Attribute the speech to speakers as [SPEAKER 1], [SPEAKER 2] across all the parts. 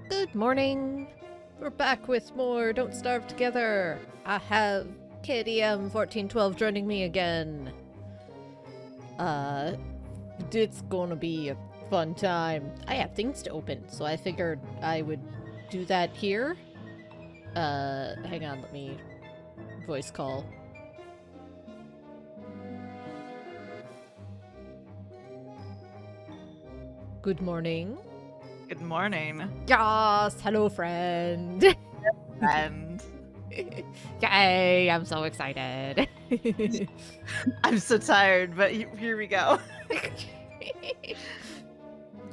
[SPEAKER 1] Good morning. We're back with more Don't Starve Together. I have KDM1412 joining me again. It's gonna be a fun time. I have things to open, so I figured I would do that here. Hang on, let me voice call. Good morning.
[SPEAKER 2] Good morning.
[SPEAKER 1] Yes, hello friend.
[SPEAKER 2] And
[SPEAKER 1] Yay, I'm so excited.
[SPEAKER 2] I'm so tired, but here we go.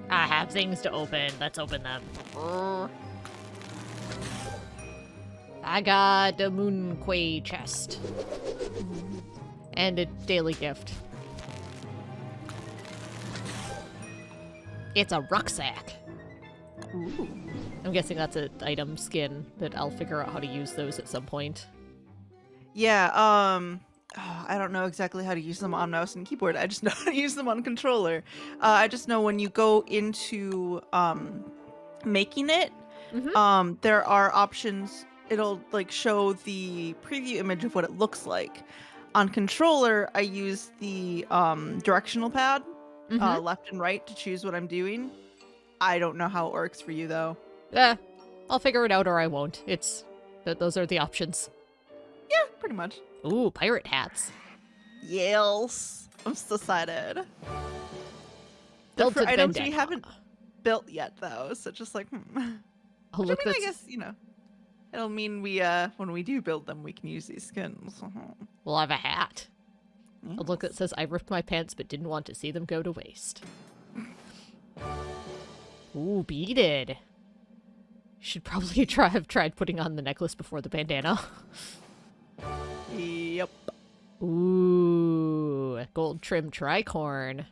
[SPEAKER 1] I have things to open. Let's open them. I got a Moonquay chest. And a daily gift. It's a rucksack.
[SPEAKER 2] Ooh.
[SPEAKER 1] I'm guessing that's an item skin, but I'll figure out how to use those at some point.
[SPEAKER 2] Yeah, I don't know exactly how to use them on mouse and keyboard. I just know how to use them on controller. I just know when you go into making it, there are options. It'll like show the preview image of what it looks like. On controller, I use the directional pad, left and right, to choose what I'm doing. I don't know how it works for you though.
[SPEAKER 1] Yeah, I'll figure it out or I won't. Those are the options.
[SPEAKER 2] Yeah, pretty much.
[SPEAKER 1] Ooh, pirate hats.
[SPEAKER 2] Yes, I'm so excited.
[SPEAKER 1] Built
[SPEAKER 2] For
[SPEAKER 1] to
[SPEAKER 2] items we
[SPEAKER 1] Vendetta.
[SPEAKER 2] haven't built yet though, so just like,
[SPEAKER 1] Oh,
[SPEAKER 2] Which,
[SPEAKER 1] look,
[SPEAKER 2] I guess, it'll mean we, when we do build them, we can use these skins.
[SPEAKER 1] We'll have a hat.
[SPEAKER 2] Yes.
[SPEAKER 1] A look that says, I ripped my pants but didn't want to see them go to waste. Ooh, beaded. Should probably have tried putting on the necklace before the bandana.
[SPEAKER 2] Yep.
[SPEAKER 1] Ooh, gold trim tricorn.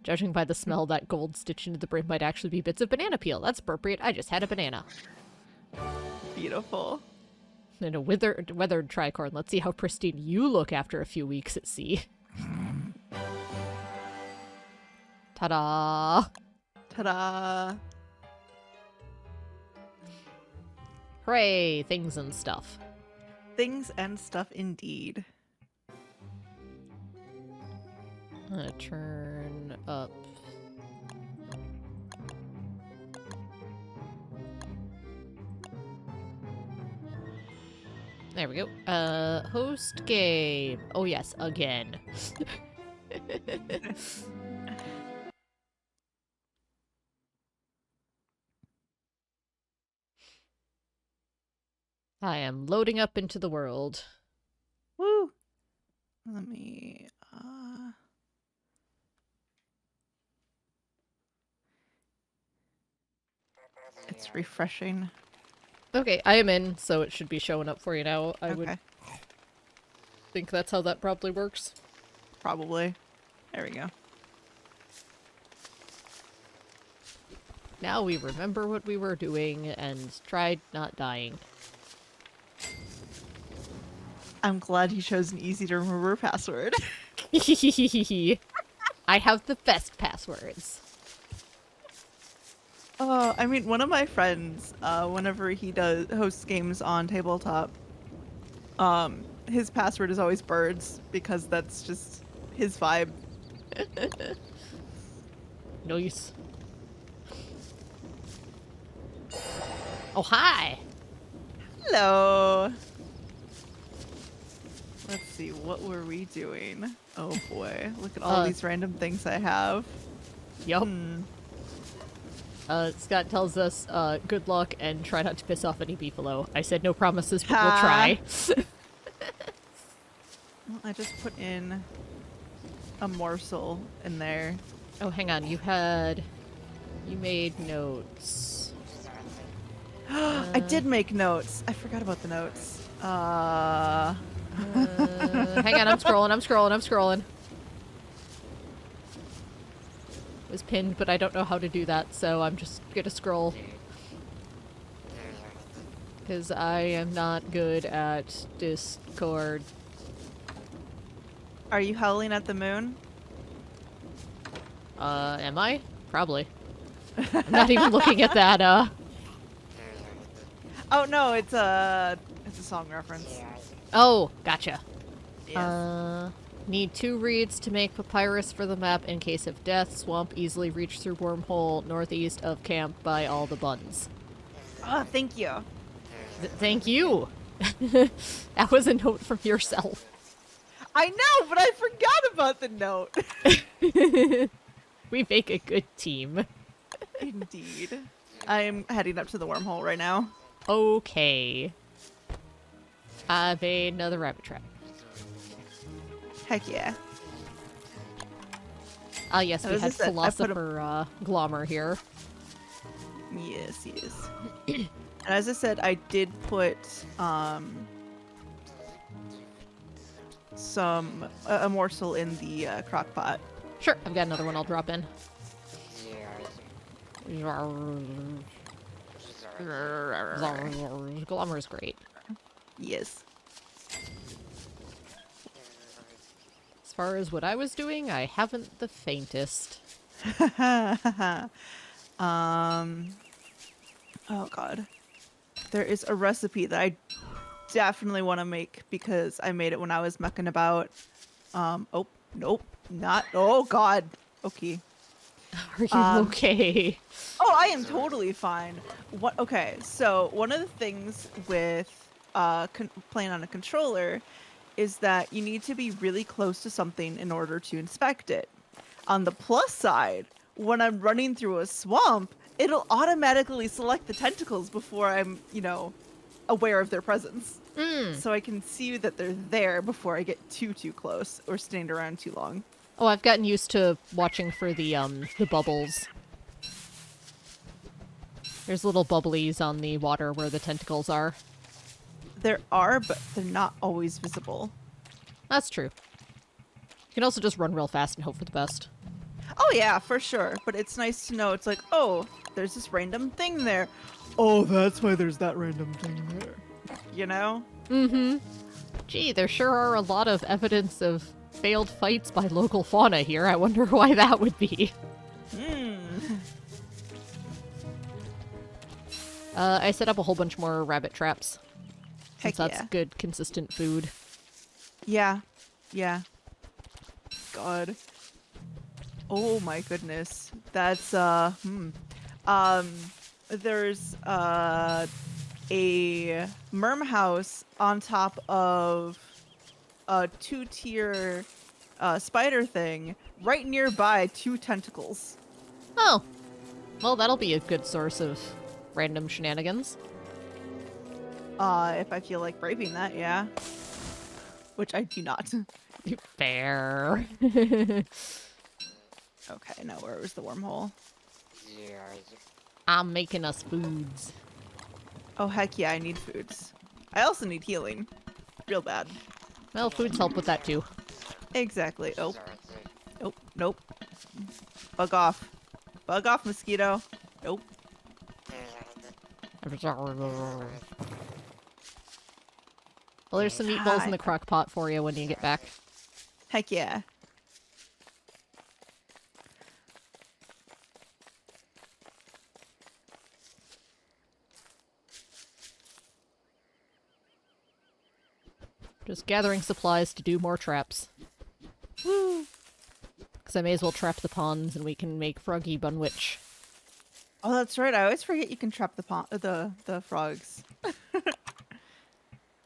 [SPEAKER 1] Judging by the smell, that gold stitched into the brim might actually be bits of banana peel. That's appropriate. I just had a banana.
[SPEAKER 2] Beautiful.
[SPEAKER 1] And a weathered tricorn. Let's see how pristine you look after a few weeks at sea. Ta-da!
[SPEAKER 2] Ta-da!
[SPEAKER 1] Hooray! Things and stuff.
[SPEAKER 2] Things and stuff indeed.
[SPEAKER 1] I'm gonna turn up. There we go. Host game. Oh yes, again. I am loading up into the world.
[SPEAKER 2] Woo! Let me, It's refreshing.
[SPEAKER 1] Okay, I am in, so it should be showing up for you now. I would
[SPEAKER 2] Okay.
[SPEAKER 1] think that's how that probably works.
[SPEAKER 2] Probably. There we go.
[SPEAKER 1] Now we remember what we were doing and tried not dying.
[SPEAKER 2] I'm glad you chose an easy to remember password.
[SPEAKER 1] I have the best passwords.
[SPEAKER 2] Oh, I mean, one of my friends, whenever he hosts games on tabletop, his password is always birds because that's just his vibe.
[SPEAKER 1] Nice. Oh, hi!
[SPEAKER 2] Hello! Let's see, what were we doing? Oh boy, look at all these random things I have.
[SPEAKER 1] Yup. Scott tells us, good luck and try not to piss off any beefalo. I said no promises, but we'll try.
[SPEAKER 2] Well, I just put in a morsel in there.
[SPEAKER 1] Oh, hang on, you made notes.
[SPEAKER 2] I did make notes. I forgot about the notes.
[SPEAKER 1] Hang on, I'm scrolling. It was pinned, but I don't know how to do that, so I'm just gonna scroll. Because I am not good at Discord.
[SPEAKER 2] Are you howling at the moon?
[SPEAKER 1] Am I? Probably. I'm not even looking at that,
[SPEAKER 2] Oh no, it's a song reference.
[SPEAKER 1] Oh, gotcha.
[SPEAKER 2] Yes.
[SPEAKER 1] Need 2 reeds to make papyrus for the map in case of death. Swamp easily reached through wormhole northeast of camp by all the buns.
[SPEAKER 2] Oh, thank you.
[SPEAKER 1] Thank you. That was a note from yourself.
[SPEAKER 2] I know, but I forgot about the note.
[SPEAKER 1] We make a good team.
[SPEAKER 2] Indeed. I'm heading up to the wormhole right now.
[SPEAKER 1] Okay. I made another rabbit trap.
[SPEAKER 2] Heck yeah.
[SPEAKER 1] Ah, yes, we
[SPEAKER 2] As I
[SPEAKER 1] had
[SPEAKER 2] said, I put
[SPEAKER 1] Philosopher Glommer here.
[SPEAKER 2] Yes, yes. And as I said, I did put a morsel in the crock pot.
[SPEAKER 1] Sure, I've got another one I'll drop in. Glommer's great.
[SPEAKER 2] Yes.
[SPEAKER 1] As far as what I was doing, I haven't the faintest.
[SPEAKER 2] Oh god. There is a recipe that I definitely want to make because I made it when I was mucking about. Oh, nope. Not. Oh god. Okay.
[SPEAKER 1] Are you okay?
[SPEAKER 2] Oh, I am totally fine. What? Okay, so one of the things with playing on a controller is that you need to be really close to something in order to inspect it. On the plus side, when I'm running through a swamp, it'll automatically select the tentacles before I'm, aware of their presence. So I can see that they're there before I get too close or stand around too long.
[SPEAKER 1] Oh, I've gotten used to watching for the bubbles. There's little bubblies on the water where the tentacles are.
[SPEAKER 2] There are, but they're not always visible.
[SPEAKER 1] That's true. You can also just run real fast and hope for the best.
[SPEAKER 2] Oh yeah, for sure. But it's nice to know. It's like, oh, there's this random thing there. Oh, that's why there's that random thing there. You know?
[SPEAKER 1] Mm-hmm. Gee, there sure are a lot of evidence of failed fights by local fauna here. I wonder why that would be. I set up a whole bunch more rabbit traps.
[SPEAKER 2] Heck
[SPEAKER 1] Since that's
[SPEAKER 2] yeah.
[SPEAKER 1] good, consistent food.
[SPEAKER 2] Yeah. Yeah. God. Oh my goodness. That's, there's, a merm house on top of a 2-tier, spider thing right nearby 2 tentacles.
[SPEAKER 1] Oh. Well, that'll be a good source of random shenanigans.
[SPEAKER 2] If I feel like braving that, yeah. Which I do not.
[SPEAKER 1] Fair.
[SPEAKER 2] Okay, now where was the wormhole?
[SPEAKER 1] I'm making us foods.
[SPEAKER 2] Oh, heck yeah, I need foods. I also need healing. Real bad.
[SPEAKER 1] Well, foods help with that too.
[SPEAKER 2] Exactly. Oh. Oh, nope. Bug off. Bug off, mosquito. Nope.
[SPEAKER 1] Well, there's some meatballs in the crock pot for you when you get back.
[SPEAKER 2] Heck yeah.
[SPEAKER 1] Just gathering supplies to do more traps.
[SPEAKER 2] Woo.
[SPEAKER 1] Because I may as well trap the ponds and we can make Froggy Bunwich.
[SPEAKER 2] Oh, that's right. I always forget you can trap the frogs.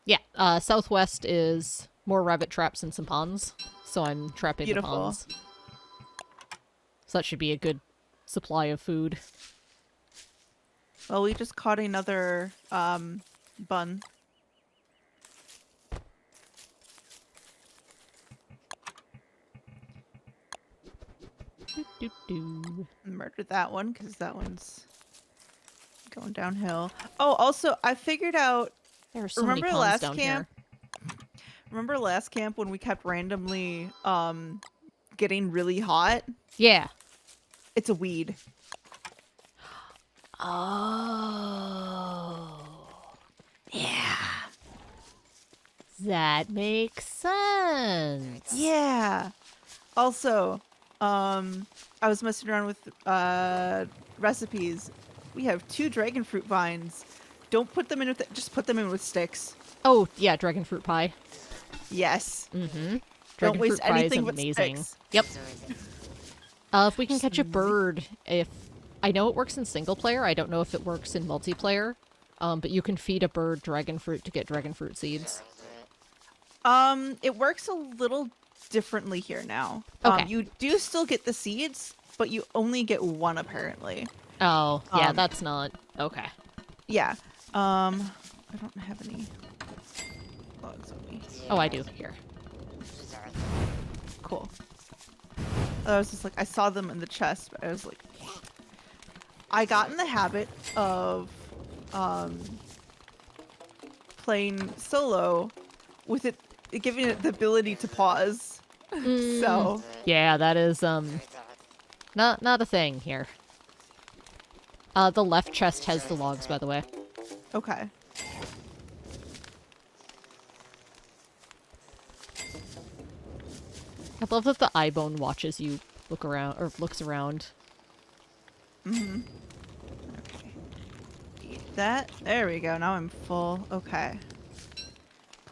[SPEAKER 1] Yeah, southwest is more rabbit traps and some ponds. So I'm trapping
[SPEAKER 2] Beautiful.
[SPEAKER 1] the ponds. So that should be a good supply of food.
[SPEAKER 2] Well, we just caught another bun. Murdered that one because that one's going downhill. Oh, also, I figured out.
[SPEAKER 1] There are so
[SPEAKER 2] Remember
[SPEAKER 1] many ponds
[SPEAKER 2] last
[SPEAKER 1] down
[SPEAKER 2] camp?
[SPEAKER 1] here.
[SPEAKER 2] Remember last camp when we kept randomly getting really hot?
[SPEAKER 1] Yeah.
[SPEAKER 2] It's a weed.
[SPEAKER 1] Oh.
[SPEAKER 2] Yeah.
[SPEAKER 1] That makes sense.
[SPEAKER 2] Yeah. Also, I was messing around with recipes. We have 2 dragon fruit vines Don't put them in with just put them in with sticks.
[SPEAKER 1] Oh, yeah, dragon fruit pie.
[SPEAKER 2] Yes.
[SPEAKER 1] Mm-hmm.
[SPEAKER 2] Don't
[SPEAKER 1] Dragon
[SPEAKER 2] waste
[SPEAKER 1] fruit pie is
[SPEAKER 2] anything but
[SPEAKER 1] amazing.
[SPEAKER 2] sticks.
[SPEAKER 1] Yep. If we can catch a bird, I know it works in single player. I don't know if it works in multiplayer. But you can feed a bird dragon fruit to get dragon fruit seeds.
[SPEAKER 2] It works a little differently here now.
[SPEAKER 1] Okay.
[SPEAKER 2] You do still get the seeds, but you only get one apparently.
[SPEAKER 1] Oh, yeah, that's not... Okay.
[SPEAKER 2] Yeah. I don't have any logs on me.
[SPEAKER 1] Oh, I do. Here.
[SPEAKER 2] Cool. I was just like, I saw them in the chest, but I was like, I got in the habit of playing solo with it giving it the ability to pause. So
[SPEAKER 1] yeah, that is not a thing here. The left chest has the logs, by the way.
[SPEAKER 2] okay.
[SPEAKER 1] I love that the eye bone watches you look around or looks around.
[SPEAKER 2] Okay. Eat that. There we go. Now I'm full. Okay.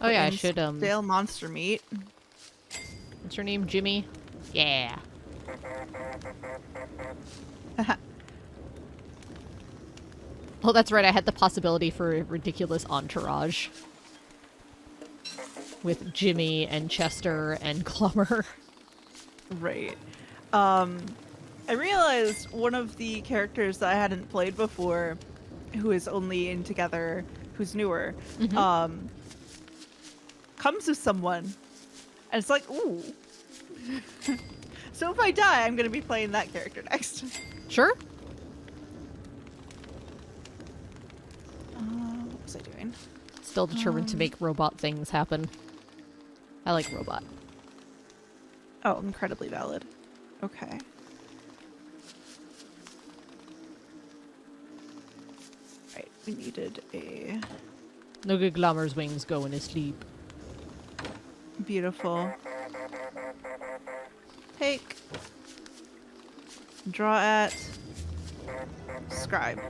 [SPEAKER 1] Oh yeah, I
[SPEAKER 2] Put in
[SPEAKER 1] should
[SPEAKER 2] stale monster meat.
[SPEAKER 1] What's your name, Jimmy? Yeah. Oh, that's right. I had the possibility for a ridiculous entourage with Jimmy and Chester and Clummer.
[SPEAKER 2] Right. I realized one of the characters that I hadn't played before, who is only in Together, who's newer, comes with someone, and it's like, ooh. So if I die, I'm gonna be playing that character next.
[SPEAKER 1] Sure.
[SPEAKER 2] What was I doing?
[SPEAKER 1] Still determined to make robot things happen. I like robot.
[SPEAKER 2] Oh, incredibly valid. Okay. Right, we needed a
[SPEAKER 1] No good Glommer's wings go in his sleep.
[SPEAKER 2] beautiful take, draw at, scribe.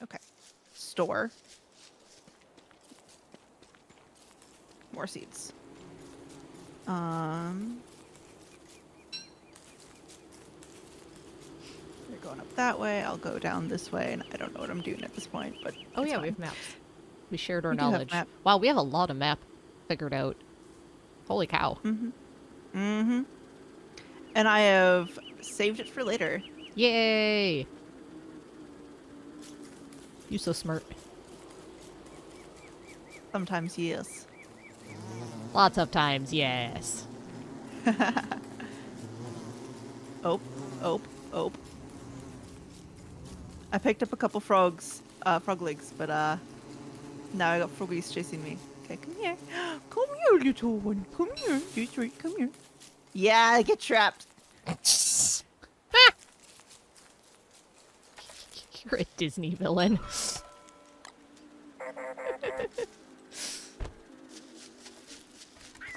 [SPEAKER 2] Okay. Store. More seeds. You're going up that way. I'll go down this way, and I don't know what I'm doing at this point, but
[SPEAKER 1] Oh
[SPEAKER 2] it's
[SPEAKER 1] yeah,
[SPEAKER 2] fine.
[SPEAKER 1] we have maps. We shared our
[SPEAKER 2] We do have
[SPEAKER 1] knowledge.
[SPEAKER 2] map.
[SPEAKER 1] Wow, we have a lot of map figured out. Holy cow.
[SPEAKER 2] And I have saved it for later.
[SPEAKER 1] Yay! You so smart.
[SPEAKER 2] Sometimes, yes.
[SPEAKER 1] Lots of times, yes.
[SPEAKER 2] Oh. I picked up a couple frogs, frog legs, but now I got froggies chasing me. Okay, come here. Come here, little one. Come here. That's right, come here. Yeah, I get trapped.
[SPEAKER 1] You're a Disney villain.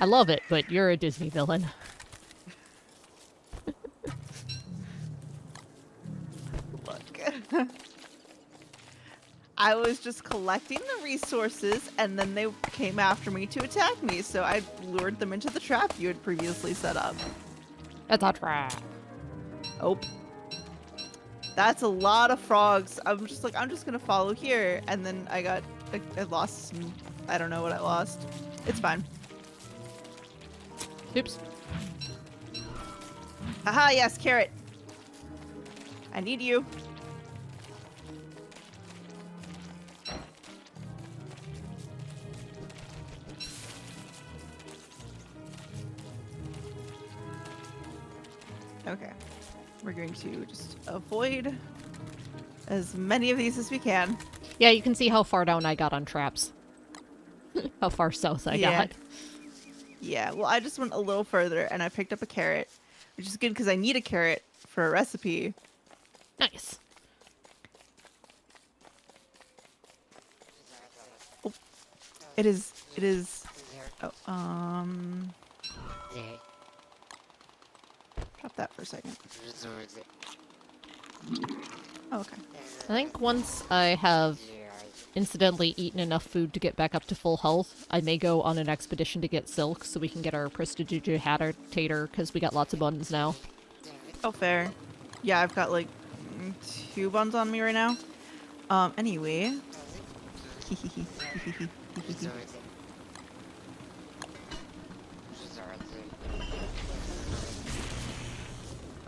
[SPEAKER 1] I love it, but you're a Disney villain.
[SPEAKER 2] Look. I was just collecting the resources, and then they came after me to attack me, so I lured them into the trap you had previously set up.
[SPEAKER 1] That's a trap.
[SPEAKER 2] Oh. That's a lot of frogs. I'm just like, I'm just gonna follow here, and then I lost some, I don't know what I lost. It's fine.
[SPEAKER 1] Oops.
[SPEAKER 2] Haha, yes, carrot. I need you. Okay. We're going to just avoid as many of these as we can.
[SPEAKER 1] Yeah, you can see how far down I got on traps. How far south I got.
[SPEAKER 2] Yeah, well, I just went a little further and I picked up a carrot, which is good because I need a carrot for a recipe.
[SPEAKER 1] Nice.
[SPEAKER 2] Oh. It is Oh, drop that for a second. Oh, okay.
[SPEAKER 1] I think once I have incidentally eaten enough food to get back up to full health, I may go on an expedition to get silk so we can get our prestidigitator, because we got lots of buns now.
[SPEAKER 2] Oh, fair. Yeah, I've got like 2 buns on me right now. Anyway.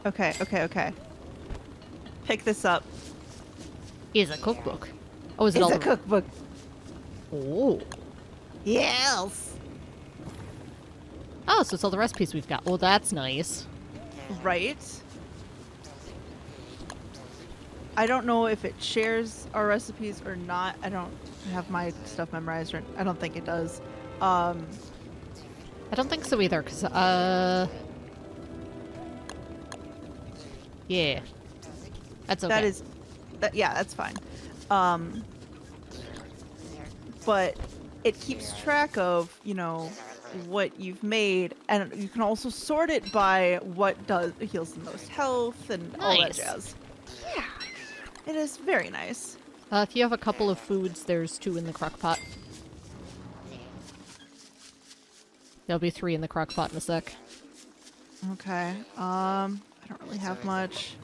[SPEAKER 2] Okay. Pick this up.
[SPEAKER 1] Is a cookbook. Oh, is it
[SPEAKER 2] It's
[SPEAKER 1] all
[SPEAKER 2] a cookbook.
[SPEAKER 1] Oh.
[SPEAKER 2] Yes.
[SPEAKER 1] Oh, so it's all the recipes we've got. Well, that's nice.
[SPEAKER 2] Right. I don't know if it shares our recipes or not. I don't have my stuff memorized, or I don't think it does.
[SPEAKER 1] I don't think so either, because, yeah. That's okay.
[SPEAKER 2] Yeah, that's fine. But it keeps track of, you know, what you've made, and you can also sort it by what heals the most health and all that
[SPEAKER 1] Nice.
[SPEAKER 2] jazz. Yeah, it is very nice.
[SPEAKER 1] If you have a couple of foods, there's 2 in the crock pot. There'll be 3 in the crock pot in a sec.
[SPEAKER 2] Okay. I don't really have much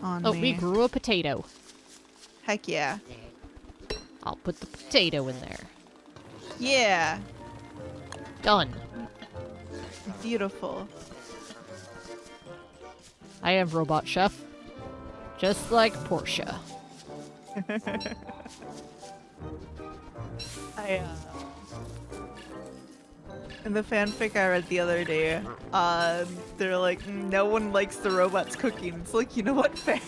[SPEAKER 2] on me.
[SPEAKER 1] Oh, we grew a potato.
[SPEAKER 2] Heck yeah.
[SPEAKER 1] I'll put the potato in there.
[SPEAKER 2] Yeah.
[SPEAKER 1] Done.
[SPEAKER 2] Beautiful.
[SPEAKER 1] I am Robot Chef. Just like Portia.
[SPEAKER 2] In the fanfic I read the other day, they're like, no one likes the robots cooking. It's like, you know what, fair.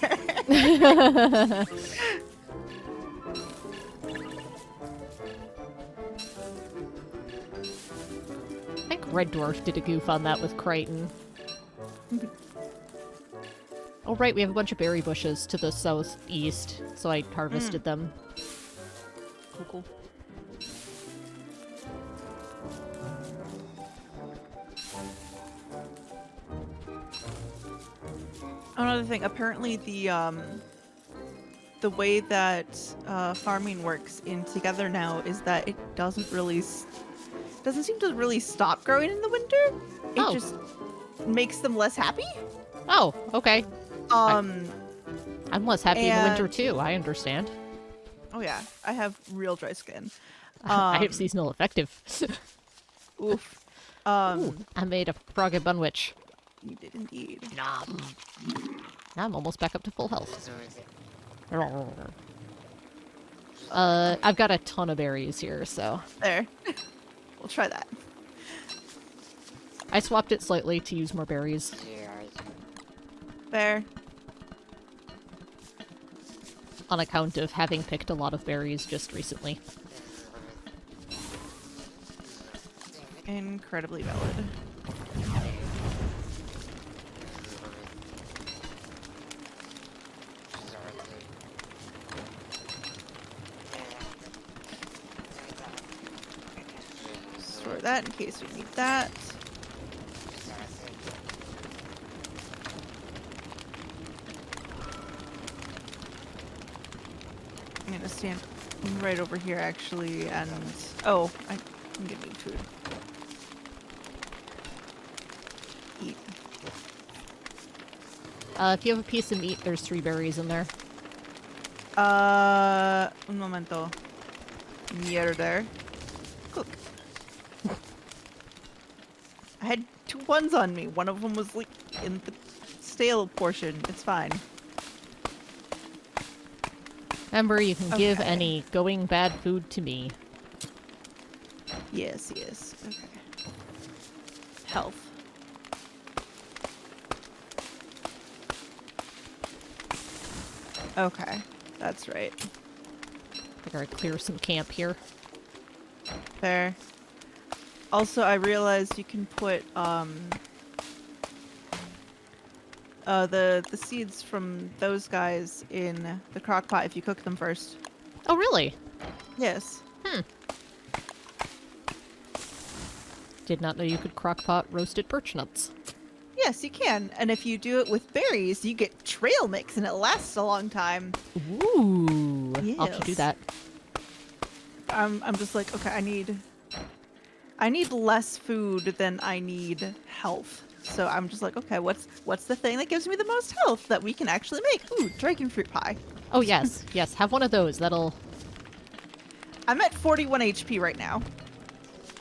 [SPEAKER 1] I think Red Dwarf did a goof on that with Crichton. Oh right, we have a bunch of berry bushes to the southeast, so I harvested them.
[SPEAKER 2] Cool. Another thing, apparently the way that farming works in Together now is that it doesn't seem to really stop growing in the winter. It just makes them less happy.
[SPEAKER 1] Oh, okay. I'm less happy in the winter
[SPEAKER 2] and-
[SPEAKER 1] too, I understand.
[SPEAKER 2] Oh yeah, I have real dry skin.
[SPEAKER 1] I have seasonal affective.
[SPEAKER 2] Oof.
[SPEAKER 1] Ooh, I made a froggy bunwich.
[SPEAKER 2] You did indeed.
[SPEAKER 1] Nom. Now I'm almost back up to full health. I've got a ton of berries here, so...
[SPEAKER 2] There. We'll try that.
[SPEAKER 1] I swapped it slightly to use more berries.
[SPEAKER 2] There.
[SPEAKER 1] On account of having picked a lot of berries just recently.
[SPEAKER 2] Incredibly valid. Store that in case we need that. I'm gonna stand right over here actually, and oh, I'm gonna need food. Eat.
[SPEAKER 1] If you have a piece of meat, there's 3 berries in there.
[SPEAKER 2] Un momento. Mierda. Cook. I had 2 ones on me. One of them was like in the stale portion. It's fine.
[SPEAKER 1] Remember, you can give
[SPEAKER 2] Okay.
[SPEAKER 1] any going bad food to me.
[SPEAKER 2] Yes. Okay. Health. Okay. That's right.
[SPEAKER 1] I gotta clear some camp here.
[SPEAKER 2] Fair. Also, I realized you can put the seeds from those guys in the crock pot if you cook them first.
[SPEAKER 1] Oh, really?
[SPEAKER 2] Yes.
[SPEAKER 1] Did not know you could crockpot roasted birch nuts.
[SPEAKER 2] Yes, you can. And if you do it with berries, you get trail mix and it lasts a long time.
[SPEAKER 1] Ooh. I'll have to do
[SPEAKER 2] Yes.
[SPEAKER 1] that.
[SPEAKER 2] I'm just like, okay, I need less food than I need health. So I'm just like, okay, what's the thing that gives me the most health that we can actually make? Ooh, dragon fruit pie.
[SPEAKER 1] Oh, yes. Yes, have one of those. That'll...
[SPEAKER 2] I'm at 41 HP right now.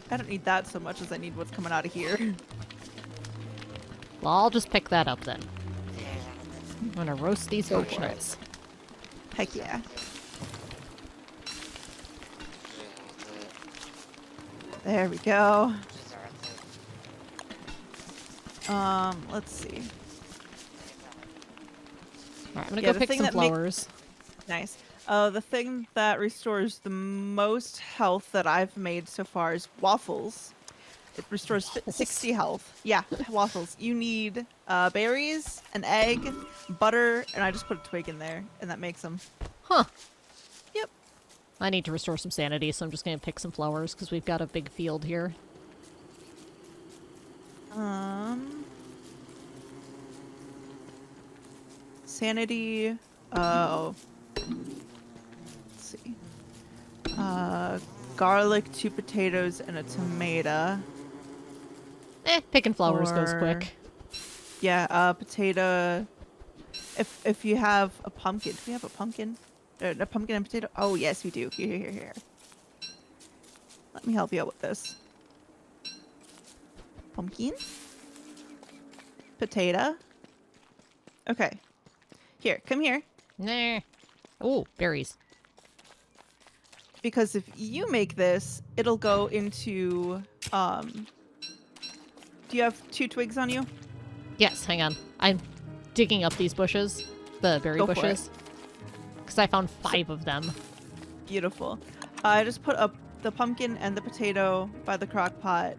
[SPEAKER 2] I don't need that so much as I need what's coming out of here.
[SPEAKER 1] Well, I'll just pick that up then. I'm gonna roast these
[SPEAKER 2] Go
[SPEAKER 1] birch
[SPEAKER 2] for it.
[SPEAKER 1] nuts.
[SPEAKER 2] Heck yeah. There we go. Let's see.
[SPEAKER 1] Alright, I'm gonna
[SPEAKER 2] Yeah,
[SPEAKER 1] go
[SPEAKER 2] the
[SPEAKER 1] pick
[SPEAKER 2] thing
[SPEAKER 1] some
[SPEAKER 2] that make-
[SPEAKER 1] flowers.
[SPEAKER 2] Nice. The thing that restores the most health that I've made so far is waffles. It restores
[SPEAKER 1] Waffles?
[SPEAKER 2] 60 health. Yeah, waffles. You need berries, an egg, butter, and I just put a twig in there, and that makes them.
[SPEAKER 1] Huh.
[SPEAKER 2] Yep.
[SPEAKER 1] I need to restore some sanity, so I'm just gonna pick some flowers, because we've got a big field here.
[SPEAKER 2] Sanity. Oh. Let's see. Garlic, 2 potatoes, and a tomato.
[SPEAKER 1] Picking flowers goes
[SPEAKER 2] Or-
[SPEAKER 1] quick.
[SPEAKER 2] Yeah, potato. If you have a pumpkin, do we have a pumpkin? A pumpkin and potato? Oh yes, we do. Here. Let me help you out with this. Pumpkin. Potato. Okay. Here, come here.
[SPEAKER 1] Nah. Ooh, berries.
[SPEAKER 2] Because if you make this, it'll go into do you have 2 twigs on you?
[SPEAKER 1] Yes, hang on. I'm digging up these bushes. The berry
[SPEAKER 2] Go for
[SPEAKER 1] bushes. Because I found 5 of them.
[SPEAKER 2] Beautiful. I just put up the pumpkin and the potato by the crock pot.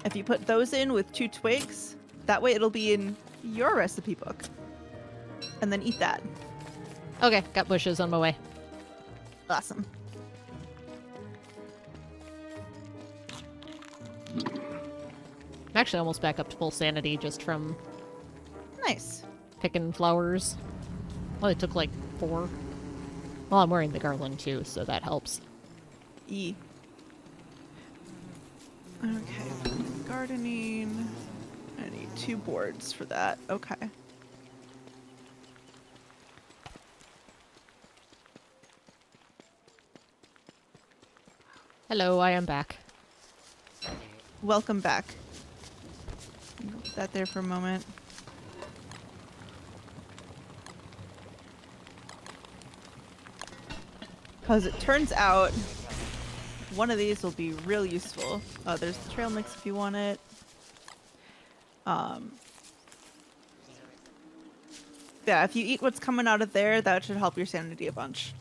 [SPEAKER 2] If you put those in with 2 twigs, that way it'll be in your recipe book. And then eat that.
[SPEAKER 1] Okay, got bushes on my way.
[SPEAKER 2] Awesome.
[SPEAKER 1] I'm actually almost back up to full sanity just from
[SPEAKER 2] Nice.
[SPEAKER 1] picking flowers. Well, it took like 4. Well, I'm wearing the garland too, so that helps.
[SPEAKER 2] E. Okay. Gardening. I need 2 boards for that. Okay.
[SPEAKER 1] Hello, I am back.
[SPEAKER 2] Welcome back. Put that there for a moment. Because it turns out one of these will be real useful. There's the trail mix if you want it. Yeah, if you eat what's coming out of there, that should help your sanity a bunch.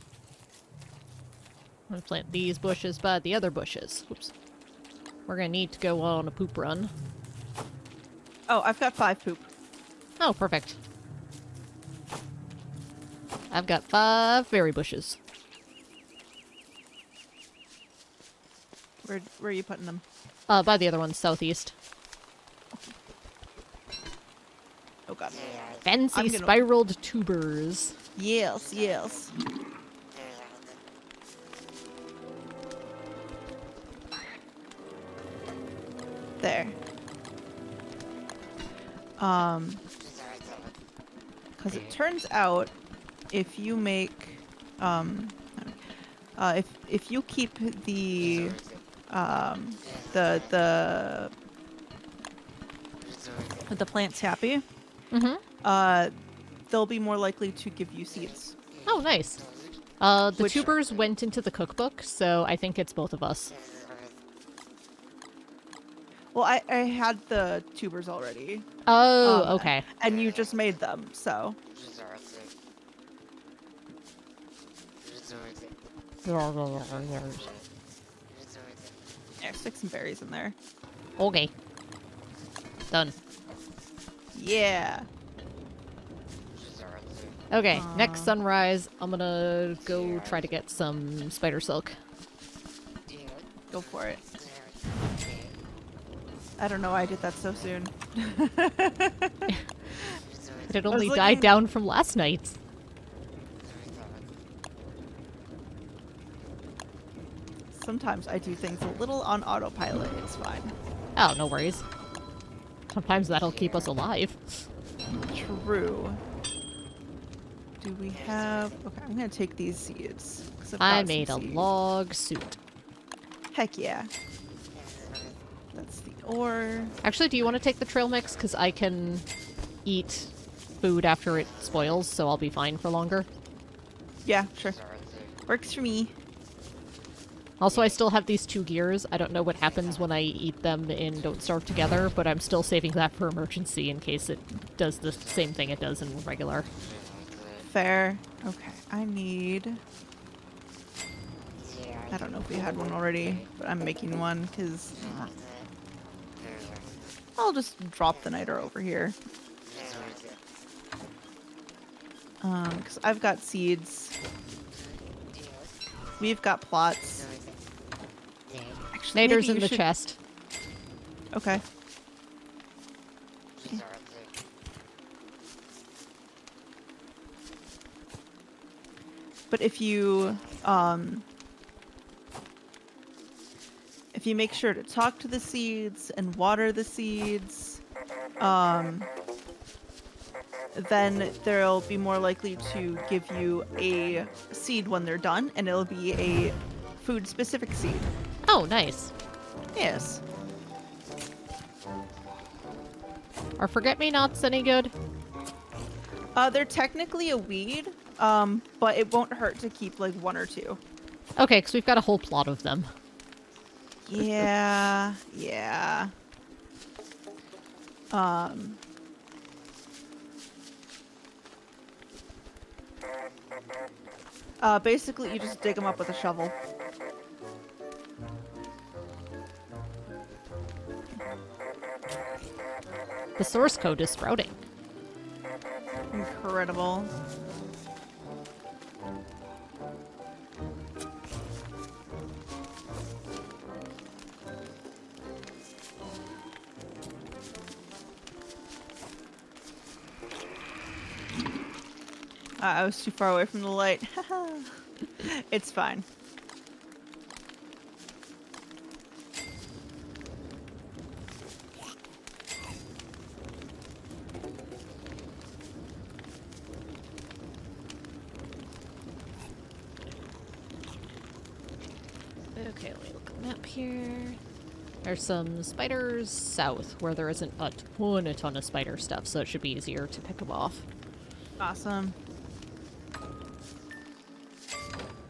[SPEAKER 1] I'm gonna plant these bushes by the other bushes. Oops. We're gonna need to go on a poop run.
[SPEAKER 2] Oh, I've got 5 poop.
[SPEAKER 1] Oh, perfect. I've got 5 berry bushes.
[SPEAKER 2] Where are you putting them?
[SPEAKER 1] By the other one, southeast.
[SPEAKER 2] Oh god.
[SPEAKER 1] Fancy
[SPEAKER 2] I'm gonna-
[SPEAKER 1] spiraled tubers.
[SPEAKER 2] Yes, yes. There. Because it turns out if you make if you keep the the plants happy,
[SPEAKER 1] Mm-hmm.
[SPEAKER 2] they'll be more likely to give you seeds.
[SPEAKER 1] Oh, nice. The
[SPEAKER 2] Which-
[SPEAKER 1] tubers went into the cookbook, so I think it's both of us.
[SPEAKER 2] Well, I had the tubers already.
[SPEAKER 1] Oh,
[SPEAKER 2] Um,
[SPEAKER 1] okay.
[SPEAKER 2] And you just made them, so. Yeah, stick some berries in there.
[SPEAKER 1] Okay. Done.
[SPEAKER 2] Yeah.
[SPEAKER 1] Okay, next sunrise, I'm gonna go try to get some spider silk.
[SPEAKER 2] Go for it. I don't know why I did that so soon.
[SPEAKER 1] It had
[SPEAKER 2] I was
[SPEAKER 1] only
[SPEAKER 2] looking-
[SPEAKER 1] died down from last night.
[SPEAKER 2] Sometimes I do things a little on autopilot. It's fine.
[SPEAKER 1] Oh, no worries. Sometimes that'll keep us alive.
[SPEAKER 2] True. Do we have... Okay, I'm gonna take these seeds. 'cause I've
[SPEAKER 1] I
[SPEAKER 2] got
[SPEAKER 1] made a
[SPEAKER 2] some seeds.
[SPEAKER 1] log suit.
[SPEAKER 2] Heck yeah. That's the ore.
[SPEAKER 1] Actually, do you want to take the trail mix? Because I can eat food after it spoils, so I'll be fine for longer.
[SPEAKER 2] Yeah, sure. Works for me.
[SPEAKER 1] Also, I still have these 2 gears. I don't know what happens when I eat them in Don't Starve Together, but I'm still saving that for emergency in case it does the same thing it does in regular.
[SPEAKER 2] Fair. Okay, I need... I don't know if we had one already, but I'm making one because I'll just drop the niter over here. Because I've got seeds. We've got plots. Actually,
[SPEAKER 1] Nader's
[SPEAKER 2] maybe
[SPEAKER 1] in
[SPEAKER 2] you
[SPEAKER 1] the
[SPEAKER 2] should-
[SPEAKER 1] chest.
[SPEAKER 2] Okay. But if you make sure to talk to the seeds and water the seeds, then they'll be more likely to give you a seed when they're done, and it'll be a food-specific seed.
[SPEAKER 1] Oh, nice.
[SPEAKER 2] Yes.
[SPEAKER 1] Are forget-me-nots any good?
[SPEAKER 2] They're technically a weed, but it won't hurt to keep like 1 or 2.
[SPEAKER 1] Okay, because we've got a whole plot of them.
[SPEAKER 2] Yeah, yeah. Basically you just dig them up with a shovel.
[SPEAKER 1] The source code is sprouting.
[SPEAKER 2] Incredible. I was too far away from the light. It's fine.
[SPEAKER 1] Okay, let me look at the map here. There's some spiders south where there isn't a ton of spider stuff, so it should be easier to pick them off.
[SPEAKER 2] Awesome.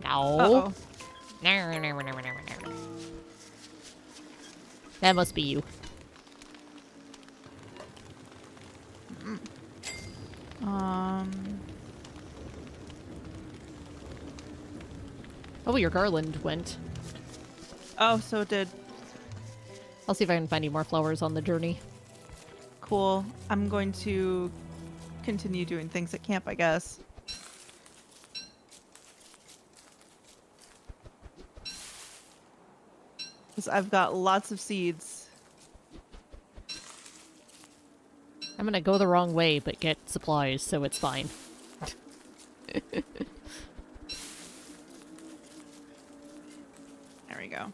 [SPEAKER 1] No.
[SPEAKER 2] Uh-oh.
[SPEAKER 1] That must be you. Oh, your garland went.
[SPEAKER 2] Oh, so it did.
[SPEAKER 1] I'll see if I can find any more flowers on the journey.
[SPEAKER 2] Cool. I'm going to continue doing things at camp, I guess. Because I've got lots of seeds.
[SPEAKER 1] I'm gonna go the wrong way, but get supplies, so it's fine.
[SPEAKER 2] There we go.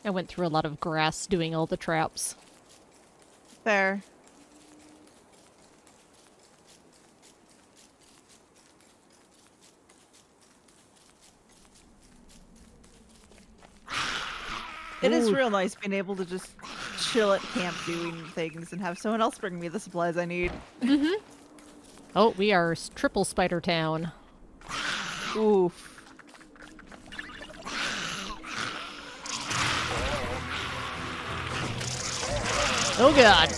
[SPEAKER 1] I went through a lot of grass doing all the traps.
[SPEAKER 2] There. It is
[SPEAKER 1] Ooh.
[SPEAKER 2] real nice being able to just chill at camp doing things and have someone else bring me the supplies I need.
[SPEAKER 1] Oh, we are triple spider town.
[SPEAKER 2] Oof.
[SPEAKER 1] Oh god.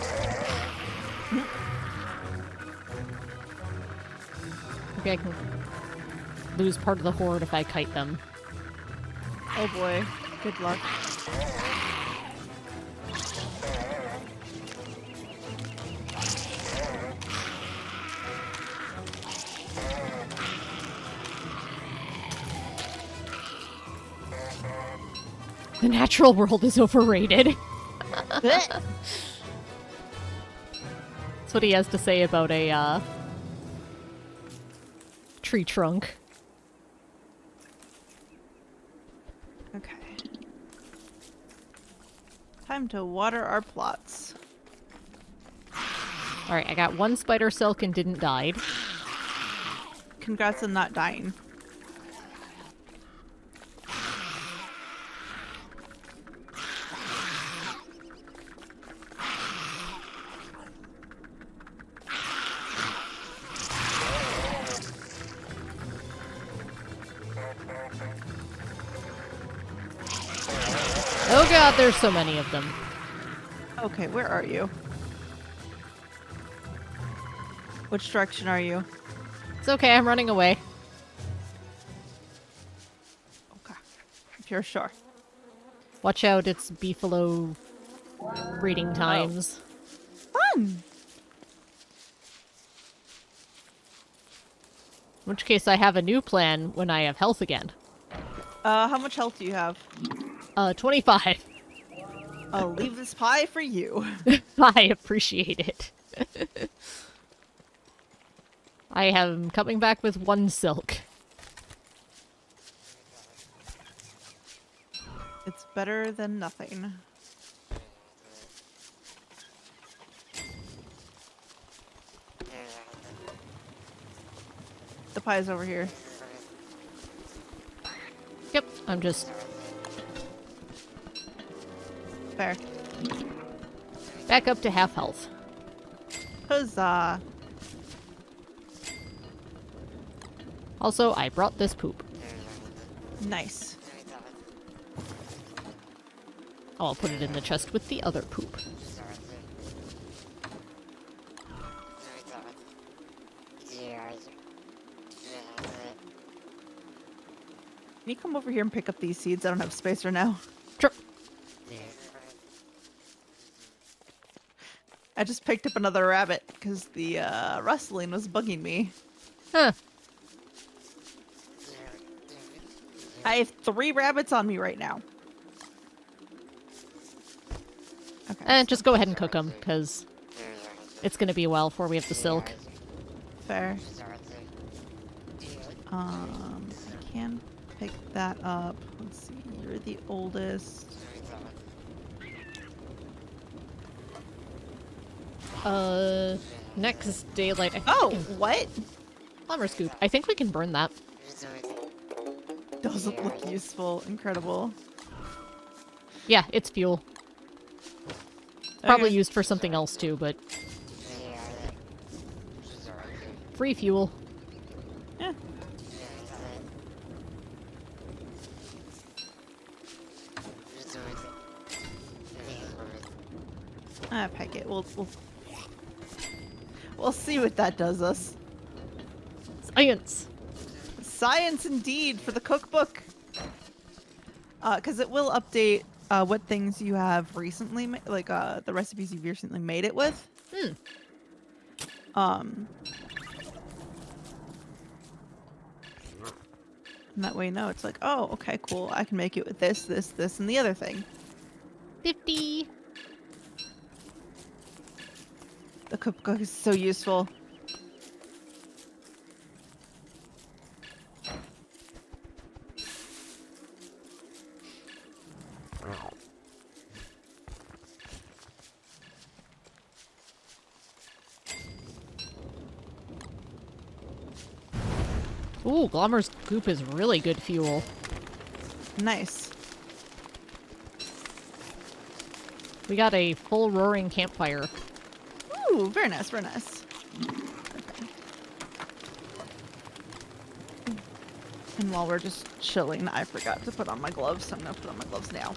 [SPEAKER 1] Maybe I can lose part of the horde if I kite them.
[SPEAKER 2] Oh boy. Good luck.
[SPEAKER 1] The natural world is overrated. That's what he has to say about a, tree trunk.
[SPEAKER 2] Okay. Time to water our plots.
[SPEAKER 1] Alright, I got one spider silk and didn't die.
[SPEAKER 2] Congrats on not dying.
[SPEAKER 1] Oh god, there's so many of them.
[SPEAKER 2] Okay, where are you? Which direction are you?
[SPEAKER 1] It's okay, I'm running away.
[SPEAKER 2] Okay. If you're sure.
[SPEAKER 1] Watch out, it's beefalo breeding times.
[SPEAKER 2] Fun!
[SPEAKER 1] In which case I have a new plan when I have health again.
[SPEAKER 2] How much health do you have?
[SPEAKER 1] 25.
[SPEAKER 2] I'll leave this pie for you.
[SPEAKER 1] I appreciate it. I am coming back with 1 silk.
[SPEAKER 2] It's better than nothing. The pie's over here.
[SPEAKER 1] Yep, I'm just
[SPEAKER 2] Fair.
[SPEAKER 1] back up to half health.
[SPEAKER 2] Huzzah.
[SPEAKER 1] Also, I brought this poop.
[SPEAKER 2] Nice.
[SPEAKER 1] Oh, I'll put it in the chest with the other poop.
[SPEAKER 2] Can you come over here and pick up these seeds? I don't have space right now.
[SPEAKER 1] Sure.
[SPEAKER 2] I just picked up another rabbit because the rustling was bugging me.
[SPEAKER 1] Huh.
[SPEAKER 2] I have 3 rabbits on me right now. Okay.
[SPEAKER 1] Just go ahead and cook them, because it's going to be a while before we have the silk.
[SPEAKER 2] Fair. I can pick that up. Let's see. You're the oldest.
[SPEAKER 1] Next daylight.
[SPEAKER 2] Oh, what?
[SPEAKER 1] Plumber scoop. I think we can burn that.
[SPEAKER 2] Doesn't look useful. Incredible.
[SPEAKER 1] Yeah, it's fuel. Probably
[SPEAKER 2] Okay.
[SPEAKER 1] used for something else too, but free fuel.
[SPEAKER 2] Yeah. Peck it. We'll see what that does us.
[SPEAKER 1] Science.
[SPEAKER 2] Science indeed for the cookbook. Because it will update what things you have recently, the recipes you've recently made it with. And that way, you know, it's like, oh, okay, cool. I can make it with this, this, this, and the other thing.
[SPEAKER 1] 50.
[SPEAKER 2] The cookbook is so useful.
[SPEAKER 1] Ooh, Glommer's goop is really good fuel.
[SPEAKER 2] Nice.
[SPEAKER 1] We got a full roaring campfire.
[SPEAKER 2] Ooh, very nice, very nice. Okay. And while we're just chilling, I forgot to put on my gloves, so I'm gonna put on my gloves now.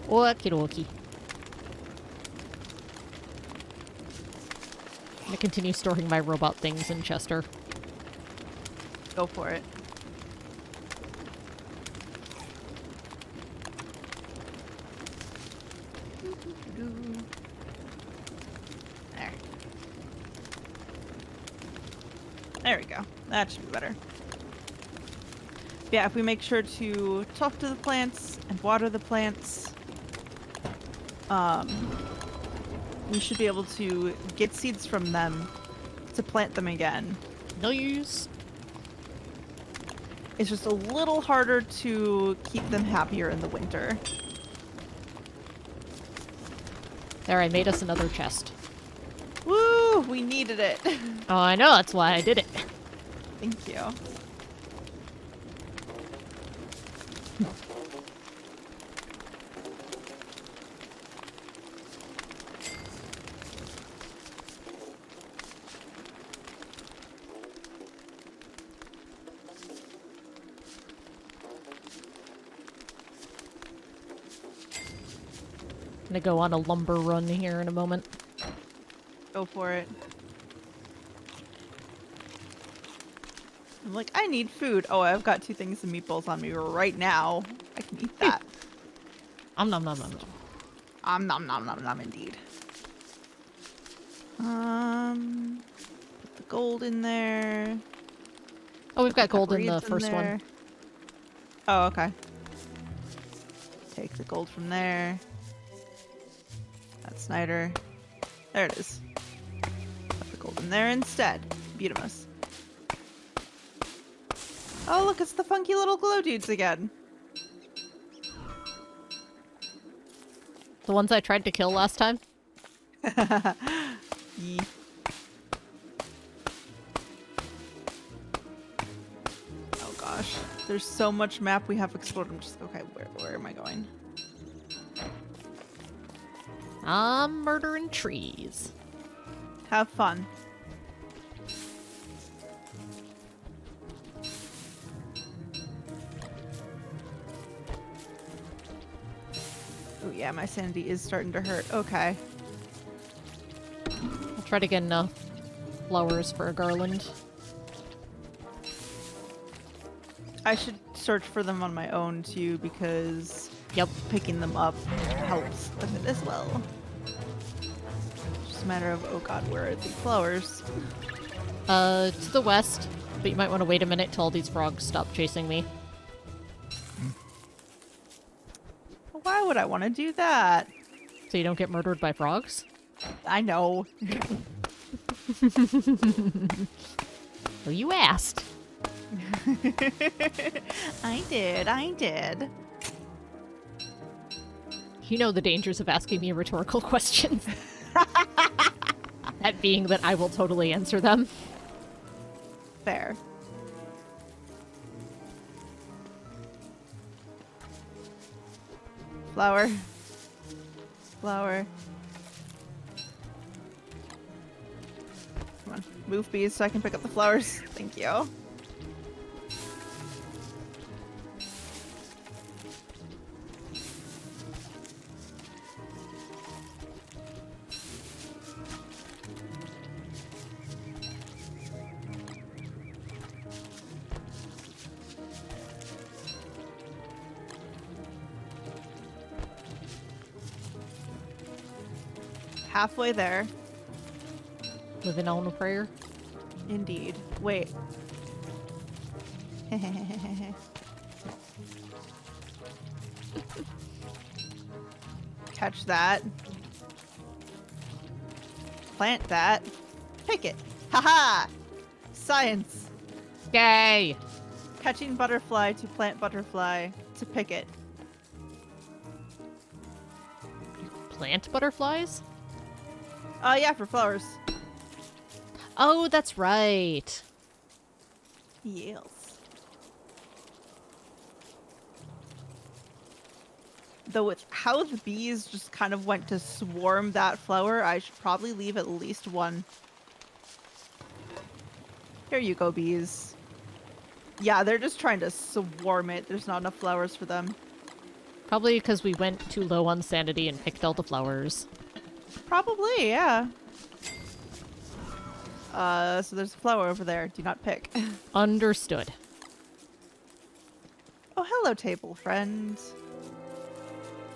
[SPEAKER 1] Okie dokie. I'm gonna continue storing my robot things in Chester.
[SPEAKER 2] Go for it. There we go. That should be better. Yeah, if we make sure to talk to the plants and water the plants, we should be able to get seeds from them to plant them again.
[SPEAKER 1] No use.
[SPEAKER 2] It's just a little harder to keep them happier in the winter.
[SPEAKER 1] There, I made us another chest.
[SPEAKER 2] Woo! We needed it.
[SPEAKER 1] Oh, I know, that's why I did it.
[SPEAKER 2] Thank you.
[SPEAKER 1] I'm gonna go on a lumber run here in a moment.
[SPEAKER 2] Go for it. I'm like, I need food. Oh, I've got 2 things of meatballs on me right now. I can eat that.
[SPEAKER 1] Nom nom nom nom nom.
[SPEAKER 2] Nom nom nom nom indeed. Put the gold in there.
[SPEAKER 1] Oh, we've got gold in the
[SPEAKER 2] Reeds
[SPEAKER 1] first one.
[SPEAKER 2] there. Oh, okay. Take the gold from there. That's Snyder. There it is. Put the gold in there instead. Beautimus. Oh, look, it's the funky little glow dudes again.
[SPEAKER 1] The ones I tried to kill last time?
[SPEAKER 2] Yee. Oh gosh. There's so much map we have explored. I'm just okay, where am I going?
[SPEAKER 1] I'm murdering trees.
[SPEAKER 2] Have fun. Oh yeah, my sanity is starting to hurt. Okay.
[SPEAKER 1] I'll try to get enough flowers for a garland.
[SPEAKER 2] I should search for them on my own too, because
[SPEAKER 1] Yep.
[SPEAKER 2] picking them up helps with it as well. Just a matter of, oh god, where are the flowers?
[SPEAKER 1] To the west, but you might want to wait a minute till all these frogs stop chasing me.
[SPEAKER 2] Why would I want to do that?
[SPEAKER 1] So you don't get murdered by frogs?
[SPEAKER 2] I know.
[SPEAKER 1] Well, you asked.
[SPEAKER 2] I did.
[SPEAKER 1] You know the dangers of asking me rhetorical questions. That being that I will totally answer them.
[SPEAKER 2] Fair. Flower. Flower. Come on. Move, bees, so I can pick up the flowers. Thank you. Halfway there.
[SPEAKER 1] Living on a prayer.
[SPEAKER 2] Indeed. Wait. Catch that. Plant that. Pick it. Haha! Science.
[SPEAKER 1] Yay!
[SPEAKER 2] Catching butterfly to plant butterfly to pick it.
[SPEAKER 1] Plant butterflies?
[SPEAKER 2] Yeah, for flowers.
[SPEAKER 1] Oh, that's right.
[SPEAKER 2] Yes. Though with how the bees just kind of went to swarm that flower, I should probably leave at least one. Here you go, bees. Yeah, they're just trying to swarm it. There's not enough flowers for them.
[SPEAKER 1] Probably because we went too low on sanity and picked all the flowers.
[SPEAKER 2] Probably, yeah. So there's a flower over there. Do not pick.
[SPEAKER 1] Understood.
[SPEAKER 2] Oh, hello, table friend.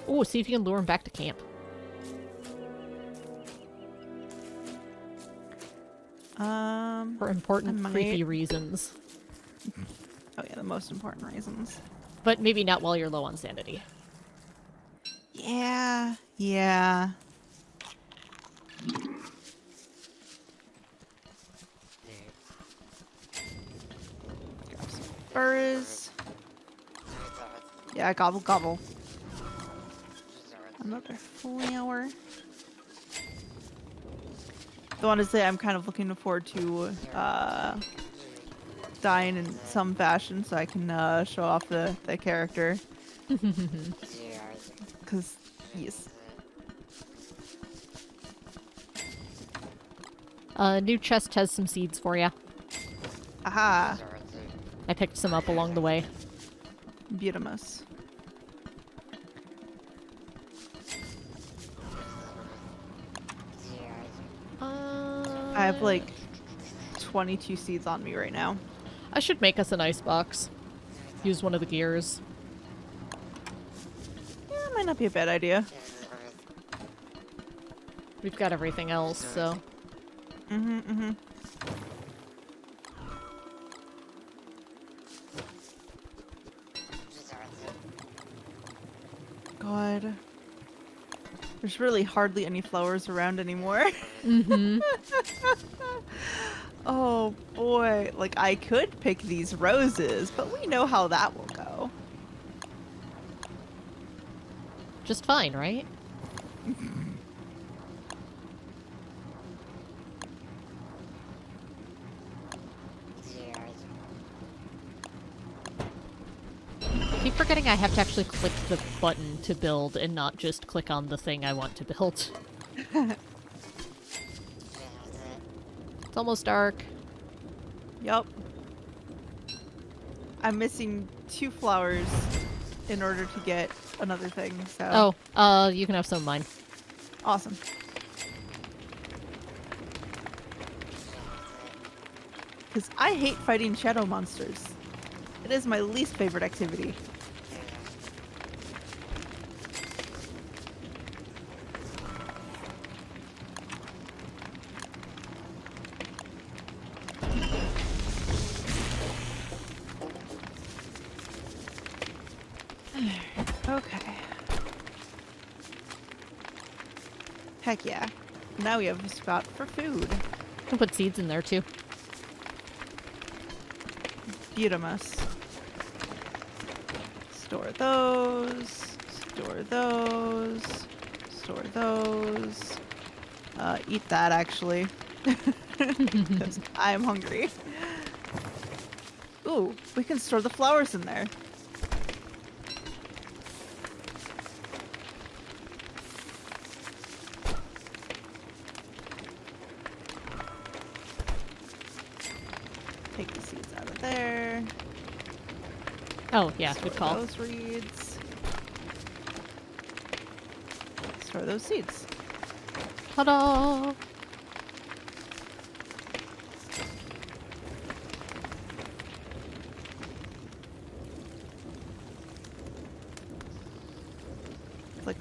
[SPEAKER 1] Oh, see if you can lure him back to camp. For important,
[SPEAKER 2] I
[SPEAKER 1] creepy
[SPEAKER 2] might...
[SPEAKER 1] reasons.
[SPEAKER 2] Oh yeah, the most important reasons.
[SPEAKER 1] But maybe not while you're low on sanity.
[SPEAKER 2] Yeah, yeah. Grab some burrs. Yeah, gobble gobble. Another flower. Though honestly, I'm kind of looking forward to dying in some fashion so I can show off the character. Because, yes.
[SPEAKER 1] New chest has some seeds for you.
[SPEAKER 2] Aha!
[SPEAKER 1] I picked some up along the way.
[SPEAKER 2] Beautimus. I have like 22 seeds on me right now.
[SPEAKER 1] I should make us an ice box. Use one of the gears.
[SPEAKER 2] Yeah, might not be a bad idea.
[SPEAKER 1] We've got everything else, so...
[SPEAKER 2] God. There's really hardly any flowers around anymore. Oh boy. Like, I could pick these roses, but we know how that will go.
[SPEAKER 1] Just fine, right? I keep forgetting I have to actually click the button to build and not just click on the thing I want to build. It's almost dark.
[SPEAKER 2] Yup. I'm missing 2 flowers in order to get another thing, so...
[SPEAKER 1] Oh, you can have some of mine.
[SPEAKER 2] Awesome. Because I hate fighting shadow monsters. It is my least favorite activity. Okay. Heck yeah. Now we have a spot for food.
[SPEAKER 1] You can put seeds in there too.
[SPEAKER 2] Beautimus. Store those. Store those. Store those. Eat that actually. 'Cause I'm hungry. Ooh, we can store the flowers in there. Take the seeds out of there.
[SPEAKER 1] Oh, yeah, good
[SPEAKER 2] Store
[SPEAKER 1] call.
[SPEAKER 2] those reeds. Store those seeds.
[SPEAKER 1] Ta-da!
[SPEAKER 2] It's like,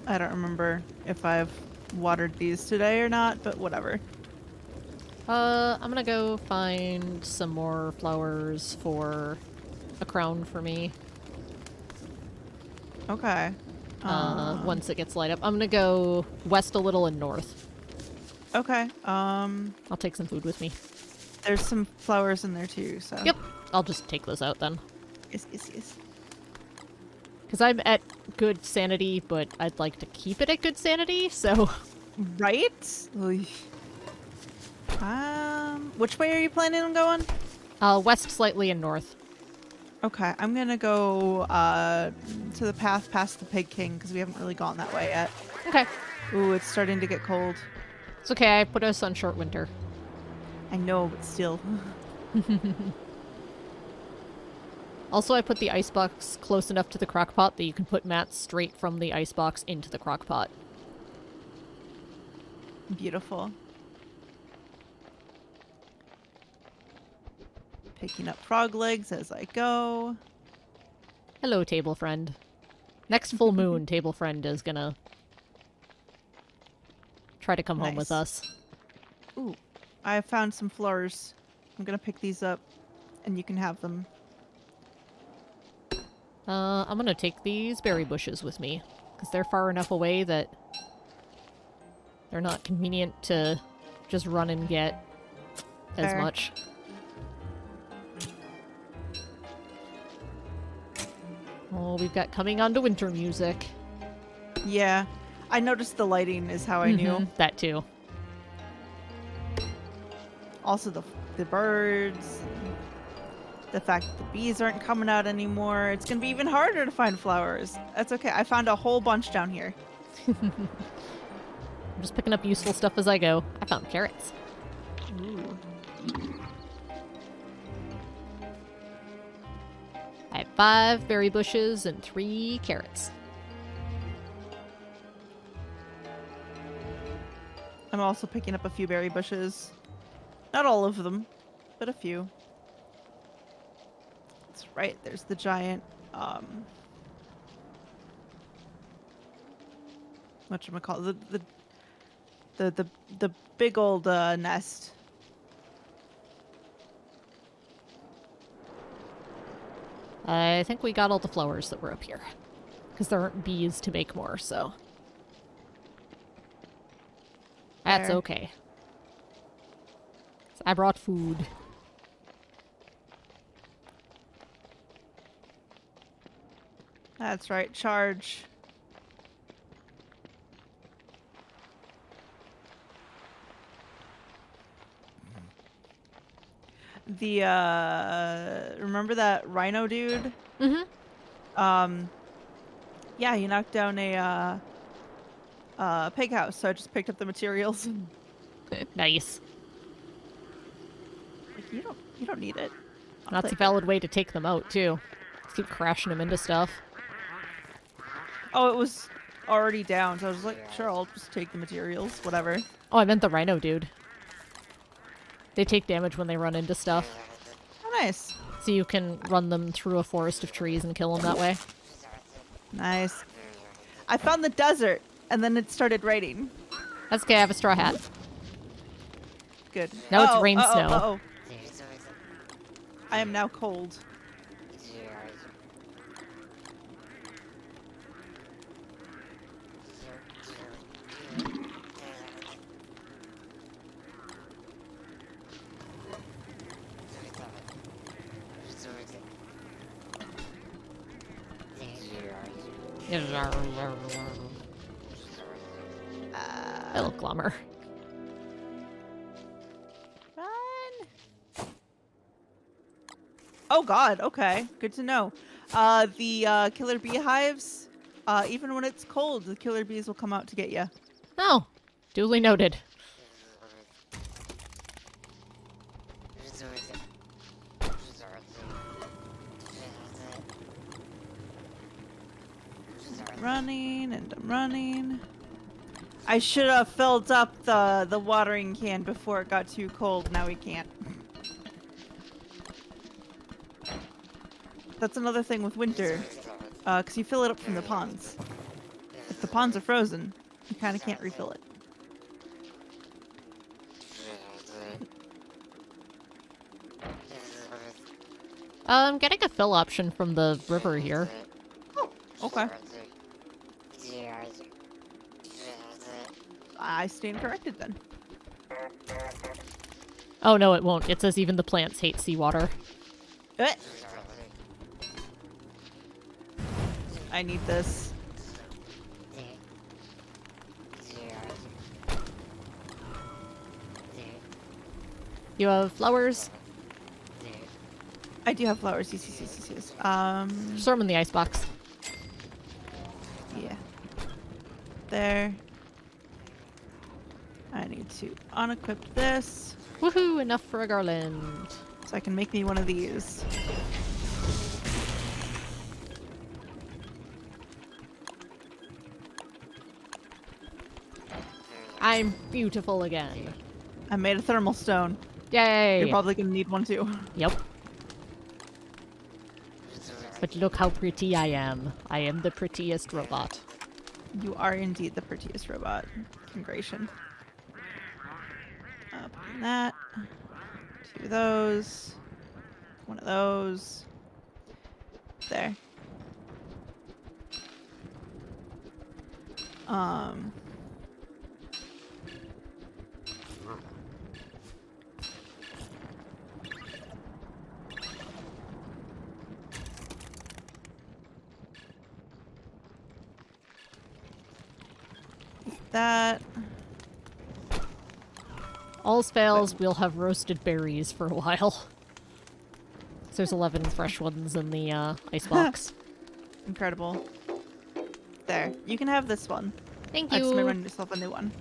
[SPEAKER 2] I don't remember if I've watered these today or not, but whatever.
[SPEAKER 1] I'm gonna go find some more flowers for a crown for me.
[SPEAKER 2] Okay.
[SPEAKER 1] Once it gets light up. I'm gonna go west a little and north.
[SPEAKER 2] Okay.
[SPEAKER 1] I'll take some food with me.
[SPEAKER 2] There's some flowers in there too, so.
[SPEAKER 1] Yep. I'll just take those out then.
[SPEAKER 2] Yes, yes, yes.
[SPEAKER 1] Because I'm at good sanity, but I'd like to keep it at good sanity, so...
[SPEAKER 2] Right? Oy. Which way are you planning on going?
[SPEAKER 1] West slightly and north.
[SPEAKER 2] Okay, I'm gonna go to the path past the Pig King because we haven't really gone that way yet.
[SPEAKER 1] Okay.
[SPEAKER 2] Ooh, it's starting to get cold.
[SPEAKER 1] It's okay, I put us on short winter.
[SPEAKER 2] I know, but still.
[SPEAKER 1] Also, I put the icebox close enough to the crockpot that you can put mats straight from the icebox into the crockpot.
[SPEAKER 2] Beautiful. Picking up frog legs as I go.
[SPEAKER 1] Hello, table friend. Next full moon, table friend is gonna try to come home with
[SPEAKER 2] Nice.
[SPEAKER 1] us.
[SPEAKER 2] Ooh. I found some flowers. I'm gonna pick these up, and you can have them.
[SPEAKER 1] I'm gonna take these berry bushes with me, because they're far enough away that they're not convenient to just run and get as
[SPEAKER 2] Fair.
[SPEAKER 1] much. Oh, we've got coming on to winter music.
[SPEAKER 2] Yeah. I noticed the lighting is how I knew.
[SPEAKER 1] That too.
[SPEAKER 2] Also the birds. The fact that the bees aren't coming out anymore. It's gonna be even harder to find flowers. That's okay. I found a whole bunch down here.
[SPEAKER 1] I'm just picking up useful stuff as I go. I found carrots.
[SPEAKER 2] Ooh.
[SPEAKER 1] I have 5 berry bushes and 3 carrots.
[SPEAKER 2] I'm also picking up a few berry bushes. Not all of them, but a few. That's right. There's the giant whatchamacallit, the big old nest.
[SPEAKER 1] I think we got all the flowers that were up here. Because there aren't bees to make more, so... That's
[SPEAKER 2] Fair.
[SPEAKER 1] okay. I brought food.
[SPEAKER 2] That's right. Charge. The remember that rhino dude?
[SPEAKER 1] Mm-hmm.
[SPEAKER 2] Yeah, he knocked down a pig house, so I just picked up the materials.
[SPEAKER 1] Nice.
[SPEAKER 2] Like, you don't need it. I'll
[SPEAKER 1] That's a
[SPEAKER 2] take it.
[SPEAKER 1] valid way to take them out, too. Just keep crashing them into stuff.
[SPEAKER 2] Oh, it was already down, so I was like, sure, I'll just take the materials, whatever.
[SPEAKER 1] Oh, I meant the rhino dude. They take damage when they run into stuff.
[SPEAKER 2] Oh, nice.
[SPEAKER 1] So you can run them through a forest of trees and kill them that way.
[SPEAKER 2] Nice. I found the desert, and then it started raining.
[SPEAKER 1] That's okay, I have a straw hat.
[SPEAKER 2] Good.
[SPEAKER 1] Now it's
[SPEAKER 2] Uh-oh,
[SPEAKER 1] rain
[SPEAKER 2] uh-oh,
[SPEAKER 1] snow.
[SPEAKER 2] uh-oh. I am now cold.
[SPEAKER 1] Hello, Glummer.
[SPEAKER 2] Run! Oh god, okay. Good to know. The killer beehives, even when it's cold, the killer bees will come out to get you.
[SPEAKER 1] Oh, duly noted.
[SPEAKER 2] Running and I'm running. I should have filled up the watering can before it got too cold. Now we can't. That's another thing with winter, because you fill it up from the ponds. If the ponds are frozen, you kind of can't refill it.
[SPEAKER 1] I'm getting a fill option from the river here.
[SPEAKER 2] Okay. I stand corrected then.
[SPEAKER 1] Oh no, it won't. It says even the plants hate seawater.
[SPEAKER 2] I need this.
[SPEAKER 1] You have flowers?
[SPEAKER 2] I do have flowers. Yes.
[SPEAKER 1] Store them in the icebox.
[SPEAKER 2] Yeah. There. I need to unequip this
[SPEAKER 1] Woohoo! Enough for a garland.
[SPEAKER 2] so I can make me one of these.
[SPEAKER 1] I'm beautiful again.
[SPEAKER 2] I made a thermal stone.
[SPEAKER 1] Yay!
[SPEAKER 2] You're probably gonna need one too.
[SPEAKER 1] Yep. But look how pretty I am. I am the prettiest robot.
[SPEAKER 2] You are indeed the prettiest robot. Congratulations. That. 2 of those. 1 of those. There. That.
[SPEAKER 1] All's fails, we'll have roasted berries for a while. So there's 11 fresh ones in the icebox.
[SPEAKER 2] Incredible. There. You can have this one.
[SPEAKER 1] Thank
[SPEAKER 2] I just made
[SPEAKER 1] you.
[SPEAKER 2] myself a new one.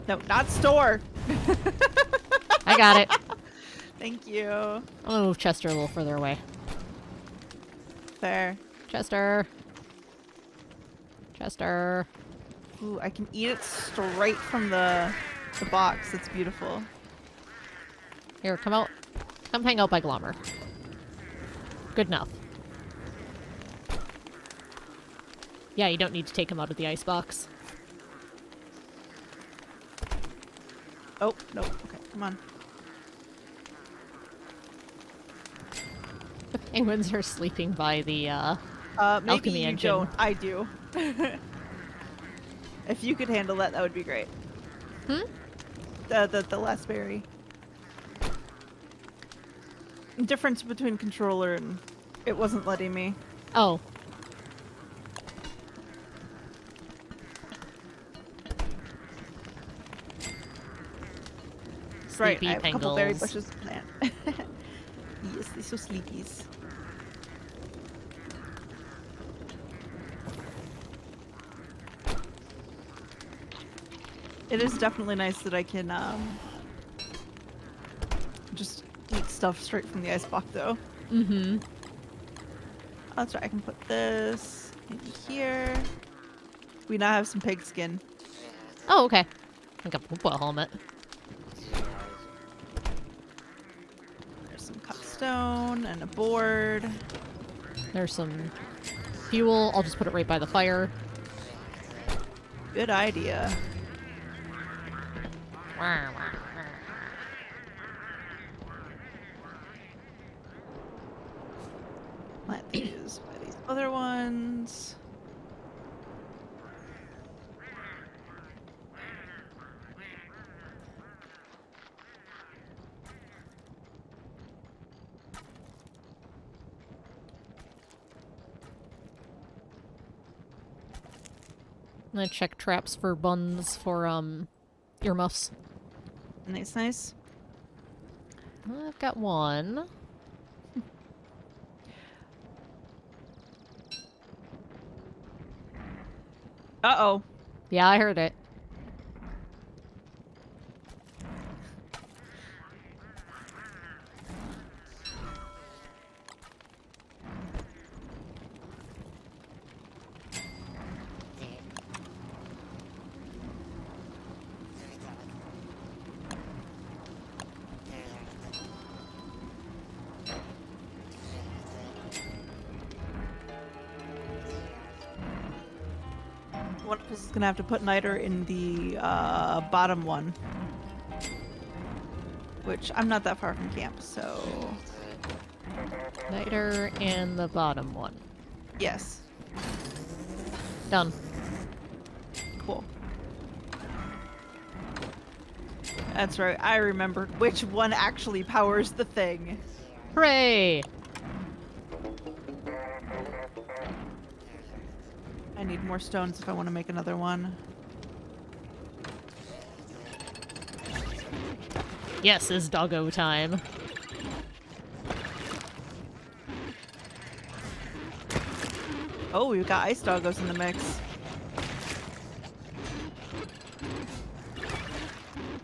[SPEAKER 2] No, not store.
[SPEAKER 1] I got it.
[SPEAKER 2] Thank you.
[SPEAKER 1] I'm gonna move Chester a little further away.
[SPEAKER 2] There.
[SPEAKER 1] Chester. Chester.
[SPEAKER 2] Ooh, I can eat it straight from the box. It's beautiful.
[SPEAKER 1] Here, come out. Come hang out by Glommer. Good enough. Yeah, you don't need to take him out of the icebox.
[SPEAKER 2] Oh, no. Okay, come on.
[SPEAKER 1] The penguins are sleeping by the
[SPEAKER 2] Maybe
[SPEAKER 1] alchemy
[SPEAKER 2] you
[SPEAKER 1] engine.
[SPEAKER 2] don't. I do. If you could handle that, that would be great.
[SPEAKER 1] Hmm?
[SPEAKER 2] The last berry. Difference between controller and it wasn't letting me.
[SPEAKER 1] Oh.
[SPEAKER 2] Right,
[SPEAKER 1] Sleepy
[SPEAKER 2] I have a couple berry
[SPEAKER 1] Pengles.
[SPEAKER 2] bushes to plant. Yes, they're so sleepies. It is definitely nice that I can just eat stuff straight from the icebox, though.
[SPEAKER 1] Mm-hmm.
[SPEAKER 2] That's right. I can put this maybe here. We now have some pig skin.
[SPEAKER 1] Oh, okay. I think I'll put a helmet.
[SPEAKER 2] There's some cut stone and a board.
[SPEAKER 1] There's some fuel. I'll just put it right by the fire.
[SPEAKER 2] Good idea. Plant these by these other ones.
[SPEAKER 1] I'm gonna check traps for buns for earmuffs.
[SPEAKER 2] Nice, nice.
[SPEAKER 1] I've got one.
[SPEAKER 2] Uh-oh.
[SPEAKER 1] Yeah, I heard it.
[SPEAKER 2] One of us is gonna have to put niter in the bottom one. Which, I'm not that far from camp, so...
[SPEAKER 1] Niter and the bottom one.
[SPEAKER 2] Yes.
[SPEAKER 1] Done.
[SPEAKER 2] Cool. That's right, I remembered which one actually powers the thing.
[SPEAKER 1] Hooray!
[SPEAKER 2] I need more stones if I want to make another one.
[SPEAKER 1] Yes, it's doggo time.
[SPEAKER 2] Oh, we've got ice doggos in the mix.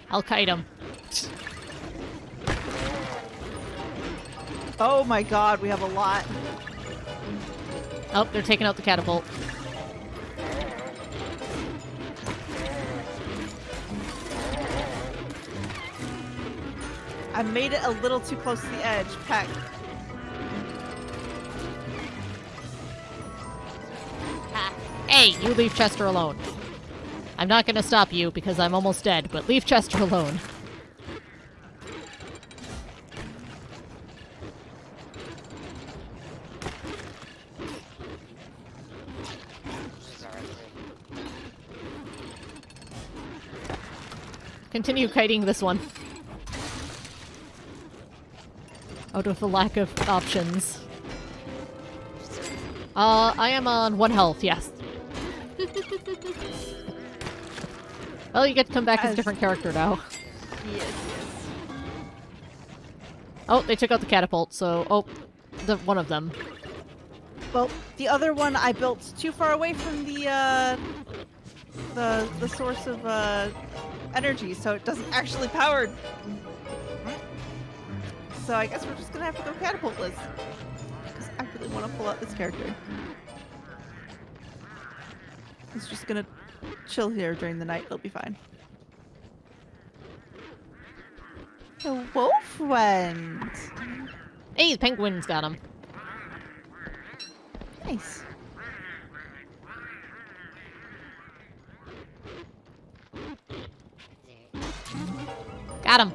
[SPEAKER 1] I'll kite him.
[SPEAKER 2] Oh my god, we have a lot.
[SPEAKER 1] Oh, they're taking out the catapult.
[SPEAKER 2] I made it a little too close to the edge, Peck.
[SPEAKER 1] Hey, you leave Chester alone. I'm not gonna stop you because I'm almost dead, but leave Chester alone. Continue kiting this one. Out of the lack of options. I am on 1 health, yes. Well, you get to come back as a different character now.
[SPEAKER 2] Yes, yes.
[SPEAKER 1] Oh, they took out the catapult, so... Oh, one of them.
[SPEAKER 2] Well, the other one I built too far away from the source of energy, so it doesn't actually power. So I guess we're just gonna have to go catapultless. Because I really want to pull out this character. He's just gonna chill here during the night. It'll be fine. The wolf went.
[SPEAKER 1] Hey, the penguins got him.
[SPEAKER 2] Nice.
[SPEAKER 1] Got him.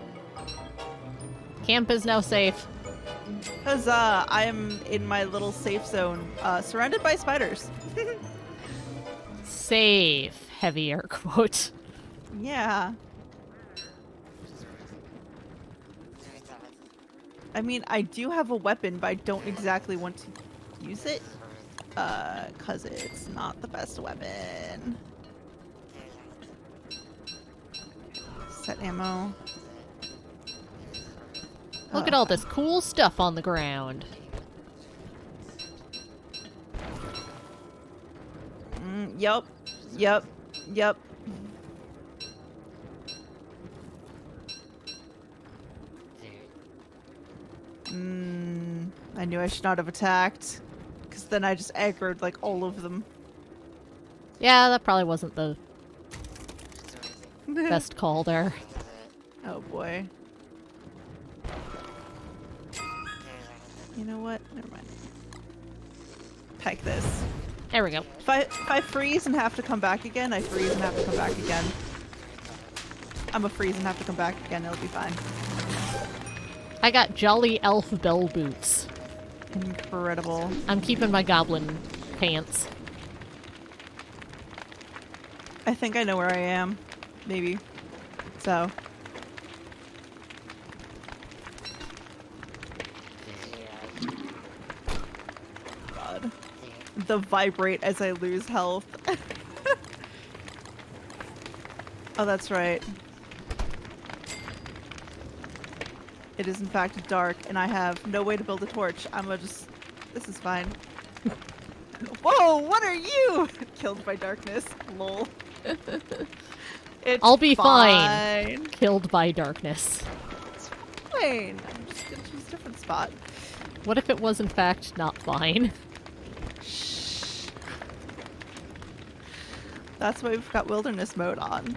[SPEAKER 1] Camp is now safe.
[SPEAKER 2] Huzzah! I am in my little safe zone, surrounded by spiders.
[SPEAKER 1] Safe. Heavy air quote.
[SPEAKER 2] Yeah. I mean, I do have a weapon, but I don't exactly want to use it. 'Cause it's not the best weapon. Set ammo.
[SPEAKER 1] Look at all this cool stuff on the ground.
[SPEAKER 2] Yep. Yep. Yep. I knew I should not have attacked. Because then I just aggroed, like, all of them.
[SPEAKER 1] Yeah, that probably wasn't the best call there.
[SPEAKER 2] Oh boy. You know what? Never mind. Peck this.
[SPEAKER 1] There we go.
[SPEAKER 2] If I freeze and have to come back again, I freeze and have to come back again. I'm a freeze and have to come back again, it'll be fine.
[SPEAKER 1] I got Jolly Elf Bell Boots.
[SPEAKER 2] Incredible.
[SPEAKER 1] I'm keeping my goblin pants.
[SPEAKER 2] I think I know where I am. Maybe. So. God. The vibrate as I lose health. Oh, that's right. It is in fact dark, and I have no way to build a torch. I'm gonna just... This is fine. Whoa, what are you? Killed by darkness. Lol. It's
[SPEAKER 1] I'll be fine. Killed by darkness.
[SPEAKER 2] It's fine. I'm just gonna choose a different spot.
[SPEAKER 1] What if it was in fact not fine?
[SPEAKER 2] Shh. That's why we've got wilderness mode on.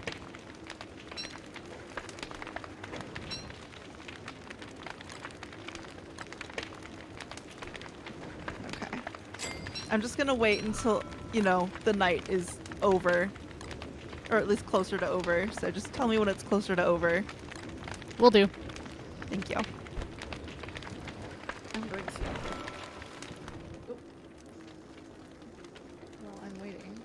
[SPEAKER 2] Okay. I'm just gonna wait until, you know, the night is over. Or at least closer to over. So just tell me when it's closer to over.
[SPEAKER 1] Will do.
[SPEAKER 2] Thank you. I'm going to... Oh. While I'm waiting.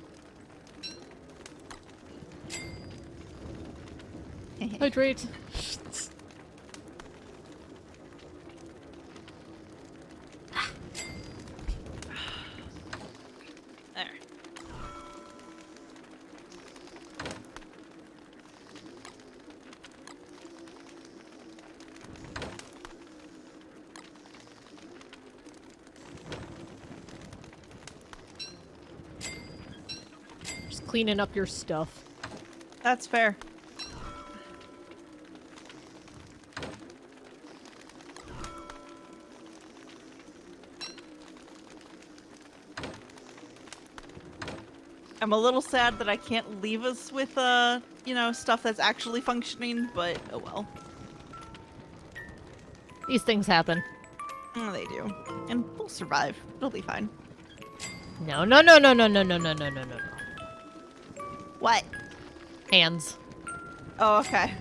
[SPEAKER 1] Hydrate.
[SPEAKER 2] There.
[SPEAKER 1] Just cleaning up your stuff.
[SPEAKER 2] That's fair. I'm a little sad that I can't leave us with, you know, stuff that's actually functioning, but oh well.
[SPEAKER 1] These things happen.
[SPEAKER 2] They do. And we'll survive. It'll be fine.
[SPEAKER 1] No, no, no, no, no, no, no, no, no, no, no.
[SPEAKER 2] What?
[SPEAKER 1] Hands.
[SPEAKER 2] Oh, okay.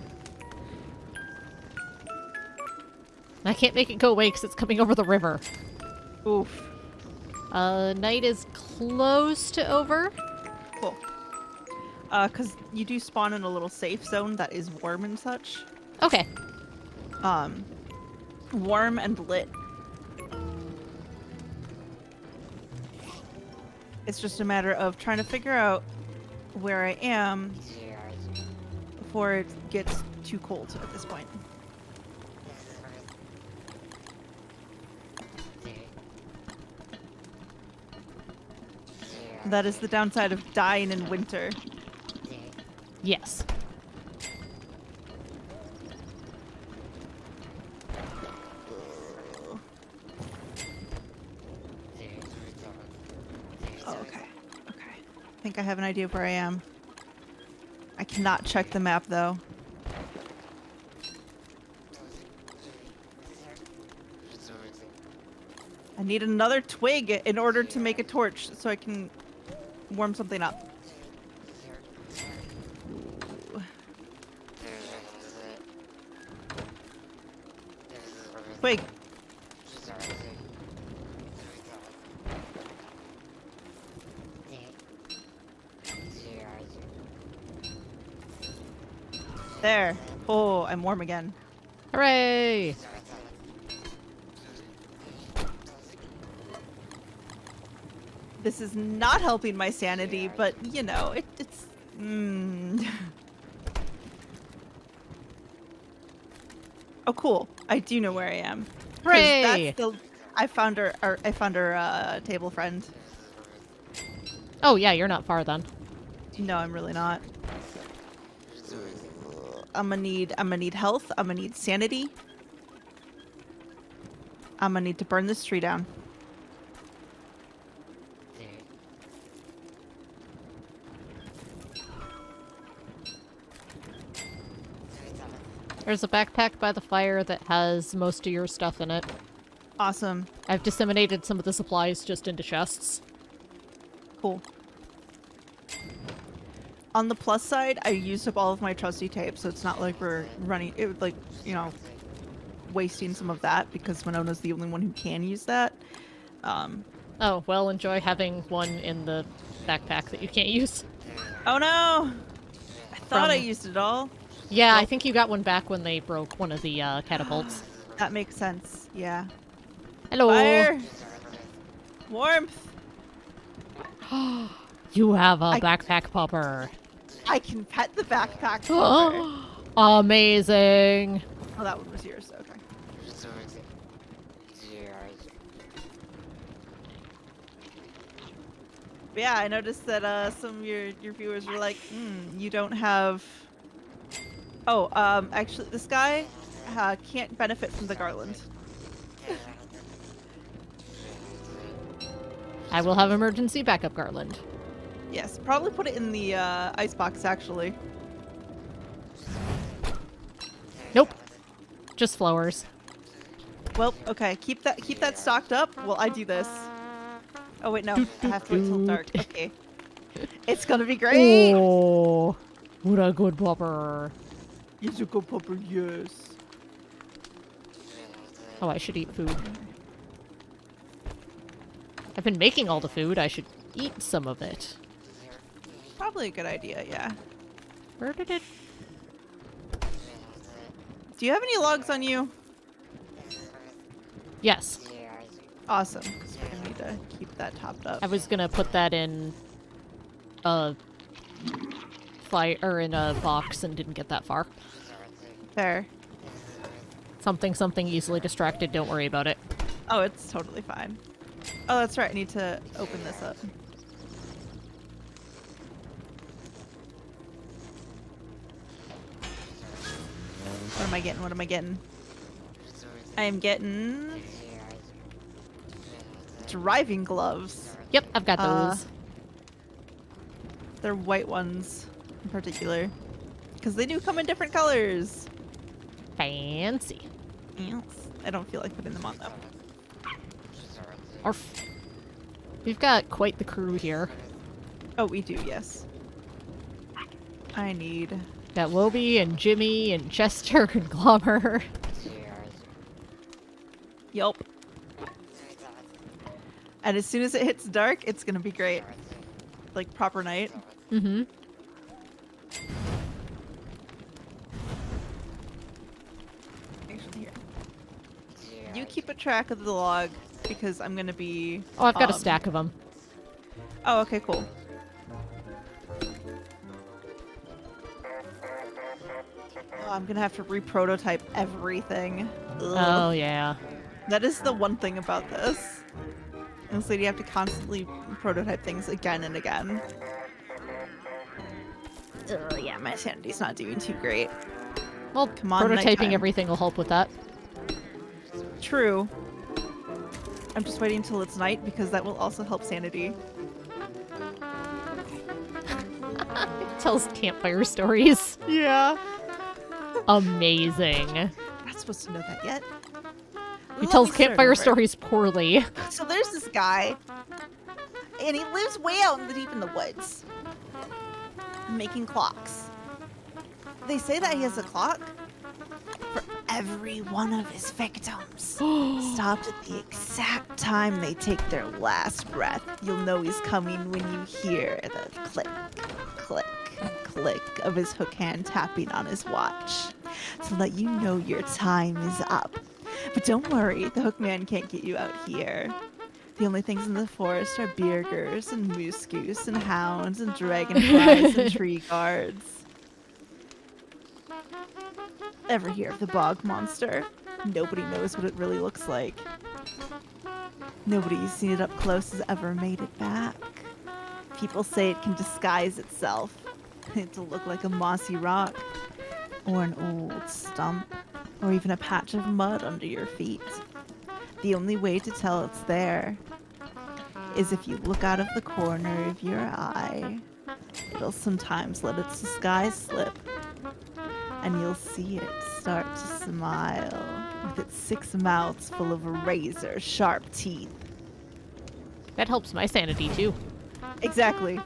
[SPEAKER 1] I can't make it go away because it's coming over the river.
[SPEAKER 2] Oof.
[SPEAKER 1] Night is close to over.
[SPEAKER 2] Cool. Because you do spawn in a little safe zone that is warm and such.
[SPEAKER 1] Okay.
[SPEAKER 2] Warm and lit. It's just a matter of trying to figure out where I am before it gets too cold at this point. That is the downside of dying in winter.
[SPEAKER 1] Yes.
[SPEAKER 2] Oh, okay. Okay. I think I have an idea of where I am. I cannot check the map though. I need another twig in order to make a torch so I can warm something up. Ooh. Twig. There. Oh, I'm warm again.
[SPEAKER 1] Hooray!
[SPEAKER 2] This is not helping my sanity, but you know, it's. Oh, cool! I do know where I am. 'Cause
[SPEAKER 1] Hooray!
[SPEAKER 2] I found her table friend.
[SPEAKER 1] Oh yeah, you're not far then.
[SPEAKER 2] No, I'm really not. I'm gonna need health. I'm gonna need sanity. I'm gonna need to burn this tree down.
[SPEAKER 1] There's a backpack by the fire that has most of your stuff in it.
[SPEAKER 2] Awesome.
[SPEAKER 1] I've disseminated some of the supplies just into chests.
[SPEAKER 2] Cool. On the plus side, I used up all of my trusty tape, so it's not like we're running it, like, you know, wasting some of that because Winona's the only one who can use that.
[SPEAKER 1] Oh, well, enjoy having one in the backpack that you can't use.
[SPEAKER 2] Oh no! I thought I
[SPEAKER 1] From-
[SPEAKER 2] used it all.
[SPEAKER 1] Yeah,
[SPEAKER 2] Well-
[SPEAKER 1] I think you got one back when they broke one of the catapults.
[SPEAKER 2] That makes sense. Yeah.
[SPEAKER 1] Hello!
[SPEAKER 2] Fire! Warmth!
[SPEAKER 1] You have a backpack popper.
[SPEAKER 2] I can pet the backpack. popper.
[SPEAKER 1] Amazing!
[SPEAKER 2] Oh, that one was yours. Okay. But yeah, I noticed that some of your viewers were like, you don't have. Oh, actually, this guy can't benefit from the garland.
[SPEAKER 1] I will have emergency backup garland.
[SPEAKER 2] Yes, probably put it in the icebox actually.
[SPEAKER 1] Nope. Just flowers.
[SPEAKER 2] Well, okay, keep that stocked up while I do this. Oh wait, no, I have to wait till dark. Okay, it's gonna be great.
[SPEAKER 1] Oh, what a good popper.
[SPEAKER 2] It's a good popper, yes.
[SPEAKER 1] Oh, I should eat food. I've been making all the food. I should eat some of it.
[SPEAKER 2] Probably a good idea, yeah.
[SPEAKER 1] Where did it?
[SPEAKER 2] Do you have any logs on you?
[SPEAKER 1] Yes.
[SPEAKER 2] Awesome, because we're gonna need to keep that topped up.
[SPEAKER 1] I was gonna put that in a fire or in a box and didn't get that far.
[SPEAKER 2] Fair.
[SPEAKER 1] Something easily distracted. Don't worry about it.
[SPEAKER 2] Oh, it's totally fine. Oh, that's right. I need to open this up. What am I getting? What am I getting? I am getting driving gloves.
[SPEAKER 1] Yep, I've got those.
[SPEAKER 2] They're white ones in particular. Because they do come in different colors.
[SPEAKER 1] Fancy.
[SPEAKER 2] Yes. I don't feel like putting them on though.
[SPEAKER 1] We've got quite the crew here.
[SPEAKER 2] Oh, we do, yes. I need...
[SPEAKER 1] Got Wobie and Jimmy and Chester and Glommer.
[SPEAKER 2] Yup. And as soon as it hits dark, it's gonna be great. Like, proper night.
[SPEAKER 1] Mm-hmm.
[SPEAKER 2] Actually, here. You keep a track of the log, because I'm gonna be...
[SPEAKER 1] Oh, I've got a stack of them.
[SPEAKER 2] Oh, okay, cool. Oh, I'm gonna have to re-prototype everything. Ugh.
[SPEAKER 1] Oh, yeah.
[SPEAKER 2] That is the one thing about this. Honestly, you have to constantly prototype things again and again. Ugh, yeah, my sanity's not doing too great.
[SPEAKER 1] Well,
[SPEAKER 2] Come on,
[SPEAKER 1] prototyping
[SPEAKER 2] nighttime.
[SPEAKER 1] everything will help with that.
[SPEAKER 2] True. I'm just waiting until it's night because that will also help sanity.
[SPEAKER 1] It tells campfire stories.
[SPEAKER 2] Yeah.
[SPEAKER 1] Amazing.
[SPEAKER 2] Not supposed to know that yet.
[SPEAKER 1] He
[SPEAKER 2] Let
[SPEAKER 1] tells
[SPEAKER 2] me start
[SPEAKER 1] campfire
[SPEAKER 2] over.
[SPEAKER 1] stories poorly.
[SPEAKER 2] So there's this guy, and he lives way out in the deep in the woods, making clocks. They say that he has a clock for every one of his victims. Stopped at the exact time they take their last breath. You'll know he's coming when you hear the click, click, click of his hook hand tapping on his watch to let you know your time is up. But don't worry, the hookman can't get you out here. The only things in the forest are beargers and moose goose and hounds and dragonflies and tree guards. Ever hear of the bog monster? Nobody knows what it really looks like. Nobody who's seen it up close has ever made it back. People say it can disguise itself to look like a mossy rock, or an old stump, or even a patch of mud under your feet. The only way to tell it's there is if you look out of the corner of your eye. It'll sometimes let its disguise slip, and you'll see it start to smile with its 6 mouths full of razor-sharp teeth.
[SPEAKER 1] That helps my sanity, too.
[SPEAKER 2] Exactly.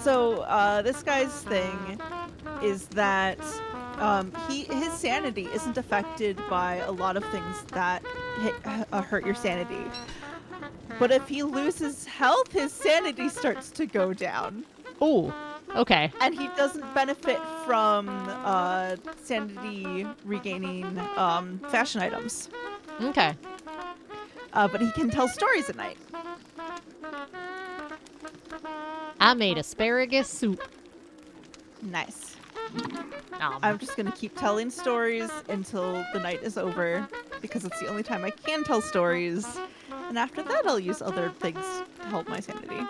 [SPEAKER 2] So, this guy's thing is that his sanity isn't affected by a lot of things that hurt your sanity. But if he loses health, his sanity starts to go down.
[SPEAKER 1] Oh, okay.
[SPEAKER 2] And he doesn't benefit from sanity regaining fashion items.
[SPEAKER 1] Okay.
[SPEAKER 2] But he can tell stories at night.
[SPEAKER 1] I made asparagus soup.
[SPEAKER 2] Nice. I'm just gonna keep telling stories until the night is over, because it's the only time I can tell stories. And after that, I'll use other things to help my sanity.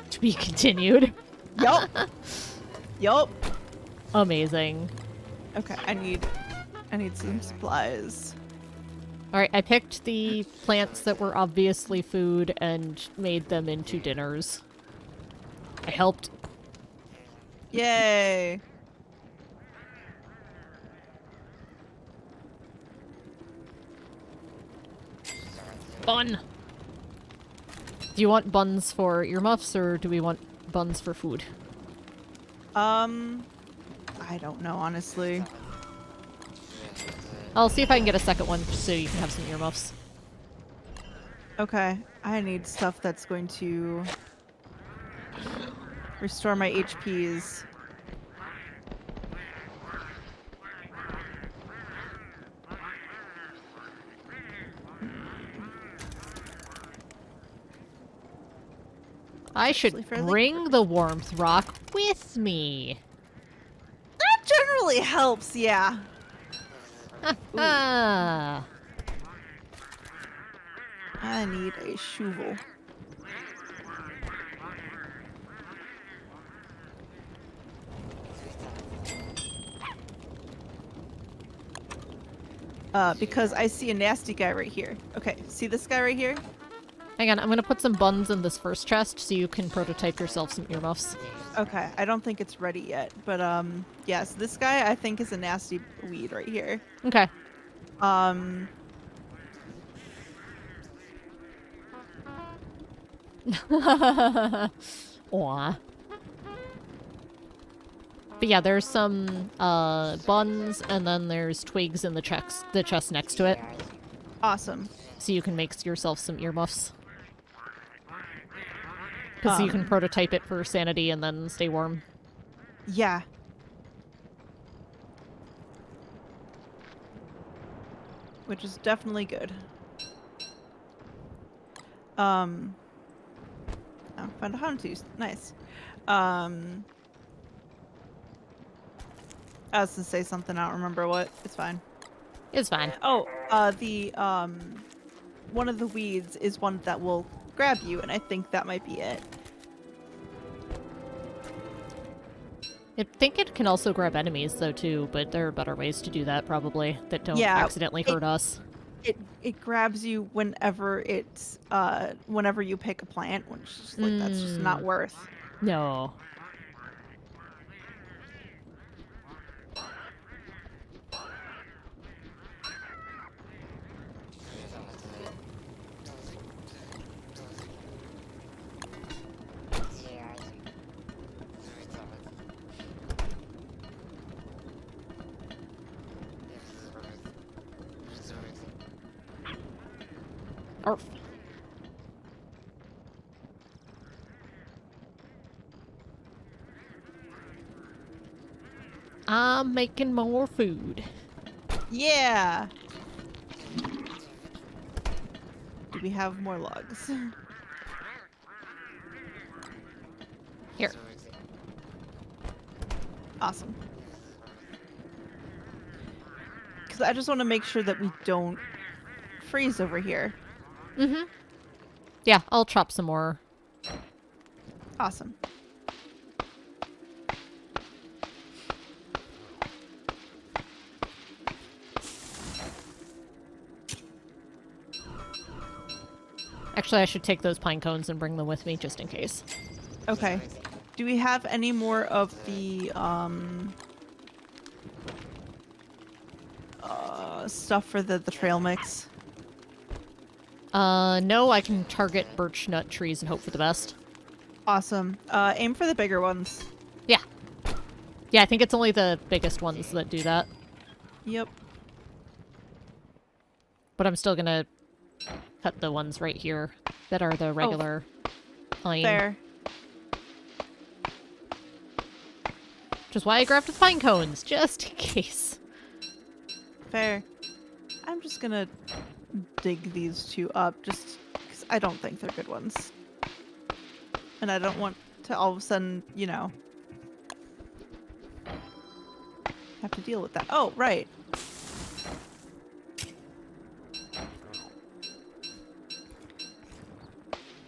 [SPEAKER 1] To be continued.
[SPEAKER 2] Yup. Yup.
[SPEAKER 1] Amazing.
[SPEAKER 2] Okay, I need some supplies.
[SPEAKER 1] Alright, I picked the plants that were obviously food and made them into dinners. I helped.
[SPEAKER 2] Yay.
[SPEAKER 1] Bun! Do you want buns for earmuffs, or do we want buns for food?
[SPEAKER 2] I don't know, honestly.
[SPEAKER 1] I'll see if I can get a second one so you can have some earmuffs.
[SPEAKER 2] Okay, I need stuff that's going to restore my HPs.
[SPEAKER 1] I should
[SPEAKER 2] Actually, fairly-
[SPEAKER 1] bring the warmth rock with me.
[SPEAKER 2] That generally helps, yeah.
[SPEAKER 1] Ah.
[SPEAKER 2] I need a shovel. Because I see a nasty guy right here. Okay, see this guy right here?
[SPEAKER 1] Hang on, I'm gonna put some buns in this first chest so you can prototype yourself some earmuffs.
[SPEAKER 2] Okay, I don't think it's ready yet, but yes, this guy I think is a nasty weed right here.
[SPEAKER 1] Okay.
[SPEAKER 2] Um,
[SPEAKER 1] Aw. But yeah, there's some buns, and then there's twigs in the chest next to it.
[SPEAKER 2] awesome.
[SPEAKER 1] So you can make yourself some earmuffs. Because you can prototype it for sanity and then stay warm.
[SPEAKER 2] Yeah. Which is definitely good. Oh, found a houndstooth. Nice. I was gonna say something, I don't remember what. It's fine.
[SPEAKER 1] It's fine.
[SPEAKER 2] Oh, one of the weeds is one that will grab you, and I think that might be it.
[SPEAKER 1] I think it can also grab enemies, though, too, but there are better ways to do that, probably, that don't accidentally hurt us.
[SPEAKER 2] It grabs you whenever it's, whenever you pick a plant, which is like, that's just not worth.
[SPEAKER 1] No. Arf. I'm making more food.
[SPEAKER 2] Yeah! Do we have more logs?
[SPEAKER 1] Here.
[SPEAKER 2] Awesome. Because I just want to make sure that we don't freeze over here.
[SPEAKER 1] Mm-hmm. Yeah, I'll chop some more.
[SPEAKER 2] Awesome.
[SPEAKER 1] Actually, I should take those pine cones and bring them with me just in case.
[SPEAKER 2] Okay. Do we have any more of the, stuff for the trail mix?
[SPEAKER 1] No, I can target birch nut trees and hope for the best.
[SPEAKER 2] Awesome. Aim for the bigger ones.
[SPEAKER 1] Yeah. Yeah, I think it's only the biggest ones that do that.
[SPEAKER 2] Yep.
[SPEAKER 1] But I'm still gonna cut the ones right here that are the regular pine.
[SPEAKER 2] Fair.
[SPEAKER 1] Which is why I grabbed the pine cones, just in case.
[SPEAKER 2] Fair. I'm just gonna dig these two up just because I don't think they're good ones. And I don't want to all of a sudden, you know, have to deal with that. Oh, right.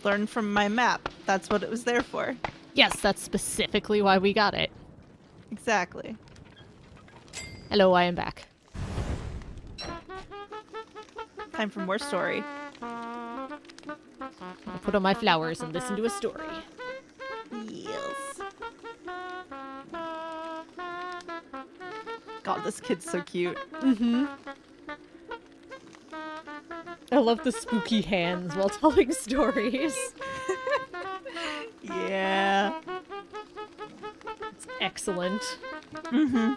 [SPEAKER 2] Learn from my map. That's what it was there for.
[SPEAKER 1] Yes, that's specifically why we got it.
[SPEAKER 2] Exactly.
[SPEAKER 1] Hello, I am back.
[SPEAKER 2] Time for more story.
[SPEAKER 1] I'll put on my flowers and listen to a story.
[SPEAKER 2] Yes. God, this kid's so cute.
[SPEAKER 1] Mm-hmm. I love the spooky hands while telling stories.
[SPEAKER 2] Yeah.
[SPEAKER 1] It's excellent.
[SPEAKER 2] Mm-hmm.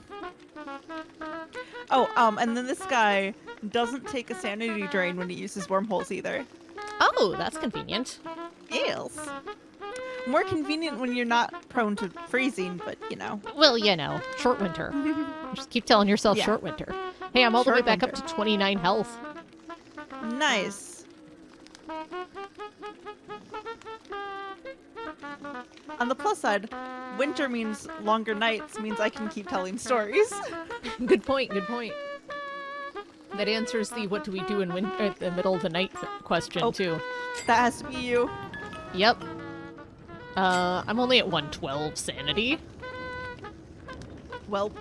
[SPEAKER 2] Oh, and then this guy doesn't take a sanity drain when he uses wormholes either.
[SPEAKER 1] Oh, that's convenient.
[SPEAKER 2] Yes. More convenient when you're not prone to freezing, but you know.
[SPEAKER 1] Well, you know, short winter. Just keep telling yourself
[SPEAKER 2] Yeah.
[SPEAKER 1] short winter. Hey, I'm all the way
[SPEAKER 2] Short
[SPEAKER 1] back
[SPEAKER 2] winter.
[SPEAKER 1] up to 29 health.
[SPEAKER 2] Nice. On the plus side, winter means longer nights, means I can keep telling stories.
[SPEAKER 1] Good point, good point. That answers the what do we do in the middle of the night question, too.
[SPEAKER 2] That has to be you.
[SPEAKER 1] Yep. I'm only at 112 sanity.
[SPEAKER 2] Well.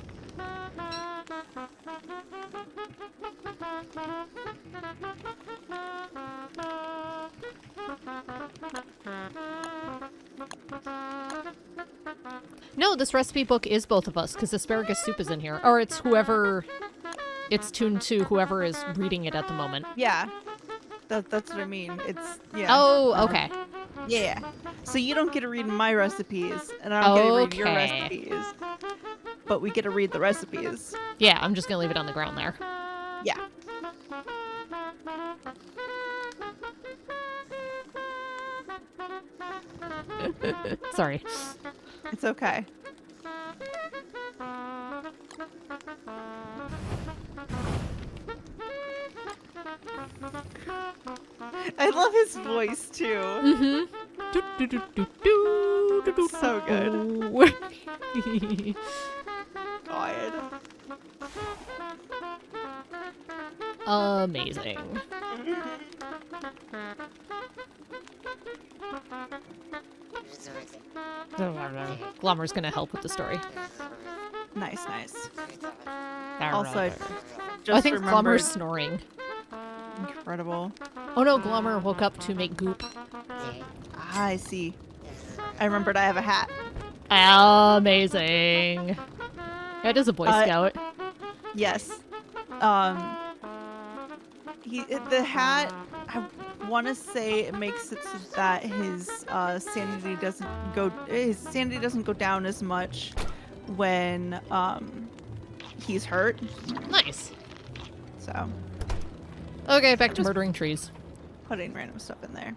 [SPEAKER 1] No, this recipe book is both of us, because asparagus soup is in here. Or it's whoever... It's tuned to whoever is reading it at the moment.
[SPEAKER 2] Yeah. That's what I mean. It's, yeah.
[SPEAKER 1] Oh, okay.
[SPEAKER 2] Yeah. So you don't get to read my recipes, and I don't get to read your
[SPEAKER 1] Okay.
[SPEAKER 2] recipes. But we get to read the recipes.
[SPEAKER 1] Yeah, I'm just gonna leave it on the ground there.
[SPEAKER 2] Yeah.
[SPEAKER 1] Sorry.
[SPEAKER 2] It's okay. I love his voice too.
[SPEAKER 1] Mm-hmm.
[SPEAKER 2] So good. God.
[SPEAKER 1] Amazing. Glommer's gonna help with the story.
[SPEAKER 2] Nice, nice.
[SPEAKER 1] Also,
[SPEAKER 2] Also, I just
[SPEAKER 1] I think
[SPEAKER 2] remembered.
[SPEAKER 1] Glommer's snoring.
[SPEAKER 2] Incredible.
[SPEAKER 1] Oh no, Glommer woke up to make goop.
[SPEAKER 2] Ah, I see. I remembered I have a hat.
[SPEAKER 1] Amazing. That is a Boy Scout.
[SPEAKER 2] Yes. The hat, I want to say it makes it so that his sanity doesn't go down as much when he's hurt.
[SPEAKER 1] Nice.
[SPEAKER 2] So
[SPEAKER 1] Okay, back to murdering trees.
[SPEAKER 2] putting random stuff in there.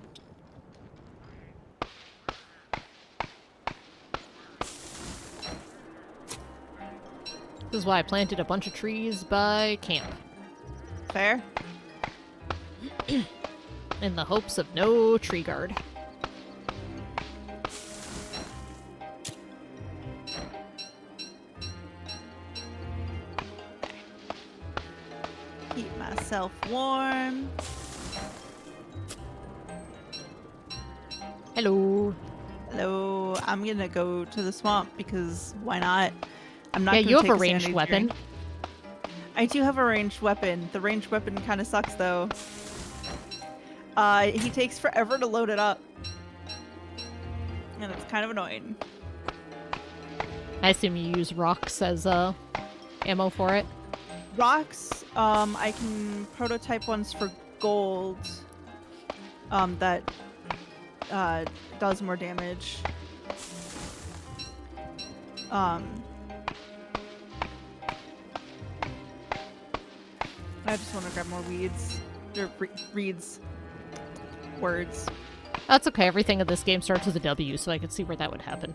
[SPEAKER 1] This is why I planted a bunch of trees by camp.
[SPEAKER 2] Fair.
[SPEAKER 1] In the hopes of no tree guard.
[SPEAKER 2] Keep myself warm.
[SPEAKER 1] Hello.
[SPEAKER 2] Hello. I'm gonna go to the swamp because why not? I'm not.
[SPEAKER 1] Yeah,
[SPEAKER 2] gonna
[SPEAKER 1] you have
[SPEAKER 2] take
[SPEAKER 1] a ranged
[SPEAKER 2] sanity
[SPEAKER 1] weapon.
[SPEAKER 2] drink. I do have a ranged weapon. The ranged weapon kind of sucks though. He takes forever to load it up. And it's kind of annoying.
[SPEAKER 1] I assume you use rocks as ammo for it.
[SPEAKER 2] Rocks, I can prototype ones for gold. That does more damage. I just want to grab more weeds. Or reeds. Words.
[SPEAKER 1] That's okay. Everything in this game starts with a W, so I could see where that would happen.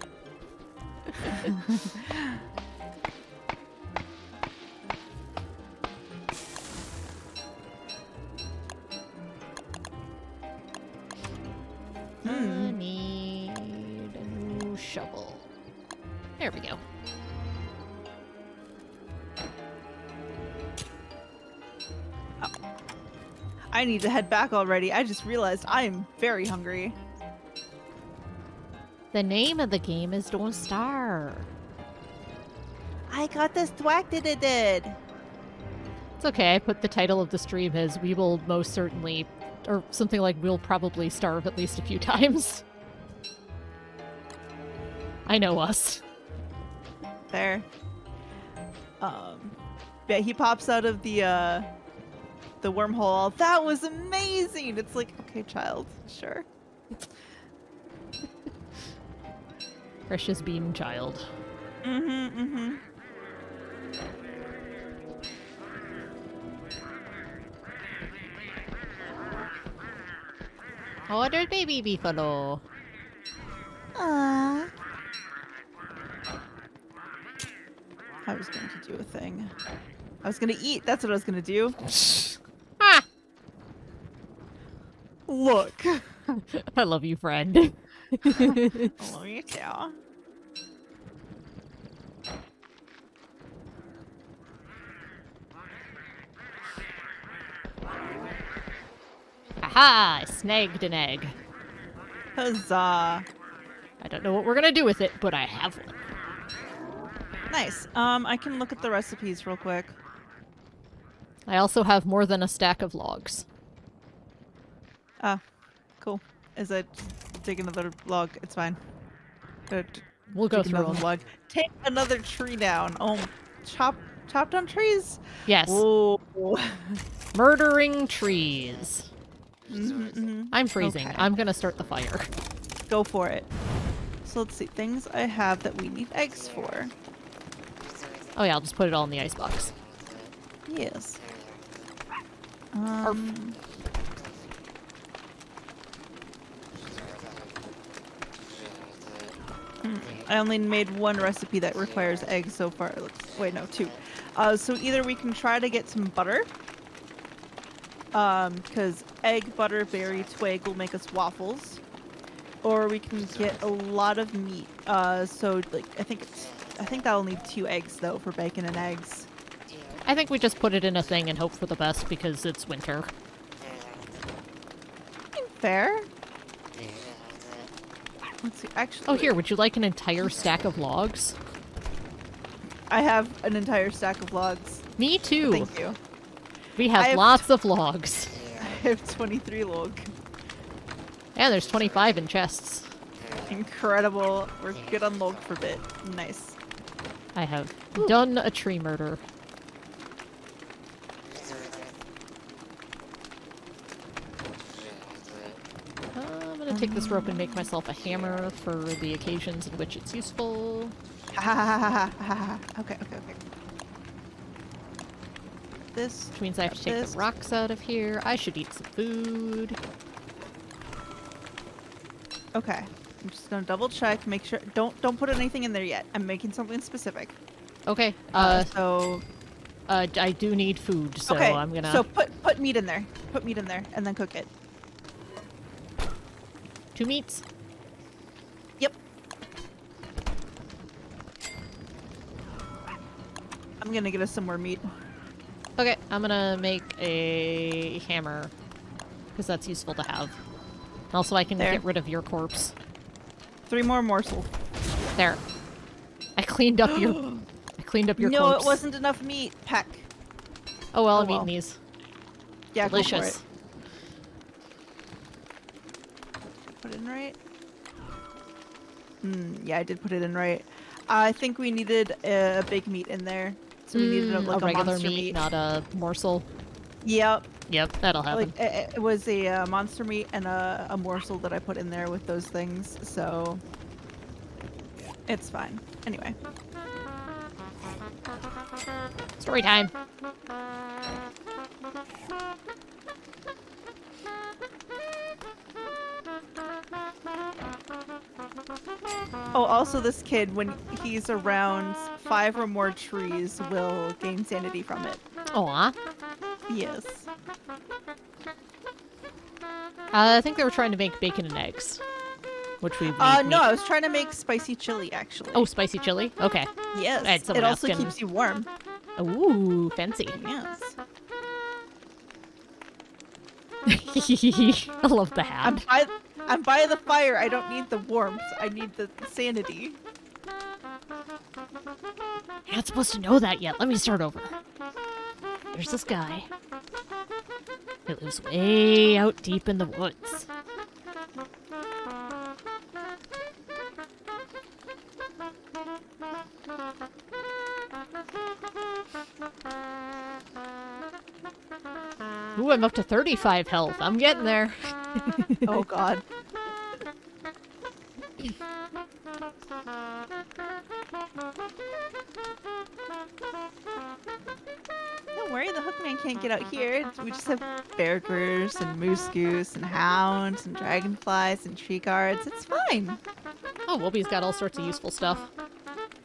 [SPEAKER 1] I need a new shovel. There we go.
[SPEAKER 2] I need to head back already. I just realized I am very hungry.
[SPEAKER 1] The name of the game is Don't Starve.
[SPEAKER 2] I got distracted. It did.
[SPEAKER 1] It's okay. I put the title of the stream as "We will most certainly," or something like "We'll probably starve at least a few times." I know us.
[SPEAKER 2] There. Yeah, he pops out of the wormhole. That was amazing. It's like, okay, child, sure.
[SPEAKER 1] Precious bean child.
[SPEAKER 2] Mm-hmm.
[SPEAKER 1] Oh, there's baby beefalo.
[SPEAKER 2] Aww. I was going to do a thing. I was going to eat. That's what I was going to do.
[SPEAKER 1] Ah!
[SPEAKER 2] Look.
[SPEAKER 1] I love you, friend.
[SPEAKER 2] I love you too.
[SPEAKER 1] Aha! I snagged an egg.
[SPEAKER 2] Huzzah.
[SPEAKER 1] I don't know what we're gonna do with it, but I have one.
[SPEAKER 2] Nice. I can look at the recipes real quick.
[SPEAKER 1] I also have more than a stack of logs.
[SPEAKER 2] Oh. Cool. Is it dig another log? It's fine.
[SPEAKER 1] We'll go
[SPEAKER 2] Dig
[SPEAKER 1] through
[SPEAKER 2] another
[SPEAKER 1] them.
[SPEAKER 2] log. Take another tree down. Oh, chop down trees.
[SPEAKER 1] Yes.
[SPEAKER 2] Whoa.
[SPEAKER 1] Murdering trees.
[SPEAKER 2] Mm-hmm.
[SPEAKER 1] I'm freezing.
[SPEAKER 2] Okay.
[SPEAKER 1] I'm gonna start the fire.
[SPEAKER 2] Go for it. So let's see. Things I have that we need eggs for.
[SPEAKER 1] Oh yeah, I'll just put it all in the icebox.
[SPEAKER 2] Yes. I only made one recipe that requires eggs so far. Wait, no, 2. So either we can try to get some butter. Because egg, butter, berry, twig will make us waffles. Or we can get a lot of meat. So like I think that'll need 2 eggs though for bacon and eggs.
[SPEAKER 1] I think we just put it in a thing and hope for the best because it's winter.
[SPEAKER 2] Fair. Let's see. Actually,
[SPEAKER 1] Oh, here, would you like an entire stack of logs?
[SPEAKER 2] I have an entire stack of logs.
[SPEAKER 1] Me too.
[SPEAKER 2] Thank you.
[SPEAKER 1] We have lots of logs.
[SPEAKER 2] I have 23 log.
[SPEAKER 1] Yeah, there's 25 in chests.
[SPEAKER 2] Incredible. We're good on log for a bit. Nice.
[SPEAKER 1] I have done a tree murder. I'm gonna take this rope and make myself a hammer for the occasions in which it's useful.
[SPEAKER 2] Okay. This.
[SPEAKER 1] Which means I have to take the rocks out of here. I should eat some food.
[SPEAKER 2] Okay. I'm just gonna double check, make sure. Don't put anything in there yet. I'm making something specific.
[SPEAKER 1] Okay.
[SPEAKER 2] So.
[SPEAKER 1] I do need food, so
[SPEAKER 2] okay.
[SPEAKER 1] I'm gonna.
[SPEAKER 2] So put meat in there. Put meat in there, and then cook it.
[SPEAKER 1] 2 meats.
[SPEAKER 2] Yep. I'm gonna get us some more meat.
[SPEAKER 1] Okay, I'm gonna make a hammer because that's useful to have. Also, I can get rid of your corpse.
[SPEAKER 2] 3 more morsels.
[SPEAKER 1] There. I cleaned up your. I cleaned up your corpse.
[SPEAKER 2] No, it wasn't enough meat. Peck.
[SPEAKER 1] Oh well, I'm eating these.
[SPEAKER 2] Yeah,
[SPEAKER 1] delicious.
[SPEAKER 2] Go for it. Put it in right. Yeah, I did put it in right. I think we needed a big meat in there, so we needed like a
[SPEAKER 1] regular
[SPEAKER 2] monster meat,
[SPEAKER 1] not a morsel.
[SPEAKER 2] Yep.
[SPEAKER 1] Yep, that'll happen.
[SPEAKER 2] Like it was a monster meat and a morsel that I put in there with those things, so it's fine. Anyway.
[SPEAKER 1] Story time.
[SPEAKER 2] Oh, also this kid, when he's around 5 or more trees, will gain sanity from it.
[SPEAKER 1] Aw.
[SPEAKER 2] Yes.
[SPEAKER 1] I think they were trying to make bacon and eggs. Which we
[SPEAKER 2] no, I was trying to make spicy chili, actually.
[SPEAKER 1] Oh, spicy chili? Okay.
[SPEAKER 2] Yes.
[SPEAKER 1] Right,
[SPEAKER 2] It also keeps you warm.
[SPEAKER 1] Ooh, fancy.
[SPEAKER 2] Yes.
[SPEAKER 1] I love the hat.
[SPEAKER 2] I'm by the fire. I don't need the warmth. I need the sanity.
[SPEAKER 1] You're not supposed to know that yet. Let me start over. There's this guy. He lives way out deep in the woods. Ooh, I'm up to 35 health. I'm getting there.
[SPEAKER 2] Oh god. Don't worry, the Hookman can't get out here. We just have bearers and moose goose and hounds and dragonflies and tree guards. It's fine.
[SPEAKER 1] Oh, Wolby's got all sorts of useful stuff.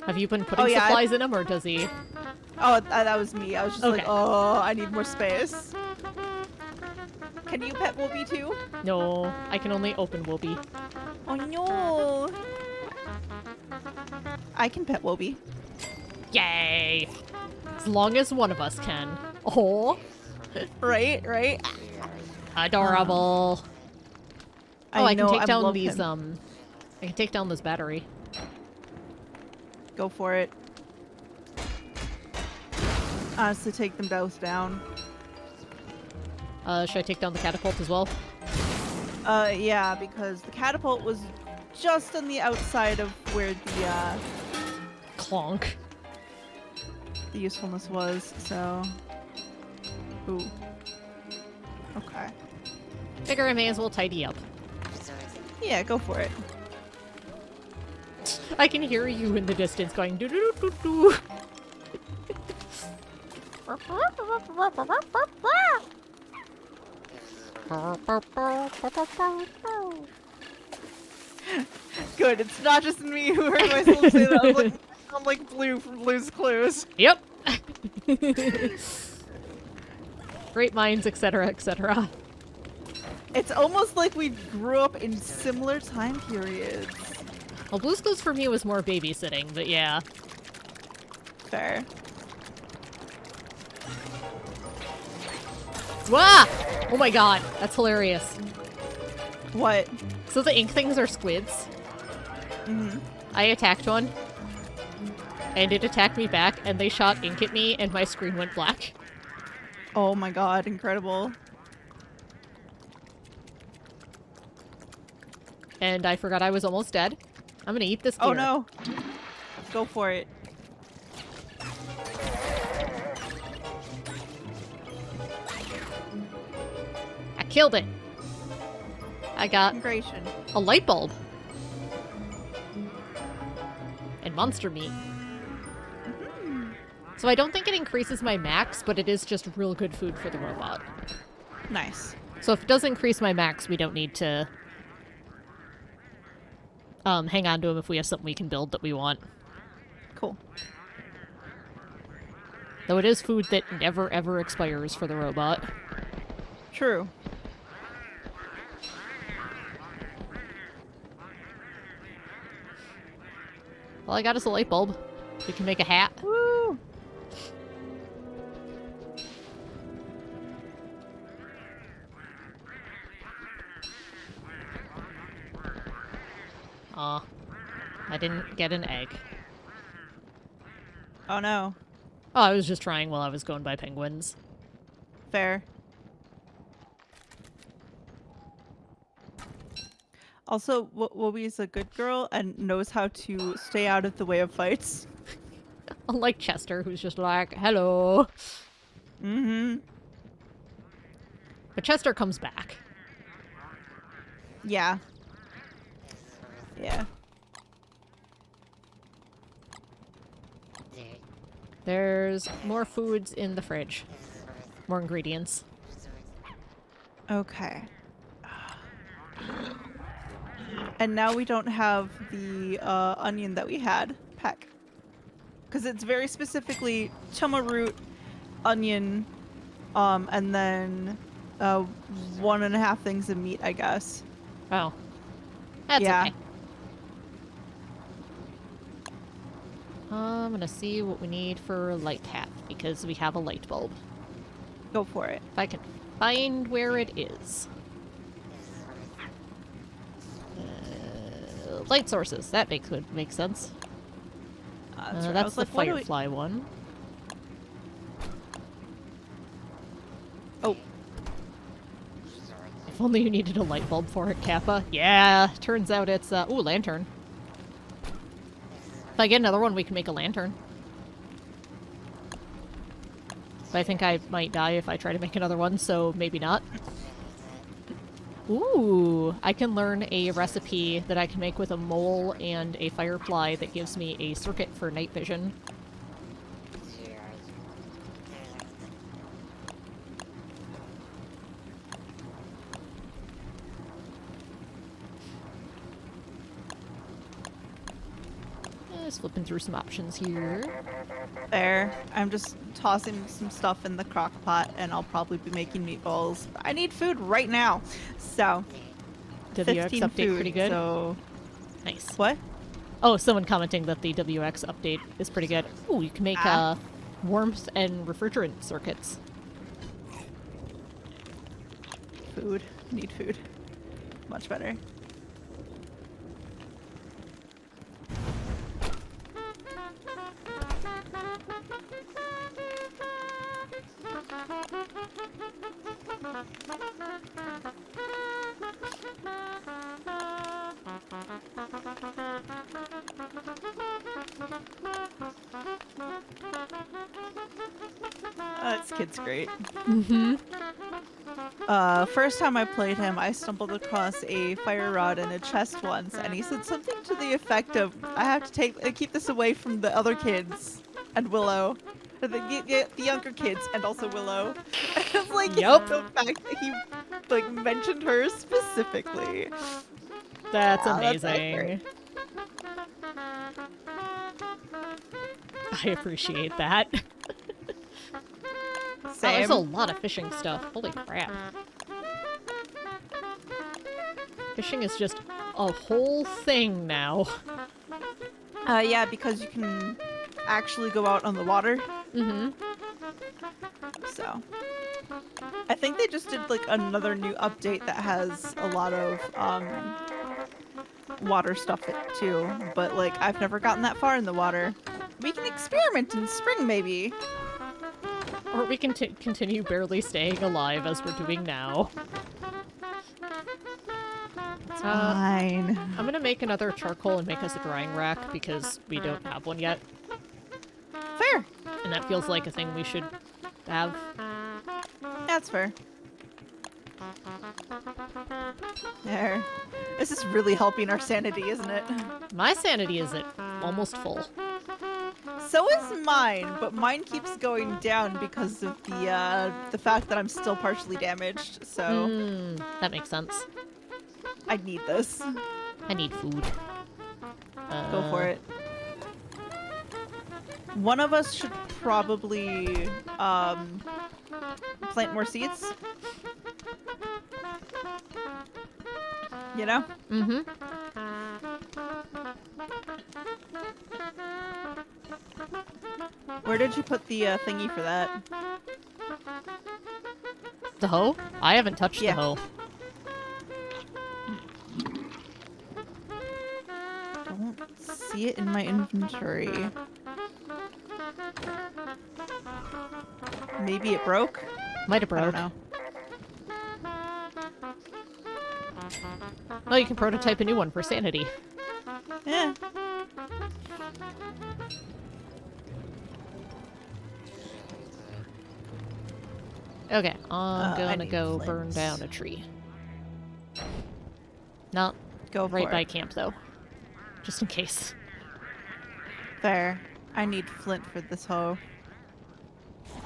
[SPEAKER 1] Have you been putting supplies in him, or does he?
[SPEAKER 2] Oh, that was me. I was just like, oh, I need more space. Can you pet Wolby too?
[SPEAKER 1] No, I can only open Wolby.
[SPEAKER 2] Oh no. I can pet Wolby.
[SPEAKER 1] Yay! As long as one of us can. Oh.
[SPEAKER 2] Right?
[SPEAKER 1] Adorable. I can take down these,
[SPEAKER 2] him.
[SPEAKER 1] I can take down this battery.
[SPEAKER 2] Go for it. Honestly, take them both down.
[SPEAKER 1] Should I take down the catapult as well?
[SPEAKER 2] Yeah, because the catapult was just on the outside of where
[SPEAKER 1] Clonk.
[SPEAKER 2] the usefulness was, so... Ooh. Okay.
[SPEAKER 1] Figure I may as well tidy up.
[SPEAKER 2] Yeah, go for it.
[SPEAKER 1] I can hear you in the distance going doo doo doo doo doo.
[SPEAKER 2] Good, it's not just me who heard myself say that. I'm like Blue from Blue's Clues.
[SPEAKER 1] Yep. Great minds, etc., etc.
[SPEAKER 2] It's almost like we grew up in similar time periods.
[SPEAKER 1] Well, Blue's Clues for me was more babysitting, but yeah.
[SPEAKER 2] Fair.
[SPEAKER 1] Wah! Oh my god, that's hilarious.
[SPEAKER 2] What?
[SPEAKER 1] So the ink things are squids.
[SPEAKER 2] Mm-hmm.
[SPEAKER 1] I attacked one, and it attacked me back, and they shot ink at me, and my screen went black.
[SPEAKER 2] Oh my god, incredible.
[SPEAKER 1] And I forgot I was almost dead. I'm gonna eat this gear.
[SPEAKER 2] Oh no! Go for it.
[SPEAKER 1] I killed it. I got
[SPEAKER 2] Migration.
[SPEAKER 1] a light bulb. And monster meat. So I don't think it increases my max, but it is just real good food for the robot.
[SPEAKER 2] Nice.
[SPEAKER 1] So if it does increase my max, we don't need to hang on to him if we have something we can build that we want.
[SPEAKER 2] Cool.
[SPEAKER 1] Though it is food that never ever expires for the robot.
[SPEAKER 2] True.
[SPEAKER 1] All I got is a light bulb. We can make a hat.
[SPEAKER 2] Woo!
[SPEAKER 1] Aw. I didn't get an egg.
[SPEAKER 2] Oh no.
[SPEAKER 1] Oh, I was just trying while I was going by penguins.
[SPEAKER 2] Fair. Also, Wobie's a good girl and knows how to stay out of the way of fights.
[SPEAKER 1] Unlike Chester, who's just like, hello.
[SPEAKER 2] Mm-hmm.
[SPEAKER 1] But Chester comes back.
[SPEAKER 2] Yeah. Yeah.
[SPEAKER 1] There's more foods in the fridge. More ingredients.
[SPEAKER 2] Okay. And now we don't have the onion that we had. Peck. Because it's very specifically toma root, onion, and then 1.5 things of meat, I guess.
[SPEAKER 1] Oh. That's
[SPEAKER 2] Yeah.
[SPEAKER 1] okay. I'm gonna see what we need for a light hat, because we have a light bulb.
[SPEAKER 2] Go for it.
[SPEAKER 1] If I can find where it is. Light sources. That would make sense.
[SPEAKER 2] That's right. I
[SPEAKER 1] That's
[SPEAKER 2] was
[SPEAKER 1] the
[SPEAKER 2] like, what do we-
[SPEAKER 1] firefly one.
[SPEAKER 2] Oh.
[SPEAKER 1] If only you needed a light bulb for it, Kappa. Yeah, turns out it's, ooh, lantern. If I get another one, we can make a lantern. But I think I might die if I try to make another one, so maybe not. Ooh, I can learn a recipe that I can make with a mole and a firefly that gives me a circuit for night vision. Just flipping through some options here.
[SPEAKER 2] There. I'm just tossing some stuff in the crock pot and I'll probably be making meatballs. I need food right now. So,
[SPEAKER 1] WX
[SPEAKER 2] 15
[SPEAKER 1] update
[SPEAKER 2] food,
[SPEAKER 1] pretty good.
[SPEAKER 2] So,
[SPEAKER 1] Nice.
[SPEAKER 2] what?
[SPEAKER 1] Oh, someone commenting that the WX update is pretty good. Ooh, you can make warmth and refrigerant circuits.
[SPEAKER 2] Food. Need food. Much better. This kid's great.
[SPEAKER 1] Mm-hmm.
[SPEAKER 2] First time I played him, I stumbled across a fire rod in a chest once, and he said something to the effect of, "I have to keep this away from the other kids and Willow, or the younger kids, and also Willow." And it's like
[SPEAKER 1] Yup.
[SPEAKER 2] the fact that he like mentioned her specifically.
[SPEAKER 1] That's
[SPEAKER 2] Yeah, that's
[SPEAKER 1] amazing.
[SPEAKER 2] great.
[SPEAKER 1] I appreciate that. Oh,
[SPEAKER 2] Same.
[SPEAKER 1] there's a lot of fishing stuff. Holy crap. Fishing is just a whole thing now.
[SPEAKER 2] Yeah, because you can actually go out on the water.
[SPEAKER 1] Mm-hmm.
[SPEAKER 2] So, I think they just did like another new update that has a lot of water stuff too. But like, I've never gotten that far in the water. We can experiment in spring, maybe.
[SPEAKER 1] Or we can continue barely staying alive as we're doing now.
[SPEAKER 2] It's fine.
[SPEAKER 1] I'm gonna make another charcoal and make us a drying rack because we don't have one yet.
[SPEAKER 2] Fair.
[SPEAKER 1] And that feels like a thing we should have.
[SPEAKER 2] That's fair. There. This is really helping our sanity, isn't it?
[SPEAKER 1] My sanity is at almost full.
[SPEAKER 2] So is mine, but mine keeps going down because of the fact that I'm still partially damaged. So
[SPEAKER 1] That makes sense.
[SPEAKER 2] I need this.
[SPEAKER 1] I need food.
[SPEAKER 2] Go for it. One of us should probably plant more seeds. You know?
[SPEAKER 1] Mm-hmm.
[SPEAKER 2] Where did you put the thingy for that?
[SPEAKER 1] The hoe? I haven't touched
[SPEAKER 2] Yeah.
[SPEAKER 1] the hoe.
[SPEAKER 2] Don't see it in my inventory. Maybe it broke?
[SPEAKER 1] Might have
[SPEAKER 2] I don't
[SPEAKER 1] broke.
[SPEAKER 2] know.
[SPEAKER 1] Oh, you can prototype a new one for sanity.
[SPEAKER 2] Yeah.
[SPEAKER 1] Okay, I'm
[SPEAKER 2] I
[SPEAKER 1] gonna
[SPEAKER 2] need
[SPEAKER 1] go
[SPEAKER 2] flames.
[SPEAKER 1] burn down a tree. Not
[SPEAKER 2] Go
[SPEAKER 1] right
[SPEAKER 2] for
[SPEAKER 1] by
[SPEAKER 2] it.
[SPEAKER 1] camp, though. Just in case.
[SPEAKER 2] Fair. I need flint for this hoe.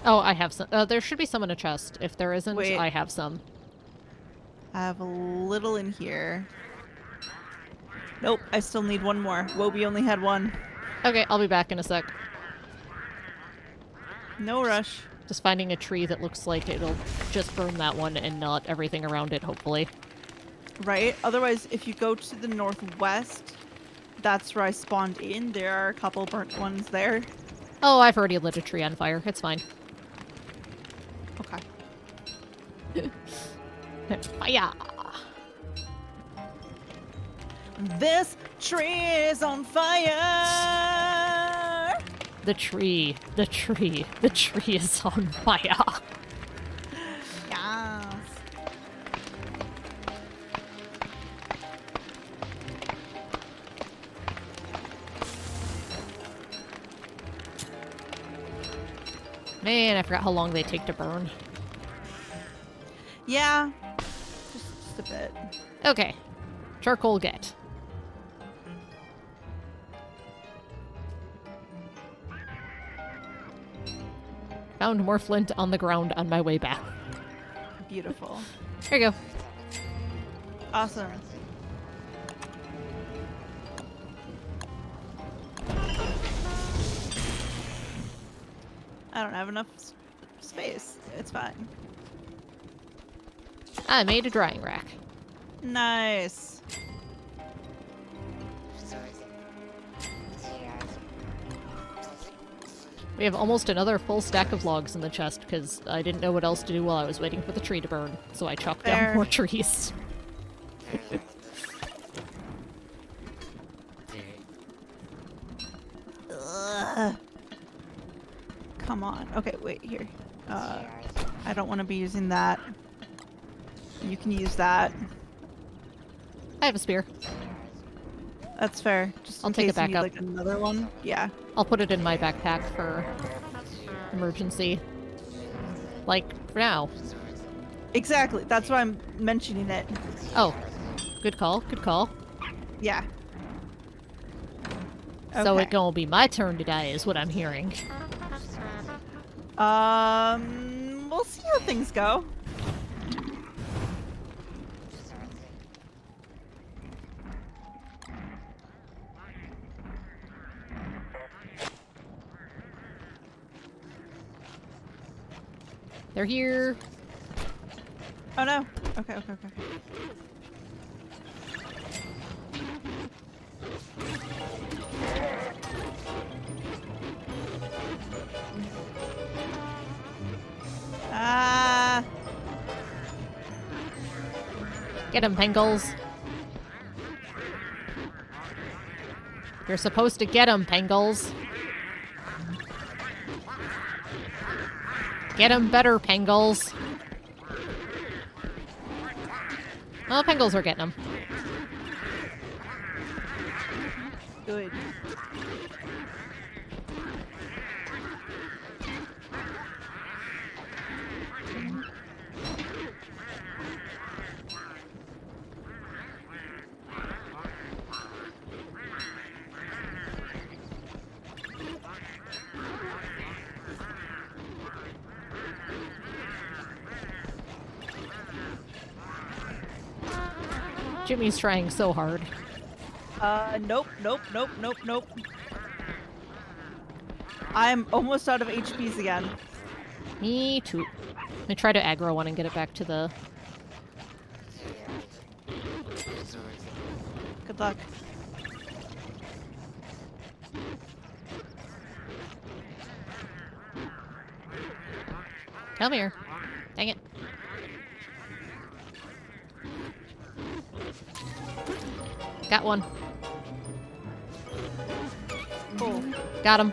[SPEAKER 1] Oh, I have some. There should be some in a chest. If there isn't,
[SPEAKER 2] Wait.
[SPEAKER 1] I have some.
[SPEAKER 2] I have a little in here. Nope, I still need one more. Whoa, we only had one.
[SPEAKER 1] Okay, I'll be back in a sec.
[SPEAKER 2] No rush.
[SPEAKER 1] Just finding a tree that looks like it'll just burn that one and not everything around it, hopefully.
[SPEAKER 2] Right? Otherwise, if you go to the northwest, that's where I spawned in. There are a couple burnt ones there.
[SPEAKER 1] Oh, I've already lit a tree on fire. It's fine.
[SPEAKER 2] Okay.
[SPEAKER 1] Fire!
[SPEAKER 2] This tree is on fire!
[SPEAKER 1] The tree is on fire.
[SPEAKER 2] Yes.
[SPEAKER 1] Man, I forgot how long they take to burn.
[SPEAKER 2] Yeah. Just a bit.
[SPEAKER 1] Okay. Charcoal get. Found more flint on the ground on my way back.
[SPEAKER 2] Beautiful.
[SPEAKER 1] There you go.
[SPEAKER 2] Awesome. I don't have enough space. It's fine.
[SPEAKER 1] I made a drying rack.
[SPEAKER 2] Nice.
[SPEAKER 1] We have almost another full stack of logs in the chest because I didn't know what else to do while I was waiting for the tree to burn, so I chopped
[SPEAKER 2] Fair.
[SPEAKER 1] down more trees.
[SPEAKER 2] Ugh. Come on. Okay, wait, here. I don't want to be using that. You can use that.
[SPEAKER 1] I have a spear.
[SPEAKER 2] That's fair. Just
[SPEAKER 1] I'll
[SPEAKER 2] in
[SPEAKER 1] take it
[SPEAKER 2] case you
[SPEAKER 1] back
[SPEAKER 2] need,
[SPEAKER 1] up.
[SPEAKER 2] like another one. Yeah.
[SPEAKER 1] I'll put it in my backpack for emergency. Like, for now.
[SPEAKER 2] Exactly. That's why I'm mentioning it.
[SPEAKER 1] Oh. Good call. Good call.
[SPEAKER 2] Yeah.
[SPEAKER 1] So
[SPEAKER 2] Okay.
[SPEAKER 1] it gonna be my turn to die is what I'm hearing.
[SPEAKER 2] We'll see how things go.
[SPEAKER 1] They're here.
[SPEAKER 2] Oh no. Okay, okay, okay. Ah.
[SPEAKER 1] Get him, Pengles. You're supposed to get him, Pengles. Get him better, Pengles. Oh, Pengles are getting him.
[SPEAKER 2] Good.
[SPEAKER 1] Jimmy's trying so hard.
[SPEAKER 2] Nope, nope, nope, nope, nope. I'm almost out of HPs again.
[SPEAKER 1] Me too. I try to aggro one and get it back to the...
[SPEAKER 2] Good luck.
[SPEAKER 1] Come here. Dang it. Got one.
[SPEAKER 2] Cool.
[SPEAKER 1] Got him.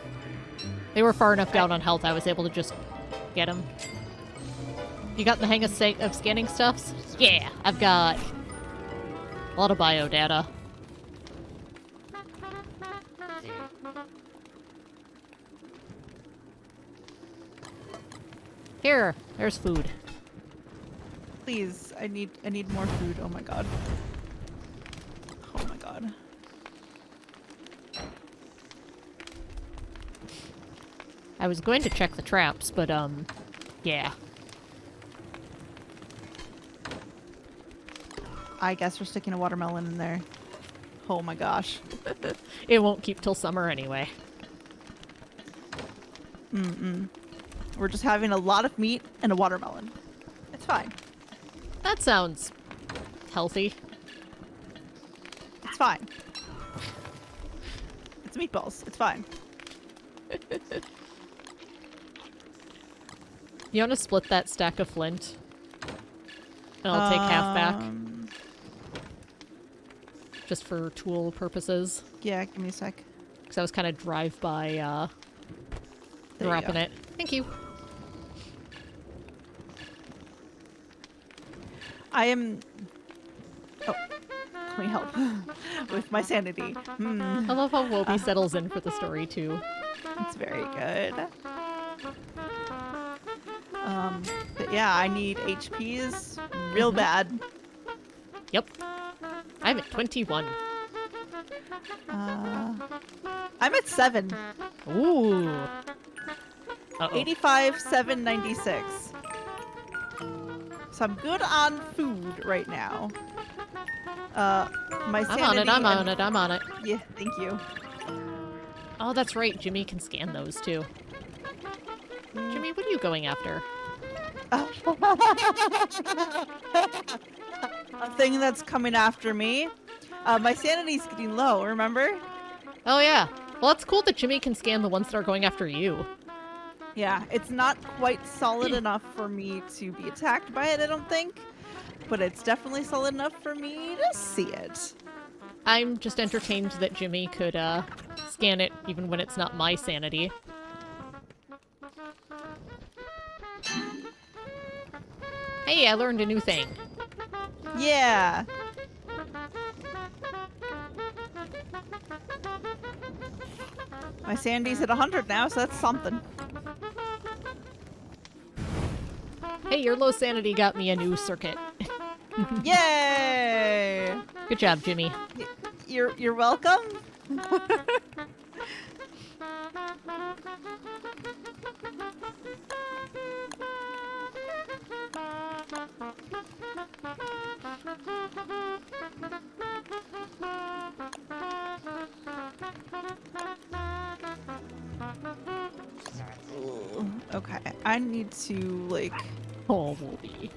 [SPEAKER 1] They were far enough down on health, I was able to just get him. You got the hang of scanning stuffs? Yeah, I've got a lot of biodata. Here, there's food.
[SPEAKER 2] Please, I need more food. Oh my god. Oh my god.
[SPEAKER 1] I was going to check the traps, but yeah.
[SPEAKER 2] I guess we're sticking a watermelon in there. Oh my gosh.
[SPEAKER 1] It won't keep till summer anyway.
[SPEAKER 2] We're just having a lot of meat and a watermelon. It's fine.
[SPEAKER 1] That sounds healthy.
[SPEAKER 2] It's fine. It's meatballs. It's fine.
[SPEAKER 1] You want to split that stack of flint? And I'll take half back. Just for tool purposes.
[SPEAKER 2] Yeah, give me a sec.
[SPEAKER 1] Because I was kind of drive-by
[SPEAKER 2] There you
[SPEAKER 1] dropping
[SPEAKER 2] go.
[SPEAKER 1] it. Thank you.
[SPEAKER 2] I am... Oh, let me help with my sanity.
[SPEAKER 1] I love how Wobie settles in for the story, too.
[SPEAKER 2] It's very good. But yeah, I need HPs real bad.
[SPEAKER 1] Yep. I'm at 21.
[SPEAKER 2] I'm at 7.
[SPEAKER 1] Ooh. Uh-oh.
[SPEAKER 2] 85, 796. So I'm good on food right now. My sanity...
[SPEAKER 1] I'm on it.
[SPEAKER 2] Yeah, thank you.
[SPEAKER 1] Oh, that's right. Jimmy can scan those, too. Jimmy, what are you going after?
[SPEAKER 2] A thing that's coming after me. My sanity's getting low, remember?
[SPEAKER 1] Oh, yeah. Well, it's cool that Jimmy can scan the ones that are going after you.
[SPEAKER 2] Yeah, it's not quite solid enough for me to be attacked by it, I don't think. But it's definitely solid enough for me to see it.
[SPEAKER 1] I'm just entertained that Jimmy could scan it even when it's not my sanity. Hey, I learned a new thing.
[SPEAKER 2] Yeah. My sanity's at 100 now, so that's something.
[SPEAKER 1] Hey, your low sanity got me a new circuit.
[SPEAKER 2] Yay!
[SPEAKER 1] Good job, Jimmy.
[SPEAKER 2] You're welcome. Ooh, okay, I need to like.
[SPEAKER 1] Oh, Wolby.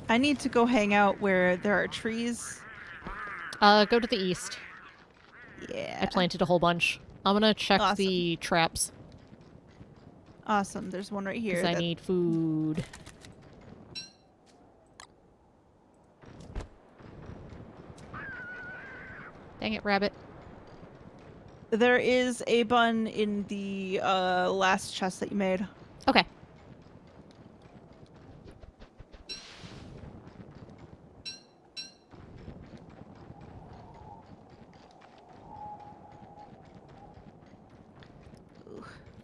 [SPEAKER 2] I need to go hang out where there are trees.
[SPEAKER 1] Go to the east.
[SPEAKER 2] Yeah.
[SPEAKER 1] I planted a whole bunch. I'm gonna check
[SPEAKER 2] Awesome.
[SPEAKER 1] the traps.
[SPEAKER 2] Awesome. There's one right here.
[SPEAKER 1] Because I need food. Dang it, rabbit.
[SPEAKER 2] There is a bun in the last chest that you made.
[SPEAKER 1] Okay.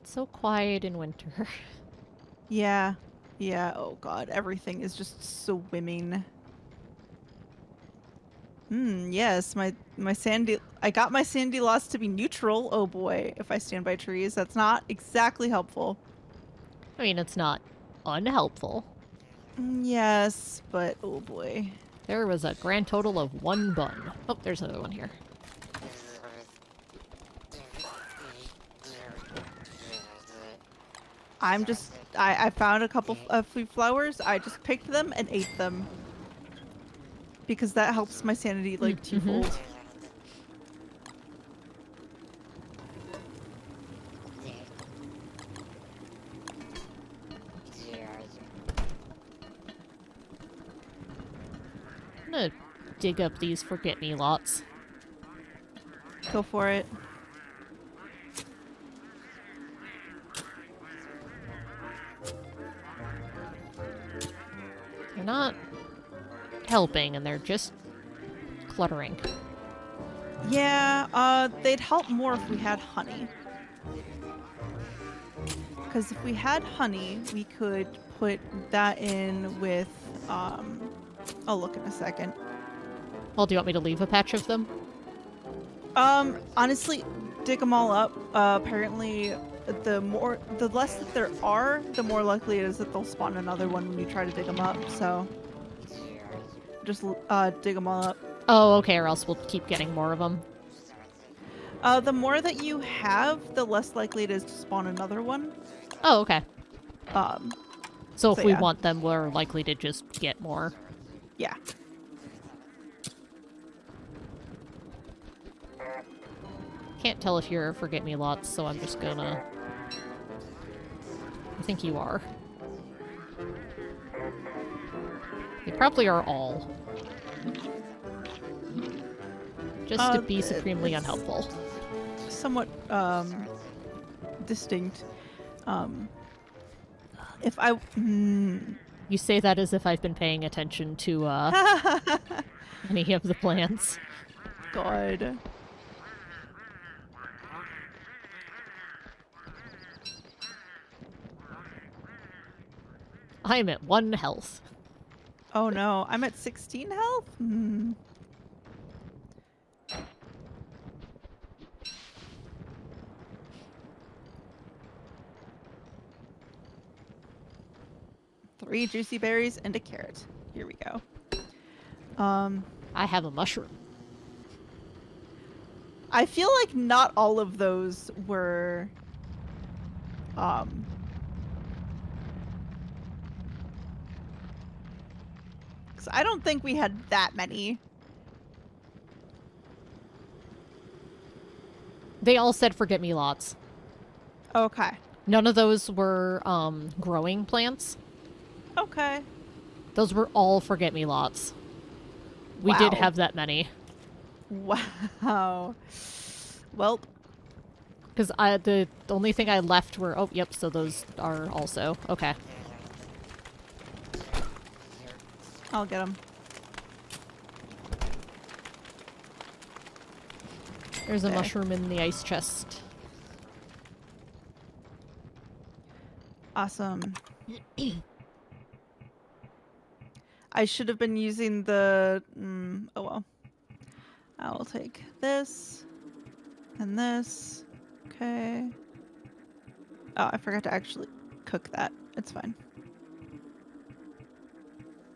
[SPEAKER 1] It's so quiet in winter.
[SPEAKER 2] Yeah. Yeah. Oh god, everything is just swimming. Yes, my sandy. I got my sandy loss to be neutral. Oh boy, if I stand by trees, that's not exactly helpful.
[SPEAKER 1] I mean, it's not unhelpful.
[SPEAKER 2] Yes, but oh boy.
[SPEAKER 1] There was a grand total of 1 bun. Oh, there's another one here.
[SPEAKER 2] I found a few flowers. I just picked them and ate them. Because that helps my sanity like twofold.
[SPEAKER 1] I'm gonna dig up these forget-me-lots.
[SPEAKER 2] Go for it.
[SPEAKER 1] They're not helping, and they're just cluttering.
[SPEAKER 2] Yeah, they'd help more if we had honey. Because if we had honey, we could put that in with, I'll look in a second.
[SPEAKER 1] Well, do you want me to leave a patch of them?
[SPEAKER 2] Honestly, dig them all up. Apparently, the less that there are, the more likely it is that they'll spawn another one when you try to dig them up, so just, dig them all up.
[SPEAKER 1] Oh, okay, or else we'll keep getting more of them.
[SPEAKER 2] The more that you have, the less likely it is to spawn another one.
[SPEAKER 1] Oh, okay. So if we
[SPEAKER 2] yeah.
[SPEAKER 1] want them, we're likely to just get more.
[SPEAKER 2] Yeah.
[SPEAKER 1] Can't tell if you're forget-me-lots, so I'm just gonna... I think you are. They probably are all. Just to be supremely unhelpful.
[SPEAKER 2] Somewhat, distinct. If I...
[SPEAKER 1] You say that as if I've been paying attention to, any of the plans.
[SPEAKER 2] God.
[SPEAKER 1] I'm at 1 health.
[SPEAKER 2] Oh no, I'm at 16 health? Hmm. Three juicy berries and a carrot. Here we go.
[SPEAKER 1] I have a mushroom.
[SPEAKER 2] I feel like not all of those were, 'cause I don't think we had that many.
[SPEAKER 1] They all said forget-me-lots.
[SPEAKER 2] Okay.
[SPEAKER 1] None of those were, growing plants.
[SPEAKER 2] Okay.
[SPEAKER 1] Those were all forget-me-lots. We did
[SPEAKER 2] Wow.
[SPEAKER 1] have that many.
[SPEAKER 2] Wow. Well,
[SPEAKER 1] Because the only thing I left were... Oh, yep, so those are also... Okay.
[SPEAKER 2] I'll get them.
[SPEAKER 1] There's a
[SPEAKER 2] Okay.
[SPEAKER 1] mushroom in the ice chest.
[SPEAKER 2] Awesome. I should have been using the... oh well. I will take this and this. Okay. Oh, I forgot to actually cook that. It's fine.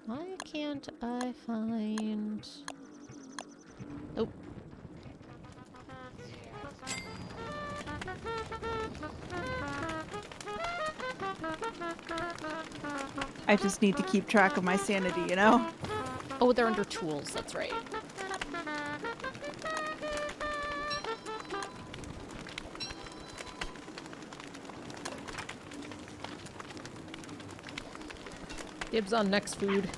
[SPEAKER 1] Why can't I find... Oh.
[SPEAKER 2] I just need to keep track of my sanity, you know?
[SPEAKER 1] Oh, they're under tools, that's right. Dibs on next food.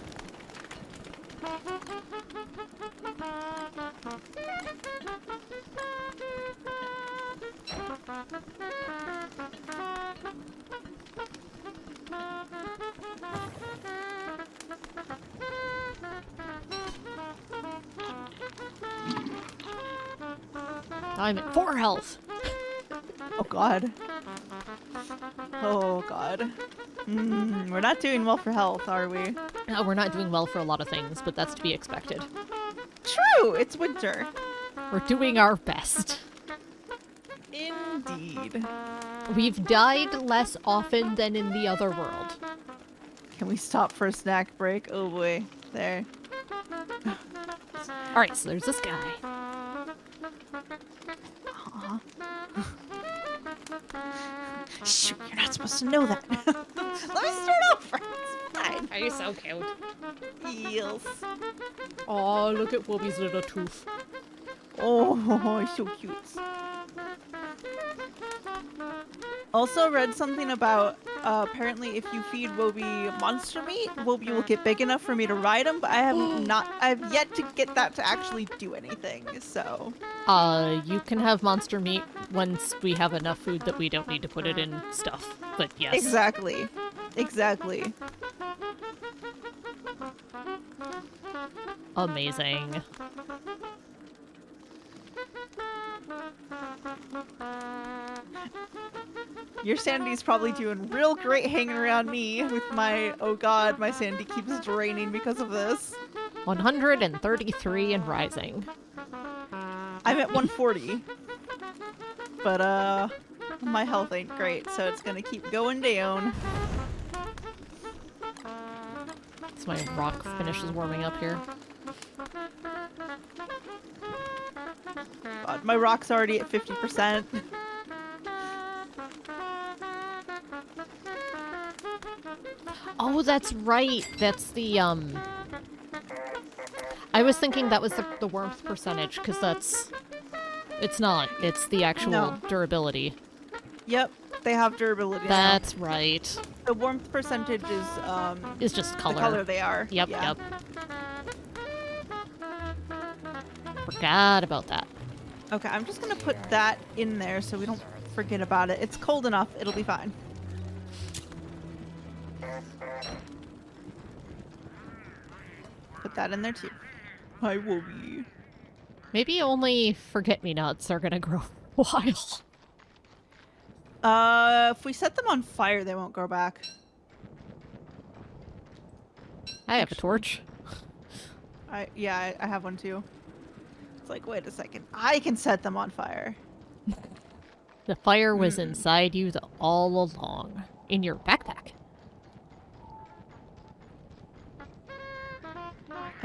[SPEAKER 1] I'm at 4 health.
[SPEAKER 2] Oh god. Oh god. We're not doing well for health, are we?
[SPEAKER 1] No, we're not doing well for a lot of things, but that's to be expected.
[SPEAKER 2] True! It's winter.
[SPEAKER 1] We're doing our best.
[SPEAKER 2] Indeed.
[SPEAKER 1] We've died less often than in the other world.
[SPEAKER 2] Can we stop for a snack break? Oh boy. There.
[SPEAKER 1] Alright, so there's this guy.
[SPEAKER 2] Aw. Shoot, you're not supposed to know that. Let me start over. It's fine.
[SPEAKER 1] Are you so cute?
[SPEAKER 2] Yes.
[SPEAKER 1] Oh, look at Wobby's little tooth.
[SPEAKER 2] Oh, he's so cute. Also read something about apparently if you feed Wobby monster meat, Wobby will get big enough for me to ride him, but I've yet to get that to actually do anything, so.
[SPEAKER 1] You can have monster meat once we have enough food that we don't need to put it in stuff, but yes.
[SPEAKER 2] Exactly. Exactly.
[SPEAKER 1] Amazing.
[SPEAKER 2] Your Sandy's probably doing real great hanging around me with my, oh god, my Sandy keeps draining because of this.
[SPEAKER 1] 133 and rising.
[SPEAKER 2] I'm at 140. But, my health ain't great, so it's gonna keep going down.
[SPEAKER 1] So my rock finishes warming up here.
[SPEAKER 2] God, my rock's already at 50%.
[SPEAKER 1] Oh, that's right. That's the, I was thinking that was the warmth percentage, because that's... It's not. It's the actual durability.
[SPEAKER 2] Yep, they have durability
[SPEAKER 1] That's
[SPEAKER 2] now.
[SPEAKER 1] right.
[SPEAKER 2] The warmth percentage is,
[SPEAKER 1] It's just color.
[SPEAKER 2] the color they are.
[SPEAKER 1] Yep,
[SPEAKER 2] yeah.
[SPEAKER 1] yep. Forgot about that.
[SPEAKER 2] Okay, I'm just gonna put that in there so we don't forget about it. It's cold enough, it'll be fine. Put that in there too. Hi, Wobby.
[SPEAKER 1] Maybe only forget-me-nots are gonna grow a while.
[SPEAKER 2] If we set them on fire, they won't grow back.
[SPEAKER 1] I have a torch.
[SPEAKER 2] I have one too. It's like, wait a second. I can set them on fire.
[SPEAKER 1] The fire was inside you all along. In your backpack.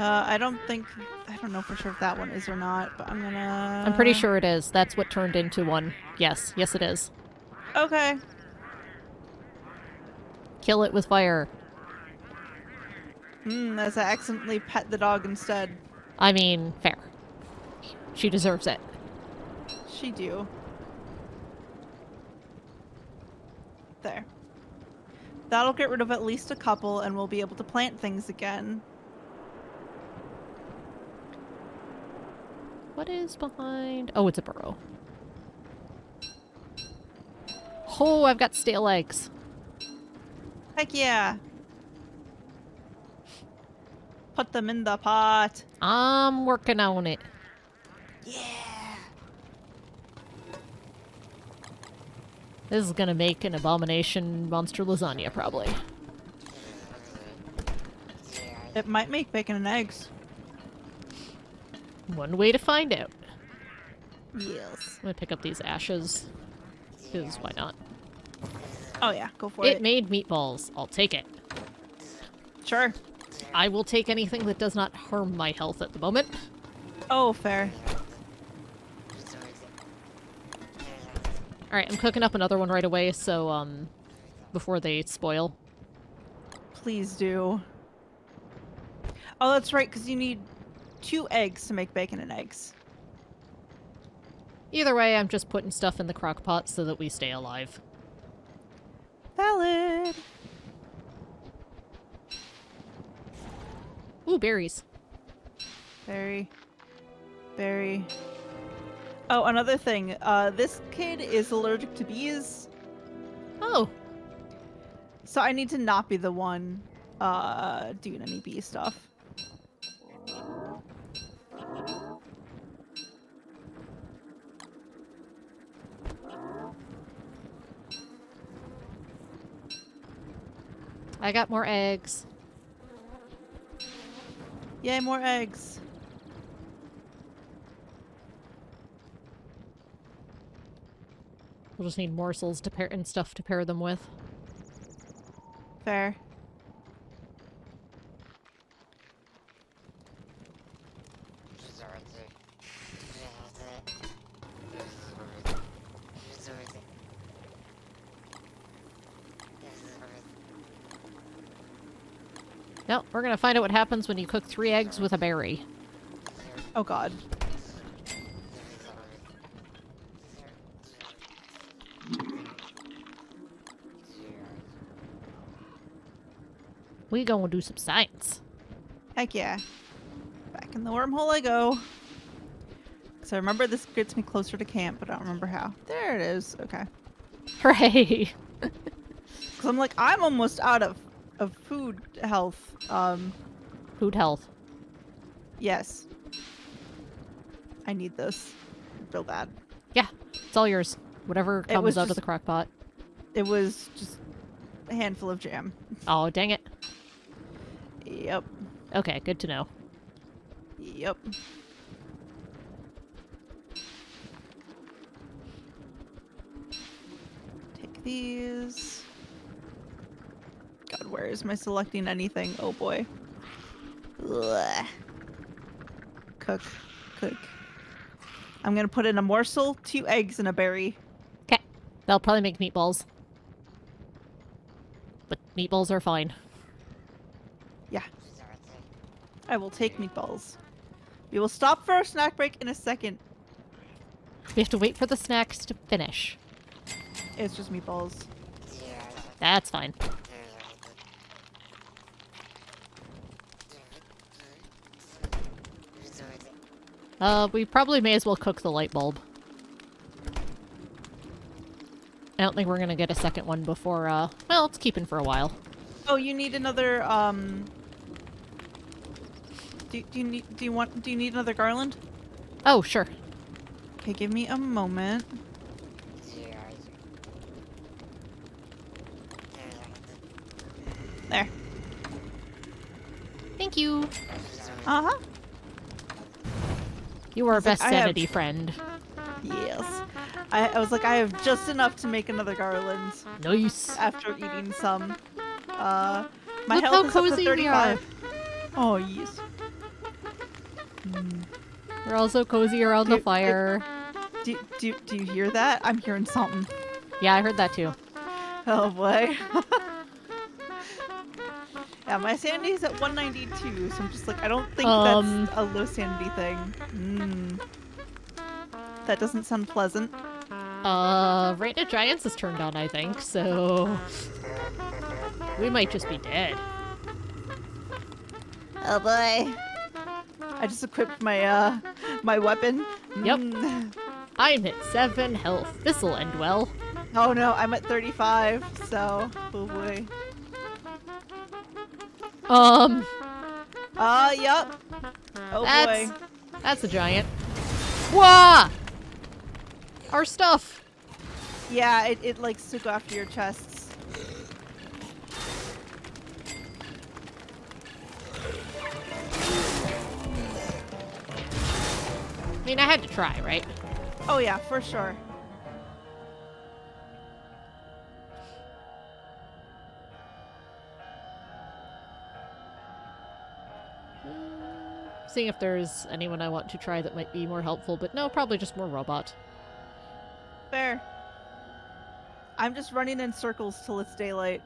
[SPEAKER 2] I don't know for sure if that one is or not, but I'm gonna...
[SPEAKER 1] I'm pretty sure it is. That's what turned into one. Yes. Yes, it is.
[SPEAKER 2] Okay.
[SPEAKER 1] Kill it with fire.
[SPEAKER 2] As I accidentally pet the dog instead.
[SPEAKER 1] I mean, fair. She deserves it.
[SPEAKER 2] She do. There. That'll get rid of at least a couple, and we'll be able to plant things again.
[SPEAKER 1] What is behind? Oh, it's a burrow. Oh, I've got stale eggs.
[SPEAKER 2] Heck yeah. Put them in the pot.
[SPEAKER 1] I'm working on it.
[SPEAKER 2] Yeah.
[SPEAKER 1] This is gonna make an abomination monster lasagna, probably.
[SPEAKER 2] It might make bacon and eggs.
[SPEAKER 1] One way to find out.
[SPEAKER 2] Yes.
[SPEAKER 1] I'm gonna pick up these ashes. Because why not?
[SPEAKER 2] Oh yeah, go for
[SPEAKER 1] It
[SPEAKER 2] it.
[SPEAKER 1] made meatballs. I'll take it.
[SPEAKER 2] Sure.
[SPEAKER 1] I will take anything that does not harm my health at the moment.
[SPEAKER 2] Oh, fair.
[SPEAKER 1] Alright, I'm cooking up another one right away, so, before they spoil.
[SPEAKER 2] Please do. Oh, that's right, because you need 2 eggs to make bacon and eggs.
[SPEAKER 1] Either way, I'm just putting stuff in the crock pot so that we stay alive.
[SPEAKER 2] Valid.
[SPEAKER 1] Ooh, berries.
[SPEAKER 2] Berry. Berry. Oh, another thing. This kid is allergic to bees,
[SPEAKER 1] Oh,
[SPEAKER 2] so I need to not be the one doing any bee stuff.
[SPEAKER 1] I got more eggs.
[SPEAKER 2] Yay, more eggs.
[SPEAKER 1] We'll just need morsels to pair and stuff to pair them with.
[SPEAKER 2] Fair.
[SPEAKER 1] No, we're gonna find out what happens when you cook 3 eggs with a berry.
[SPEAKER 2] Oh god.
[SPEAKER 1] We gonna do some science.
[SPEAKER 2] Heck yeah. Back in the wormhole I go. So I remember this gets me closer to camp, but I don't remember how. There it is. Okay.
[SPEAKER 1] Hooray!
[SPEAKER 2] Because I'm like, I'm almost out of food health.
[SPEAKER 1] Food health.
[SPEAKER 2] Yes. I need this. Real bad.
[SPEAKER 1] Yeah, it's all yours. Whatever
[SPEAKER 2] It
[SPEAKER 1] comes
[SPEAKER 2] was
[SPEAKER 1] out of
[SPEAKER 2] just-
[SPEAKER 1] the crock pot.
[SPEAKER 2] It was just a handful of jam.
[SPEAKER 1] Oh, dang it.
[SPEAKER 2] Yep.
[SPEAKER 1] Okay, good to know.
[SPEAKER 2] Yep. Take these. God, where is my selecting anything? Oh boy. Ugh. Cook. Cook. I'm gonna put in a morsel, 2 eggs, and a berry.
[SPEAKER 1] Okay, they'll probably make meatballs. But meatballs are fine.
[SPEAKER 2] Yeah. I will take meatballs. We will stop for our snack break in a second.
[SPEAKER 1] We have to wait for the snacks to finish.
[SPEAKER 2] It's just meatballs.
[SPEAKER 1] That's fine. We probably may as well cook the light bulb. I don't think we're gonna get a second one before, well, it's keeping for a while.
[SPEAKER 2] Oh, you need another, do you need another garland?
[SPEAKER 1] Oh, sure.
[SPEAKER 2] Okay, give me a moment. There.
[SPEAKER 1] Thank you.
[SPEAKER 2] Uh-huh.
[SPEAKER 1] You are our
[SPEAKER 2] It's like
[SPEAKER 1] best
[SPEAKER 2] I have-
[SPEAKER 1] sanity friend.
[SPEAKER 2] Yes. I was like, I have just enough to make another garland
[SPEAKER 1] Nice.
[SPEAKER 2] after eating some. My
[SPEAKER 1] Look
[SPEAKER 2] health
[SPEAKER 1] how
[SPEAKER 2] is up to
[SPEAKER 1] cozy we are.
[SPEAKER 2] 35. Oh, yes.
[SPEAKER 1] We're all so cozy around the
[SPEAKER 2] Dude,
[SPEAKER 1] fire.
[SPEAKER 2] Do you hear that? I'm hearing something.
[SPEAKER 1] Yeah, I heard that too.
[SPEAKER 2] Oh boy. Yeah, my sanity's at 192, so I'm just like, I don't think that's a low sanity thing. That doesn't sound pleasant.
[SPEAKER 1] Right at Giants is turned on, I think, so... We might just be dead.
[SPEAKER 2] Oh boy. I just equipped my, my weapon.
[SPEAKER 1] Yep. I'm at 7 health. This'll end well.
[SPEAKER 2] Oh no, I'm at 35, so... Oh boy. Yup. Oh boy.
[SPEAKER 1] That's a giant. Wah! Our stuff!
[SPEAKER 2] Yeah, it likes to go after your chests.
[SPEAKER 1] I mean, I had to try, right?
[SPEAKER 2] Oh yeah, for sure.
[SPEAKER 1] Seeing if there's anyone I want to try that might be more helpful, but no, probably just more robot.
[SPEAKER 2] Fair. I'm just running in circles till it's daylight.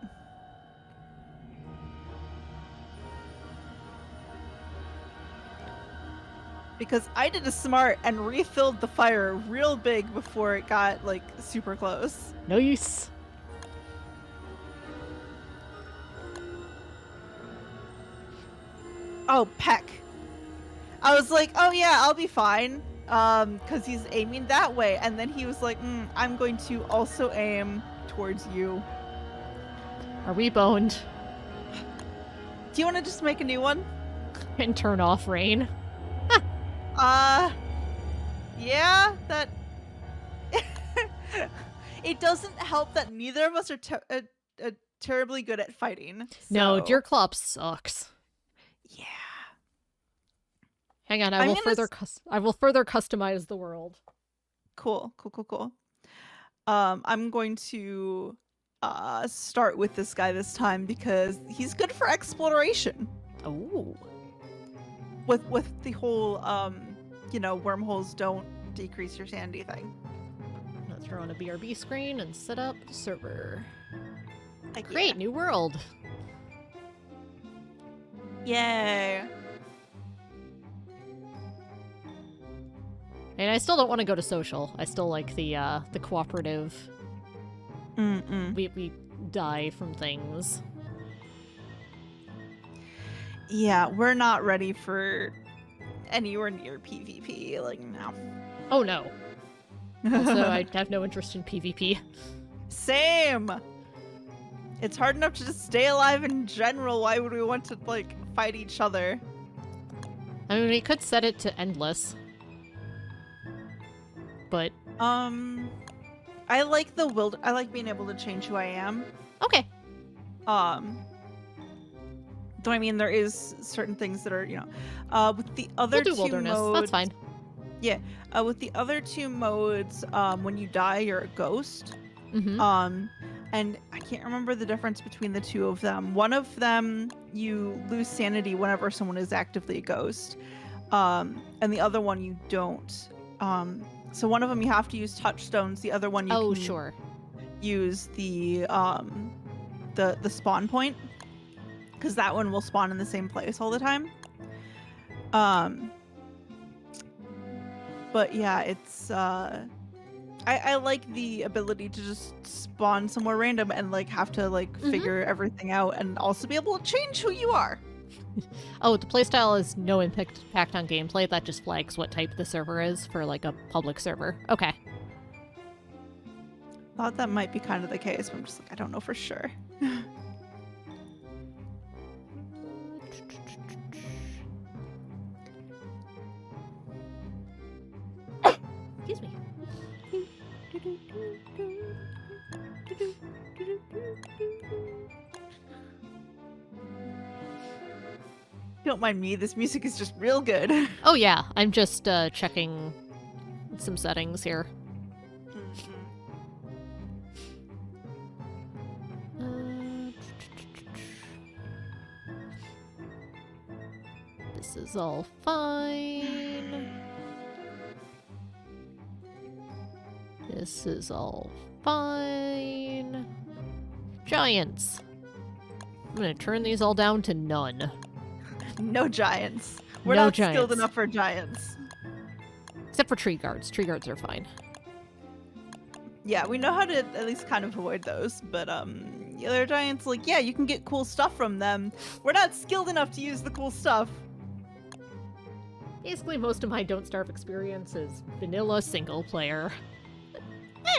[SPEAKER 2] Because I did a smart and refilled the fire real big before it got, like, super close.
[SPEAKER 1] No use.
[SPEAKER 2] Oh, Peck. I was like, oh yeah, I'll be fine. Because he's aiming that way. And then he was like, I'm going to also aim towards you.
[SPEAKER 1] Are we boned?
[SPEAKER 2] Do you want to just make a new one?
[SPEAKER 1] And turn off rain?
[SPEAKER 2] Yeah, that... It doesn't help that neither of us are terribly good at fighting.
[SPEAKER 1] No,
[SPEAKER 2] so-
[SPEAKER 1] Deer Clop sucks.
[SPEAKER 2] Yeah.
[SPEAKER 1] Hang on, I will further customize the world.
[SPEAKER 2] Cool. I'm going to start with this guy this time because he's good for exploration.
[SPEAKER 1] Oh.
[SPEAKER 2] With the whole wormholes don't decrease your sanity thing.
[SPEAKER 1] Let's throw on a BRB screen and set up the server.
[SPEAKER 2] Heck
[SPEAKER 1] Great,
[SPEAKER 2] yeah.
[SPEAKER 1] new world.
[SPEAKER 2] Yay.
[SPEAKER 1] And I still don't want to go to social. I still like the cooperative. We die from things.
[SPEAKER 2] Yeah, we're not ready for anywhere near PvP. Like, no.
[SPEAKER 1] Oh no. Also, I have no interest in PvP.
[SPEAKER 2] Same. It's hard enough to just stay alive in general. Why would we want to, like, fight each other?
[SPEAKER 1] I mean, we could set it to endless. But
[SPEAKER 2] I like I like being able to change who I am.
[SPEAKER 1] okay.
[SPEAKER 2] Though I mean there is certain things that are, with the other
[SPEAKER 1] We'll do
[SPEAKER 2] two
[SPEAKER 1] wilderness.
[SPEAKER 2] modes.
[SPEAKER 1] That's fine.
[SPEAKER 2] Yeah. With the other two modes, when you die, you're a ghost.
[SPEAKER 1] Mm-hmm.
[SPEAKER 2] And I can't remember the difference between the two of them. One of them, you lose sanity whenever someone is actively a ghost. And the other one you don't. So one of them you have to use touchstones. The other one you can use the spawn point, because that one will spawn in the same place all the time. But yeah, it's I like the ability to just spawn somewhere random and like have to like figure everything out and also be able to change who you are.
[SPEAKER 1] Oh, the playstyle is no impact on gameplay. That just flags what type the server is for like a public server. Okay.
[SPEAKER 2] Thought that might be kind of the case, but I'm just like, I don't know for sure.
[SPEAKER 1] Excuse me.
[SPEAKER 2] Don't mind me, this music is just real good.
[SPEAKER 1] Oh yeah, I'm just checking some settings here. This is all fine. This is all fine. Giants. I'm gonna turn these all down to none.
[SPEAKER 2] No giants. We're
[SPEAKER 1] No
[SPEAKER 2] not skilled
[SPEAKER 1] giants.
[SPEAKER 2] enough for giants.
[SPEAKER 1] Except for tree guards. Tree guards are fine.
[SPEAKER 2] Yeah, we know how to at least kind of avoid those, but the other giants, like, yeah, you can get cool stuff from them. We're not skilled enough to use the cool stuff.
[SPEAKER 1] Basically, most of my Don't Starve experience is vanilla single player.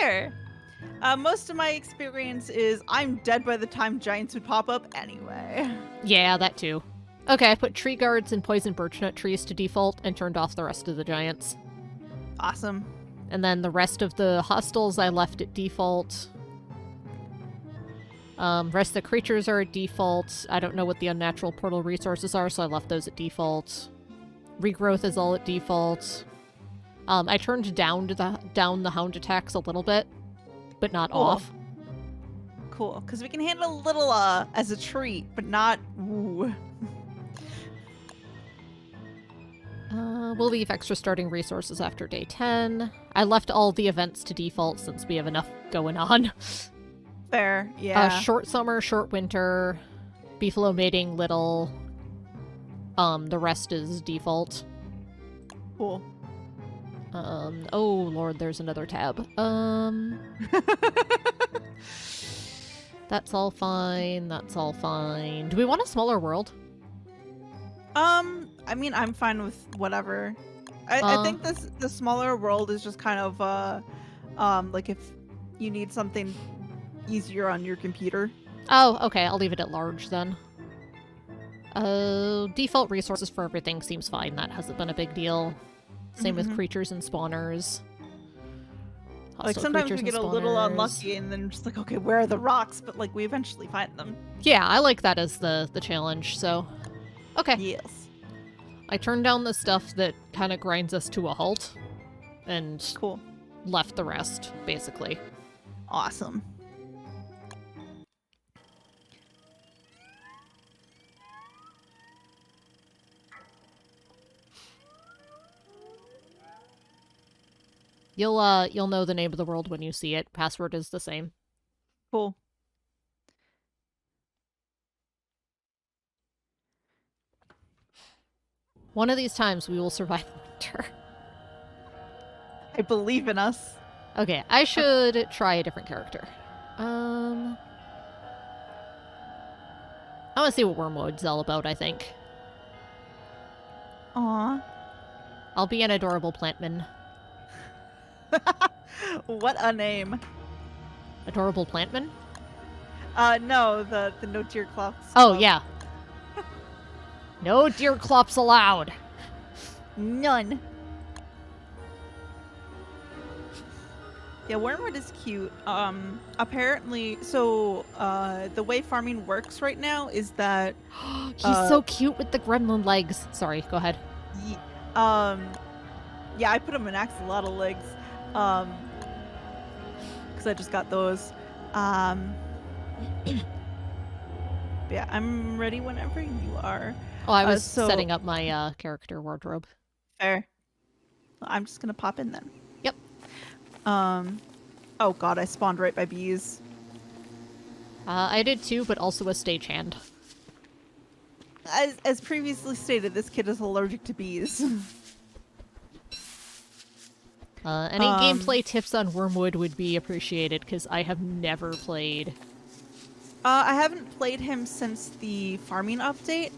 [SPEAKER 2] There. Most of my experience is I'm dead by the time giants would pop up anyway.
[SPEAKER 1] Yeah, that too. Okay, I put tree guards and poison birchnut trees to default and turned off the rest of the giants.
[SPEAKER 2] Awesome.
[SPEAKER 1] And then the rest of the hostels I left at default. Rest of the creatures are at default. I don't know what the unnatural portal resources are, so I left those at default. Regrowth is all at default. I turned down the hound attacks a little bit, but not off.
[SPEAKER 2] Cool, because we can handle a little as a treat, but not ooh.
[SPEAKER 1] We'll leave extra starting resources after day 10. I left all the events to default since we have enough going on.
[SPEAKER 2] Fair, yeah.
[SPEAKER 1] Short summer, short winter, beefalo mating, little. The rest is default.
[SPEAKER 2] Cool.
[SPEAKER 1] Oh lord, there's another tab. That's all fine, that's all fine. Do we want a smaller world?
[SPEAKER 2] I mean, I'm fine with whatever. I think the smaller world is just kind of, like if you need something easier on your computer.
[SPEAKER 1] Oh, okay, I'll leave it at large then. Default resources for everything seems fine. That hasn't been a big deal. Same with creatures and spawners.
[SPEAKER 2] Like sometimes we get a little unlucky and then just like, okay, where are the rocks? But like we eventually find them.
[SPEAKER 1] Yeah, I like that as the challenge, so. Okay.
[SPEAKER 2] Yes.
[SPEAKER 1] I turned down the stuff that kind of grinds us to a halt. And
[SPEAKER 2] cool.
[SPEAKER 1] Left the rest, basically.
[SPEAKER 2] Awesome.
[SPEAKER 1] You'll know the name of the world when you see it. Password is the same.
[SPEAKER 2] Cool.
[SPEAKER 1] One of these times we will survive winter.
[SPEAKER 2] I believe in us.
[SPEAKER 1] Okay, I should try a different character. I want to see what Wormwood's all about, I think.
[SPEAKER 2] Aww.
[SPEAKER 1] I'll be an adorable plantman.
[SPEAKER 2] What a name.
[SPEAKER 1] Adorable plantman?
[SPEAKER 2] No, the no deer clops.
[SPEAKER 1] Oh, yeah. No deer clops allowed.
[SPEAKER 2] None. Yeah, Wormwood is cute. Apparently, so, the way farming works right now is that...
[SPEAKER 1] He's so cute with the gremlin legs. Sorry, go ahead.
[SPEAKER 2] Yeah, I put him in axolotl legs. Because I just got those. Yeah, I'm ready whenever you are.
[SPEAKER 1] Oh, I was setting up my character wardrobe.
[SPEAKER 2] Fair. I'm just gonna pop in then.
[SPEAKER 1] Yep.
[SPEAKER 2] Oh god, I spawned right by bees.
[SPEAKER 1] I did too, but also a stagehand.
[SPEAKER 2] As previously stated, this kid is allergic to bees.
[SPEAKER 1] Any gameplay tips on Wormwood would be appreciated, because I have never played.
[SPEAKER 2] I haven't played him since the farming update,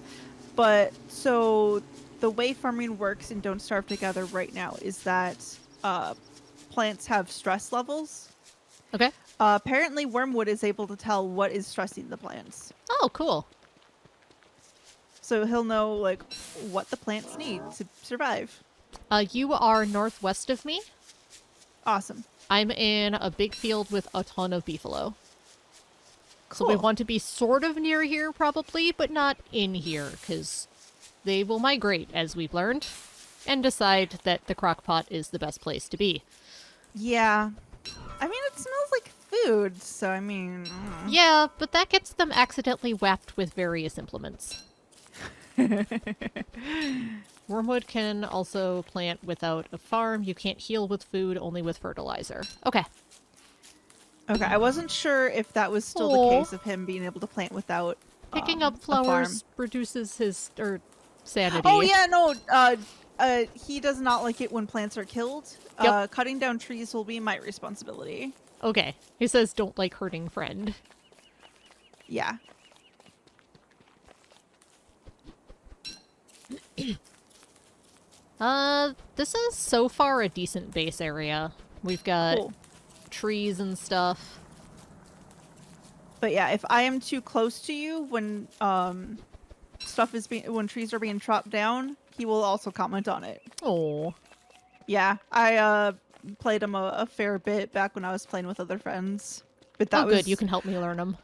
[SPEAKER 2] but so the way farming works in Don't Starve Together right now is that plants have stress levels.
[SPEAKER 1] Okay.
[SPEAKER 2] Apparently Wormwood is able to tell what is stressing the plants.
[SPEAKER 1] Oh, cool.
[SPEAKER 2] So he'll know like what the plants need to survive.
[SPEAKER 1] You are northwest of me.
[SPEAKER 2] Awesome.
[SPEAKER 1] I'm in a big field with a ton of beefalo.
[SPEAKER 2] Cool.
[SPEAKER 1] So we want to be sort of near here, probably, but not in here, because they will migrate, as we've learned, and decide that the crockpot is the best place to be.
[SPEAKER 2] Yeah. I mean, it smells like food, so I mean...
[SPEAKER 1] Yeah, but that gets them accidentally whacked with various implements. Wormwood can also plant without a farm. You can't heal with food, only with fertilizer. Okay.
[SPEAKER 2] Okay, I wasn't sure if that was still the case of him being able to plant without
[SPEAKER 1] picking up flowers reduces his sanity.
[SPEAKER 2] Oh yeah, no. He does not like it when plants are killed.
[SPEAKER 1] Yep.
[SPEAKER 2] Cutting down trees will be my responsibility.
[SPEAKER 1] Okay. He says don't like hurting friend.
[SPEAKER 2] Yeah.
[SPEAKER 1] This is so far a decent base area. We've got trees and stuff.
[SPEAKER 2] But yeah, if I am too close to you when when trees are being chopped down, he will also comment on it.
[SPEAKER 1] Oh.
[SPEAKER 2] Yeah, I played them a fair bit back when I was playing with other friends. But that
[SPEAKER 1] Oh,
[SPEAKER 2] was
[SPEAKER 1] good. You can help me learn them.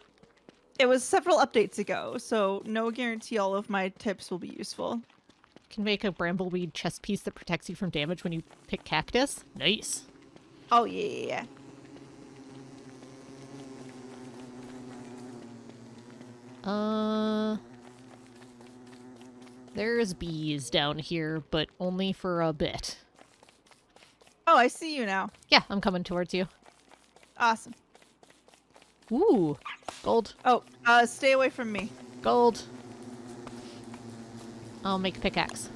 [SPEAKER 2] It was several updates ago, so no guarantee all of my tips will be useful.
[SPEAKER 1] Can make a brambleweed chest piece that protects you from damage when you pick cactus. Nice.
[SPEAKER 2] Oh yeah.
[SPEAKER 1] There's bees down here, but only for a bit.
[SPEAKER 2] Oh, I see you now.
[SPEAKER 1] Yeah, I'm coming towards you.
[SPEAKER 2] Awesome.
[SPEAKER 1] Ooh, gold,
[SPEAKER 2] Oh, stay away from me.
[SPEAKER 1] gold. I'll make a pickaxe.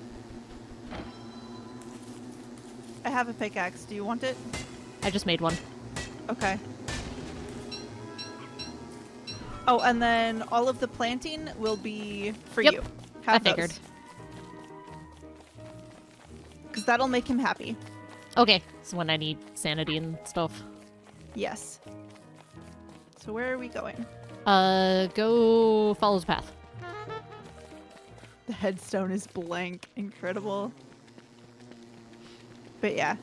[SPEAKER 2] I have a pickaxe. Do you want it?
[SPEAKER 1] I just made one.
[SPEAKER 2] Okay. Oh, and then all of the planting will be for
[SPEAKER 1] Yep,
[SPEAKER 2] you.
[SPEAKER 1] I figured.
[SPEAKER 2] Because that'll make him happy.
[SPEAKER 1] Okay, so when I need sanity and stuff.
[SPEAKER 2] Yes. So where are we going?
[SPEAKER 1] Go follow the path.
[SPEAKER 2] The headstone is blank. Incredible. But yeah.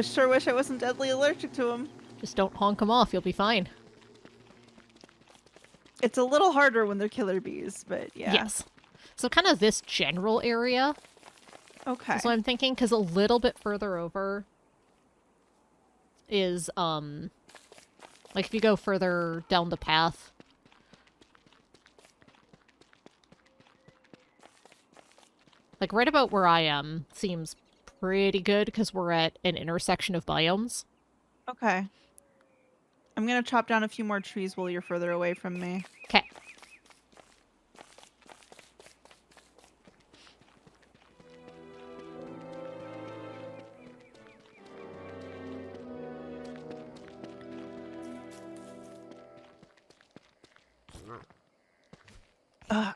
[SPEAKER 2] Sure wish I wasn't deadly allergic to him.
[SPEAKER 1] Just don't honk them off, you'll be fine.
[SPEAKER 2] It's a little harder when they're killer bees, but yeah.
[SPEAKER 1] Yes. So kind of this general area.
[SPEAKER 2] Okay.
[SPEAKER 1] That's what I'm thinking, because a little bit further over is, like if you go further down the path. Like right about where I am seems pretty good, because we're at an intersection of biomes.
[SPEAKER 2] Okay. I'm gonna chop down a few more trees while you're further away from me.
[SPEAKER 1] Okay.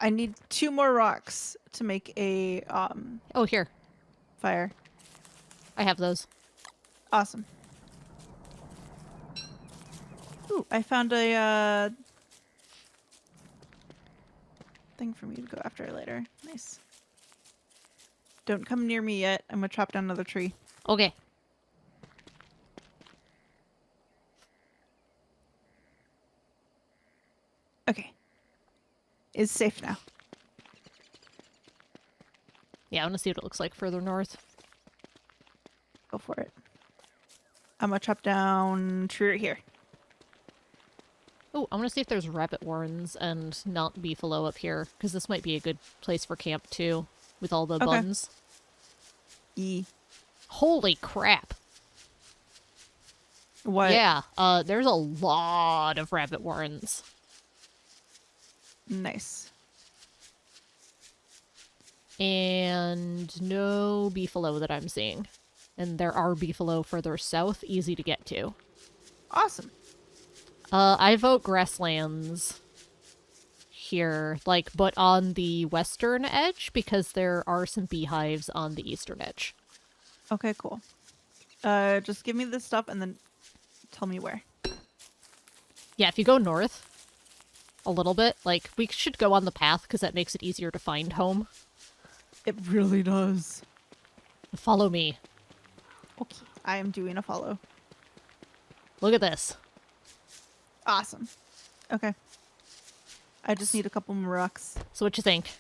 [SPEAKER 2] I need 2 more rocks to make a
[SPEAKER 1] Oh, here.
[SPEAKER 2] fire.
[SPEAKER 1] I have those.
[SPEAKER 2] Awesome. Ooh, I found a thing for me to go after later. Nice. Don't come near me yet. I'm gonna chop down another tree.
[SPEAKER 1] Okay.
[SPEAKER 2] Okay. It's safe now.
[SPEAKER 1] Yeah, I want to see what it looks like further north.
[SPEAKER 2] Go for it. I'm gonna chop down tree right here.
[SPEAKER 1] Oh, I want to see if there's rabbit warrens and not beefalo up here, because this might be a good place for camp too, with all the
[SPEAKER 2] Okay.
[SPEAKER 1] buns.
[SPEAKER 2] E.
[SPEAKER 1] Holy crap!
[SPEAKER 2] What?
[SPEAKER 1] Yeah, there's a lot of rabbit warrens.
[SPEAKER 2] Nice.
[SPEAKER 1] And no beefalo that I'm seeing. And there are beefalo further south, easy to get to.
[SPEAKER 2] Awesome.
[SPEAKER 1] I vote grasslands here, like, but on the western edge, because there are some beehives on the eastern edge.
[SPEAKER 2] Okay, cool. Just give me this stuff and then tell me where.
[SPEAKER 1] Yeah, if you go north a little bit, like, we should go on the path, because that makes it easier to find home.
[SPEAKER 2] It really does.
[SPEAKER 1] Follow me.
[SPEAKER 2] Okay. I am doing a follow.
[SPEAKER 1] Look at this.
[SPEAKER 2] Awesome. Okay. I just need a couple more rocks.
[SPEAKER 1] So what you think?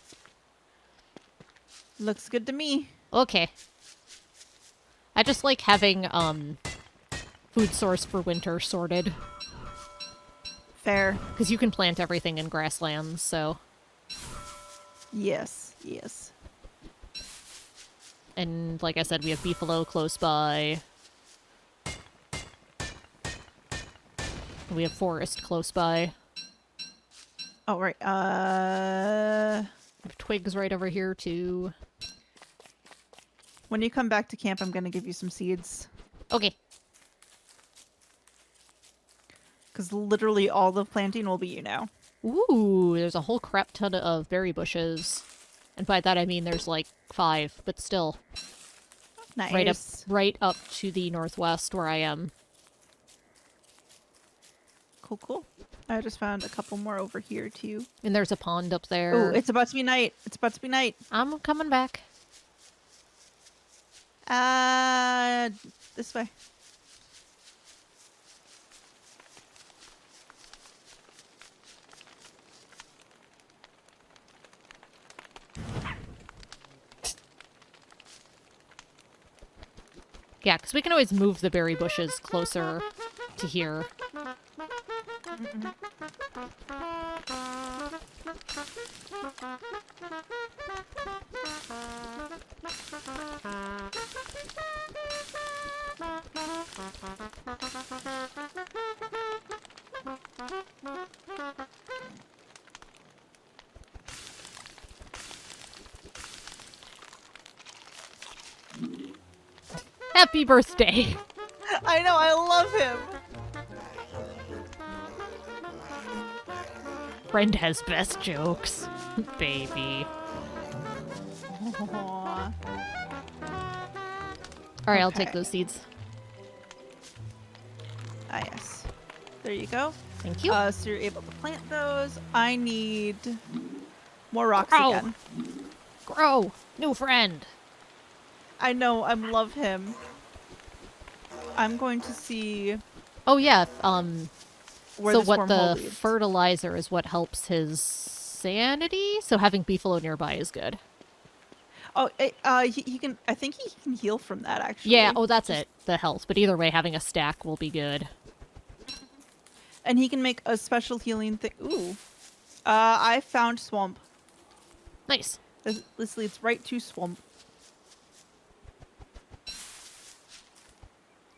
[SPEAKER 2] Looks good to me.
[SPEAKER 1] Okay. I just like having, food source for winter sorted.
[SPEAKER 2] Fair.
[SPEAKER 1] Because you can plant everything in grasslands, so...
[SPEAKER 2] Yes. Yes.
[SPEAKER 1] And like I said, we have beefalo close by. We have forest close by.
[SPEAKER 2] Oh, right.
[SPEAKER 1] We have twigs right over here, too.
[SPEAKER 2] When you come back to camp, I'm going to give you some seeds.
[SPEAKER 1] Okay.
[SPEAKER 2] Because literally all the planting will be you now.
[SPEAKER 1] Ooh, there's a whole crap ton of berry bushes. And by that I mean there's like 5, but still.
[SPEAKER 2] Nice.
[SPEAKER 1] Right up to the northwest where I am.
[SPEAKER 2] Cool, cool. I just found a couple more over here, too.
[SPEAKER 1] And there's a pond up there.
[SPEAKER 2] Oh, it's about to be night. It's about to be night.
[SPEAKER 1] I'm coming back.
[SPEAKER 2] this way.
[SPEAKER 1] Yeah, because we can always move the berry bushes closer to here. Happy birthday!
[SPEAKER 2] I know, I love him.
[SPEAKER 1] Friend has best jokes. Baby.
[SPEAKER 2] Aww.
[SPEAKER 1] Alright, I'll take
[SPEAKER 2] Okay.
[SPEAKER 1] those seeds.
[SPEAKER 2] Ah, yes. There you go.
[SPEAKER 1] Thank you.
[SPEAKER 2] So you're able to plant those. I need more rocks
[SPEAKER 1] Grow.
[SPEAKER 2] again.
[SPEAKER 1] Grow! New friend!
[SPEAKER 2] I know, I love him. I'm going to see
[SPEAKER 1] Oh yeah,
[SPEAKER 2] where
[SPEAKER 1] so
[SPEAKER 2] this
[SPEAKER 1] what
[SPEAKER 2] wormhole
[SPEAKER 1] the
[SPEAKER 2] leads.
[SPEAKER 1] fertilizer is what helps his sanity, so having beefalo nearby is good.
[SPEAKER 2] Oh, he can. I think he can heal from that actually.
[SPEAKER 1] Yeah, oh that's it, the health. But either way, having a stack will be good.
[SPEAKER 2] And he can make a special healing thing. Ooh. I found swamp.
[SPEAKER 1] Nice.
[SPEAKER 2] This leads right to swamp.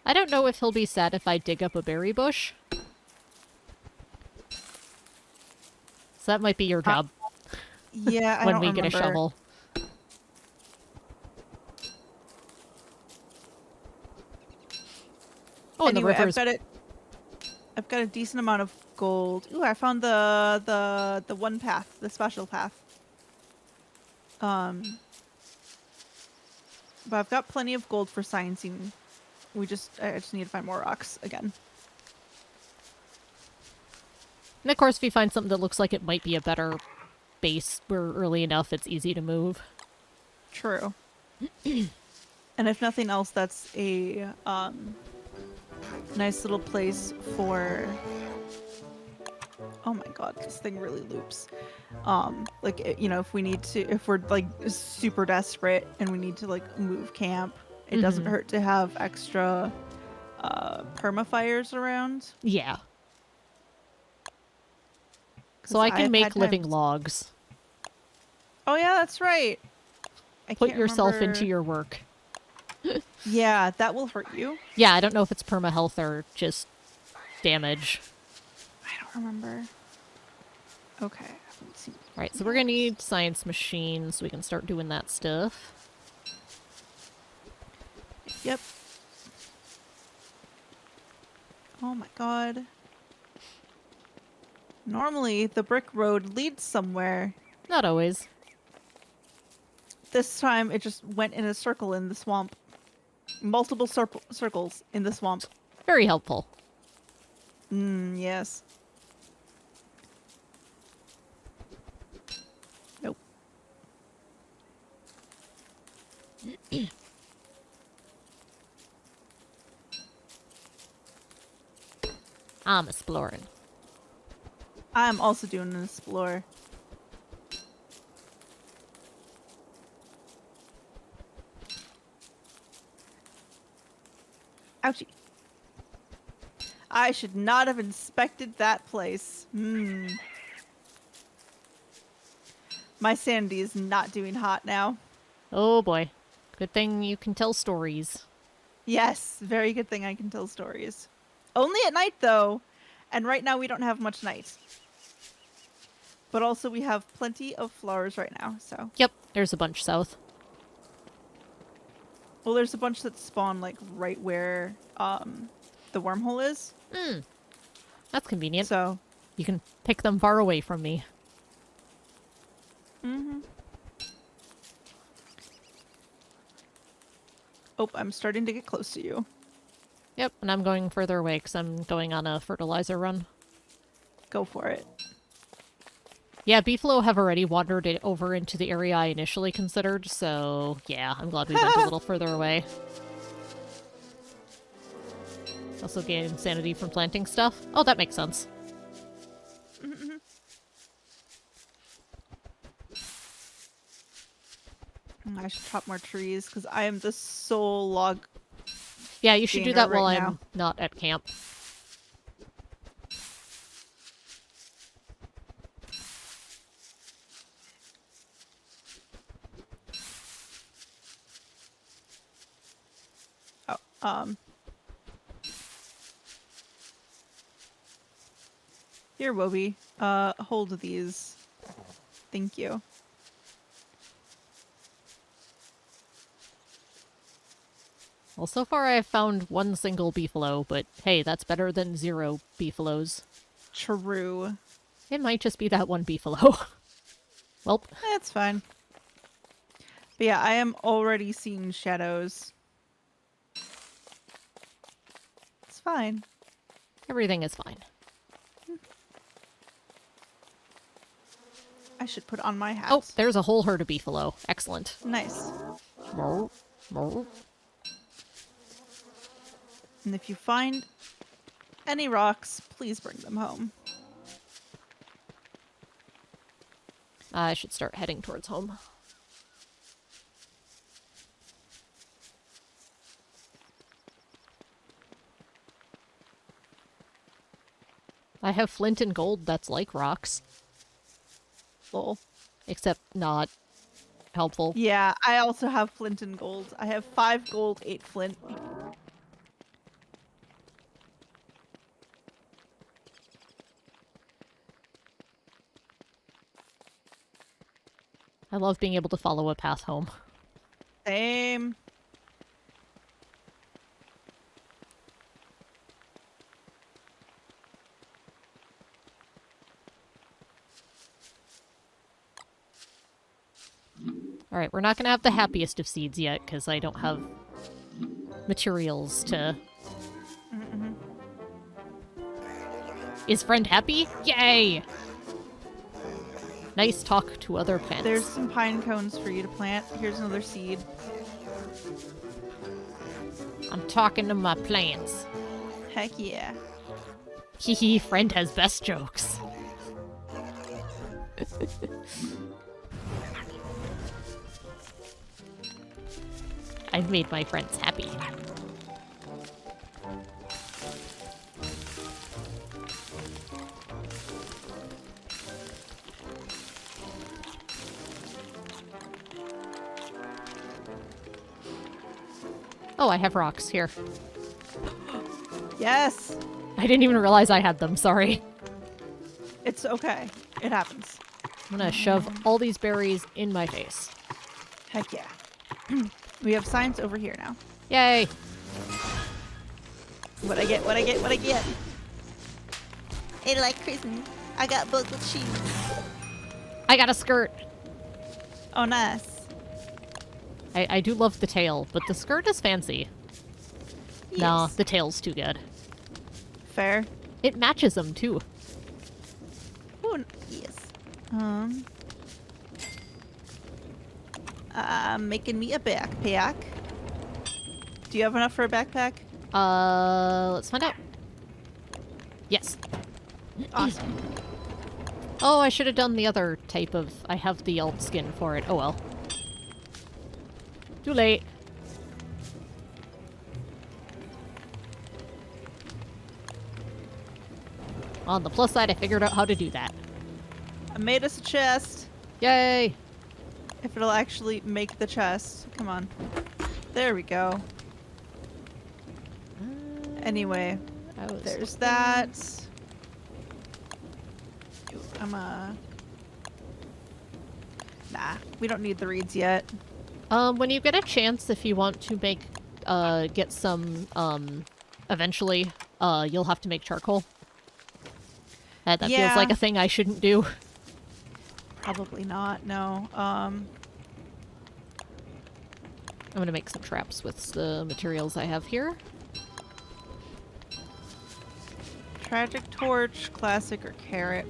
[SPEAKER 1] I don't know if he'll be sad if I dig up a berry bush. So that might be your job
[SPEAKER 2] Yeah, I
[SPEAKER 1] when
[SPEAKER 2] don't
[SPEAKER 1] we
[SPEAKER 2] remember.
[SPEAKER 1] get a shovel. Oh, and
[SPEAKER 2] Anyway,
[SPEAKER 1] the river's...
[SPEAKER 2] I've got a decent amount of gold. Ooh, I found the one path, the special path. But I've got plenty of gold for sciencing. I just need to find more rocks again.
[SPEAKER 1] And of course, if you find something that looks like it might be a better base, we're early enough, it's easy to move.
[SPEAKER 2] True. And if nothing else, that's a nice little place for... Oh my god, this thing really loops. Like, you know, if we're like super desperate and we need to like move camp, it doesn't hurt to have extra permafires around.
[SPEAKER 1] Yeah.
[SPEAKER 2] 'Cause
[SPEAKER 1] So I can
[SPEAKER 2] I've
[SPEAKER 1] make
[SPEAKER 2] had
[SPEAKER 1] living
[SPEAKER 2] times-
[SPEAKER 1] logs.
[SPEAKER 2] Oh yeah, that's right. I
[SPEAKER 1] Put
[SPEAKER 2] can't
[SPEAKER 1] yourself
[SPEAKER 2] remember-
[SPEAKER 1] into your work.
[SPEAKER 2] Yeah, that will hurt you.
[SPEAKER 1] Yeah, I don't know if it's perma health or just damage.
[SPEAKER 2] I don't remember. Okay. Let's see.
[SPEAKER 1] Alright, so we're gonna need science machines so we can start doing that stuff.
[SPEAKER 2] Yep. Oh my god. Normally, the brick road leads somewhere.
[SPEAKER 1] Not always.
[SPEAKER 2] This time, it just went in a circle in the swamp. Multiple circles in the swamp.
[SPEAKER 1] Very helpful.
[SPEAKER 2] Yes. Nope.
[SPEAKER 1] I'm exploring.
[SPEAKER 2] I'm also doing an explore. Ouchie. I should not have inspected that place. My sanity is not doing hot now.
[SPEAKER 1] Oh boy. Good thing you can tell stories.
[SPEAKER 2] Yes, very good thing I can tell stories. Only at night, though. And right now we don't have much night. But also we have plenty of flowers right now, so...
[SPEAKER 1] Yep, there's a bunch south.
[SPEAKER 2] Well, there's a bunch that spawn, like, right where the wormhole is.
[SPEAKER 1] That's convenient.
[SPEAKER 2] So...
[SPEAKER 1] You can pick them far away from me.
[SPEAKER 2] Oh, I'm starting to get close to you.
[SPEAKER 1] Yep, and I'm going further away because I'm going on a fertilizer run.
[SPEAKER 2] Go for it.
[SPEAKER 1] Yeah, beefalo have already wandered it over into the area I initially considered, so yeah, I'm glad we went a little further away. Also gain insanity from planting stuff. Oh, that makes sense.
[SPEAKER 2] I should chop more trees because I am the sole log.
[SPEAKER 1] Yeah, you should do that while
[SPEAKER 2] right
[SPEAKER 1] I'm not at camp.
[SPEAKER 2] Oh, here, Wobie. Hold these. Thank you.
[SPEAKER 1] Well, so far I've found one single beefalo, but hey, that's better than 0 beefalos.
[SPEAKER 2] True.
[SPEAKER 1] It might just be that one beefalo. Well,
[SPEAKER 2] That's fine. But yeah, I am already seeing shadows. It's fine.
[SPEAKER 1] everything is fine.
[SPEAKER 2] I should put on my hat.
[SPEAKER 1] Oh, there's a whole herd of beefalo. Excellent.
[SPEAKER 2] Nice.
[SPEAKER 1] Moo, moo.
[SPEAKER 2] And if you find any rocks, please bring them home.
[SPEAKER 1] I should start heading towards home. I have flint and gold that's like rocks.
[SPEAKER 2] Lol.
[SPEAKER 1] Except not helpful.
[SPEAKER 2] Yeah, I also have flint and gold. I have 5 gold, 8 flint.
[SPEAKER 1] I love being able to follow a path home.
[SPEAKER 2] Same.
[SPEAKER 1] Alright, we're not gonna have the happiest of seeds yet, because I don't have materials to... Is friend happy? Yay! Nice talk to other plants.
[SPEAKER 2] There's some pine cones for you to plant. Here's another seed.
[SPEAKER 1] I'm talking to my plants.
[SPEAKER 2] Heck yeah.
[SPEAKER 1] Hehe, friend has best jokes. I've made my friends happy. Oh, I have rocks here.
[SPEAKER 2] Yes!
[SPEAKER 1] I didn't even realize I had them, sorry.
[SPEAKER 2] It's okay. It happens.
[SPEAKER 1] I'm gonna shove all these berries in my face.
[SPEAKER 2] Heck yeah. We have science over here now.
[SPEAKER 1] Yay!
[SPEAKER 2] What I get, what I get, what I get. It's like Christmas. I got booked with cheese.
[SPEAKER 1] I got a skirt!
[SPEAKER 2] Oh, nice.
[SPEAKER 1] I do love the tail, but the skirt is fancy.
[SPEAKER 2] Yes.
[SPEAKER 1] Nah, the tail's too good.
[SPEAKER 2] Fair.
[SPEAKER 1] It matches them, too.
[SPEAKER 2] Oh, yes. Making me a backpack. Do you have enough for a backpack?
[SPEAKER 1] Let's find out. Yes.
[SPEAKER 2] Awesome.
[SPEAKER 1] Oh, I should have done the other type of... I have the alt skin for it. Oh well. Too late. On the plus side, I figured out how to do that.
[SPEAKER 2] I made us a chest.
[SPEAKER 1] Yay!
[SPEAKER 2] If it'll actually make the chest. Come on. There we go. Anyway, there's that. Nah, we don't need the reeds yet.
[SPEAKER 1] When you get a chance, if you want to make, get some, eventually, you'll have to make charcoal. That feels like a thing I shouldn't do.
[SPEAKER 2] Probably not, no.
[SPEAKER 1] I'm gonna make some traps with the materials I have here.
[SPEAKER 2] Tragic torch, classic, or carrot?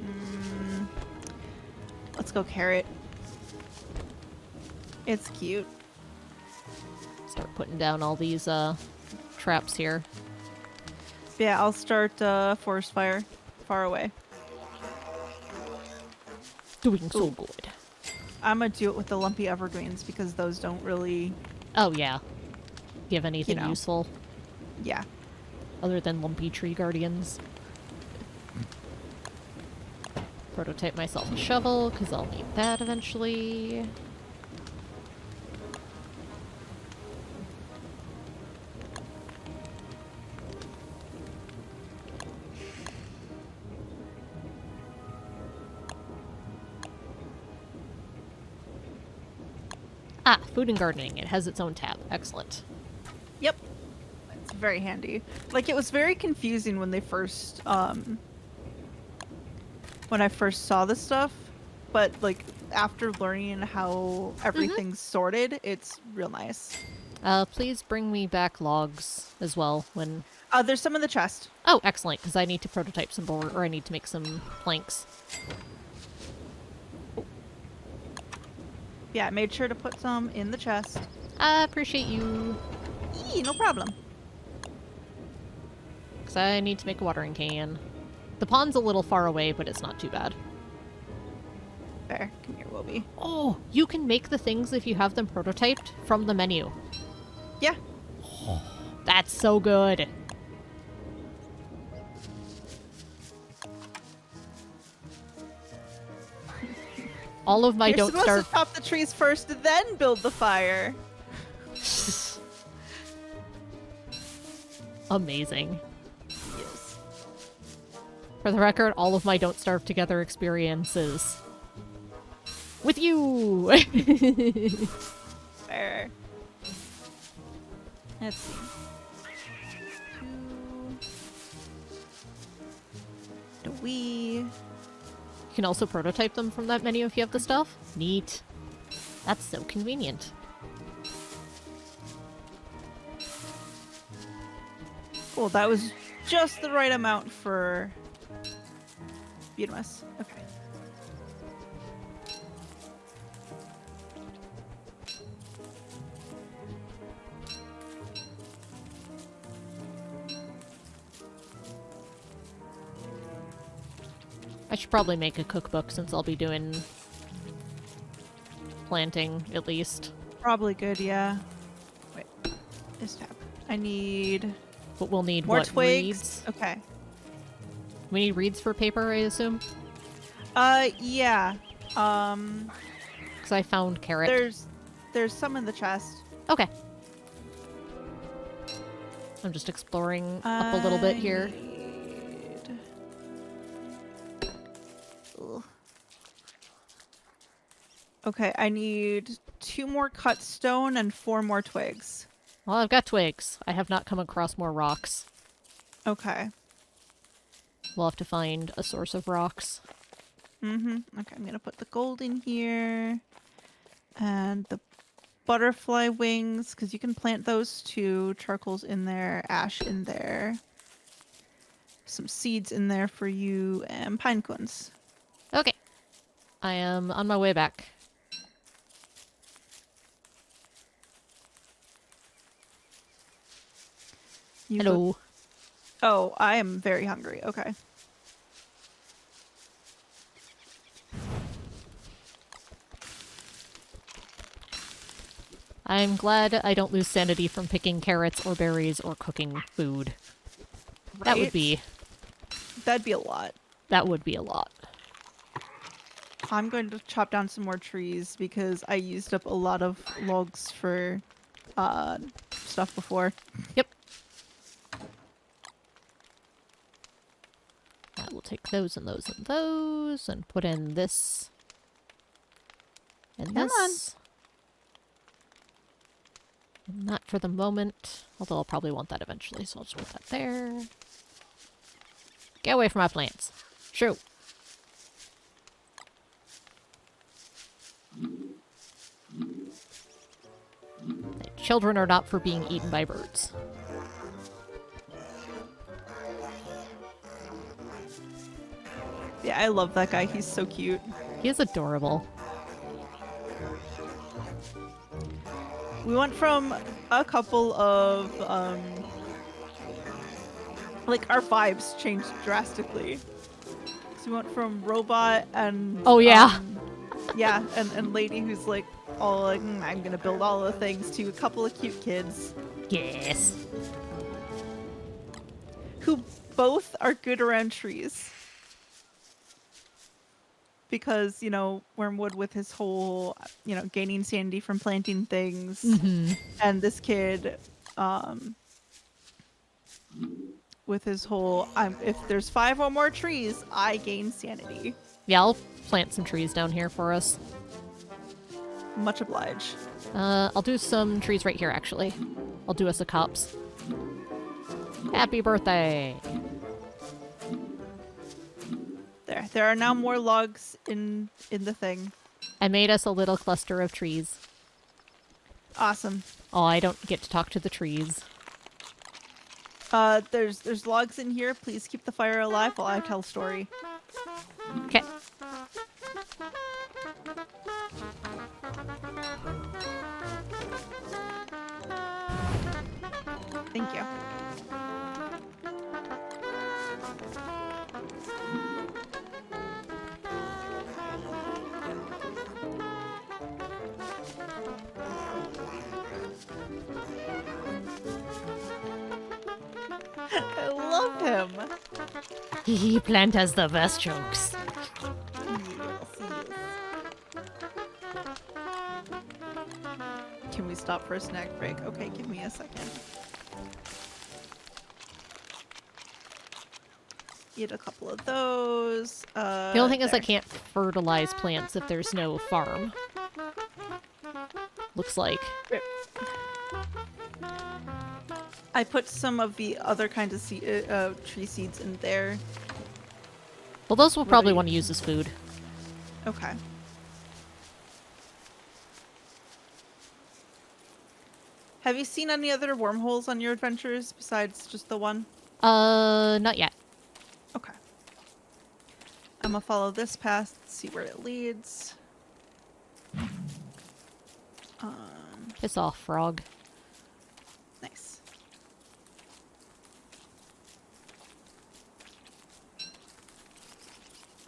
[SPEAKER 2] Let's go carrot. It's cute.
[SPEAKER 1] Start putting down all these, traps here.
[SPEAKER 2] Yeah, I'll start forest fire far away.
[SPEAKER 1] Doing so
[SPEAKER 2] Ooh.
[SPEAKER 1] good.
[SPEAKER 2] I'm gonna do it with the lumpy evergreens because those don't really,
[SPEAKER 1] Oh, yeah. Give anything
[SPEAKER 2] know.
[SPEAKER 1] useful
[SPEAKER 2] yeah.
[SPEAKER 1] other than lumpy tree guardians. Prototype myself a shovel, because I'll need that eventually. Ah, food and gardening. It has its own tab. Excellent.
[SPEAKER 2] Yep. It's very handy. Like, it was very confusing when they first, when I first saw this stuff, but, like, after learning how everything's sorted, it's real nice.
[SPEAKER 1] Please bring me back logs as well when...
[SPEAKER 2] There's some in the chest.
[SPEAKER 1] Oh, excellent, because I need to prototype some board, or I need to make some planks.
[SPEAKER 2] Yeah, I made sure to put some in the chest.
[SPEAKER 1] I appreciate you.
[SPEAKER 2] No problem.
[SPEAKER 1] Because I need to make a watering can. The pond's a little far away, but it's not too bad.
[SPEAKER 2] There, come here, Wilby.
[SPEAKER 1] Oh, you can make the things if you have them prototyped from the menu.
[SPEAKER 2] Yeah.
[SPEAKER 1] That's so good. All of my
[SPEAKER 2] You're
[SPEAKER 1] don't
[SPEAKER 2] supposed
[SPEAKER 1] starve.
[SPEAKER 2] to chop the trees first, then build the fire.
[SPEAKER 1] Amazing.
[SPEAKER 2] Yes.
[SPEAKER 1] For the record, all of my don't starve together experiences with you.
[SPEAKER 2] Fair. Let's see. 2. Do we?
[SPEAKER 1] You can also prototype them from that menu if you have the stuff. Neat. That's so convenient.
[SPEAKER 2] Cool, that was just the right amount for Beautimus. Okay.
[SPEAKER 1] I should probably make a cookbook since I'll be doing planting, at least.
[SPEAKER 2] Probably good, yeah. Wait. This tab. I need
[SPEAKER 1] But we'll need
[SPEAKER 2] more
[SPEAKER 1] what,
[SPEAKER 2] twigs.
[SPEAKER 1] reeds?
[SPEAKER 2] Okay.
[SPEAKER 1] We need reeds for paper, I assume?
[SPEAKER 2] Yeah.
[SPEAKER 1] Because I found carrot.
[SPEAKER 2] There's some in the chest.
[SPEAKER 1] Okay. I'm just exploring up a little bit here.
[SPEAKER 2] Okay, I need 2 more cut stone and 4 more twigs.
[SPEAKER 1] Well, I've got twigs. I have not come across more rocks.
[SPEAKER 2] Okay.
[SPEAKER 1] We'll have to find a source of rocks.
[SPEAKER 2] Okay, I'm gonna put the gold in here. And the butterfly wings, because you can plant those too. Charcoal's in there, ash in there. Some seeds in there for you, and pine cones.
[SPEAKER 1] Okay. I am on my way back. Hello.
[SPEAKER 2] Oh, I am very hungry. Okay.
[SPEAKER 1] I'm glad I don't lose sanity from picking carrots or berries or cooking food.
[SPEAKER 2] Right?
[SPEAKER 1] That'd be
[SPEAKER 2] a lot.
[SPEAKER 1] That would be a lot.
[SPEAKER 2] I'm going to chop down some more trees because I used up a lot of logs for stuff before.
[SPEAKER 1] Yep. I will take those and those and those and put in this and
[SPEAKER 2] Come
[SPEAKER 1] this. Not for the moment, although I'll probably want that eventually, so I'll just put that there. Get away from my plants. Shoo. Children are not for being eaten by birds.
[SPEAKER 2] Yeah, I love that guy. He's so cute.
[SPEAKER 1] He is adorable. We
[SPEAKER 2] went from a couple of like our vibes changed drastically. So we went from robot and
[SPEAKER 1] Oh, yeah.
[SPEAKER 2] yeah, and lady who's like all like I'm gonna build all the things to a couple of cute kids
[SPEAKER 1] Yes.
[SPEAKER 2] who both are good around trees. Because, Wormwood with his whole, gaining sanity from planting things,
[SPEAKER 1] Mm-hmm.
[SPEAKER 2] and this kid, with his whole, if there's 5 or more trees, I gain sanity.
[SPEAKER 1] Yeah, I'll plant some trees down here for us.
[SPEAKER 2] Much obliged.
[SPEAKER 1] I'll do some trees right here, actually. I'll do us a copse. Happy birthday!
[SPEAKER 2] There are now more logs in the thing.
[SPEAKER 1] I made us a little cluster of trees.
[SPEAKER 2] Awesome.
[SPEAKER 1] Oh, I don't get to talk to the trees.
[SPEAKER 2] There's logs in here. Please keep the fire alive while I tell a story.
[SPEAKER 1] Okay.
[SPEAKER 2] Thank you. I love him.
[SPEAKER 1] He Plant has the best jokes.
[SPEAKER 2] Can we stop for a snack break? Okay, give me a second. Eat a couple of those.
[SPEAKER 1] The only thing is I
[SPEAKER 2] there.
[SPEAKER 1] can't fertilize plants if there's no farm. Looks like.
[SPEAKER 2] I put some of the other kinds of tree seeds in there.
[SPEAKER 1] Well, those we'll probably
[SPEAKER 2] Right.
[SPEAKER 1] want to use as food.
[SPEAKER 2] Okay. Have you seen any other wormholes on your adventures besides just the one?
[SPEAKER 1] Not yet.
[SPEAKER 2] Okay. I'm gonna follow this path, see where it leads.
[SPEAKER 1] Piss off, frog.
[SPEAKER 2] Nice.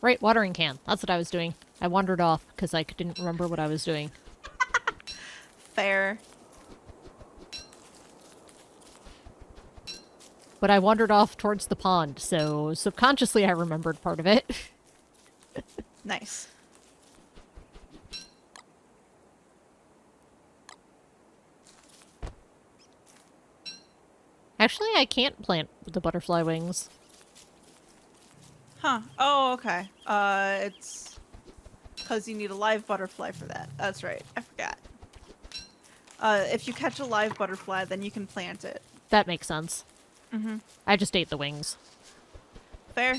[SPEAKER 1] Right, watering can. That's what I was doing. I wandered off because I didn't remember what I was doing.
[SPEAKER 2] Fair.
[SPEAKER 1] But I wandered off towards the pond, so subconsciously I remembered part of it.
[SPEAKER 2] Nice.
[SPEAKER 1] Actually, I can't plant the butterfly wings.
[SPEAKER 2] Huh. Oh, okay. It's because you need a live butterfly for that. That's right. I forgot. If you catch a live butterfly, then you can plant it.
[SPEAKER 1] That makes sense.
[SPEAKER 2] Mm-hmm.
[SPEAKER 1] I just ate the wings.
[SPEAKER 2] Fair.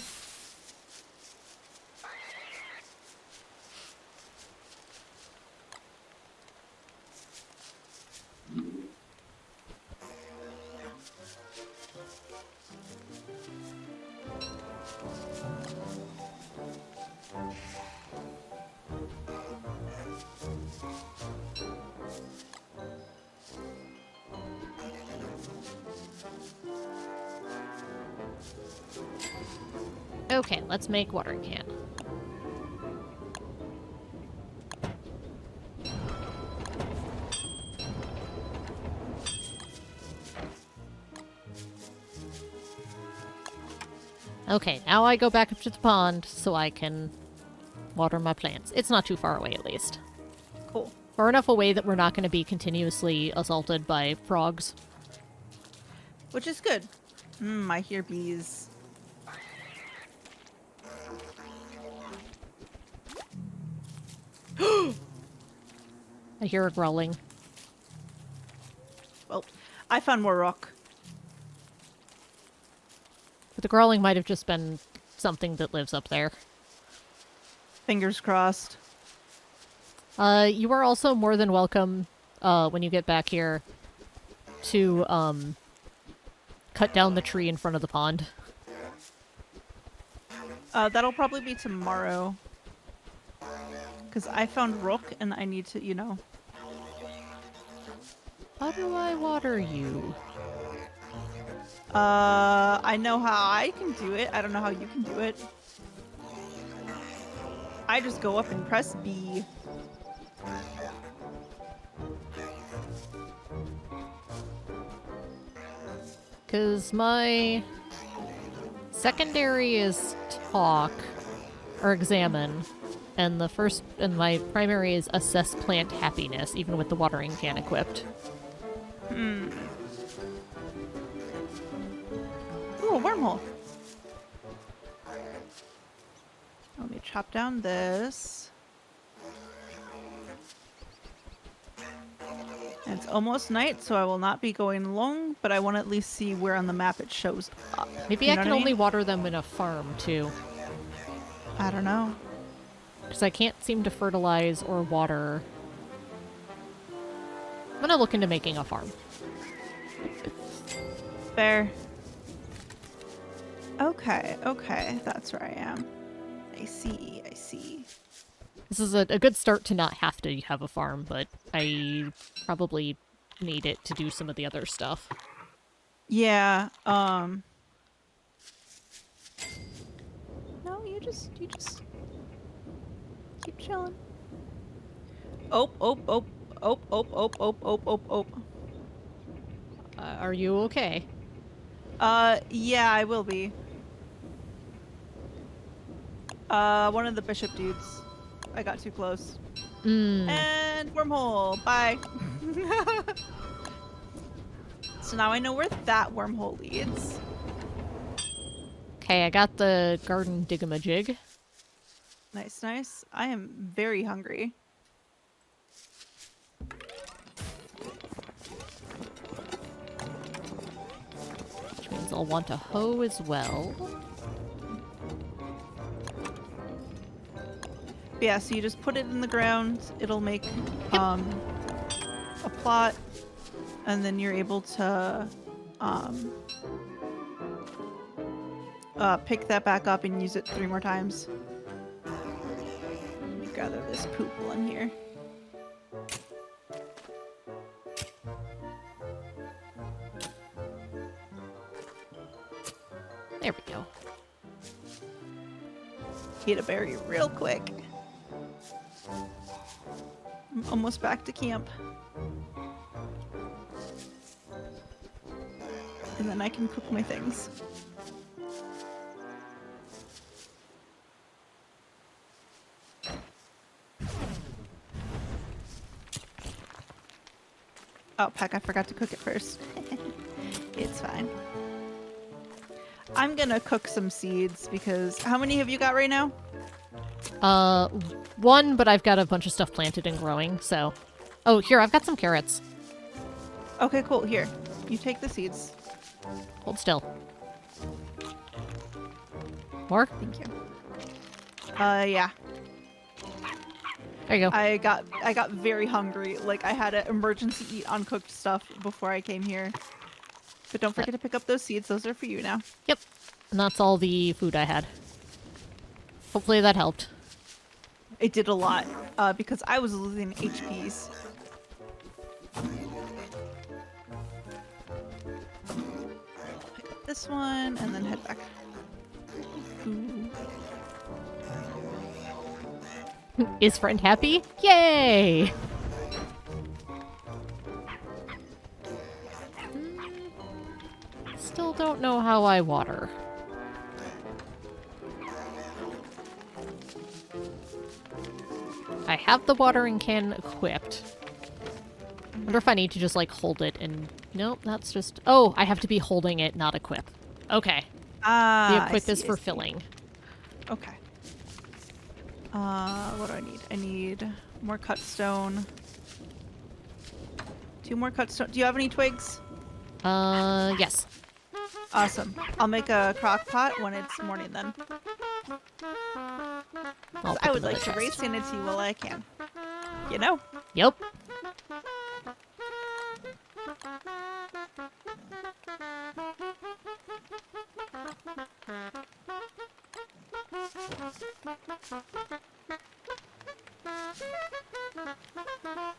[SPEAKER 1] Okay, let's make watering can. Okay, now I go back up to the pond so I can water my plants. It's not too far away, at least.
[SPEAKER 2] Cool.
[SPEAKER 1] Far enough away that we're not going to be continuously assaulted by frogs.
[SPEAKER 2] Which is good. I hear bees.
[SPEAKER 1] I hear a growling.
[SPEAKER 2] Well, I found more rock.
[SPEAKER 1] But the growling might have just been something that lives up there.
[SPEAKER 2] Fingers crossed.
[SPEAKER 1] You are also more than welcome, when you get back here, to, cut down the tree in front of the pond.
[SPEAKER 2] That'll probably be tomorrow. Because I found rook and I need to,
[SPEAKER 1] How do I water you?
[SPEAKER 2] I know how I can do it. I don't know how you can do it. I just go up and press B.
[SPEAKER 1] Because my secondary is talk or examine, and my primary is assess plant happiness, even with the watering can equipped.
[SPEAKER 2] Ooh, a wormhole. Let me chop down this. And it's almost night, so I will not be going long, but I want to at least see where on the map it shows up.
[SPEAKER 1] Maybe
[SPEAKER 2] You
[SPEAKER 1] I
[SPEAKER 2] know
[SPEAKER 1] can
[SPEAKER 2] what I
[SPEAKER 1] only
[SPEAKER 2] mean?
[SPEAKER 1] water them in a farm, too.
[SPEAKER 2] I don't know.
[SPEAKER 1] Because I can't seem to fertilize or water. I'm gonna look into making a farm.
[SPEAKER 2] Fair. Okay, okay. That's where I am. I see, I see.
[SPEAKER 1] This is a good start to not have to have a farm, but I probably need it to do some of the other stuff.
[SPEAKER 2] Yeah, no, you just keep chilling. Oh, oh, oh, oh, oh, oh, oh, oh, oh, oh.
[SPEAKER 1] Are you okay?
[SPEAKER 2] Yeah, I will be. One of the bishop dudes. I got too close. And wormhole. Bye. So now I know where that wormhole leads.
[SPEAKER 1] Okay, I got the garden digamajig.
[SPEAKER 2] Nice, nice. I am very hungry.
[SPEAKER 1] Which means I'll want a hoe as well.
[SPEAKER 2] Yeah, so you just put it in the ground. It'll make a plot, and then you're able to pick that back up and use it 3 more times. Let me gather this poop one here.
[SPEAKER 1] There we go.
[SPEAKER 2] Eat a berry real quick. I'm almost back to camp. And then I can cook my things. Oh, Peck, I forgot to cook it first. It's fine. I'm gonna cook some seeds because how many have you got right now?
[SPEAKER 1] One, but I've got a bunch of stuff planted and growing, so... Oh, here, I've got some carrots.
[SPEAKER 2] Okay, cool. Here, you take the seeds.
[SPEAKER 1] Hold still. More?
[SPEAKER 2] Thank you. Yeah.
[SPEAKER 1] There you go.
[SPEAKER 2] I got very hungry. Like I had to emergency eat uncooked stuff before I came here. But don't forget to pick up those seeds. Those are for you now.
[SPEAKER 1] Yep. And that's all the food I had. Hopefully that helped.
[SPEAKER 2] It did a lot because I was losing HPs. Pick up this one and then head back. Ooh.
[SPEAKER 1] Is friend happy? Yay! Still don't know how I water. I have the watering can equipped. Wonder if I need to just like hold it and... Nope, that's just... Oh, I have to be holding it, not equip. Okay. The equip is for filling.
[SPEAKER 2] Okay. What do I need? I need more cut stone. 2 more cut stone. Do you have any twigs?
[SPEAKER 1] Yes.
[SPEAKER 2] Awesome. I'll make a crock pot when it's morning then.
[SPEAKER 1] I'll
[SPEAKER 2] I
[SPEAKER 1] put
[SPEAKER 2] would
[SPEAKER 1] them in
[SPEAKER 2] like
[SPEAKER 1] the
[SPEAKER 2] to raise
[SPEAKER 1] chest.
[SPEAKER 2] sanity while I can. You know?
[SPEAKER 1] Yep.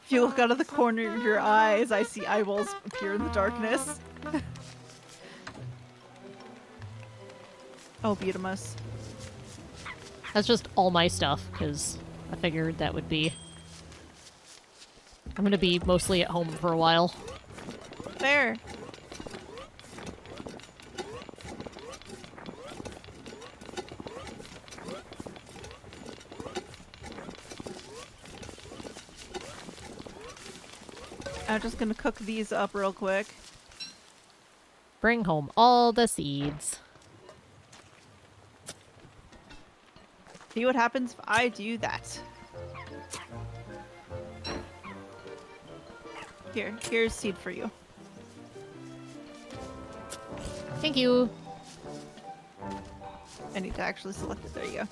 [SPEAKER 2] If you look out of the corner of your eyes, I see eyeballs appear in the darkness. Oh, Butamus.
[SPEAKER 1] That's just all my stuff, because I figured that would be... I'm gonna be mostly at home for a while.
[SPEAKER 2] Fair. I'm just gonna cook these up real quick.
[SPEAKER 1] Bring home all the seeds.
[SPEAKER 2] See what happens if I do that. Here's seed for you.
[SPEAKER 1] Thank you.
[SPEAKER 2] I need to actually select it. There you go.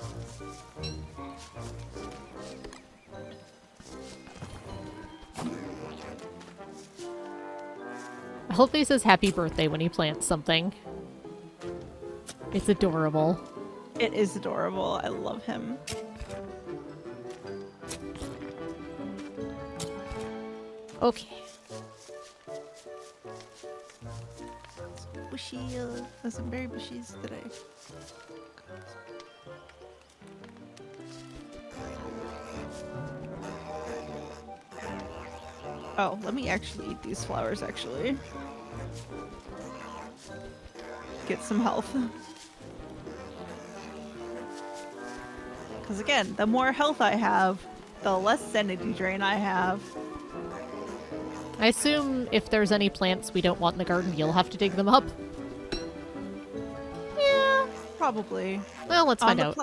[SPEAKER 1] I hope he says happy birthday when he plants something. It's adorable.
[SPEAKER 2] It is adorable. I love him.
[SPEAKER 1] Okay.
[SPEAKER 2] Bushy, there's some berry bushies today. Oh, let me actually eat these flowers, actually. Get some health. Because again, the more health I have, the less sanity drain I have.
[SPEAKER 1] I assume if there's any plants we don't want in the garden, you'll have to dig them up.
[SPEAKER 2] Yeah, probably.
[SPEAKER 1] Well, let's find out.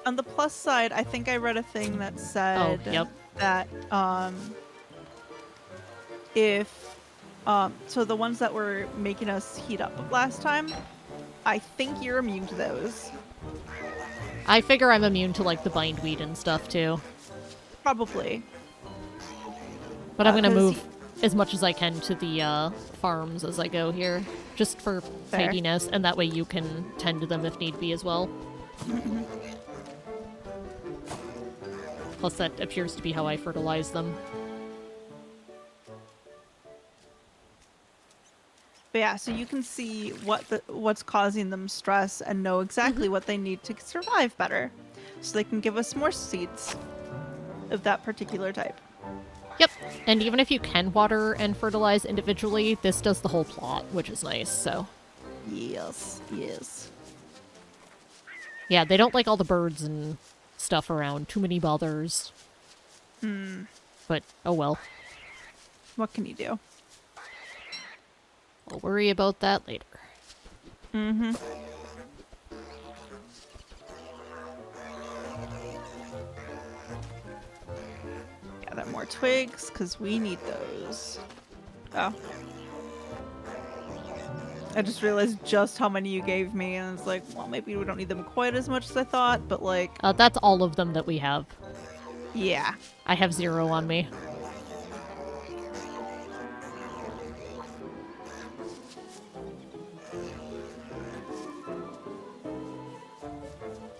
[SPEAKER 2] On the plus side, I think I read a thing that said that if so the ones that were making us heat up last time, I think you're immune to those.
[SPEAKER 1] I figure I'm immune to like the bindweed and stuff too.
[SPEAKER 2] Probably.
[SPEAKER 1] But I'm gonna move as much as I can to the farms as I go here, just for tidiness, and that way you can tend to them if need be as well.
[SPEAKER 2] Mm-hmm.
[SPEAKER 1] Plus that appears to be how I fertilize them.
[SPEAKER 2] But yeah, so you can see what's causing them stress and know exactly what they need to survive better. So they can give us more seeds of that particular type.
[SPEAKER 1] Yep, and even if you can water and fertilize individually, this does the whole plot, which is nice, so...
[SPEAKER 2] Yes, yes.
[SPEAKER 1] Yeah, they don't like all the birds and stuff around. Too many bothers.
[SPEAKER 2] Hmm.
[SPEAKER 1] But, oh well.
[SPEAKER 2] What can you do?
[SPEAKER 1] We'll worry about that later.
[SPEAKER 2] Mm-hmm. Gather more twigs, because we need those. Oh. I just realized just how many you gave me, and it's like, well, maybe we don't need them quite as much as I thought, but like...
[SPEAKER 1] That's all of them that we have.
[SPEAKER 2] Yeah.
[SPEAKER 1] I have 0 on me.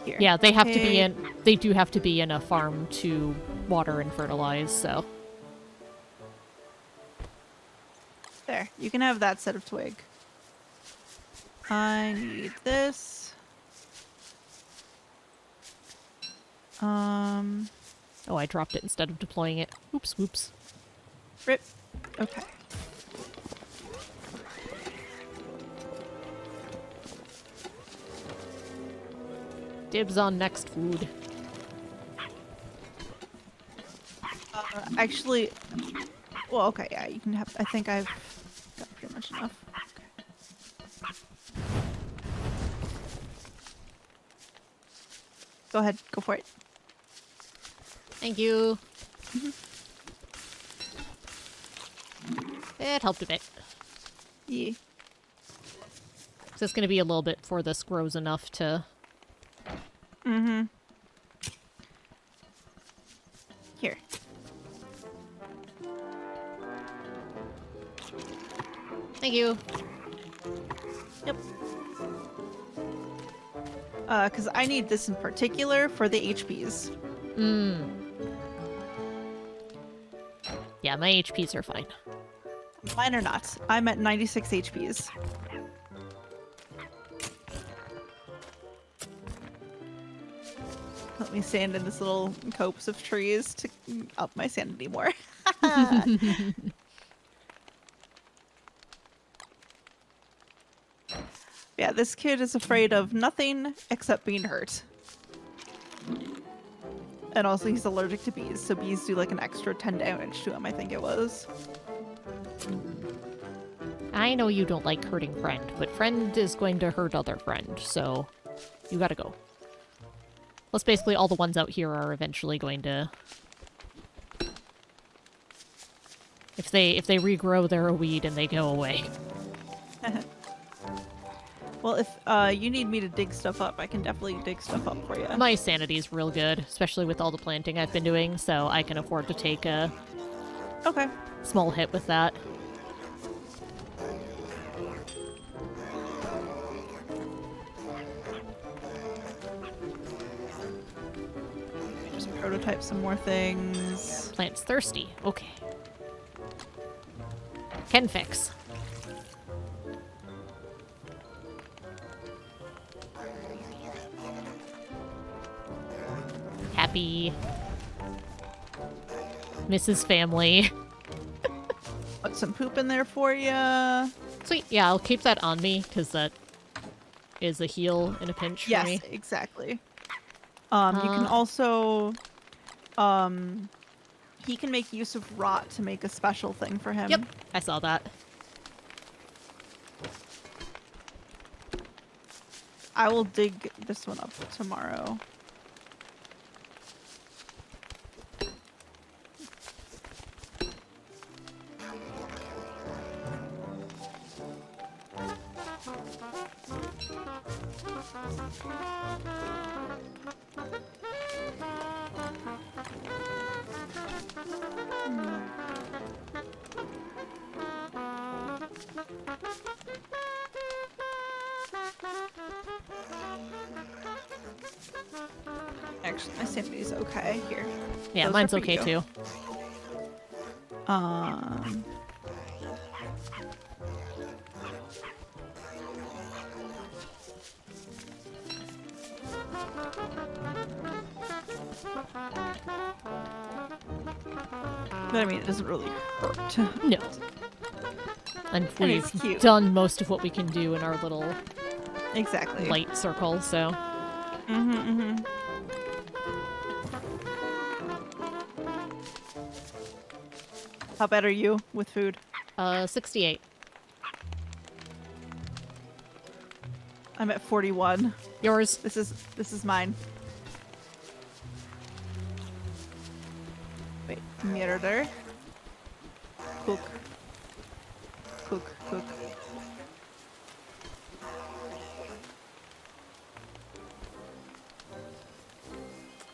[SPEAKER 2] Here.
[SPEAKER 1] Yeah, they have to be in... They do have to be in a farm to water and fertilize, so...
[SPEAKER 2] There. You can have that set of twig. I need this.
[SPEAKER 1] Oh, I dropped it instead of deploying it. Oops, whoops.
[SPEAKER 2] Rip. Okay.
[SPEAKER 1] Dibs on next food.
[SPEAKER 2] Actually, well, okay, yeah, you can have, I think I've got pretty much enough. Okay. Go ahead, go for it.
[SPEAKER 1] Thank you. It helped a bit.
[SPEAKER 2] Yeah.
[SPEAKER 1] So it's going to be a little bit before this grows enough to...
[SPEAKER 2] Mm-hmm. Here.
[SPEAKER 1] Thank you.
[SPEAKER 2] Yep. Because I need this in particular for the HPs.
[SPEAKER 1] Yeah, my HPs are fine.
[SPEAKER 2] Mine are not. I'm at 96 HPs. Let me stand in this little copse of trees to up my sanity more. Yeah, this kid is afraid of nothing except being hurt. And also he's allergic to bees, so bees do like an extra 10 damage to him, I think it was.
[SPEAKER 1] I know you don't like hurting friend, but friend is going to hurt other friend, so you gotta go. Plus, basically all the ones out here are eventually going to... If they regrow, they're a weed and they go away.
[SPEAKER 2] Well, if you need me to dig stuff up, I can definitely dig stuff up for you.
[SPEAKER 1] My sanity's real good, especially with all the planting I've been doing, so I can afford to take a small hit with that.
[SPEAKER 2] Just prototype some more things.
[SPEAKER 1] Plant's thirsty. Okay. Can fix. Happy. Mrs. Family.
[SPEAKER 2] Put some poop in there for you.
[SPEAKER 1] Sweet. Yeah, I'll keep that on me, because that is a heal in a pinch for me.
[SPEAKER 2] Yes, exactly. You can also... he can make use of rot to make a special thing for him.
[SPEAKER 1] Yep, I saw that.
[SPEAKER 2] I will dig this one up tomorrow. Actually, my sanity's okay. Here.
[SPEAKER 1] Yeah,
[SPEAKER 2] Those
[SPEAKER 1] mine's
[SPEAKER 2] are for
[SPEAKER 1] okay
[SPEAKER 2] you.
[SPEAKER 1] too.
[SPEAKER 2] But I mean, it doesn't really hurt.
[SPEAKER 1] No. And
[SPEAKER 2] And it's
[SPEAKER 1] we've
[SPEAKER 2] cute.
[SPEAKER 1] done most of what we can do in our little
[SPEAKER 2] Exactly.
[SPEAKER 1] light circle, so...
[SPEAKER 2] How bad are you with food?
[SPEAKER 1] 68.
[SPEAKER 2] I'm at 41.
[SPEAKER 1] Yours?
[SPEAKER 2] This is mine. Wait, murder. Cook. Cook, cook.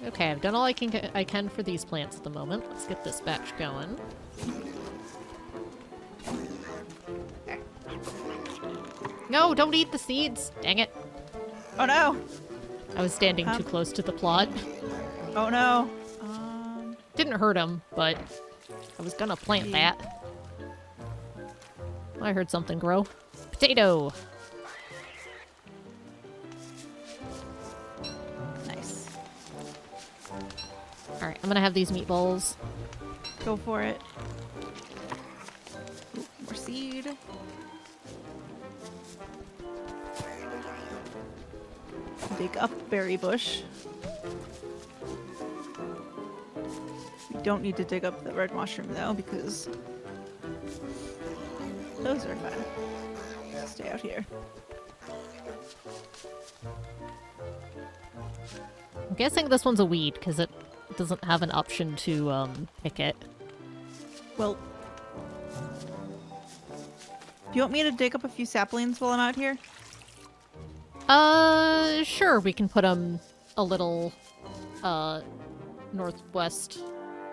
[SPEAKER 1] Okay, I've done all I can for these plants at the moment. Let's get this batch going.
[SPEAKER 2] Okay.
[SPEAKER 1] No, don't eat the seeds! Dang it.
[SPEAKER 2] Oh no!
[SPEAKER 1] I was standing too close to the plot.
[SPEAKER 2] Oh no!
[SPEAKER 1] Didn't hurt him, but I was gonna plant that. I heard something grow. Potato!
[SPEAKER 2] Nice.
[SPEAKER 1] Alright, I'm gonna have these meatballs.
[SPEAKER 2] Go for it. Ooh, more seed. Dig up berry bush. We don't need to dig up the red mushroom though, because those are fun. Stay out here.
[SPEAKER 1] I'm guessing this one's a weed, because it doesn't have an option to, pick it.
[SPEAKER 2] Well, do you want me to dig up a few saplings while I'm out here?
[SPEAKER 1] Sure, we can put them a little, northwest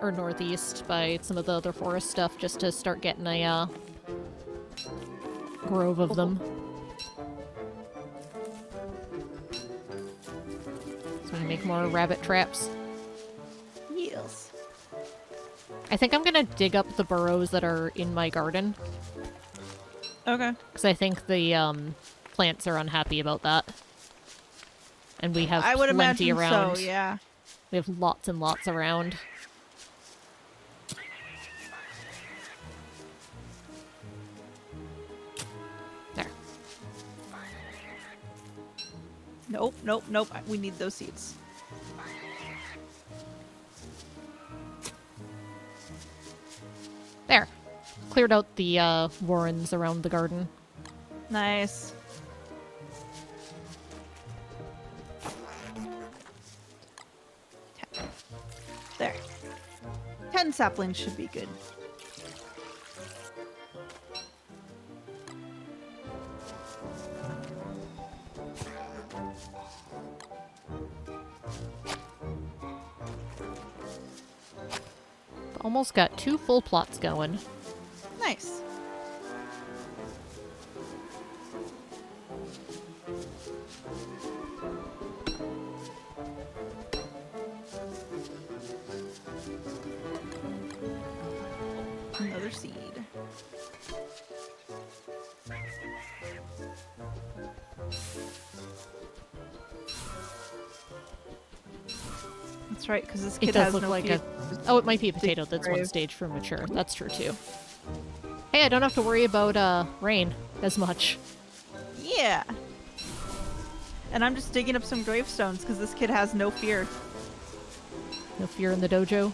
[SPEAKER 1] or northeast by some of the other forest stuff, just to start getting a, grove of them. So we make more rabbit traps.
[SPEAKER 2] Yes.
[SPEAKER 1] I think I'm gonna dig up the burrows that are in my garden,
[SPEAKER 2] Okay.
[SPEAKER 1] because I think the, plants are unhappy about that. And we have
[SPEAKER 2] I would
[SPEAKER 1] plenty
[SPEAKER 2] imagine
[SPEAKER 1] around.
[SPEAKER 2] so, yeah.
[SPEAKER 1] We have lots and lots around. There.
[SPEAKER 2] Nope, nope, nope. We need those seeds.
[SPEAKER 1] There. Cleared out the warrens around the garden.
[SPEAKER 2] Nice. There. 10 saplings should be good.
[SPEAKER 1] Almost got 2 full plots going.
[SPEAKER 2] Nice. Another seed. That's right, because this kid
[SPEAKER 1] It does
[SPEAKER 2] has
[SPEAKER 1] look
[SPEAKER 2] no
[SPEAKER 1] like
[SPEAKER 2] fear.
[SPEAKER 1] Oh, it might be a potato that's one
[SPEAKER 2] Brave.
[SPEAKER 1] stage from mature. That's true, too. Hey, I don't have to worry about rain as much.
[SPEAKER 2] Yeah. And I'm just digging up some gravestones because this kid has no fear.
[SPEAKER 1] No fear in the dojo.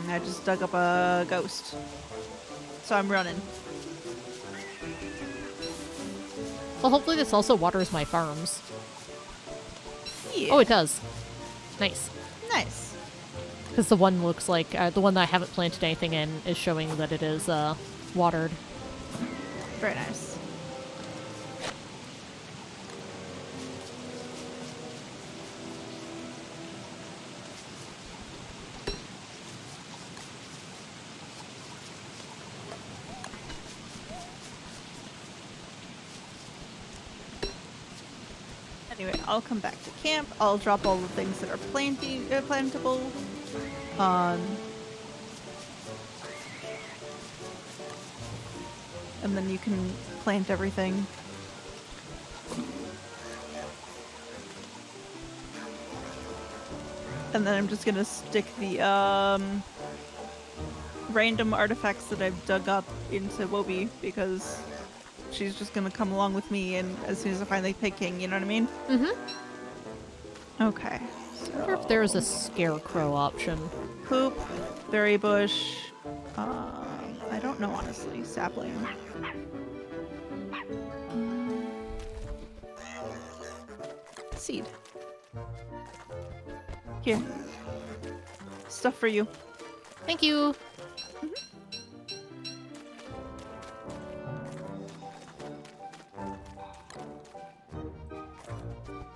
[SPEAKER 2] I just dug up a ghost. So I'm running.
[SPEAKER 1] Well, hopefully this also waters my farms.
[SPEAKER 2] Yeah.
[SPEAKER 1] Oh, it does. Nice.
[SPEAKER 2] Nice.
[SPEAKER 1] Because the one looks like, the one that I haven't planted anything in is showing that it is watered.
[SPEAKER 2] Very nice. Anyway, I'll come back to camp. I'll drop all the things that are plantable. And then you can plant everything. And then I'm just gonna stick the random artifacts that I've dug up into Wobie because she's just gonna come along with me, and as soon as I find the Pig King, you know what I mean?
[SPEAKER 1] Mm-hmm.
[SPEAKER 2] Okay.
[SPEAKER 1] I wonder if there is a scarecrow option.
[SPEAKER 2] Poop, berry bush. I don't know honestly. Sapling. Seed. Here. Stuff for you.
[SPEAKER 1] Thank you.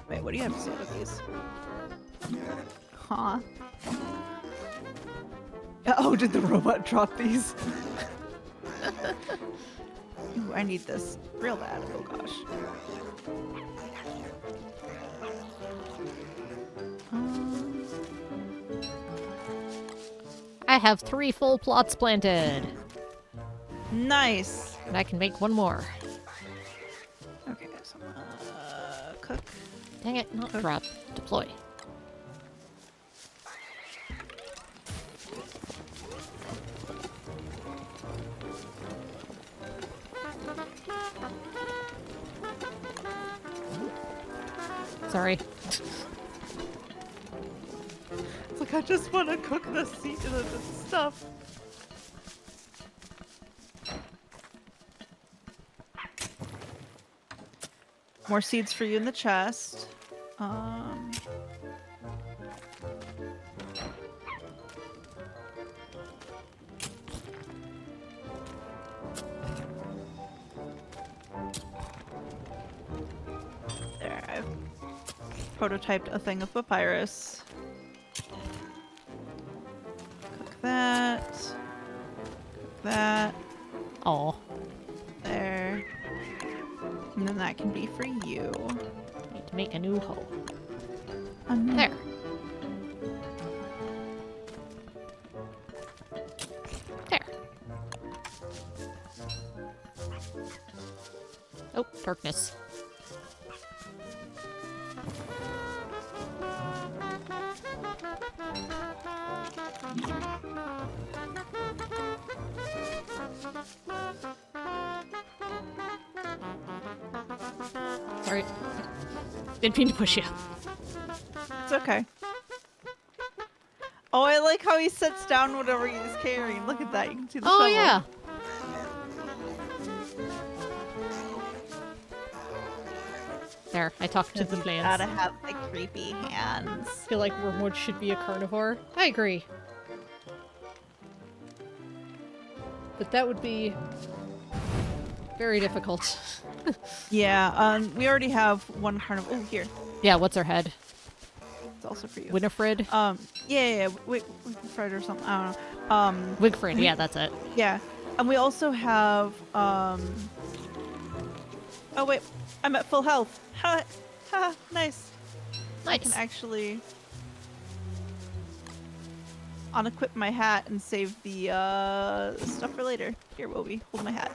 [SPEAKER 2] Wait, what do you have to say about these? Huh. Oh, did the robot drop these? Ooh, I need this real bad. Oh gosh.
[SPEAKER 1] I have 3 full plots planted.
[SPEAKER 2] Nice.
[SPEAKER 1] And I can make 1 more.
[SPEAKER 2] Okay, so cook.
[SPEAKER 1] Dang it, not
[SPEAKER 2] Cook.
[SPEAKER 1] drop. Deploy. Sorry.
[SPEAKER 2] It's like I just want to cook the seed and the stuff. More seeds for you in the chest. There, I've prototyped a thing of papyrus. Cook that. Cook that.
[SPEAKER 1] Oh,
[SPEAKER 2] There. And then that can be for you.
[SPEAKER 1] need to make a new hole.
[SPEAKER 2] Um,
[SPEAKER 1] There. There. Oh, darkness. Sorry. Didn't mean to push you.
[SPEAKER 2] It's okay. Oh, I like how he sets down whatever he's carrying. Look at that. You can see the
[SPEAKER 1] Oh,
[SPEAKER 2] shovel.
[SPEAKER 1] yeah. There, I talked to the plants.
[SPEAKER 2] Gotta have the creepy hands.
[SPEAKER 1] I feel like Wormwood should be a carnivore. I agree. But that would be very difficult.
[SPEAKER 2] Yeah, we already have one carnivore. Oh, here.
[SPEAKER 1] Yeah, what's her head?
[SPEAKER 2] It's also for you.
[SPEAKER 1] Winifred?
[SPEAKER 2] Yeah. Winifred or something. I don't know.
[SPEAKER 1] Wigfred, yeah, that's it.
[SPEAKER 2] Yeah. And we also have, oh wait, I'm at full health. Ha, ha, nice. I can
[SPEAKER 1] Nice.
[SPEAKER 2] actually unequip my hat and save the stuff for later. Here, Woby, hold my hat.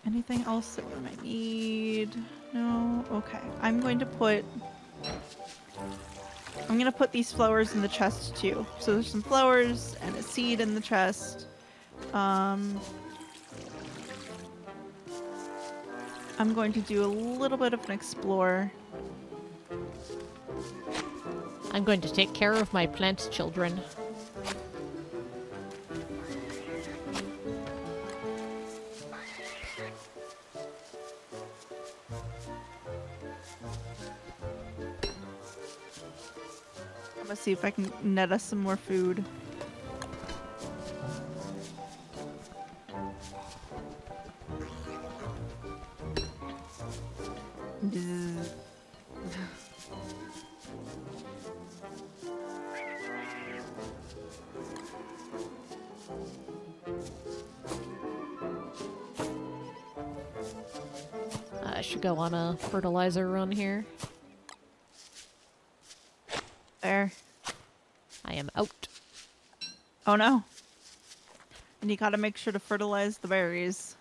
[SPEAKER 2] Anything else that we might need? No? Okay. I'm gonna put these flowers in the chest too. So there's some flowers and a seed in the chest. I'm going to do a little bit of an explore.
[SPEAKER 1] I'm going to take care of my plant children.
[SPEAKER 2] I'm gonna see if I can net us some more food. Bzz.
[SPEAKER 1] I should go on a fertilizer run here.
[SPEAKER 2] There.
[SPEAKER 1] I am out.
[SPEAKER 2] Oh no. And you gotta make sure to fertilize the berries.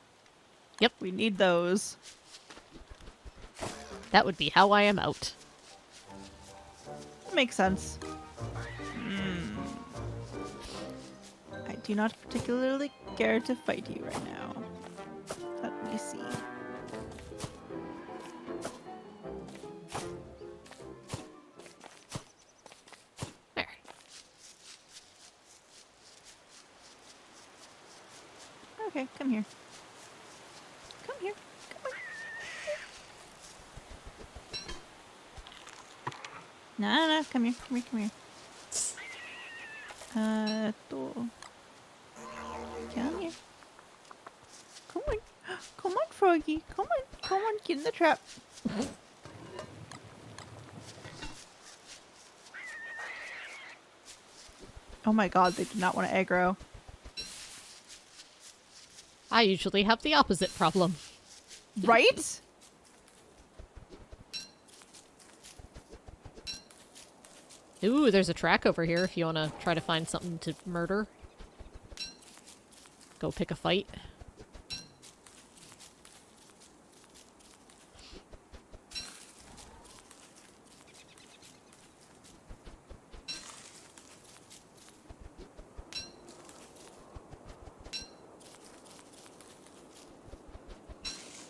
[SPEAKER 1] Yep.
[SPEAKER 2] We need those.
[SPEAKER 1] That would be how I am out.
[SPEAKER 2] Makes sense. I do not particularly care to fight you right now. Let me see.
[SPEAKER 1] There.
[SPEAKER 2] Okay, come here. Come here. Come on. No, come here. Come here. Come here. Come on. Come on, Froggy. Come on, get in the trap. Oh my god, they did not want to aggro.
[SPEAKER 1] I usually have the opposite problem.
[SPEAKER 2] Right?
[SPEAKER 1] Ooh, there's a track over here if you want to try to find something to murder. Go pick a fight.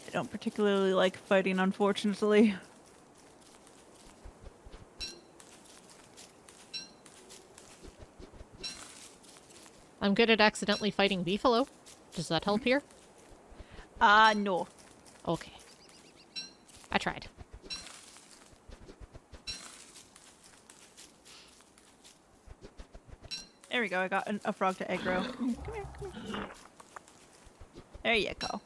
[SPEAKER 2] I don't particularly like fighting, unfortunately.
[SPEAKER 1] I'm good at accidentally fighting beefalo. Does that help here?
[SPEAKER 2] No.
[SPEAKER 1] Okay. I tried.
[SPEAKER 2] There we go, I got a frog to aggro. Come here. There you go.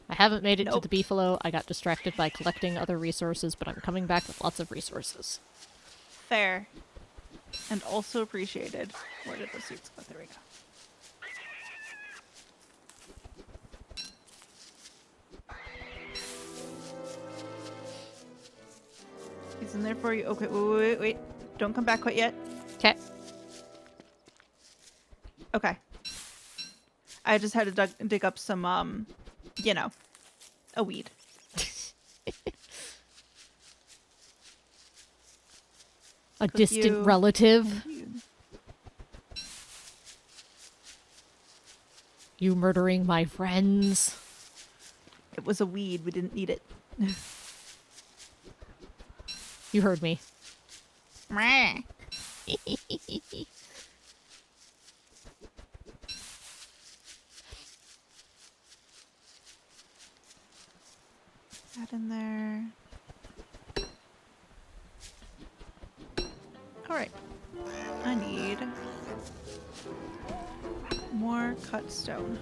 [SPEAKER 1] I haven't made it
[SPEAKER 2] Nope.
[SPEAKER 1] to the beefalo. I got distracted by collecting other resources, but I'm coming back with lots of resources.
[SPEAKER 2] Fair. And also appreciated. Where did the suits go? There we go. He's in there for you. Okay, wait. Don't come back quite yet.
[SPEAKER 1] Okay.
[SPEAKER 2] Okay. I just had to dig up some, you know, a weed.
[SPEAKER 1] A distant relative. You murdering my friends.
[SPEAKER 2] It was a weed. We didn't need it.
[SPEAKER 1] You heard me.
[SPEAKER 2] That in there. Alright. I need more cut stone.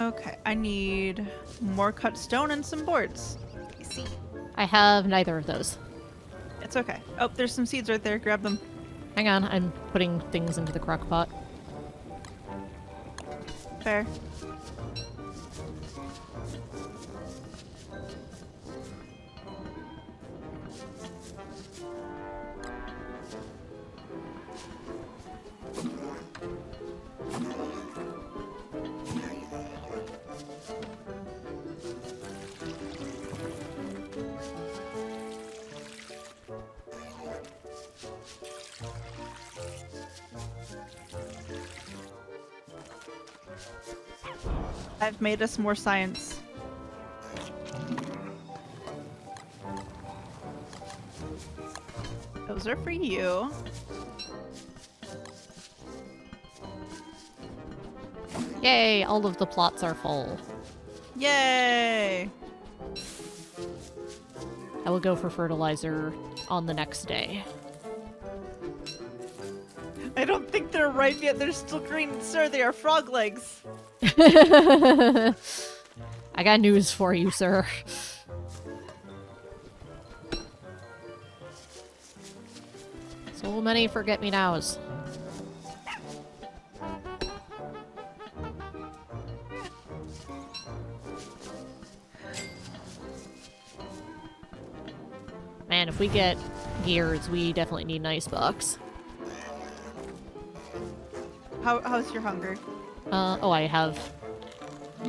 [SPEAKER 2] Okay, I need more cut stone and some boards. I see.
[SPEAKER 1] I have neither of those.
[SPEAKER 2] It's okay. Oh, there's some seeds right there. Grab them.
[SPEAKER 1] Hang on, I'm putting things into the crock pot.
[SPEAKER 2] Fair. I've made us more science. Those are for you.
[SPEAKER 1] Yay, all of the plots are full.
[SPEAKER 2] Yay!
[SPEAKER 1] I will go for fertilizer on the next day.
[SPEAKER 2] I don't think they're ripe yet. They're still green. Sir, they are frog legs.
[SPEAKER 1] I got news for you, sir. So many forget-me-nows. Man, if we get gears, we definitely need an icebox.
[SPEAKER 2] How's your hunger?
[SPEAKER 1] Oh,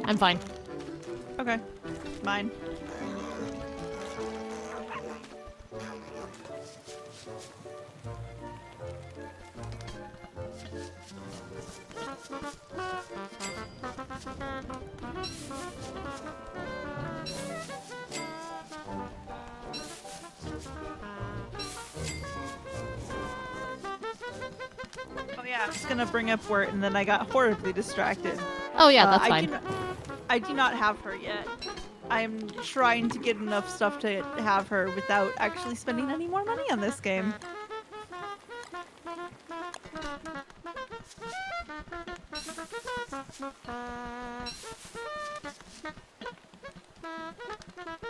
[SPEAKER 1] I'm fine.
[SPEAKER 2] Okay. Mine. Oh yeah, I was gonna bring up Wirt and then I got horribly distracted.
[SPEAKER 1] Oh yeah, that's fine.
[SPEAKER 2] I do not have her yet. I'm trying to get enough stuff to have her without actually spending any more money on this game.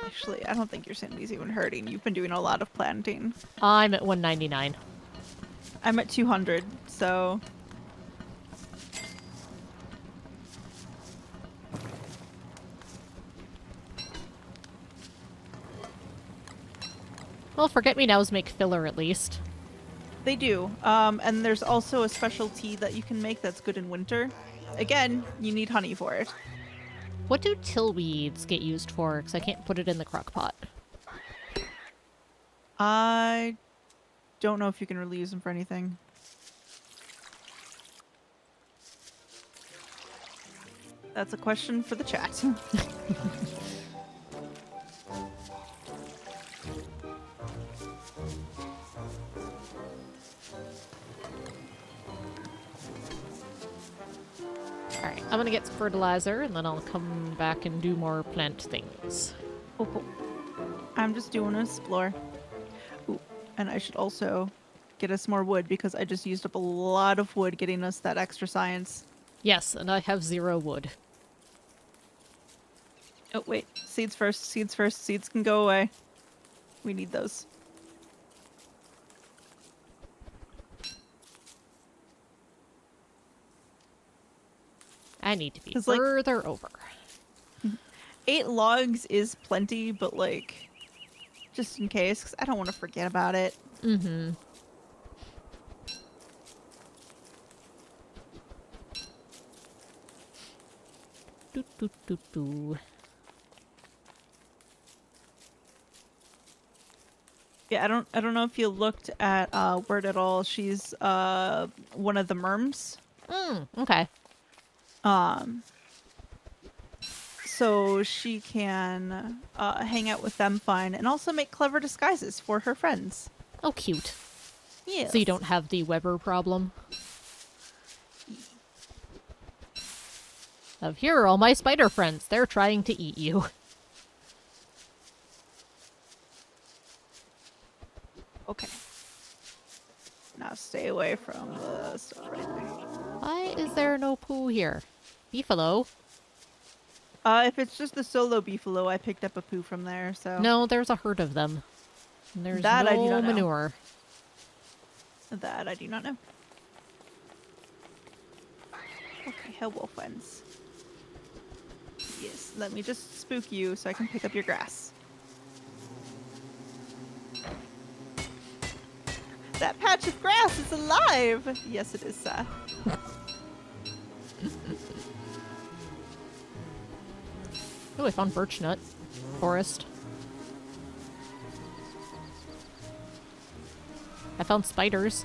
[SPEAKER 2] Actually, I don't think your sanity's even hurting. You've been doing a lot of planting.
[SPEAKER 1] I'm at 199.
[SPEAKER 2] I'm at 200, so...
[SPEAKER 1] Well, forget-me-nows make filler at least.
[SPEAKER 2] They do. And there's also a special tea that you can make that's good in winter. Again, you need honey for it.
[SPEAKER 1] What do tillweeds get used for? Because I can't put it in the crock pot.
[SPEAKER 2] I don't know if you can really use them for anything. That's a question for the chat.
[SPEAKER 1] Alright, I'm gonna get some fertilizer and then I'll come back and do more plant things.
[SPEAKER 2] Oh, cool. I'm just doing a explore. Ooh, and I should also get us more wood because I just used up a lot of wood getting us that extra science.
[SPEAKER 1] Yes, and I have 0 wood.
[SPEAKER 2] Oh, wait. Seeds first. Seeds first. Seeds can go away. We need those.
[SPEAKER 1] I need to be
[SPEAKER 2] 'Cause, like-
[SPEAKER 1] further over.
[SPEAKER 2] 8 logs is plenty, but like, just in case, because I don't want to forget about it.
[SPEAKER 1] Mm-hmm. Do, do, do, do.
[SPEAKER 2] Yeah, I don't know if you looked at Word at all. She's one of the merms.
[SPEAKER 1] Okay.
[SPEAKER 2] So she can hang out with them fine and also make clever disguises for her friends.
[SPEAKER 1] Oh, cute.
[SPEAKER 2] Yeah.
[SPEAKER 1] So you don't have the Weber problem? Of here are all my spider friends. They're trying to eat you.
[SPEAKER 2] Okay. Now stay away from the stuff right there.
[SPEAKER 1] Why is there no poo here? Beefalo?
[SPEAKER 2] If it's just the solo beefalo, I picked up a poo from there, so...
[SPEAKER 1] No, there's a herd of them. And there's
[SPEAKER 2] That I do
[SPEAKER 1] no
[SPEAKER 2] not know.
[SPEAKER 1] manure.
[SPEAKER 2] That I do not know. Okay, hello, friends. Yes, let me just spook you so I can pick up your grass. That patch of grass is alive! Yes, it is, sir.
[SPEAKER 1] Oh, I found birch nut. Forest. I found spiders.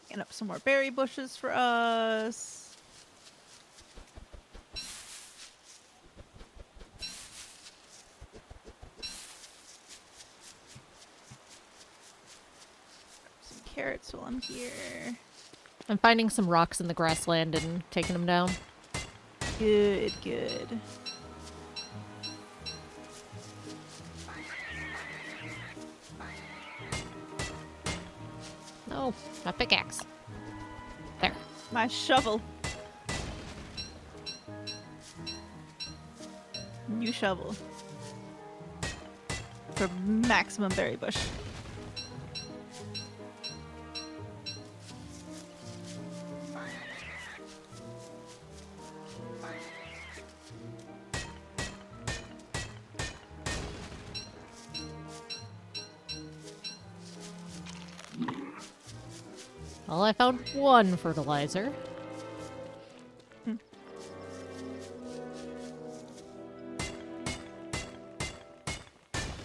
[SPEAKER 2] Getting up some more berry bushes for us. Some carrots while I'm here.
[SPEAKER 1] I'm finding some rocks in the grassland and taking them down.
[SPEAKER 2] Good, good.
[SPEAKER 1] Oh, my pickaxe. There.
[SPEAKER 2] My shovel. New shovel. For maximum berry bush.
[SPEAKER 1] Well, I found one fertilizer.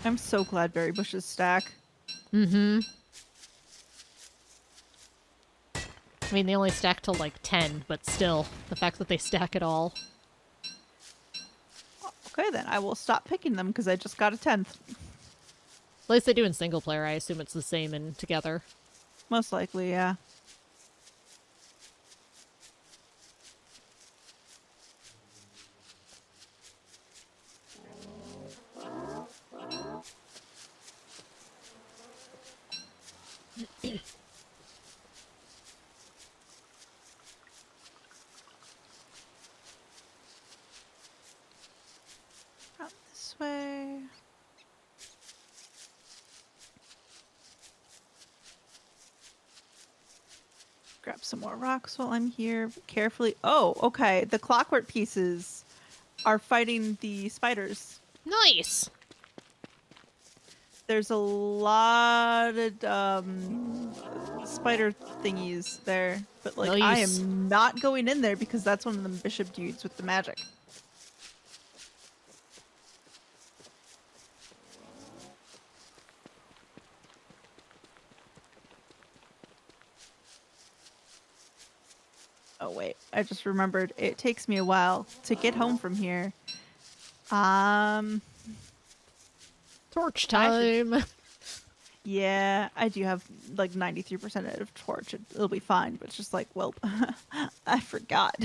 [SPEAKER 2] I'm so glad berry bushes stack.
[SPEAKER 1] Mm-hmm. I mean, they only stack till like 10, but still, the fact that they stack at all.
[SPEAKER 2] Okay, then I will stop picking them because I just got a 10th.
[SPEAKER 1] At least they do in single player. I assume it's the same in together.
[SPEAKER 2] Most likely, yeah. Out this way. Grab some more rocks while I'm here. Carefully. Oh, okay. The clockwork pieces are fighting the spiders.
[SPEAKER 1] Nice!
[SPEAKER 2] There's a lot of spider thingies there, but like I
[SPEAKER 1] Nice.
[SPEAKER 2] am not going in there because that's one of them bishop dudes with the magic. Oh wait, I just remembered it takes me a while to get home from here.
[SPEAKER 1] Torch
[SPEAKER 2] I
[SPEAKER 1] time!
[SPEAKER 2] Yeah, I do have like 93% out of torch. It'll be fine, but it's just like, well, I forgot.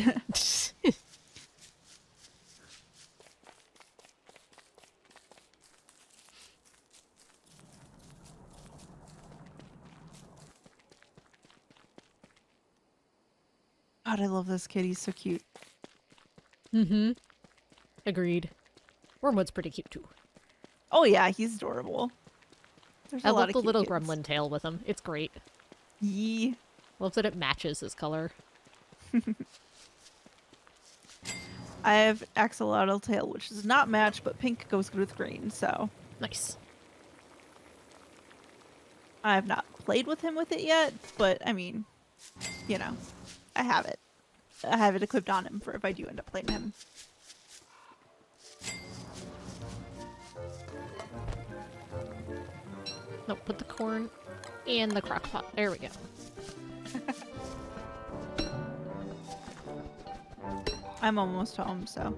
[SPEAKER 2] God, I love this kid. He's so cute.
[SPEAKER 1] Mm-hmm. Agreed. Wormwood's pretty cute too.
[SPEAKER 2] Oh yeah, he's adorable. There's
[SPEAKER 1] I
[SPEAKER 2] a lot
[SPEAKER 1] love
[SPEAKER 2] of
[SPEAKER 1] the
[SPEAKER 2] cute
[SPEAKER 1] little
[SPEAKER 2] kids.
[SPEAKER 1] gremlin tail with him. It's great.
[SPEAKER 2] Yee.
[SPEAKER 1] Love that it matches his color.
[SPEAKER 2] I have axolotl tail, which does not match, but pink goes good with green, so
[SPEAKER 1] Nice.
[SPEAKER 2] I have not played with him with it yet, but I mean, you know, I have it. I have it equipped on him for if I do end up playing him.
[SPEAKER 1] No, put the corn in the crock pot. There we go.
[SPEAKER 2] I'm almost home, so.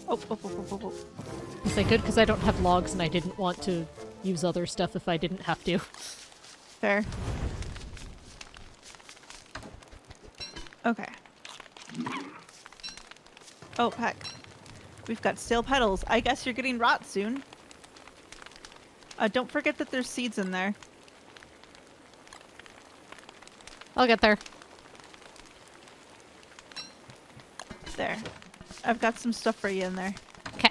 [SPEAKER 2] Oh.
[SPEAKER 1] Is that good? Because I don't have logs and I didn't want to use other stuff if I didn't have to.
[SPEAKER 2] Fair. Okay. Oh, heck. We've got stale petals. I guess you're getting rot soon. Don't forget that there's seeds in there.
[SPEAKER 1] I'll get there.
[SPEAKER 2] There. I've got some stuff for you in there.
[SPEAKER 1] Okay.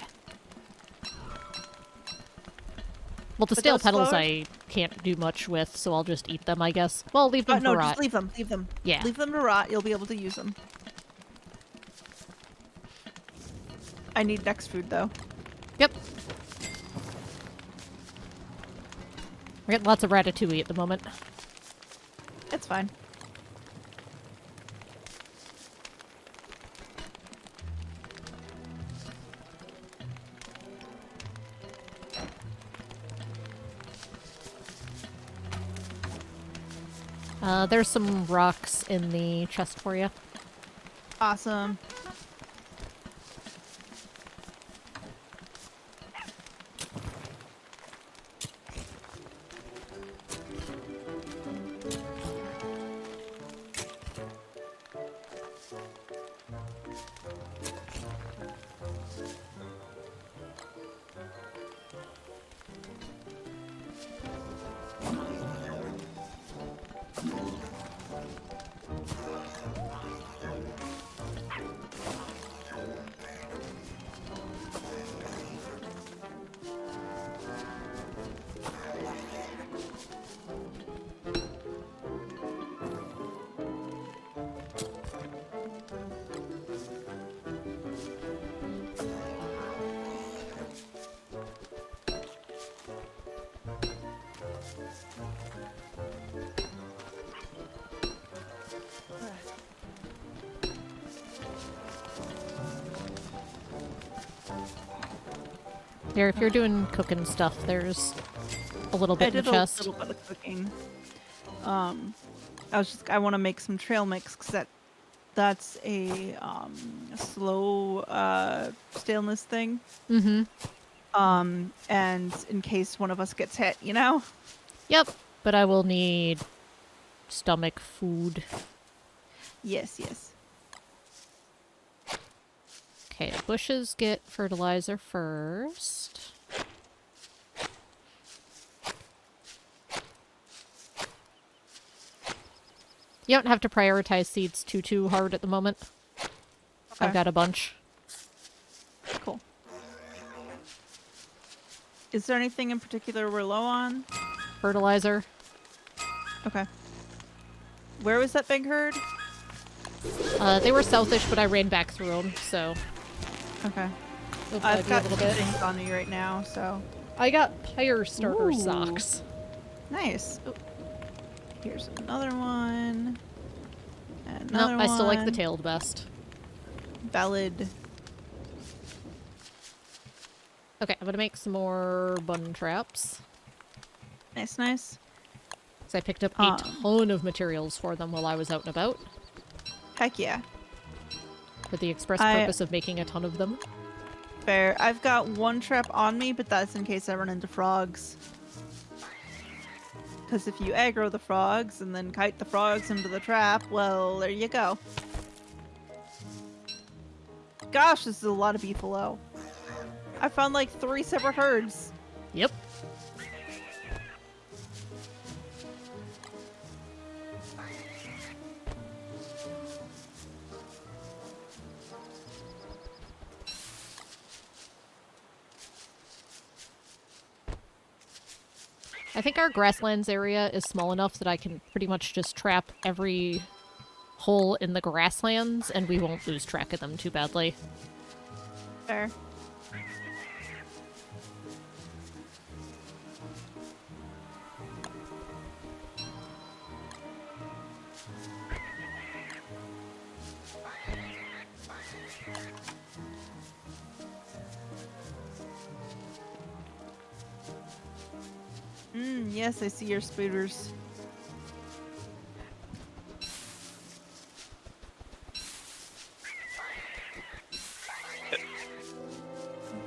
[SPEAKER 1] Well, the
[SPEAKER 2] But
[SPEAKER 1] stale
[SPEAKER 2] those
[SPEAKER 1] petals
[SPEAKER 2] flowers-
[SPEAKER 1] I can't do much with, so I'll just eat them, I guess. Well, leave them
[SPEAKER 2] No,
[SPEAKER 1] for rot.
[SPEAKER 2] just leave them. Leave them.
[SPEAKER 1] Yeah.
[SPEAKER 2] Leave them to rot. You'll be able to use them. I need next food, though.
[SPEAKER 1] Yep. We're getting lots of ratatouille at the moment.
[SPEAKER 2] It's fine.
[SPEAKER 1] There's some rocks in the chest for you.
[SPEAKER 2] Awesome.
[SPEAKER 1] Here, if you're doing cooking stuff, there's a little bit
[SPEAKER 2] I
[SPEAKER 1] in the
[SPEAKER 2] did
[SPEAKER 1] chest.
[SPEAKER 2] a little bit of cooking. I want to make some trail mix because that's a slow staleness thing.
[SPEAKER 1] Mm-hmm.
[SPEAKER 2] And in case one of us gets hit, you know?
[SPEAKER 1] Yep. But I will need stomach food.
[SPEAKER 2] Yes.
[SPEAKER 1] Okay, bushes get fertilizer first. You don't have to prioritize seeds too hard at the moment.
[SPEAKER 2] Okay.
[SPEAKER 1] I've got a bunch.
[SPEAKER 2] Cool. Is there anything in particular we're low on?
[SPEAKER 1] Fertilizer.
[SPEAKER 2] Okay. Where was that big herd?
[SPEAKER 1] They were southish, but I ran back through them, so
[SPEAKER 2] Okay.
[SPEAKER 1] it'll probably
[SPEAKER 2] I've
[SPEAKER 1] be a
[SPEAKER 2] got
[SPEAKER 1] little
[SPEAKER 2] two
[SPEAKER 1] bit.
[SPEAKER 2] things on me right now, so.
[SPEAKER 1] I got fire starter
[SPEAKER 2] Ooh.
[SPEAKER 1] socks.
[SPEAKER 2] Nice. Oh. Here's another one. And
[SPEAKER 1] No,
[SPEAKER 2] another
[SPEAKER 1] I still like the
[SPEAKER 2] one.
[SPEAKER 1] tailed best.
[SPEAKER 2] Valid.
[SPEAKER 1] Okay, I'm gonna make some more bun traps.
[SPEAKER 2] Nice.
[SPEAKER 1] Because I picked up a ton of materials for them while I was out and about.
[SPEAKER 2] Heck yeah.
[SPEAKER 1] For the express purpose of making a ton of them.
[SPEAKER 2] Fair. I've got one trap on me, but that's in case I run into frogs. Because if you aggro the frogs and then kite the frogs into the trap, well, there you go. Gosh, this is a lot of beefalo. I found like 3 separate herds.
[SPEAKER 1] Yep. I think our grasslands area is small enough that I can pretty much just trap every hole in the grasslands, and we won't lose track of them too badly.
[SPEAKER 2] Fair. Yes, I see your spooters.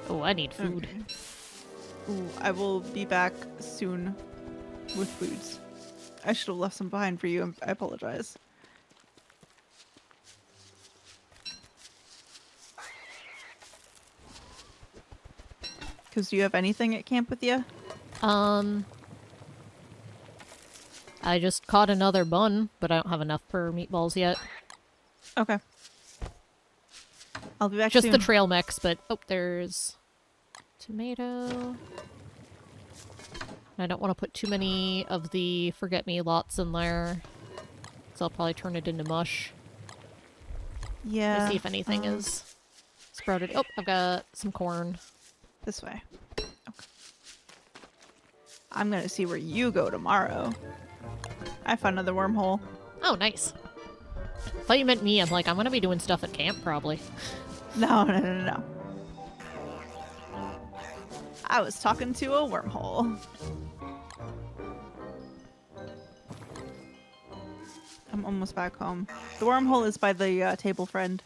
[SPEAKER 1] Oh, I need food.
[SPEAKER 2] Okay. Ooh, I will be back soon with foods. I should have left some behind for you. I apologize. Because do you have anything at camp with you?
[SPEAKER 1] I just caught another bun, but I don't have enough for meatballs yet.
[SPEAKER 2] Okay. I'll be back
[SPEAKER 1] Just
[SPEAKER 2] soon.
[SPEAKER 1] the trail mix, but oh, there's tomato. I don't want to put too many of the forget-me-lots in there, so I'll probably turn it into mush.
[SPEAKER 2] Yeah.
[SPEAKER 1] To see if anything is sprouted. Oh, I've got some corn.
[SPEAKER 2] This way. Okay. I'm gonna see where you go tomorrow. I found another wormhole.
[SPEAKER 1] Oh, nice. Thought you meant me. I'm like, I'm gonna be doing stuff at camp, probably.
[SPEAKER 2] No. I was talking to a wormhole. I'm almost back home. The wormhole is by the table friend.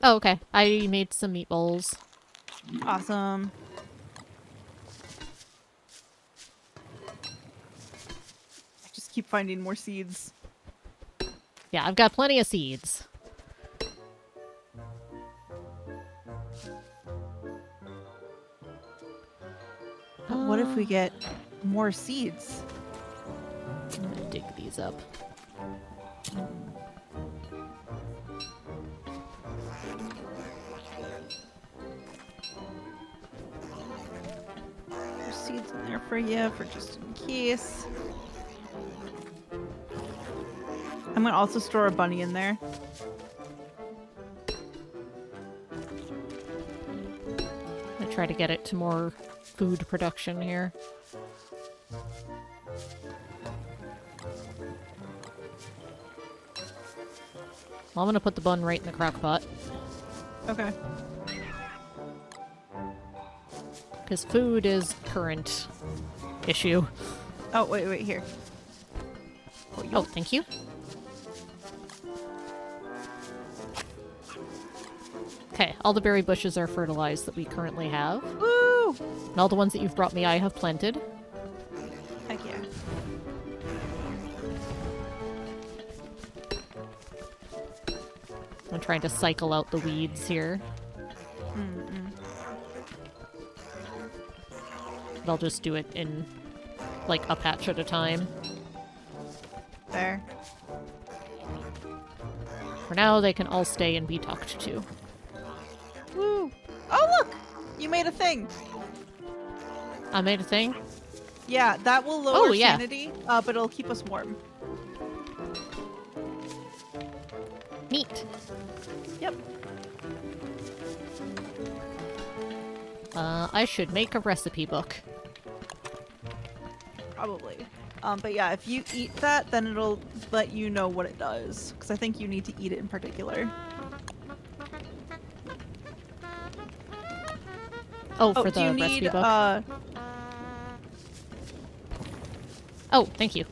[SPEAKER 1] Oh, okay. I made some meatballs.
[SPEAKER 2] Awesome. I just keep finding more seeds.
[SPEAKER 1] Yeah, I've got plenty of seeds.
[SPEAKER 2] But what if we get more seeds?
[SPEAKER 1] I'm gonna dig these up.
[SPEAKER 2] There's seeds in there for you, for just in case. I'm gonna also store a bunny in there.
[SPEAKER 1] I'm gonna try to get it to more food production here. Well, I'm gonna put the bun right in the crock pot.
[SPEAKER 2] Okay.
[SPEAKER 1] Because food is current issue.
[SPEAKER 2] Oh, wait, here.
[SPEAKER 1] Oh, thank you. Okay, all the berry bushes are fertilized that we currently have.
[SPEAKER 2] Woo!
[SPEAKER 1] And all the ones that you've brought me, I have planted.
[SPEAKER 2] Heck yeah.
[SPEAKER 1] I'm trying to cycle out the weeds here. But I'll just do it in, like, a patch at a time.
[SPEAKER 2] There.
[SPEAKER 1] For now, they can all stay and be talked to.
[SPEAKER 2] Woo! Oh, look! You made a thing!
[SPEAKER 1] I made a thing?
[SPEAKER 2] Yeah, that will lower
[SPEAKER 1] yeah.
[SPEAKER 2] sanity, but it'll keep us warm.
[SPEAKER 1] Neat.
[SPEAKER 2] Yep.
[SPEAKER 1] I should make a recipe book.
[SPEAKER 2] Probably. But yeah, if you eat that, then it'll let you know what it does. Because I think you need to eat it in particular.
[SPEAKER 1] Oh, for
[SPEAKER 2] do
[SPEAKER 1] the
[SPEAKER 2] you
[SPEAKER 1] recipe
[SPEAKER 2] need,
[SPEAKER 1] book? Oh, thank you.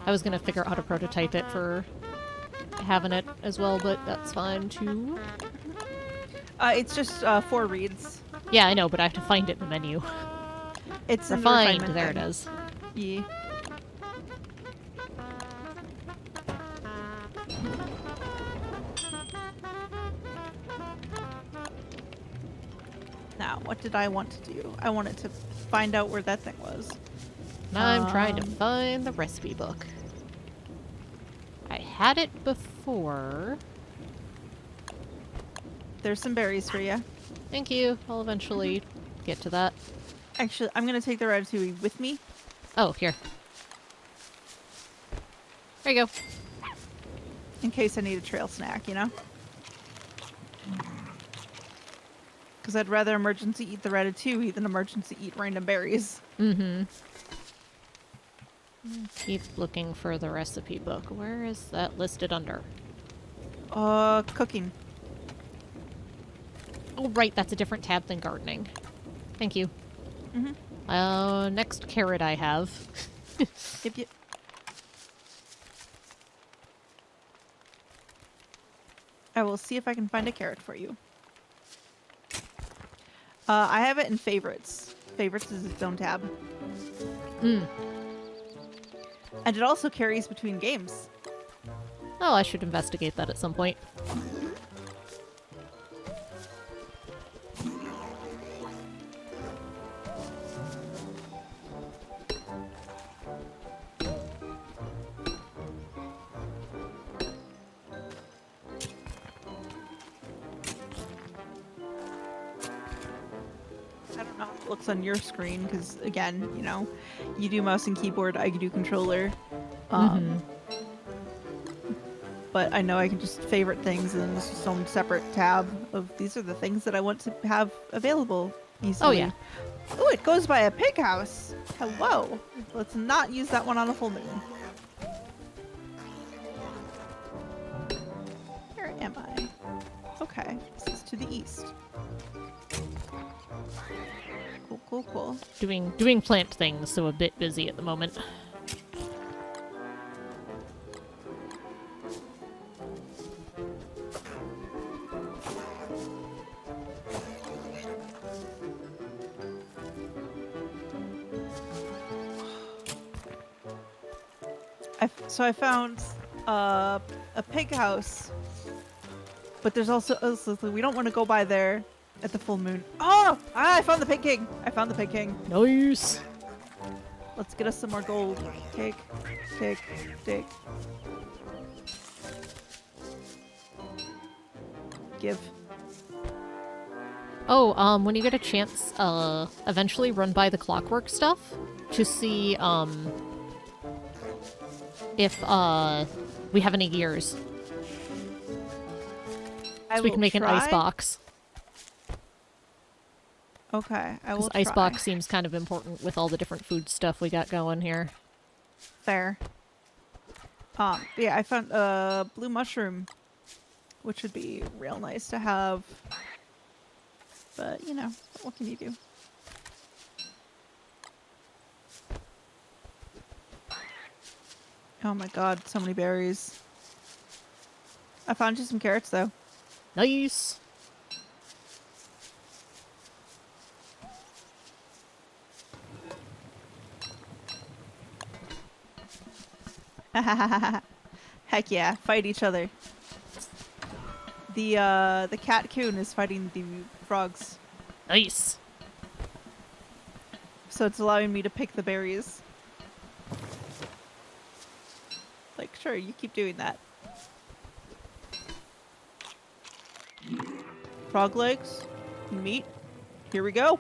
[SPEAKER 1] I was gonna figure out how to prototype it for having it as well, but that's fine too.
[SPEAKER 2] It's just 4 reads.
[SPEAKER 1] Yeah, I know, but I have to find it in the menu.
[SPEAKER 2] It's in the
[SPEAKER 1] Refined,
[SPEAKER 2] refinement
[SPEAKER 1] there it
[SPEAKER 2] thing.
[SPEAKER 1] is.
[SPEAKER 2] Yeah. Now, what did I want to do? I wanted to find out where that thing was.
[SPEAKER 1] Now I'm trying to find the recipe book. I had it before.
[SPEAKER 2] There's some berries for you.
[SPEAKER 1] Thank you. I'll eventually get to that.
[SPEAKER 2] Actually, I'm gonna take the ratatouille with me.
[SPEAKER 1] Oh, here. There you go.
[SPEAKER 2] In case I need a trail snack, you know? Because I'd rather emergency eat the ratatouille than emergency eat random berries.
[SPEAKER 1] Mm-hmm. Keep looking for the recipe book. Where is that listed under?
[SPEAKER 2] Cooking.
[SPEAKER 1] Oh, right, that's a different tab than gardening. Thank you.
[SPEAKER 2] Mm-hmm.
[SPEAKER 1] Next carrot I have.
[SPEAKER 2] Yep. I will see if I can find a carrot for you. I have it in favorites. Favorites is its own tab.
[SPEAKER 1] Mm.
[SPEAKER 2] And it also carries between games.
[SPEAKER 1] Oh, I should investigate that at some point.
[SPEAKER 2] I don't know how it looks on your screen because, again, you know, you do mouse and keyboard, I do controller. But I know I can just favorite things and there's just some separate tab of these are the things that I want to have available easily.
[SPEAKER 1] Oh, yeah.
[SPEAKER 2] Oh, it goes by a pig house. Hello. Let's not use that one on a full moon. Where am I? Okay, this is to the east. Cool.
[SPEAKER 1] Doing plant things, so a bit busy at the moment.
[SPEAKER 2] So I found a pig house, but there's also we don't want to go by there at the full moon. Oh! I found the pig king.
[SPEAKER 1] Nice.
[SPEAKER 2] Let's get us some more gold. Take. Give.
[SPEAKER 1] Oh, when you get a chance, eventually run by the clockwork stuff to see, if, we have any gears. So we can make an ice box.
[SPEAKER 2] Okay, I will
[SPEAKER 1] Because ice box seems kind of important with all the different food stuff we got going here.
[SPEAKER 2] Fair. Yeah, I found a blue mushroom, which would be real nice to have. But, you know, what can you do? Oh my god, so many berries. I found you some carrots, though.
[SPEAKER 1] Nice!
[SPEAKER 2] Heck yeah, fight each other. The cat coon is fighting the frogs.
[SPEAKER 1] Nice!
[SPEAKER 2] So it's allowing me to pick the berries. Like, sure, you keep doing that. Frog legs, meat, here we go.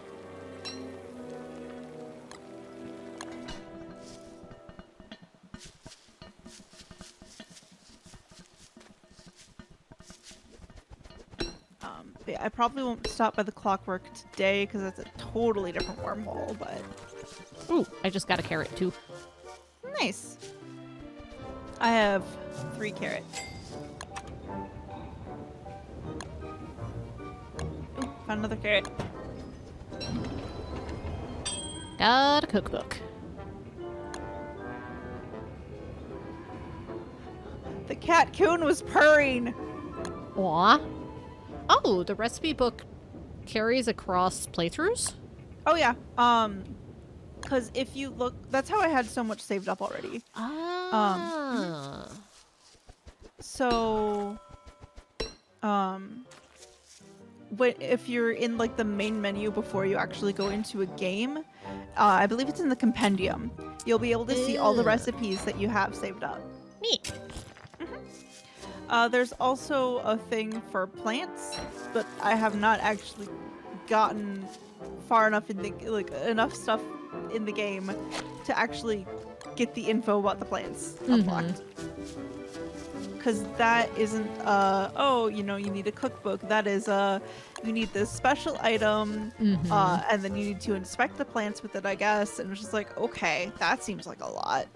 [SPEAKER 2] Yeah, I probably won't stop by the clockwork today because that's a totally different wormhole, but...
[SPEAKER 1] Ooh, I just got a carrot too.
[SPEAKER 2] Nice. I have 3 carrots. Ooh, found another carrot.
[SPEAKER 1] Got a cookbook.
[SPEAKER 2] The cat coon was purring!
[SPEAKER 1] Aw. Oh, the recipe book carries across playthroughs?
[SPEAKER 2] Oh yeah, because if you look, that's how I had so much saved up already.
[SPEAKER 1] Ah.
[SPEAKER 2] So, if you're in like the main menu before you actually go into a game, I believe it's in the compendium. You'll be able to see all the recipes that you have saved up.
[SPEAKER 1] Neat.
[SPEAKER 2] There's also a thing for plants, but I have not actually gotten far enough in the enough stuff in the game to actually get the info about the plants unlocked. Because that isn't oh, you know, you need a cookbook. That is you need this special item, and then you need to inspect the plants with it, I guess. And it's just like, okay, that seems like a lot.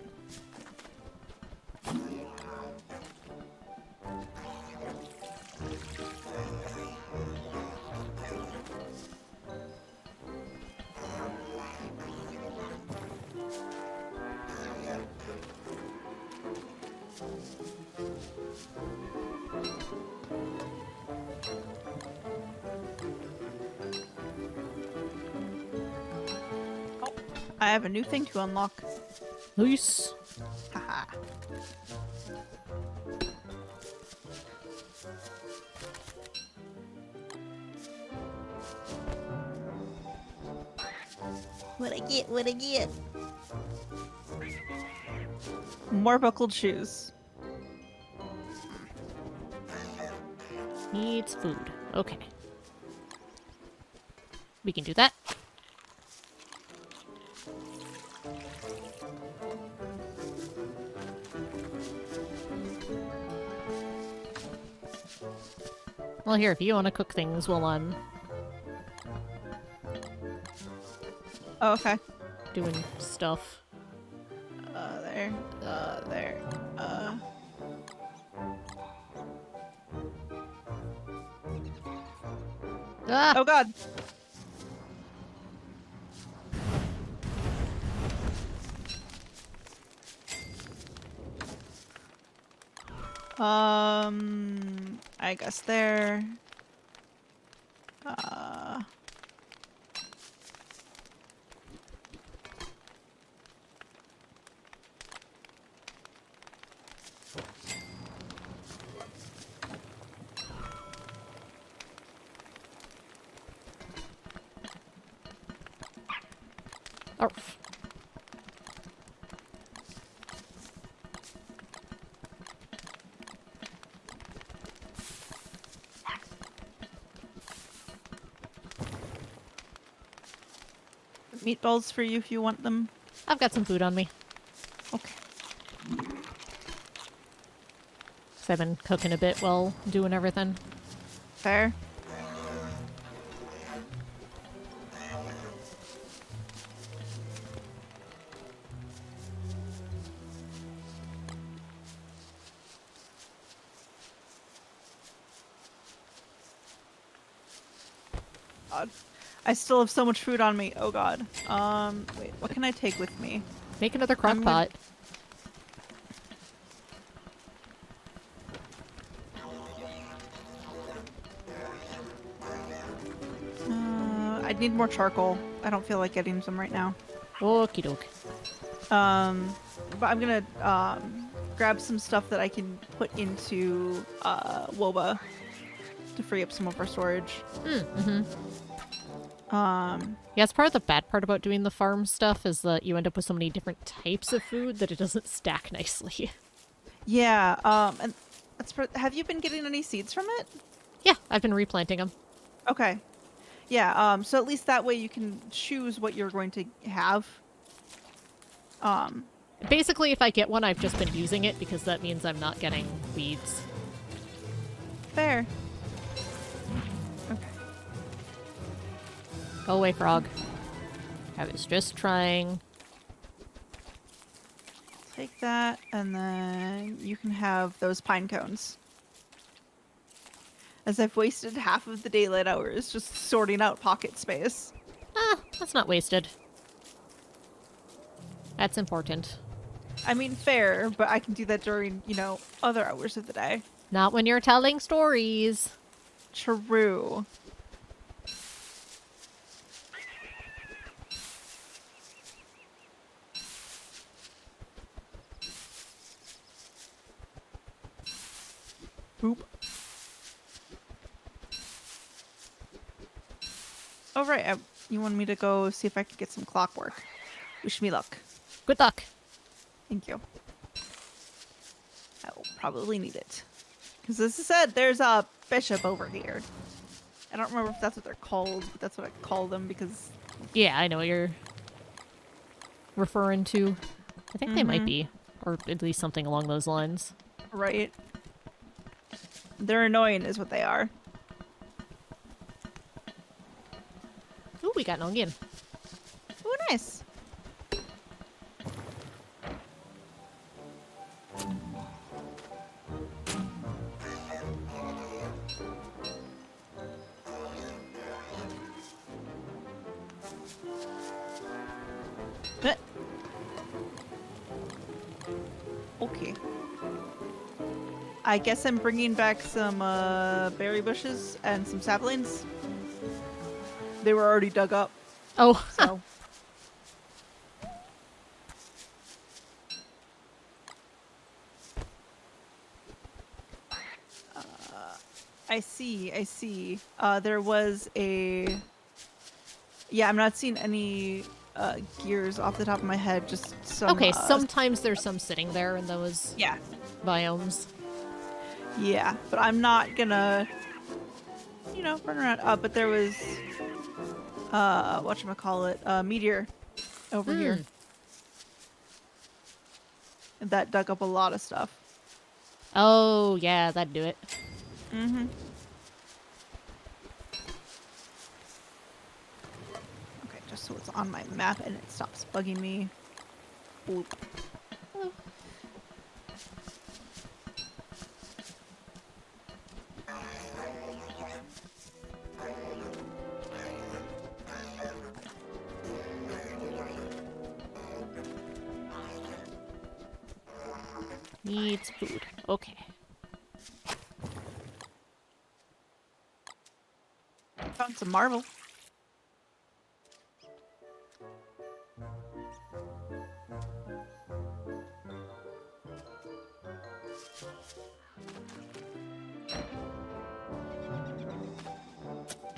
[SPEAKER 2] I have a new thing to unlock.
[SPEAKER 1] Nice.
[SPEAKER 2] Haha. What I get? What I get? More buckled shoes.
[SPEAKER 1] Needs food. Okay. We can do that. Well, here, if you want to cook things while I'm
[SPEAKER 2] Oh, okay.
[SPEAKER 1] doing stuff.
[SPEAKER 2] There. There.
[SPEAKER 1] Ah!
[SPEAKER 2] Oh god. I guess there.
[SPEAKER 1] Oh.
[SPEAKER 2] Meatballs for you if you want them.
[SPEAKER 1] I've got some food on me.
[SPEAKER 2] Okay.
[SPEAKER 1] 'Cause I've been cooking a bit while doing everything.
[SPEAKER 2] Fair. God. I still have so much food on me. Oh god. Wait, what can I take with me?
[SPEAKER 1] Make another crock pot.
[SPEAKER 2] I'd need more charcoal. I don't feel like getting some right now.
[SPEAKER 1] Okie doke.
[SPEAKER 2] But I'm gonna grab some stuff that I can put into Woba to free up some of our storage.
[SPEAKER 1] Yeah, it's part of the bad part about doing the farm stuff is that you end up with so many different types of food that it doesn't stack nicely.
[SPEAKER 2] Yeah, and have you been getting any seeds from it?
[SPEAKER 1] Yeah, I've been replanting them.
[SPEAKER 2] Okay. Yeah, so at least that way you can choose what you're going to have.
[SPEAKER 1] Basically, if I get one, I've just been using it because that means I'm not getting weeds.
[SPEAKER 2] Fair. Okay.
[SPEAKER 1] Go away, frog. I was just trying.
[SPEAKER 2] Take that, and then you can have those pine cones. As I've wasted half of the daylight hours just sorting out pocket space.
[SPEAKER 1] Ah, that's not wasted. That's important.
[SPEAKER 2] I mean, fair, but I can do that during, you know, other hours of the day.
[SPEAKER 1] Not when you're telling stories.
[SPEAKER 2] True. Boop. Oh, right. You wanted me to go see if I could get some clockwork. Wish me luck.
[SPEAKER 1] Good luck.
[SPEAKER 2] Thank you. I will probably need it. Because as I said, there's a bishop over here. I don't remember if that's what they're called, but that's what I call them because...
[SPEAKER 1] Yeah, I know what you're referring to. I think they might be, or at least something along those lines.
[SPEAKER 2] Right. They're annoying is what they are.
[SPEAKER 1] Ooh, we got an onion.
[SPEAKER 2] Oh, nice. Okay. I guess I'm bringing back some berry bushes and some saplings. They were already dug up,
[SPEAKER 1] Oh,
[SPEAKER 2] so. I see, I see. There was a... Yeah, I'm not seeing any gears off the top of my head, just some...
[SPEAKER 1] okay, sometimes there's some sitting there in those
[SPEAKER 2] Yeah.
[SPEAKER 1] biomes.
[SPEAKER 2] Yeah, but I'm not gonna, you know, run around. But there was, whatchamacallit, meteor over here. That dug up a lot of stuff.
[SPEAKER 1] Oh, yeah, that'd do it.
[SPEAKER 2] Mm-hmm. Okay, just so it's on my map and it stops bugging me. Oop.
[SPEAKER 1] Hello. Needs food. Okay.
[SPEAKER 2] Found some marble.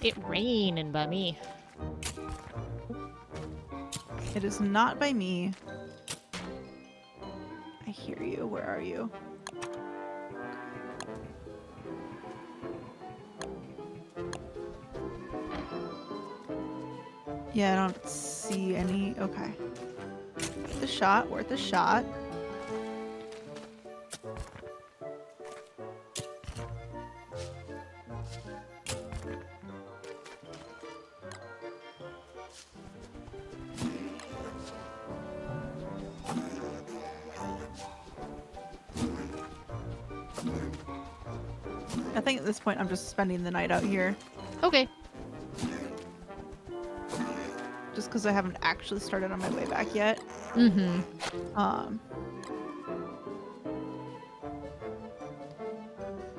[SPEAKER 1] It raining by me.
[SPEAKER 2] It is not by me. I hear you. Where are you? Yeah, I don't see any. Okay. Worth a shot. Worth a shot. I think at this point I'm just spending the night out here.
[SPEAKER 1] Okay.
[SPEAKER 2] Just because I haven't actually started on my way back yet.
[SPEAKER 1] Mm-hmm.
[SPEAKER 2] I'm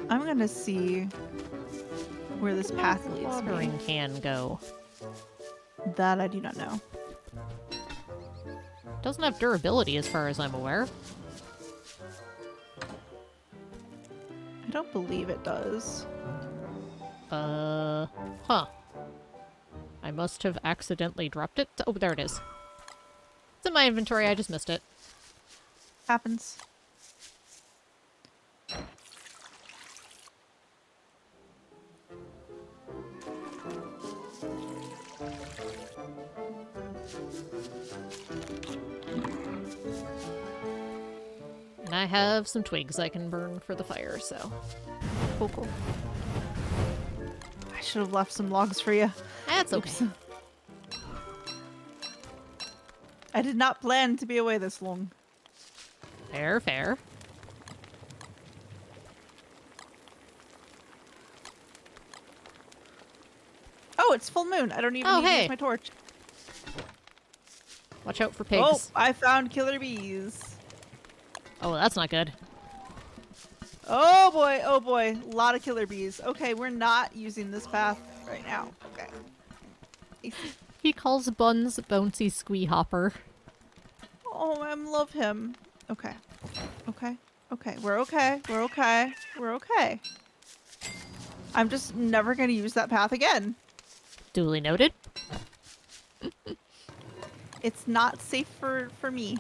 [SPEAKER 2] gonna see where this path leads me.
[SPEAKER 1] Watering can go.
[SPEAKER 2] That I do not know.
[SPEAKER 1] Doesn't have durability as far as I'm aware.
[SPEAKER 2] I don't believe it does.
[SPEAKER 1] Huh. I must have accidentally dropped it. Oh, there it is. It's in my inventory, I just missed it.
[SPEAKER 2] Happens.
[SPEAKER 1] And I have some twigs I can burn for the fire, so...
[SPEAKER 2] Cool, cool. I should have left some logs for you.
[SPEAKER 1] That's okay.
[SPEAKER 2] Oops. I did not plan to be away this long.
[SPEAKER 1] Fair, fair.
[SPEAKER 2] Oh, it's full moon. I don't even
[SPEAKER 1] Oh,
[SPEAKER 2] need to
[SPEAKER 1] hey.
[SPEAKER 2] use my torch.
[SPEAKER 1] Watch out for
[SPEAKER 2] Oh,
[SPEAKER 1] pigs.
[SPEAKER 2] I found killer bees.
[SPEAKER 1] Oh, that's not good.
[SPEAKER 2] Oh boy, oh boy. A lot of killer bees. Okay, we're not using this path right now. Okay.
[SPEAKER 1] He calls Buns Bouncy Squee Hopper.
[SPEAKER 2] Oh, I love him. Okay. Okay. Okay. We're okay. We're okay. We're okay. I'm just never going to use that path again.
[SPEAKER 1] Duly noted.
[SPEAKER 2] It's not safe for me.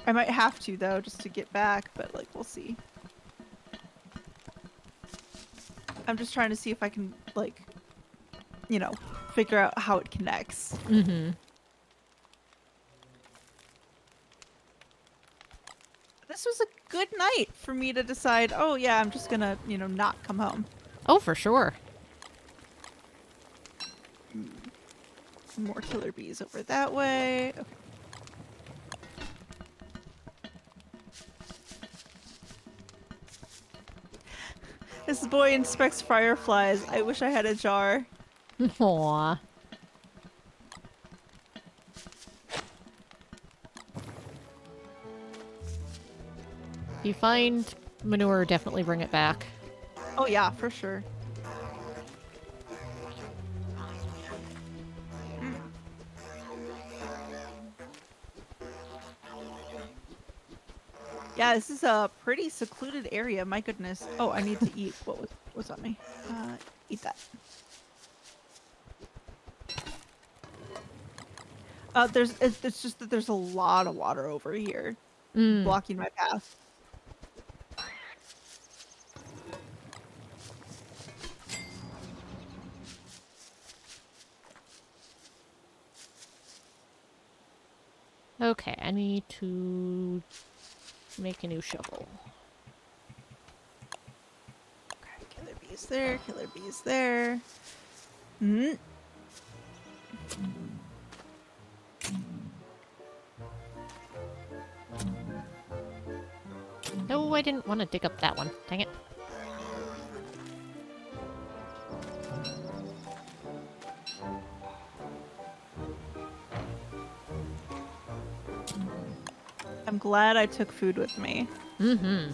[SPEAKER 2] I might have to, though, just to get back, but, like, we'll see. I'm just trying to see if I can, like, you know, figure out how it connects.
[SPEAKER 1] Mm-hmm.
[SPEAKER 2] This was a good night for me to decide, oh, yeah, I'm just gonna, you know, not come home.
[SPEAKER 1] Oh, for sure.
[SPEAKER 2] More killer bees over that way. Okay. This boy inspects fireflies. I wish I had a jar.
[SPEAKER 1] Aww. If you find manure, definitely bring it back.
[SPEAKER 2] Oh yeah, for sure. Yeah, this is a pretty secluded area. My goodness. Oh, I need to eat. What's on me? Eat that. It's just that there's a lot of water over here, blocking my path.
[SPEAKER 1] Okay, I need to make a new shovel.
[SPEAKER 2] Okay, killer bees there, killer bees there. Hmm.
[SPEAKER 1] No, I didn't want to dig up that one. Dang it.
[SPEAKER 2] I'm glad I took food with me.
[SPEAKER 1] Mm-hmm.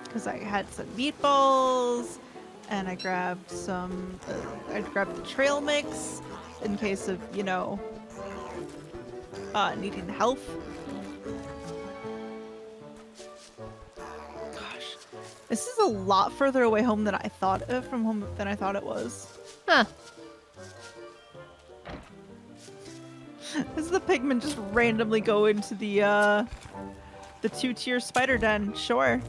[SPEAKER 2] Because I had some meatballs, and I grabbed some. I grabbed the trail mix in case of, you know, needing health. Gosh, this is a lot further away home than I thought from home than I thought it was.
[SPEAKER 1] Huh.
[SPEAKER 2] Does the pigmen just randomly go into the two-tier spider den? Sure.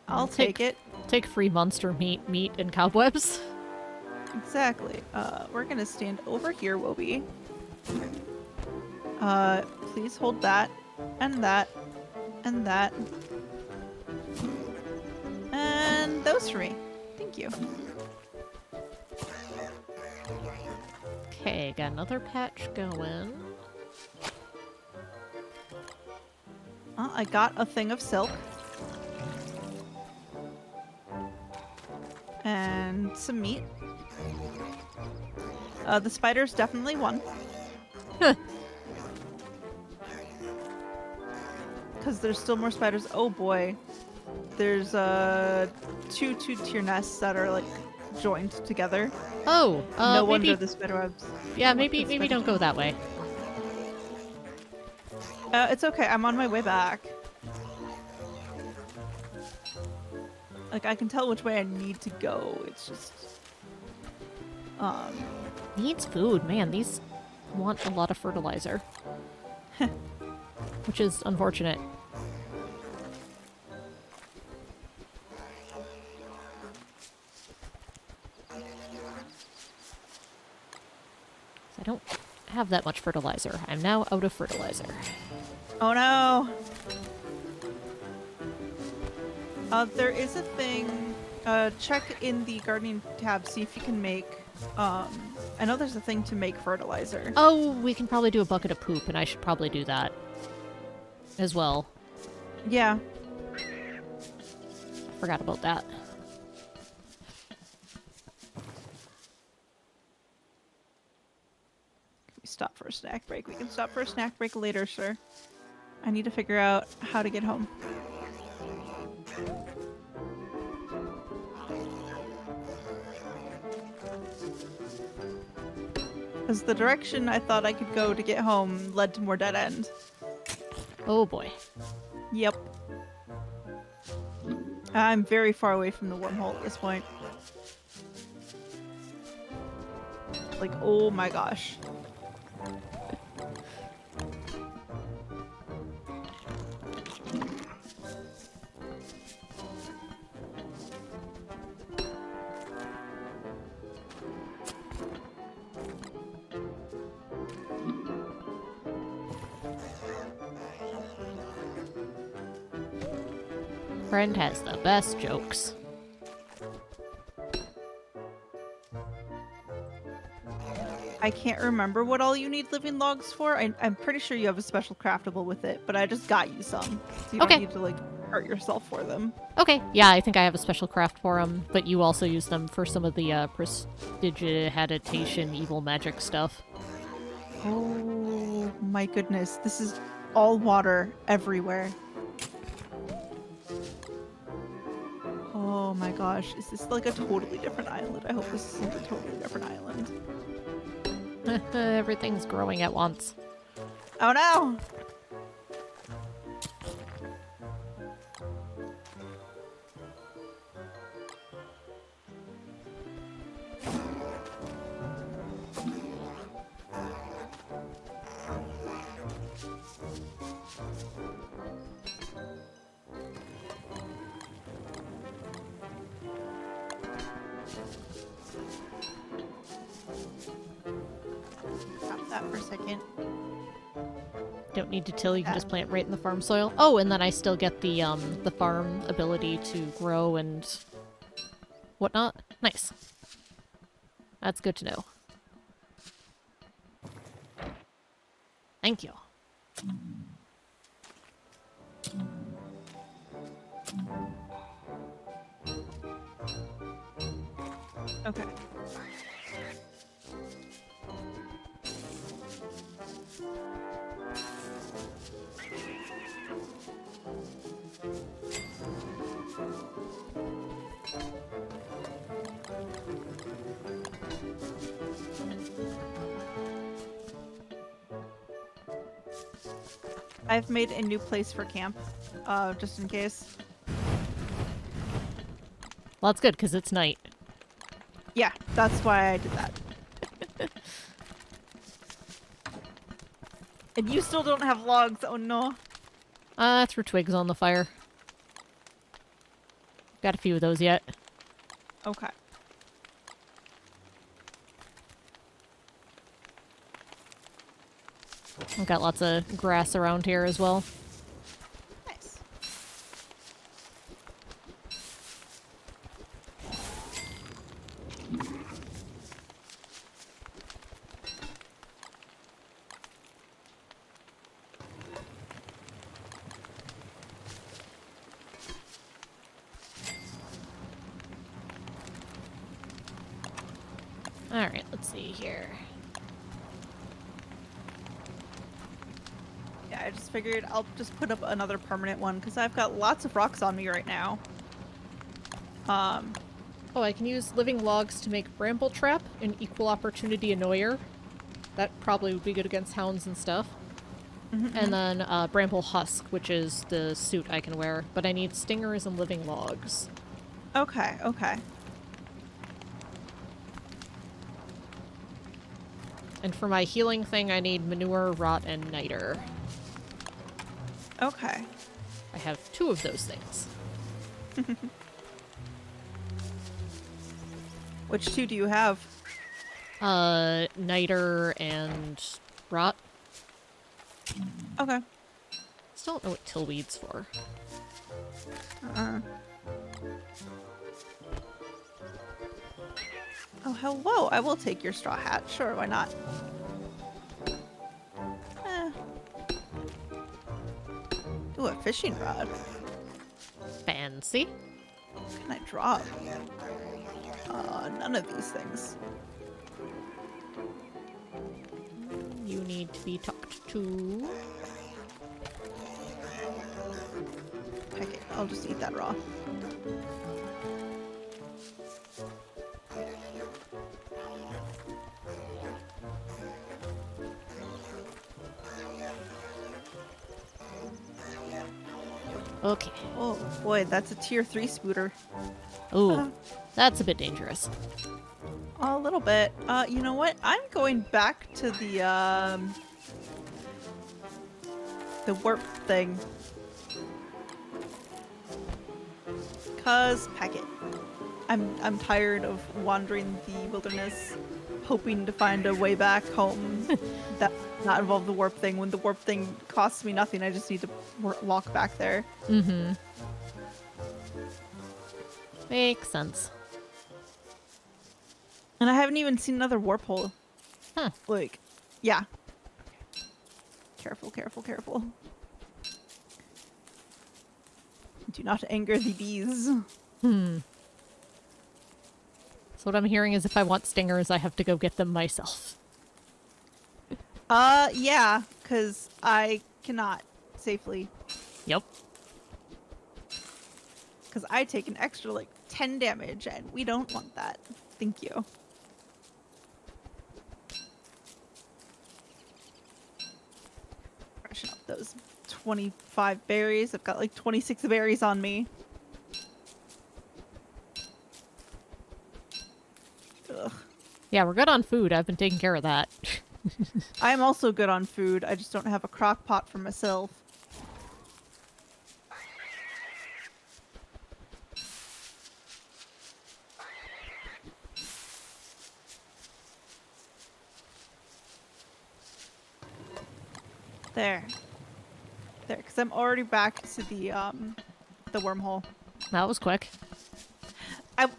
[SPEAKER 2] I'll take it.
[SPEAKER 1] Take free monster meat, and cobwebs.
[SPEAKER 2] Exactly. We're gonna stand over here, Wobie. Please hold that, and that, and that. And those for me. Thank you.
[SPEAKER 1] Okay, got another patch going.
[SPEAKER 2] I got a thing of silk. And some meat. The spiders definitely won. Because there's still more spiders. Oh boy. There's two two-tier nests that are like joined together.
[SPEAKER 1] Oh,
[SPEAKER 2] no
[SPEAKER 1] maybe,
[SPEAKER 2] wonder the spider webs.
[SPEAKER 1] yeah, maybe don't go that way.
[SPEAKER 2] It's okay. I'm on my way back. Like, I can tell which way I need to go. It's just...
[SPEAKER 1] Needs food, man. These want a lot of fertilizer. Which is unfortunate. I don't have that much fertilizer. I'm now out of fertilizer.
[SPEAKER 2] Oh no! There is a thing. Check in the gardening tab, see if you can make, I know there's a thing to make fertilizer.
[SPEAKER 1] Oh, we can probably do a bucket of poop, and I should probably do that as well.
[SPEAKER 2] Yeah.
[SPEAKER 1] Forgot about that.
[SPEAKER 2] Can we stop for a snack break? We can stop for a snack break later, sir. I need to figure out how to get home. Because the direction I thought I could go to get home led to more dead end.
[SPEAKER 1] Oh boy.
[SPEAKER 2] Yep. I'm very far away from the wormhole at this point. Like, oh my gosh.
[SPEAKER 1] Friend has the best jokes.
[SPEAKER 2] I can't remember what all you need living logs for. I'm pretty sure you have a special craftable with it, but I just got you some. So you
[SPEAKER 1] Okay.
[SPEAKER 2] don't need to, like, hurt yourself for them.
[SPEAKER 1] Okay, yeah, I think I have a special craft for them, but you also use them for some of the prestidigitation evil magic stuff.
[SPEAKER 2] Oh my goodness. This is all water everywhere. Oh my gosh. Is this like a totally different island? I hope this isn't a totally different island.
[SPEAKER 1] Everything's growing at once.
[SPEAKER 2] Oh no! Stop that for a second.
[SPEAKER 1] Don't need to till, you can just plant right in the farm soil. Oh, and then I still get the farm ability to grow and whatnot. Nice. That's good to know. Thank you.
[SPEAKER 2] Okay. I've made a new place for camp, just in case.
[SPEAKER 1] Well, that's good, because it's night.
[SPEAKER 2] Yeah, that's why I did that. And you still don't have logs, oh no.
[SPEAKER 1] Threw twigs on the fire. Got a few of those yet.
[SPEAKER 2] Okay.
[SPEAKER 1] I've got lots of grass around here as well.
[SPEAKER 2] Nice.
[SPEAKER 1] Alright, let's see here.
[SPEAKER 2] Yeah, I just figured I'll just put up another permanent one because I've got lots of rocks on me right now.
[SPEAKER 1] Oh, I can use living logs to make bramble trap, an equal opportunity annoyer. That probably would be good against hounds and stuff. And then bramble husk, which is the suit I can wear. But I need stingers and living logs.
[SPEAKER 2] Okay, okay.
[SPEAKER 1] And for my healing thing, I need manure, rot, and niter.
[SPEAKER 2] Okay.
[SPEAKER 1] I have 2 of those things.
[SPEAKER 2] Which 2 do you have?
[SPEAKER 1] Niter and rot.
[SPEAKER 2] Okay.
[SPEAKER 1] Still don't know what tillweed's for.
[SPEAKER 2] Oh, hello. I will take your straw hat. Sure, why not? Ooh, a fishing rod.
[SPEAKER 1] Fancy.
[SPEAKER 2] What can I drop? None of these things.
[SPEAKER 1] You need to be talked to.
[SPEAKER 2] Heck it, I'll just eat that raw.
[SPEAKER 1] Okay.
[SPEAKER 2] Oh boy, that's a tier 3 scooter.
[SPEAKER 1] Ooh, that's a bit dangerous.
[SPEAKER 2] A little bit. You know what? I'm going back to the warp thing. 'Cause pack it. I'm tired of wandering the wilderness, hoping to find a way back home that does not involve the warp thing. When the warp thing costs me nothing, I just need to walk back there.
[SPEAKER 1] Mm-hmm. Makes sense.
[SPEAKER 2] And I haven't even seen another warp hole.
[SPEAKER 1] Huh.
[SPEAKER 2] Like, yeah. Careful, careful, careful. Do not anger the bees.
[SPEAKER 1] Hmm. So what I'm hearing is if I want stingers, I have to go get them myself.
[SPEAKER 2] Yeah, because I cannot safely.
[SPEAKER 1] Yep.
[SPEAKER 2] Because I take an extra, like, 10 damage, and we don't want that. Thank you. Freshen up those 25 berries. I've got, like, 26 berries on me. Ugh.
[SPEAKER 1] Yeah, we're good on food. I've been taking care of that.
[SPEAKER 2] I am also good on food. I just don't have a crock pot for myself. There. There, because I'm already back to the wormhole.
[SPEAKER 1] That was quick.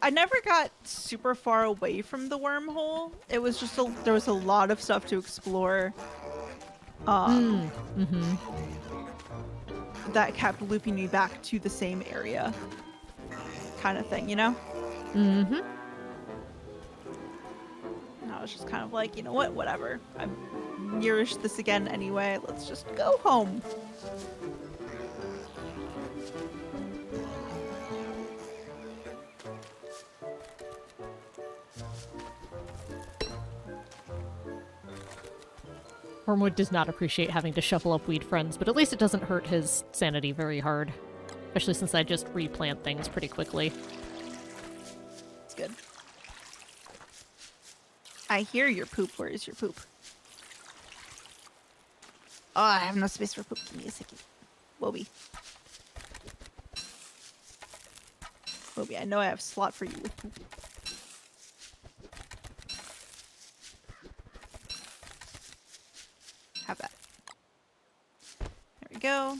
[SPEAKER 2] I never got super far away from the wormhole. It was just there was a lot of stuff to explore.
[SPEAKER 1] Mm-hmm.
[SPEAKER 2] That kept looping me back to the same area. Kind of thing, you know?
[SPEAKER 1] Mm-hmm.
[SPEAKER 2] And I was just kind of like, you know what? Whatever. I'm nearish this again anyway. Let's just go home.
[SPEAKER 1] Wormwood does not appreciate having to shuffle up weed friends, but at least it doesn't hurt his sanity very hard. Especially since I just replant things pretty quickly.
[SPEAKER 2] It's good. I hear your poop. Where is your poop? Oh, I have no space for poop. Give me a second. Wobie. Wobie, I know I have a slot for you with poop. Have that. There we go.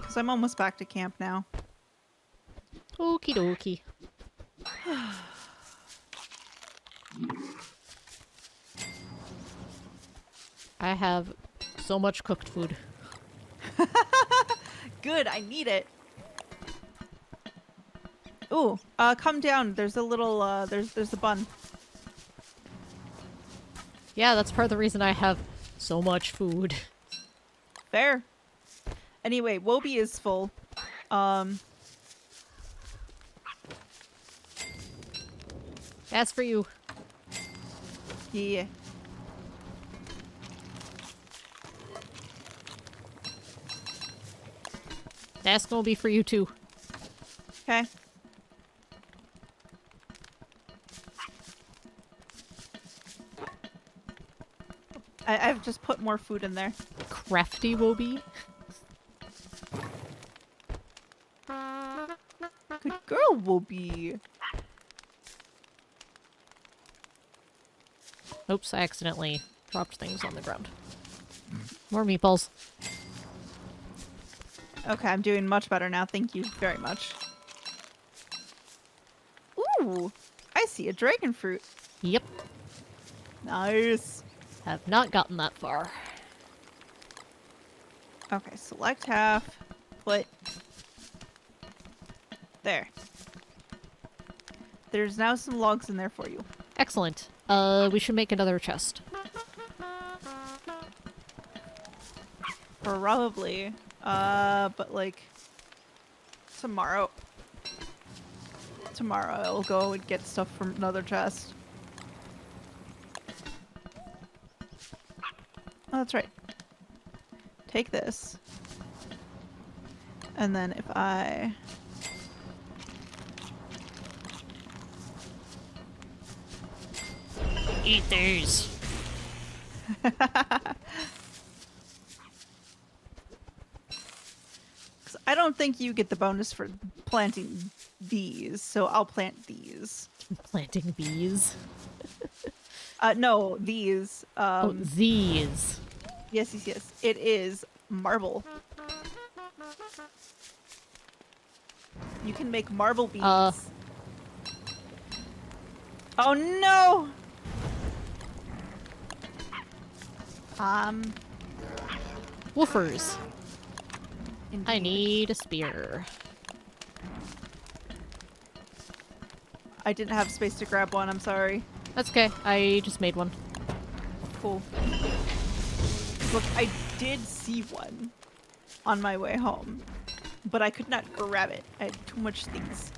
[SPEAKER 2] So I'm almost back to camp now.
[SPEAKER 1] Okie dokie. I have so much cooked food.
[SPEAKER 2] Good, I need it. Ooh, come down. There's a little, there's a bun.
[SPEAKER 1] Yeah, that's part of the reason I have so much food.
[SPEAKER 2] Fair. Anyway, Wobie is full.
[SPEAKER 1] That's for you.
[SPEAKER 2] Yeah.
[SPEAKER 1] That's gonna be for you too.
[SPEAKER 2] Okay. I've just put more food in there.
[SPEAKER 1] Crafty Wobie.
[SPEAKER 2] Good girl, Wobie.
[SPEAKER 1] Oops, I accidentally dropped things on the ground. More meatballs.
[SPEAKER 2] Okay, I'm doing much better now. Thank you very much. Ooh, I see a dragon fruit.
[SPEAKER 1] Yep.
[SPEAKER 2] Nice.
[SPEAKER 1] Have not gotten that far.
[SPEAKER 2] Okay, select half. Put. There. There's now some logs in there for you.
[SPEAKER 1] Excellent. We should make another chest.
[SPEAKER 2] Probably. But like tomorrow. Tomorrow I'll go and get stuff from another chest. Oh, that's right. Take this. And then if I...
[SPEAKER 1] Eat these.
[SPEAKER 2] I don't think you get the bonus for planting these, so I'll plant these.
[SPEAKER 1] Planting bees.
[SPEAKER 2] No, these.
[SPEAKER 1] Oh, these.
[SPEAKER 2] Yes. It is marble. You can make marble bees. Oh no!
[SPEAKER 1] Woofers.
[SPEAKER 2] Indeed.
[SPEAKER 1] I need a spear.
[SPEAKER 2] I didn't have space to grab one, I'm sorry.
[SPEAKER 1] That's okay. I just made one.
[SPEAKER 2] Cool. Look, I did see one on my way home, but I could not grab it. I had too much things.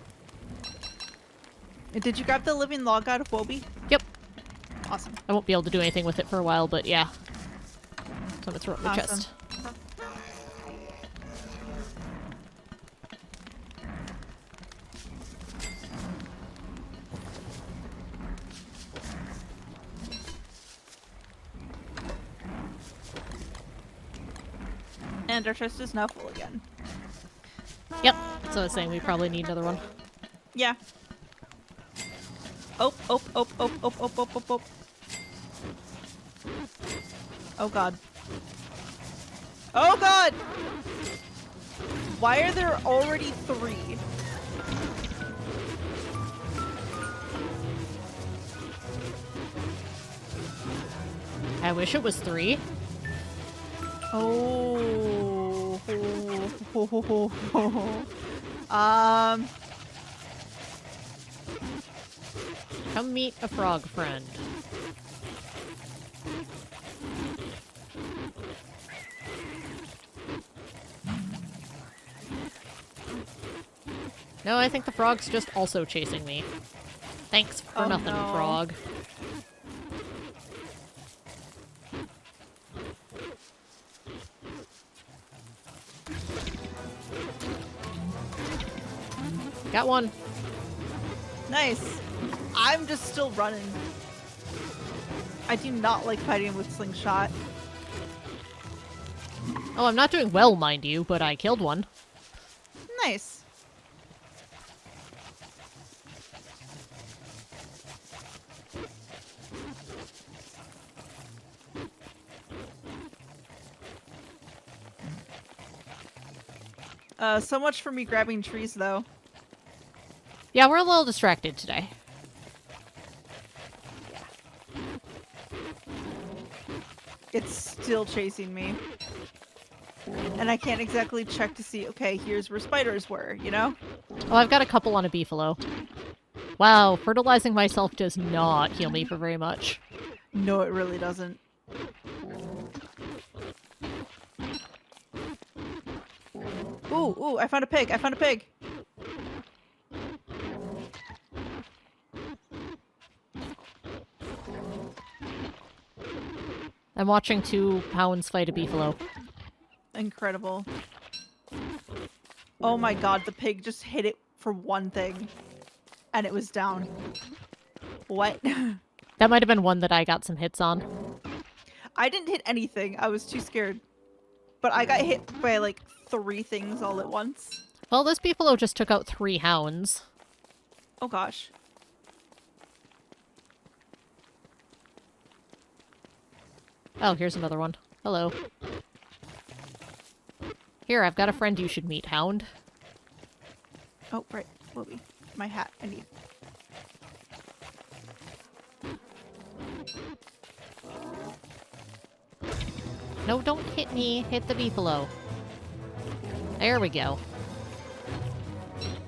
[SPEAKER 2] Did you grab the living log out of Wobie?
[SPEAKER 1] Yep.
[SPEAKER 2] Awesome.
[SPEAKER 1] I won't be able to do anything with it for a while, but yeah. So I'm gonna throw it in the
[SPEAKER 2] Awesome.
[SPEAKER 1] chest.
[SPEAKER 2] And our chest is now full again.
[SPEAKER 1] Yep. So I was saying we probably need another one.
[SPEAKER 2] Yeah. Oh. Oh god. Oh god! Why are there already 3?
[SPEAKER 1] I wish it was 3.
[SPEAKER 2] Oh.
[SPEAKER 1] Come meet a frog friend. No, I think the frog's just also chasing me. Thanks for
[SPEAKER 2] Oh,
[SPEAKER 1] nothing,
[SPEAKER 2] no.
[SPEAKER 1] frog. Got one.
[SPEAKER 2] Nice. I'm just still running. I do not like fighting with slingshot.
[SPEAKER 1] Oh, I'm not doing well, mind you, but I killed one.
[SPEAKER 2] Nice. So much for me grabbing trees, though.
[SPEAKER 1] Yeah, we're a little distracted today.
[SPEAKER 2] It's still chasing me. And I can't exactly check to see, okay, here's where spiders were, you know?
[SPEAKER 1] Oh, I've got a couple on a beefalo. Wow, fertilizing myself does not heal me for very much.
[SPEAKER 2] No, it really doesn't. Ooh, I found a pig. I found a pig.
[SPEAKER 1] I'm watching 2 hounds fight a beefalo.
[SPEAKER 2] Incredible. Oh my god, the pig just hit it for one thing. And it was down. What?
[SPEAKER 1] That might have been one that I got some hits on.
[SPEAKER 2] I didn't hit anything. I was too scared. But I got hit by like 3 things all at once.
[SPEAKER 1] Well, this beefalo just took out 3 hounds.
[SPEAKER 2] Oh gosh.
[SPEAKER 1] Oh, here's another one. Hello. Here, I've got a friend you should meet, hound.
[SPEAKER 2] Oh, right. Whoopi. My hat. I need.
[SPEAKER 1] No, don't hit me. Hit the beefalo. There we go.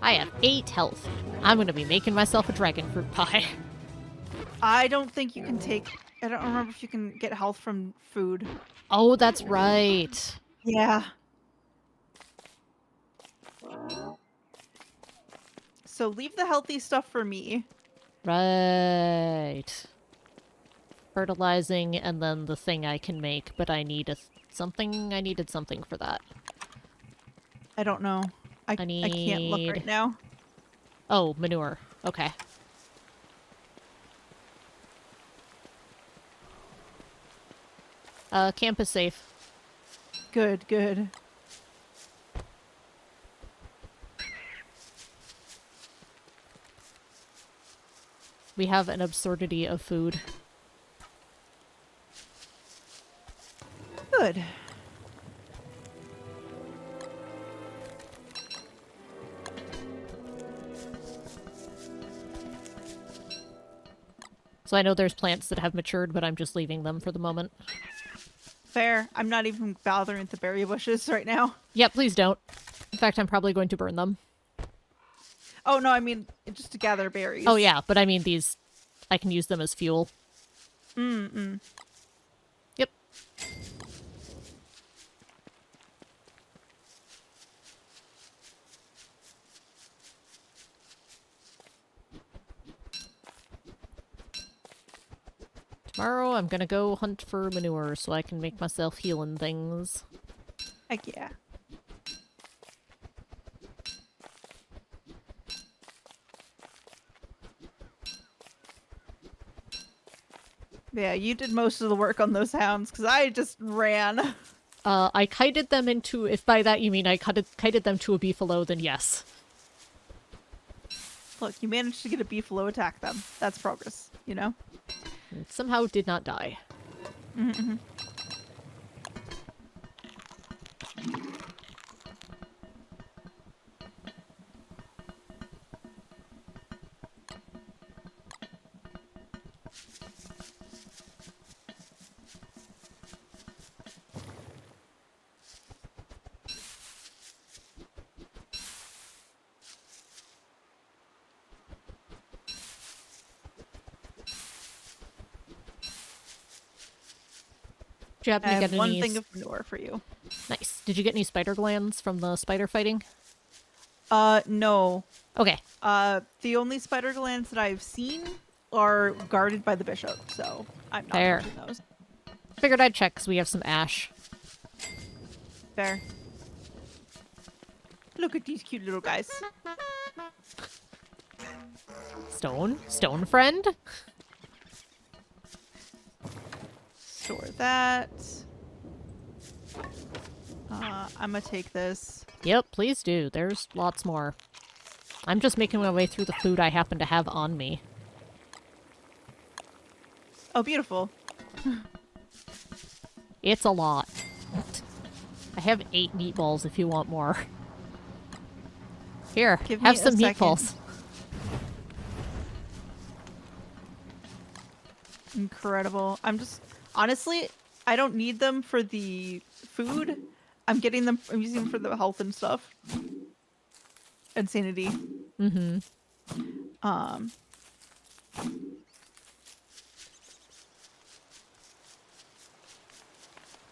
[SPEAKER 1] I have 8 health. I'm gonna be making myself a dragon fruit pie.
[SPEAKER 2] I don't think you can take... I don't remember if you can get health from food.
[SPEAKER 1] Oh, that's right.
[SPEAKER 2] Yeah. So leave the healthy stuff for me.
[SPEAKER 1] Right. Fertilizing and then the thing I can make, but I need something. I needed something for that.
[SPEAKER 2] I don't know. I can't look right now.
[SPEAKER 1] Oh, manure. Okay. Camp is safe.
[SPEAKER 2] Good, good.
[SPEAKER 1] We have an absurdity of food.
[SPEAKER 2] Good.
[SPEAKER 1] So I know there's plants that have matured, but I'm just leaving them for the moment.
[SPEAKER 2] Fair. I'm not even bothering with the berry bushes right now.
[SPEAKER 1] Yeah, please don't. In fact, I'm probably going to burn them.
[SPEAKER 2] Oh, no, I mean, just to gather berries.
[SPEAKER 1] Oh yeah, but I mean these... I can use them as fuel.
[SPEAKER 2] Mm-mm.
[SPEAKER 1] Yep. Tomorrow I'm gonna go hunt for manure so I can make myself healing things.
[SPEAKER 2] Heck yeah. Yeah, you did most of the work on those hounds, because I just ran.
[SPEAKER 1] I kited them into... If by that you mean I kited them to a beefalo, then yes.
[SPEAKER 2] Look, you managed to get a beefalo attack them. That's progress, you know?
[SPEAKER 1] And somehow did not die.
[SPEAKER 2] Mm-hmm.
[SPEAKER 1] Did you happen
[SPEAKER 2] I
[SPEAKER 1] to
[SPEAKER 2] have
[SPEAKER 1] get
[SPEAKER 2] one
[SPEAKER 1] any...
[SPEAKER 2] thing of manure for you.
[SPEAKER 1] Nice. Did you get any spider glands from the spider fighting?
[SPEAKER 2] No.
[SPEAKER 1] Okay.
[SPEAKER 2] The only spider glands that I've seen are guarded by the bishop, so I'm not
[SPEAKER 1] Fair.
[SPEAKER 2] touching those.
[SPEAKER 1] Figured I'd check because we have some ash.
[SPEAKER 2] Fair. Look at these cute little guys.
[SPEAKER 1] Stone? Stone friend?
[SPEAKER 2] Store that. I'm gonna take this.
[SPEAKER 1] Yep, please do. There's lots more. I'm just making my way through the food I happen to have on me.
[SPEAKER 2] Oh, beautiful.
[SPEAKER 1] It's a lot. I have 8 meatballs if you want more. Here,
[SPEAKER 2] Give
[SPEAKER 1] have
[SPEAKER 2] me a
[SPEAKER 1] some
[SPEAKER 2] second.
[SPEAKER 1] meatballs.
[SPEAKER 2] Incredible. Honestly, I don't need them for the food. I'm using them for the health and stuff. And sanity.
[SPEAKER 1] Mm-hmm.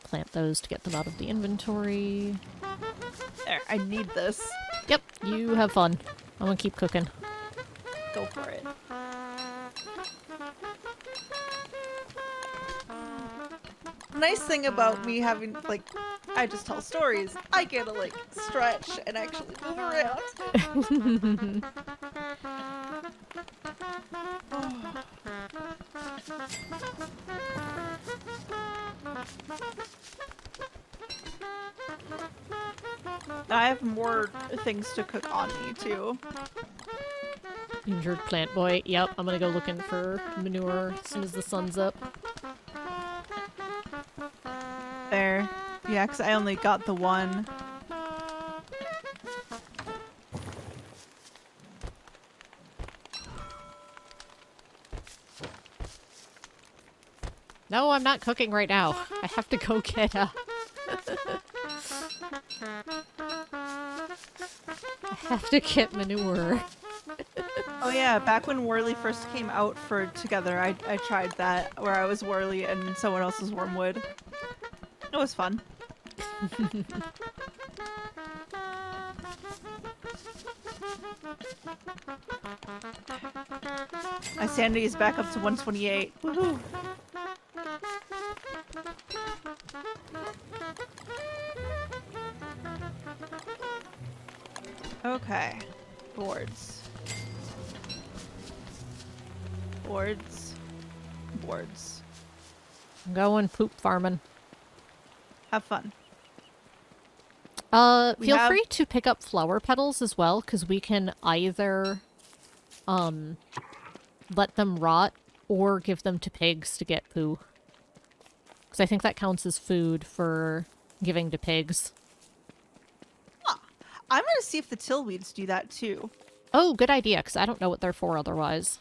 [SPEAKER 1] Plant those to get them out of the inventory.
[SPEAKER 2] There, I need this.
[SPEAKER 1] Yep, you have fun. I'm gonna keep cooking.
[SPEAKER 2] Go for it. Nice thing about me having, like, I just tell stories. I get to, like, stretch and actually move around. Oh. I have more things to cook on me, too.
[SPEAKER 1] Injured plant boy. Yep, I'm gonna go looking for manure as soon as the sun's up.
[SPEAKER 2] There. Yeah, because I only got the one.
[SPEAKER 1] No, I'm not cooking right now. I have to go get I have to get manure.
[SPEAKER 2] Oh yeah, back when Worley first came out for Together, I tried that, where I was Worley and someone else was Wormwood. It was fun. My sanity is back up to 128. Woohoo! Okay. Boards. Boards. Boards.
[SPEAKER 1] I'm going poop farming.
[SPEAKER 2] Have fun. We
[SPEAKER 1] Feel
[SPEAKER 2] have-
[SPEAKER 1] free to pick up flower petals as well, because we can either, let them rot or give them to pigs to get poo. Because I think that counts as food for giving to pigs.
[SPEAKER 2] Huh. I'm gonna see if the tillweeds do that too.
[SPEAKER 1] Oh, good idea, because I don't know what they're for otherwise.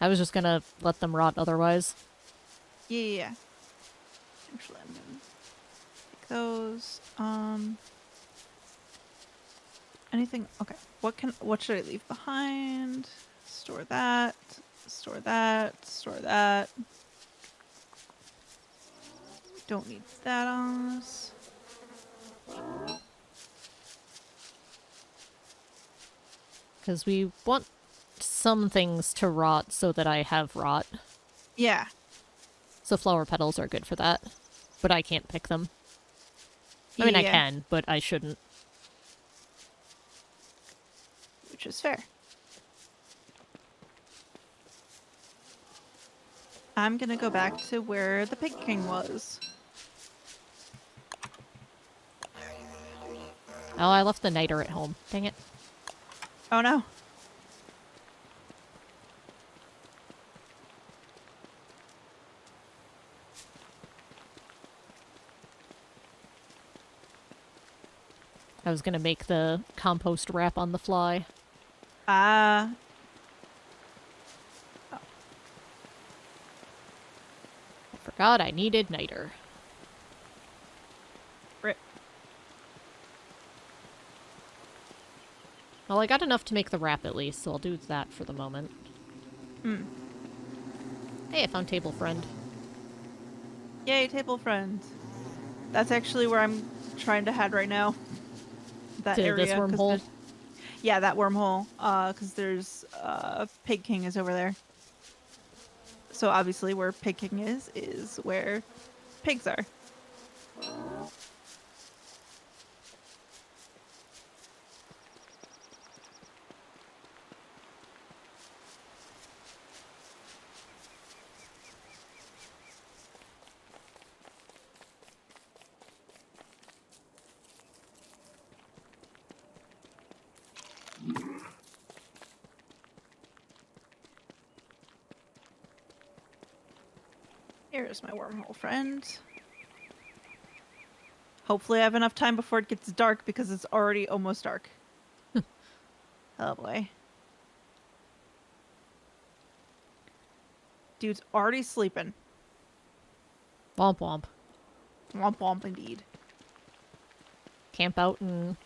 [SPEAKER 1] I was just gonna let them rot otherwise.
[SPEAKER 2] Yeah. Actually, I'm gonna take those. Anything? Okay. What should I leave behind? Store that. Store that. Store that. We don't need that on us.
[SPEAKER 1] Because we want some things to rot so that I have rot.
[SPEAKER 2] Yeah.
[SPEAKER 1] So flower petals are good for that. But I can't pick them. I mean, I
[SPEAKER 2] Yeah.
[SPEAKER 1] can, but I shouldn't.
[SPEAKER 2] Which is fair. I'm gonna go back to where the Pig King was.
[SPEAKER 1] Oh, I left the niter at home. Dang it.
[SPEAKER 2] Oh no.
[SPEAKER 1] I was gonna make the compost wrap on the fly.
[SPEAKER 2] Ah.
[SPEAKER 1] I forgot I needed niter.
[SPEAKER 2] Rip.
[SPEAKER 1] Well, I got enough to make the wrap at least, so I'll do that for the moment. Hey, I found table friend.
[SPEAKER 2] Yay, table friend. That's actually where I'm trying to head right now. That
[SPEAKER 1] To
[SPEAKER 2] area.
[SPEAKER 1] this
[SPEAKER 2] 'cause
[SPEAKER 1] wormhole?
[SPEAKER 2] there's- Yeah, that wormhole. Because there's Pig King is over there. So obviously where Pig King is where pigs are. Here's my wormhole friend. Hopefully I have enough time before it gets dark because it's already almost dark. Oh boy. Dude's already sleeping.
[SPEAKER 1] Womp womp.
[SPEAKER 2] Womp womp indeed.
[SPEAKER 1] Camp out and...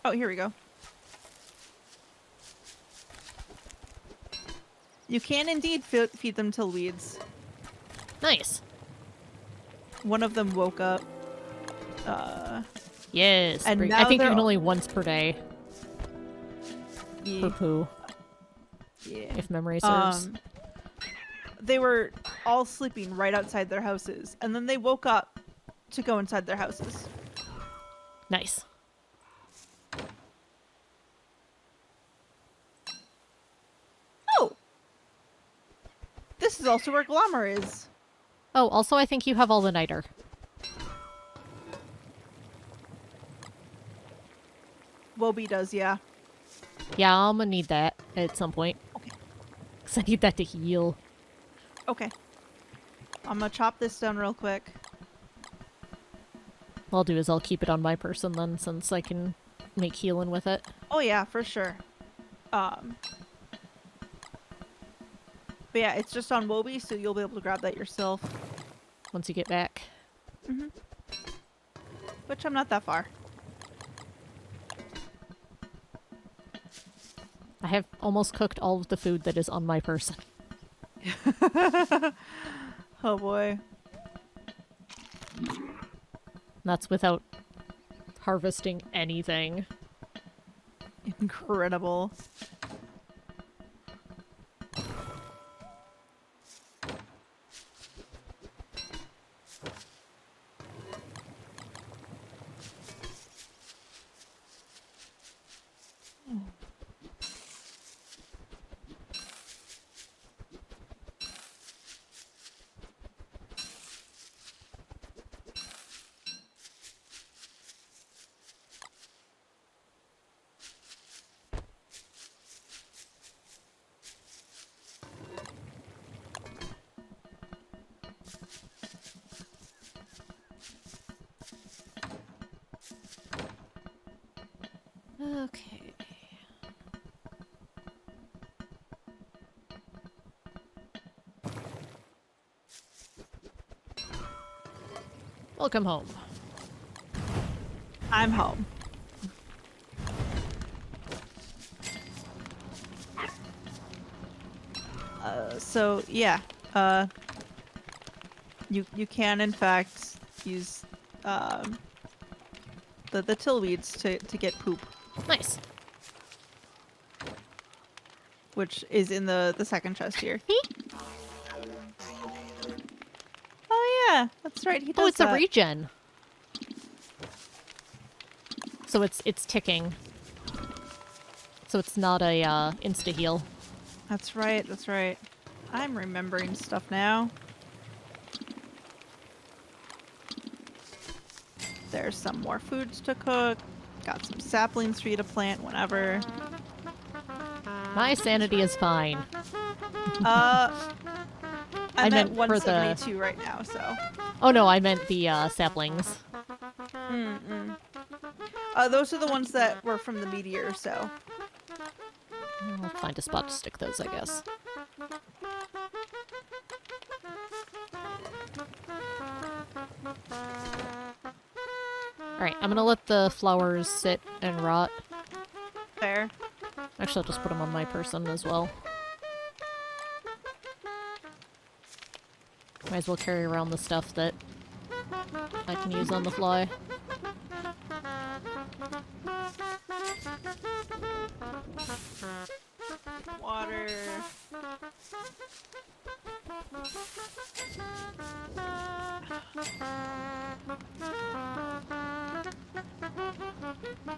[SPEAKER 2] Oh, here we go. You can indeed feed them tillweeds.
[SPEAKER 1] Nice.
[SPEAKER 2] One of them woke up.
[SPEAKER 1] Yes.
[SPEAKER 2] And
[SPEAKER 1] I
[SPEAKER 2] now
[SPEAKER 1] think
[SPEAKER 2] they're
[SPEAKER 1] even
[SPEAKER 2] all-
[SPEAKER 1] only once per day for
[SPEAKER 2] Yeah.
[SPEAKER 1] poo,
[SPEAKER 2] Yeah.
[SPEAKER 1] if memory serves.
[SPEAKER 2] They were all sleeping right outside their houses, and then they woke up to go inside their houses.
[SPEAKER 1] Nice.
[SPEAKER 2] Oh! This is also where Glommer is.
[SPEAKER 1] Oh, also I think you have all the niter.
[SPEAKER 2] Wobie does, yeah.
[SPEAKER 1] Yeah, I'm gonna need that at some point.
[SPEAKER 2] Okay.
[SPEAKER 1] Because I need that to heal.
[SPEAKER 2] Okay. I'm gonna chop this down real quick.
[SPEAKER 1] What I'll do is I'll keep it on my person then, since I can make healing with it.
[SPEAKER 2] Oh yeah, for sure. But yeah, it's just on Wobie, so you'll be able to grab that yourself.
[SPEAKER 1] Once you get back.
[SPEAKER 2] Which I'm not that far.
[SPEAKER 1] I have almost cooked all of the food that is on my person.
[SPEAKER 2] Oh boy.
[SPEAKER 1] That's without harvesting anything.
[SPEAKER 2] Incredible.
[SPEAKER 1] Okay. Welcome home.
[SPEAKER 2] I'm home. So yeah, you can in fact use the tillweeds to get poop,
[SPEAKER 1] Nice.
[SPEAKER 2] which is in the second chest here. Oh yeah, that's right. He does
[SPEAKER 1] Oh, it's
[SPEAKER 2] that.
[SPEAKER 1] a regen. So it's ticking. So it's not a insta heal.
[SPEAKER 2] That's right. That's right. I'm remembering stuff now. There's some more foods to cook. Got some saplings for you to plant whenever.
[SPEAKER 1] My sanity is fine.
[SPEAKER 2] I'm
[SPEAKER 1] I
[SPEAKER 2] at
[SPEAKER 1] meant for the-
[SPEAKER 2] 172 right now, so.
[SPEAKER 1] Oh no, I meant the saplings.
[SPEAKER 2] Those are the ones that were from the meteor, so.
[SPEAKER 1] I'll find a spot to stick those, I guess. Alright, I'm gonna let the flowers sit and rot.
[SPEAKER 2] Fair.
[SPEAKER 1] Actually, I'll just put them on my person as well. Might as well carry around the stuff that I can use on the fly.
[SPEAKER 2] Water.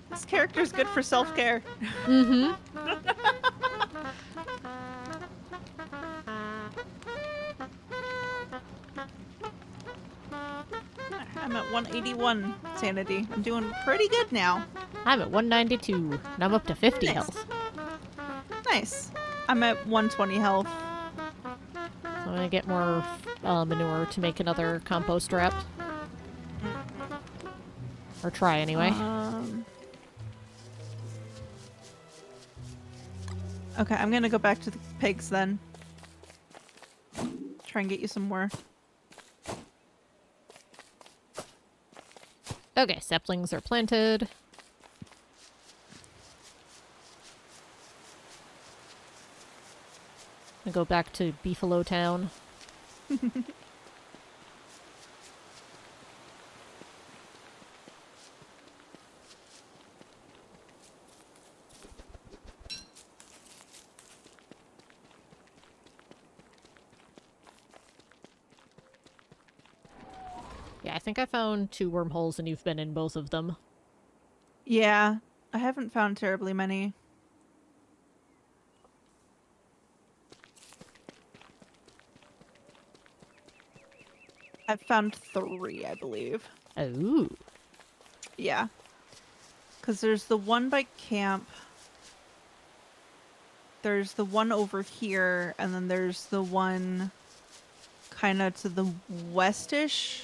[SPEAKER 2] This character's good for self-care.
[SPEAKER 1] Mm-hmm.
[SPEAKER 2] I'm at 181 sanity. I'm doing pretty good now.
[SPEAKER 1] I'm at 192, and I'm up to 50
[SPEAKER 2] Nice.
[SPEAKER 1] health.
[SPEAKER 2] Nice. I'm at 120 health.
[SPEAKER 1] So I'm gonna get more manure to make another compost wrap. Or try, anyway.
[SPEAKER 2] Okay, I'm gonna go back to the pigs then. Try and get you some more.
[SPEAKER 1] Okay, saplings are planted. I go back to Beefalo Town. Yeah, I think I found 2 wormholes and you've been in both of them.
[SPEAKER 2] Yeah, I haven't found terribly many. I've found 3, I believe.
[SPEAKER 1] Oh.
[SPEAKER 2] Yeah. Because there's the one by camp. There's the one over here, and then there's the one kind of to the westish.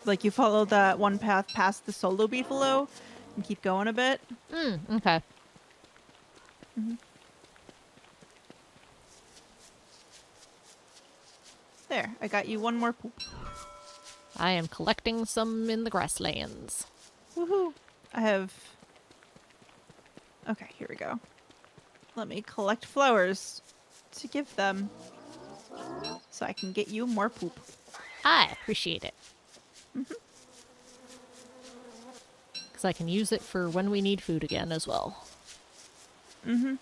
[SPEAKER 2] Like you follow that one path past the solo beefalo and keep going a bit.
[SPEAKER 1] Okay.
[SPEAKER 2] There, I got you one more poop.
[SPEAKER 1] I am collecting some in the grasslands.
[SPEAKER 2] Woohoo! I have... Okay, here we go. Let me collect flowers to give them so I can get you more poop.
[SPEAKER 1] I appreciate it. Because I can use it for when we need food again as well. Because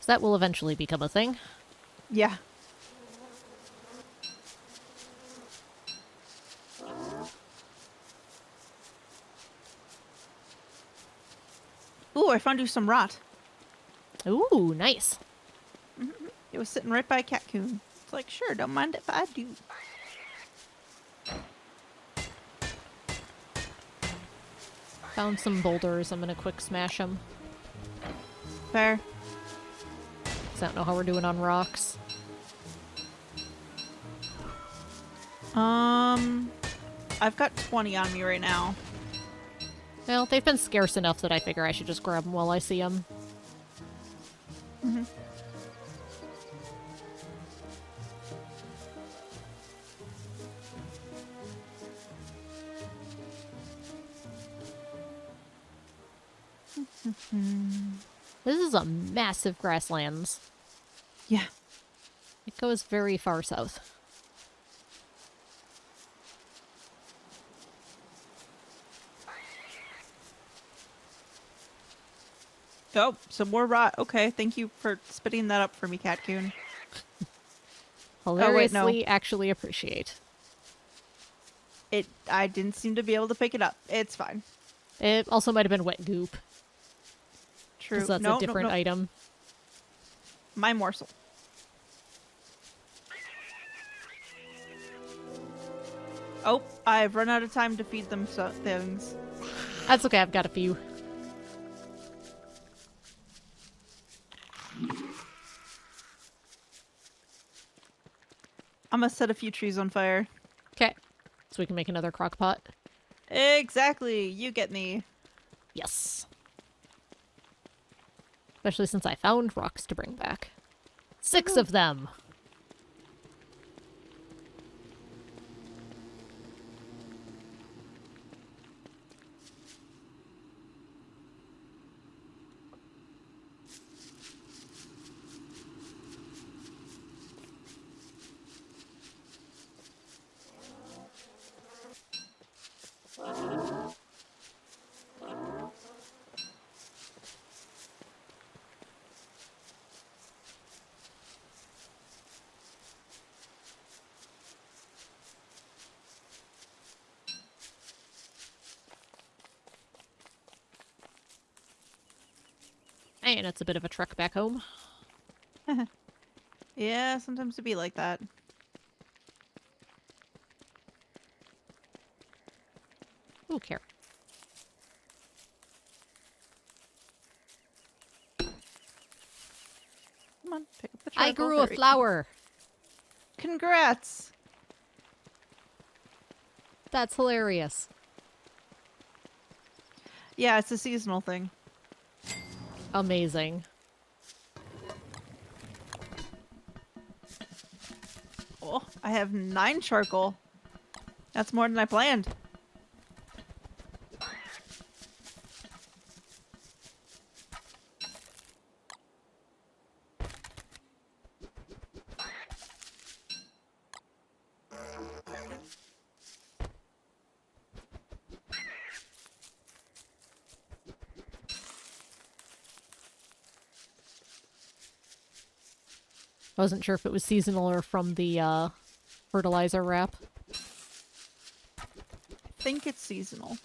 [SPEAKER 1] that will eventually become a thing.
[SPEAKER 2] Yeah. Ooh, I found you some rot.
[SPEAKER 1] Ooh, nice.
[SPEAKER 2] It was sitting right by a cat coon. It's like, sure, don't mind if I do.
[SPEAKER 1] Found some boulders. I'm gonna quick smash them.
[SPEAKER 2] Fair.
[SPEAKER 1] Because I don't know how we're doing on rocks.
[SPEAKER 2] I've got 20 on me right now.
[SPEAKER 1] Well, they've been scarce enough that I figure I should just grab them while I see them.
[SPEAKER 2] Mm-hmm.
[SPEAKER 1] This is a massive grasslands.
[SPEAKER 2] Yeah.
[SPEAKER 1] It goes very far south.
[SPEAKER 2] Oh, some more rot. Okay, thank you for spitting that up for me, Catcoon.
[SPEAKER 1] Hilariously, actually appreciate.
[SPEAKER 2] I didn't seem to be able to pick it up. It's fine.
[SPEAKER 1] It also might have been wet goop.
[SPEAKER 2] True.
[SPEAKER 1] Because that's a different item.
[SPEAKER 2] My morsel. Oh, I've run out of time to feed them things.
[SPEAKER 1] That's okay, I've got a few.
[SPEAKER 2] I'm gonna set a few trees on fire.
[SPEAKER 1] Okay. So we can make another crock pot.
[SPEAKER 2] Exactly. You get me.
[SPEAKER 1] Yes. Especially since I found rocks to bring back. 6 of them! And it's a bit of a trek back home.
[SPEAKER 2] Yeah, sometimes it be like that.
[SPEAKER 1] Who cares?
[SPEAKER 2] Come on, pick up the
[SPEAKER 1] I
[SPEAKER 2] charcoal.
[SPEAKER 1] grew
[SPEAKER 2] There
[SPEAKER 1] a
[SPEAKER 2] we go.
[SPEAKER 1] flower!
[SPEAKER 2] Congrats!
[SPEAKER 1] That's hilarious.
[SPEAKER 2] Yeah, it's a seasonal thing.
[SPEAKER 1] Amazing.
[SPEAKER 2] Oh, I have 9 charcoal. That's more than I planned.
[SPEAKER 1] I wasn't sure if it was seasonal or from the fertilizer wrap.
[SPEAKER 2] I think it's seasonal.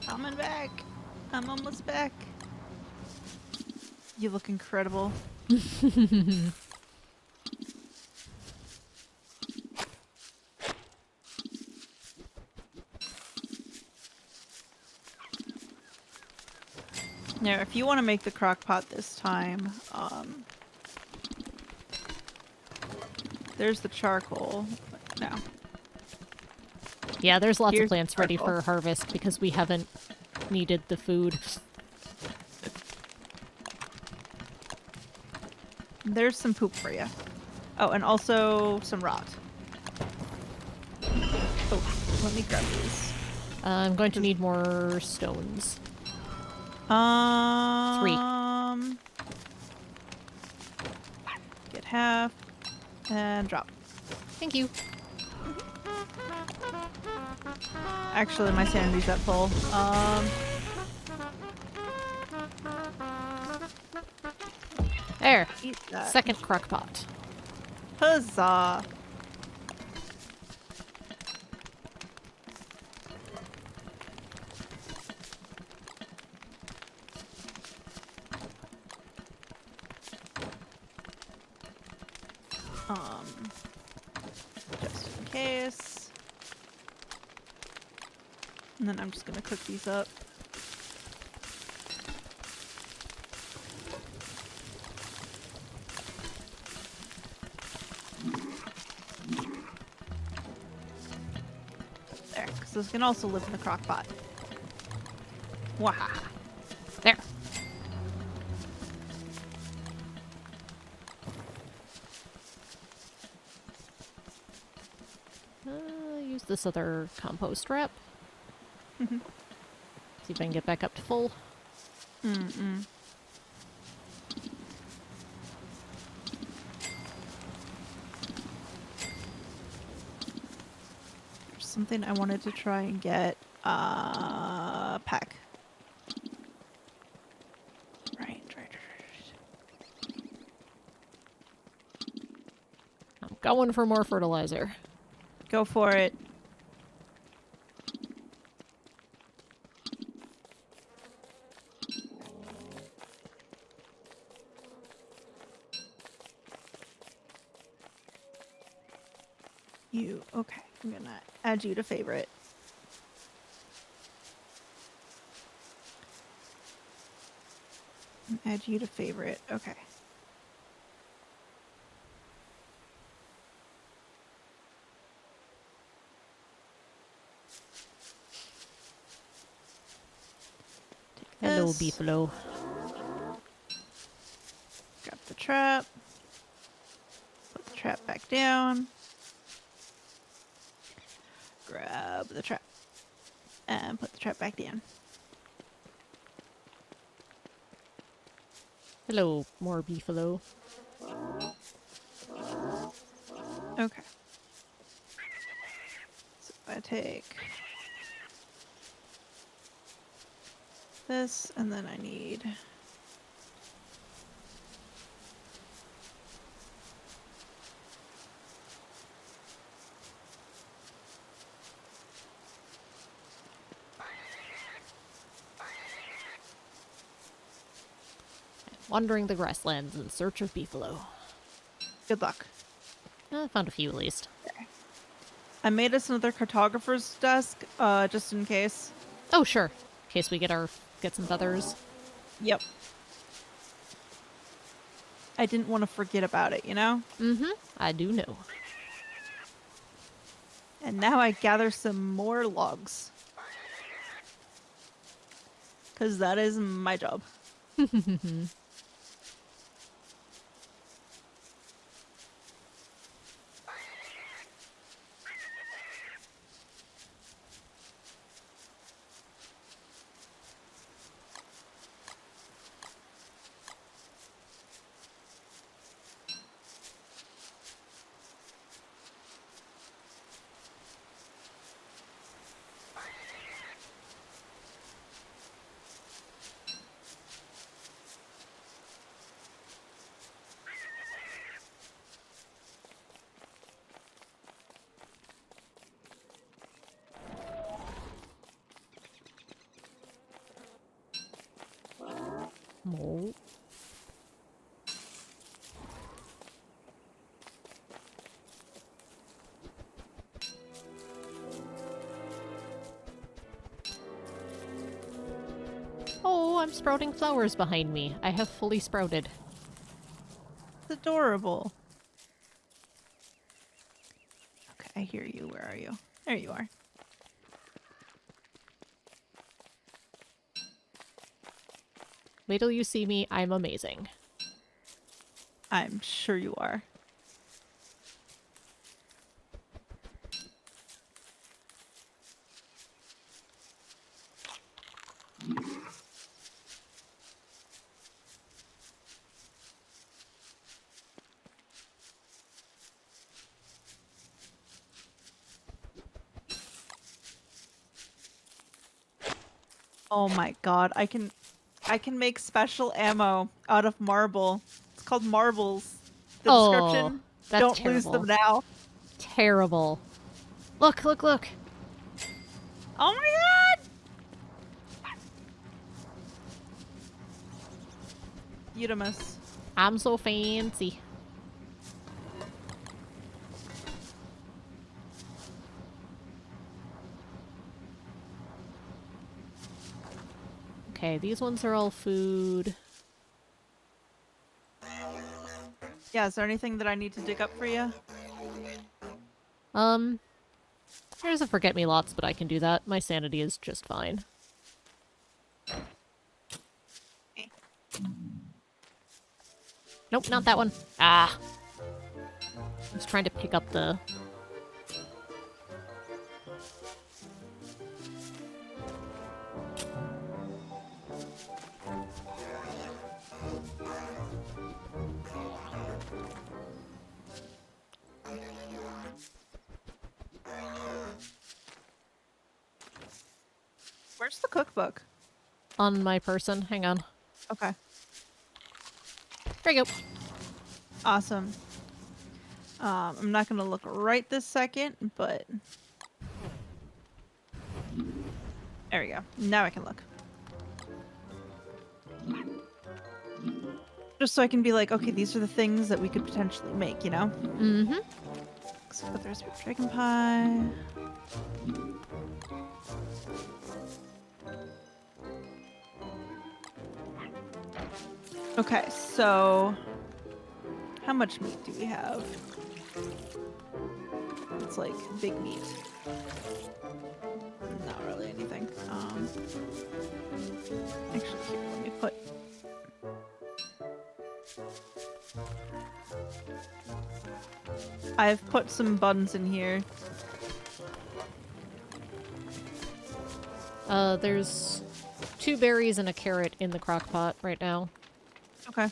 [SPEAKER 2] Coming back. I'm almost back. You look incredible. Now, if you want to make the crock pot this time, there's the charcoal. No.
[SPEAKER 1] Yeah, there's lots
[SPEAKER 2] Here's
[SPEAKER 1] of plants ready
[SPEAKER 2] charcoal.
[SPEAKER 1] for harvest because we haven't needed the food.
[SPEAKER 2] There's some poop for you. Oh, and also some rot. Oh, let me grab these.
[SPEAKER 1] I'm going to need more stones. 3.
[SPEAKER 2] Get half and drop.
[SPEAKER 1] Thank you.
[SPEAKER 2] Actually, my sanity's at full.
[SPEAKER 1] There.
[SPEAKER 2] Eat that.
[SPEAKER 1] Second crock pot.
[SPEAKER 2] Huzzah! Just in case. And then I'm just gonna cook these up. There, because those can also live in the crock pot. Wahaha.
[SPEAKER 1] There. Use this other compost wrap. See if I can get back up to full.
[SPEAKER 2] Mm-mm. There's something I wanted to try and get. Pack. Right.
[SPEAKER 1] I'm going for more fertilizer.
[SPEAKER 2] Go for it. You, okay. I'm gonna add you to favorite. Add you to favorite. Okay.
[SPEAKER 1] Hello,
[SPEAKER 2] This.
[SPEAKER 1] Beefalo.
[SPEAKER 2] Grab the trap. Put the trap back down. Grab the trap. And put the trap back down.
[SPEAKER 1] Hello, more Beefalo.
[SPEAKER 2] Okay. So I take this, and then I need
[SPEAKER 1] Wandering the grasslands in search of Beefalo.
[SPEAKER 2] good luck.
[SPEAKER 1] I found a few at least.
[SPEAKER 2] I made us another cartographer's desk, just in case.
[SPEAKER 1] Oh, sure. In case we get some feathers.
[SPEAKER 2] Yep. I didn't want to forget about it, you know?
[SPEAKER 1] Mm-hmm. I do know.
[SPEAKER 2] And now I gather some more logs. Because that is my job.
[SPEAKER 1] Mole. Oh, I'm sprouting flowers behind me. I have fully sprouted.
[SPEAKER 2] It's adorable. Okay, I hear you. Where are you? There you are.
[SPEAKER 1] Wait till you see me. I'm amazing.
[SPEAKER 2] I'm sure you are. Oh my god, I can make special ammo out of marble. It's called marbles. The
[SPEAKER 1] Oh,
[SPEAKER 2] description.
[SPEAKER 1] that's
[SPEAKER 2] Don't
[SPEAKER 1] terrible.
[SPEAKER 2] lose them now.
[SPEAKER 1] Terrible. Look, look, look.
[SPEAKER 2] Oh my god! Udamus.
[SPEAKER 1] I'm so fancy. Okay, these ones are all food.
[SPEAKER 2] Yeah, is there anything that I need to dig up for you?
[SPEAKER 1] There's a forget-me-lots, but I can do that. My sanity is just fine. Nope, not that one. Ah. I was trying to pick up the...
[SPEAKER 2] Where's the cookbook?
[SPEAKER 1] on my person. Hang on.
[SPEAKER 2] Okay.
[SPEAKER 1] There you go.
[SPEAKER 2] Awesome. I'm not gonna look right this second, but... There we go. Now I can look. Just so I can be like, okay, these are the things that we could potentially make, you know?
[SPEAKER 1] Mm-hmm.
[SPEAKER 2] So put the recipe for dragon pie. Okay, so how much meat do we have? It's like big meat. Not really anything. Actually, here, let me put. I've put some buns in here.
[SPEAKER 1] There's 2 berries and a carrot in the crock pot right now.
[SPEAKER 2] Okay.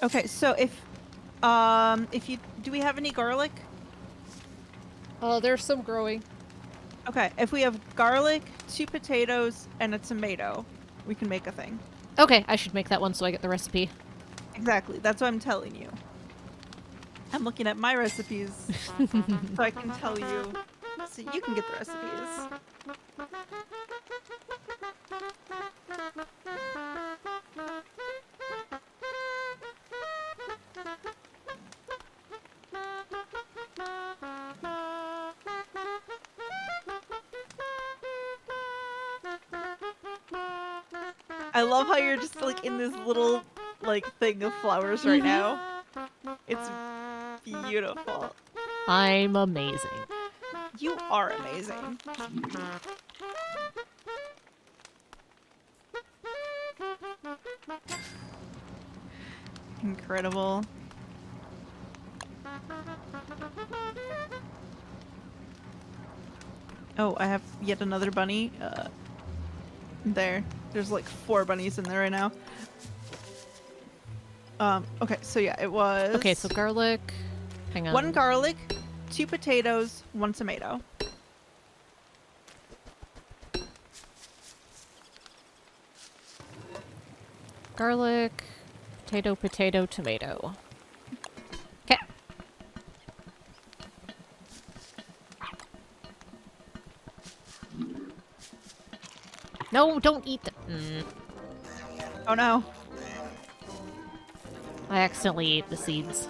[SPEAKER 2] Okay, so if you do we have any garlic?
[SPEAKER 1] There's some growing.
[SPEAKER 2] Okay, if we have garlic, 2 potatoes, and a tomato, we can make a thing.
[SPEAKER 1] Okay, I should make that one so I get the recipe.
[SPEAKER 2] Exactly, that's what I'm telling you. I'm looking at my recipes so I can tell you so you can get the recipes. I love how you're just like in this little like thing of flowers right now. It's beautiful.
[SPEAKER 1] I'm amazing.
[SPEAKER 2] You are amazing. Incredible. Oh, I have yet another bunny. There. There's like 4 bunnies in there right now. Okay, so yeah, it was...
[SPEAKER 1] Okay, so garlic... Hang on.
[SPEAKER 2] 1 garlic, 2 potatoes, 1 tomato.
[SPEAKER 1] Garlic, potato, potato, tomato. Okay. No, don't eat the...
[SPEAKER 2] Oh no.
[SPEAKER 1] I accidentally ate the seeds.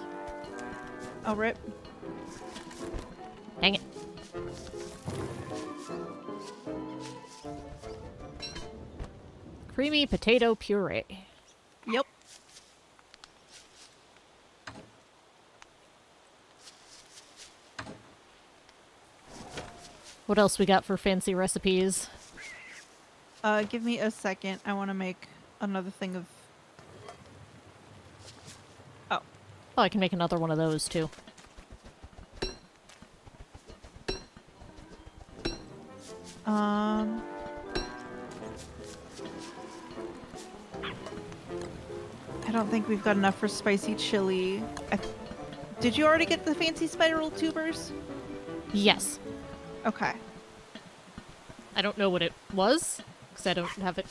[SPEAKER 2] Oh, rip.
[SPEAKER 1] Dang it. Creamy potato puree.
[SPEAKER 2] Yep.
[SPEAKER 1] What else we got for fancy recipes?
[SPEAKER 2] Give me a second. I want to make another thing of... Oh.
[SPEAKER 1] Oh, I can make another one of those, too.
[SPEAKER 2] I don't think we've got enough for spicy chili. Did you already get the fancy spiral tubers?
[SPEAKER 1] Yes.
[SPEAKER 2] Okay.
[SPEAKER 1] I don't know what it was, because I don't have it...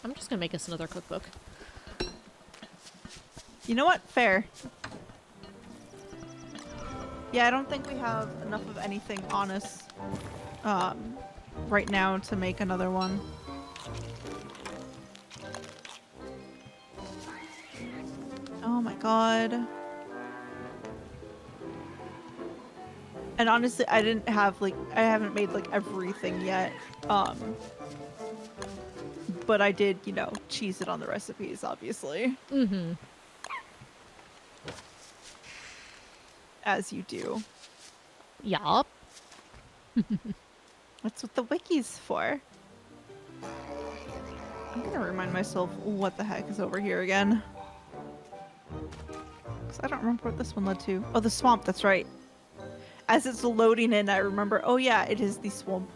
[SPEAKER 1] I'm just gonna make us another cookbook.
[SPEAKER 2] You know what? Fair. Yeah, I don't think we have enough of anything on us right now to make another one. Oh my god. And honestly, I didn't have like I haven't made like everything yet. But I did, you know, cheese it on the recipes, obviously.
[SPEAKER 1] Mm-hmm.
[SPEAKER 2] As you do.
[SPEAKER 1] Yup.
[SPEAKER 2] That's what the wiki's for. I'm gonna remind myself what the heck is over here again. 'Cause I don't remember what this one led to. Oh, the swamp, that's right. As it's loading in, I remember, oh yeah, it is the swamp.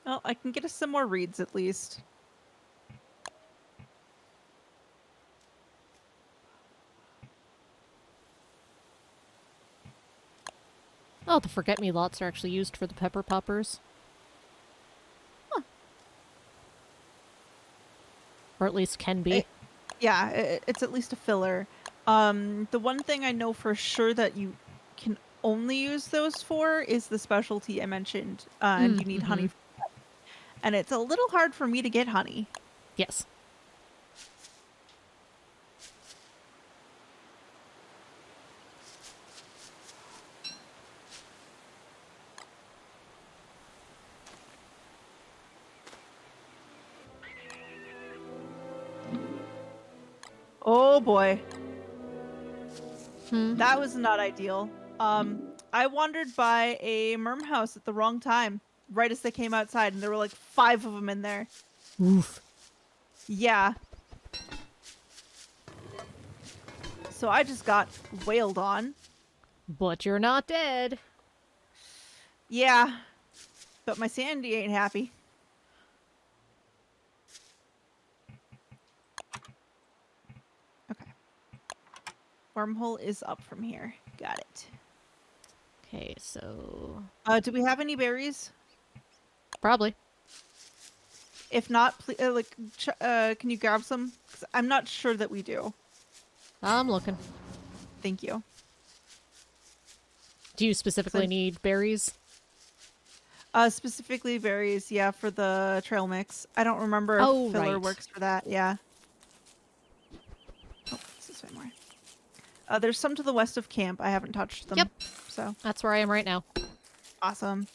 [SPEAKER 2] Well, I can get us some more reeds at least.
[SPEAKER 1] Oh, the forget-me-lots are actually used for the pepper poppers.
[SPEAKER 2] Huh.
[SPEAKER 1] Or at least can be.
[SPEAKER 2] Yeah, it's at least a filler. The one thing I know for sure that you can only use those for is the specialty I mentioned, and you need honey. And it's a little hard for me to get honey.
[SPEAKER 1] Yes.
[SPEAKER 2] Oh boy.
[SPEAKER 1] Hmm.
[SPEAKER 2] That was not ideal. I wandered by a merm house at the wrong time, right as they came outside, and there were like 5 of them in there.
[SPEAKER 1] Oof.
[SPEAKER 2] Yeah. So I just got wailed on.
[SPEAKER 1] But you're not dead.
[SPEAKER 2] Yeah. But my sanity ain't happy. Okay. Wormhole is up from here. Got it.
[SPEAKER 1] Okay, so...
[SPEAKER 2] Do we have any berries?
[SPEAKER 1] Probably.
[SPEAKER 2] If not, please, can you grab some? 'Cause I'm not sure that we do.
[SPEAKER 1] I'm looking.
[SPEAKER 2] Thank you.
[SPEAKER 1] Do you specifically need berries?
[SPEAKER 2] Specifically berries, yeah, for the trail mix. I don't remember
[SPEAKER 1] Oh,
[SPEAKER 2] if filler
[SPEAKER 1] right.
[SPEAKER 2] works for that, yeah. Oh, this way more. There's some to the west of camp. I haven't touched them.
[SPEAKER 1] Yep.
[SPEAKER 2] So,
[SPEAKER 1] That's where I am right now.
[SPEAKER 2] awesome.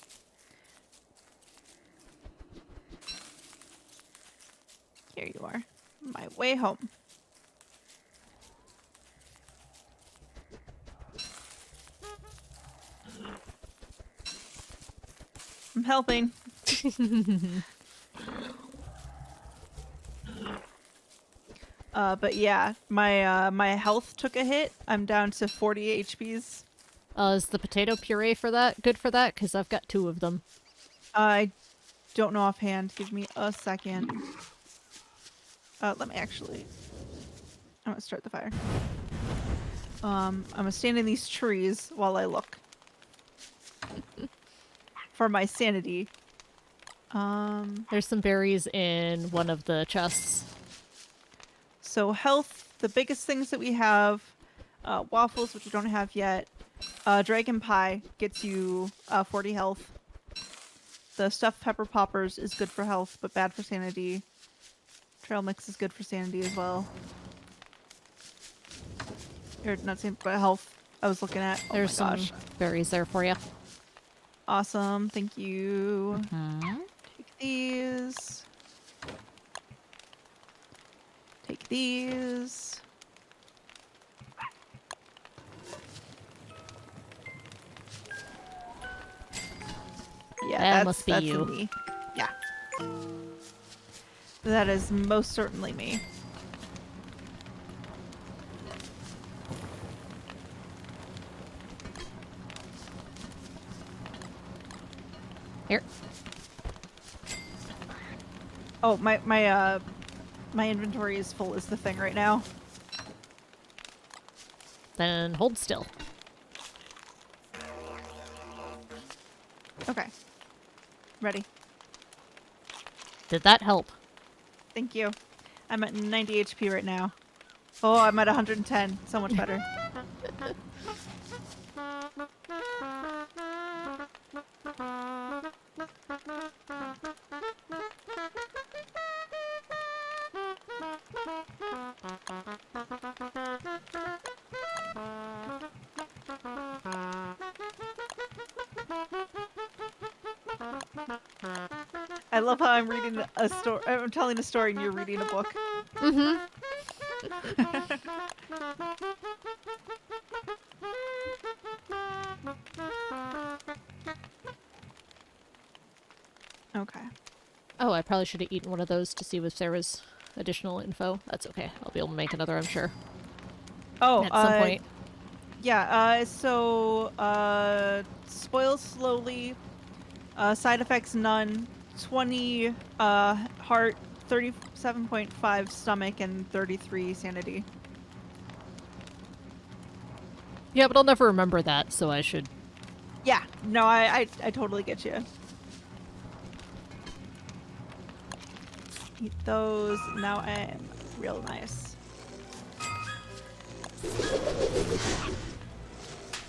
[SPEAKER 2] Here you are. My way home. I'm helping. But yeah, my health took a hit. I'm down to 40 HPs.
[SPEAKER 1] Is the potato puree for that good for that? Because I've got 2 of them.
[SPEAKER 2] I don't know offhand. Give me a second. Let me actually... I'm gonna start the fire. I'm gonna stand in these trees while I look. For my sanity.
[SPEAKER 1] There's some berries in one of the chests.
[SPEAKER 2] So health, the biggest things that we have, waffles, which we don't have yet. Dragon pie gets you 40 health. The stuffed pepper poppers is good for health, but bad for sanity. Trail mix is good for sanity as well. Or not sanity, but health. I was looking at. Oh
[SPEAKER 1] There's
[SPEAKER 2] my
[SPEAKER 1] some
[SPEAKER 2] gosh.
[SPEAKER 1] berries there for you.
[SPEAKER 2] Awesome, thank you.
[SPEAKER 1] Hmm.
[SPEAKER 2] Take these. Take these. Yeah,
[SPEAKER 1] That must be
[SPEAKER 2] that's
[SPEAKER 1] you.
[SPEAKER 2] me. Yeah. That is most certainly me.
[SPEAKER 1] Here.
[SPEAKER 2] Oh, my inventory is full is the thing right now.
[SPEAKER 1] Then hold still.
[SPEAKER 2] Okay. Ready.
[SPEAKER 1] Did that help?
[SPEAKER 2] Thank you. I'm at 90 HP right now. Oh, I'm at 110. So much better. I love how I'm reading a story. I'm telling a story and you're reading a book.
[SPEAKER 1] Mm-hmm.
[SPEAKER 2] Okay.
[SPEAKER 1] Oh, I probably should have eaten one of those to see if there was additional info. That's okay. I'll be able to make another, I'm sure.
[SPEAKER 2] Oh,
[SPEAKER 1] At some point.
[SPEAKER 2] yeah, spoil slowly, side effects none, 20 heart, 37.5 stomach, and 33 sanity.
[SPEAKER 1] Yeah, but I'll never remember that, so I should...
[SPEAKER 2] Yeah, no, I totally get you. Eat those. Now I am real nice.